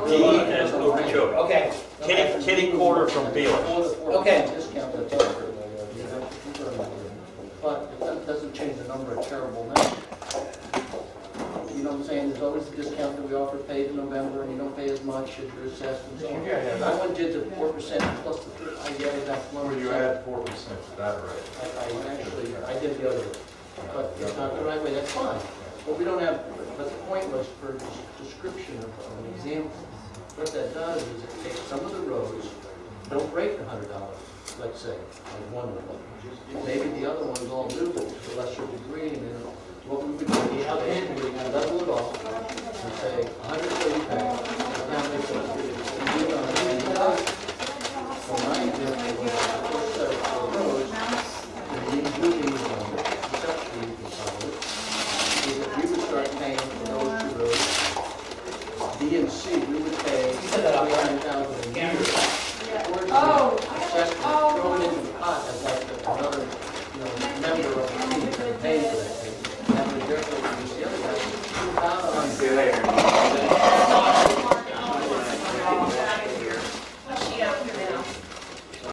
D and Okeechobee. Okay. Kitty corner from Felix. Okay. But that doesn't change the number of terrible numbers. You know what I'm saying? There's always a discount that we offer paid in November, and you don't pay as much if you're assessed and so on. I went did the 4% plus the, I added that 1%. Well, you add 4% to that rate. I did the other way. But it's not the right way, that's fine. But we don't have, but the point was for description of an example. What that does is it takes some of the roads, don't break the $100, let's say, on one of them. Maybe the other ones all do, but to a lesser degree, and then what we would do is level it off and say 130 pounds. Now make it $100. So my example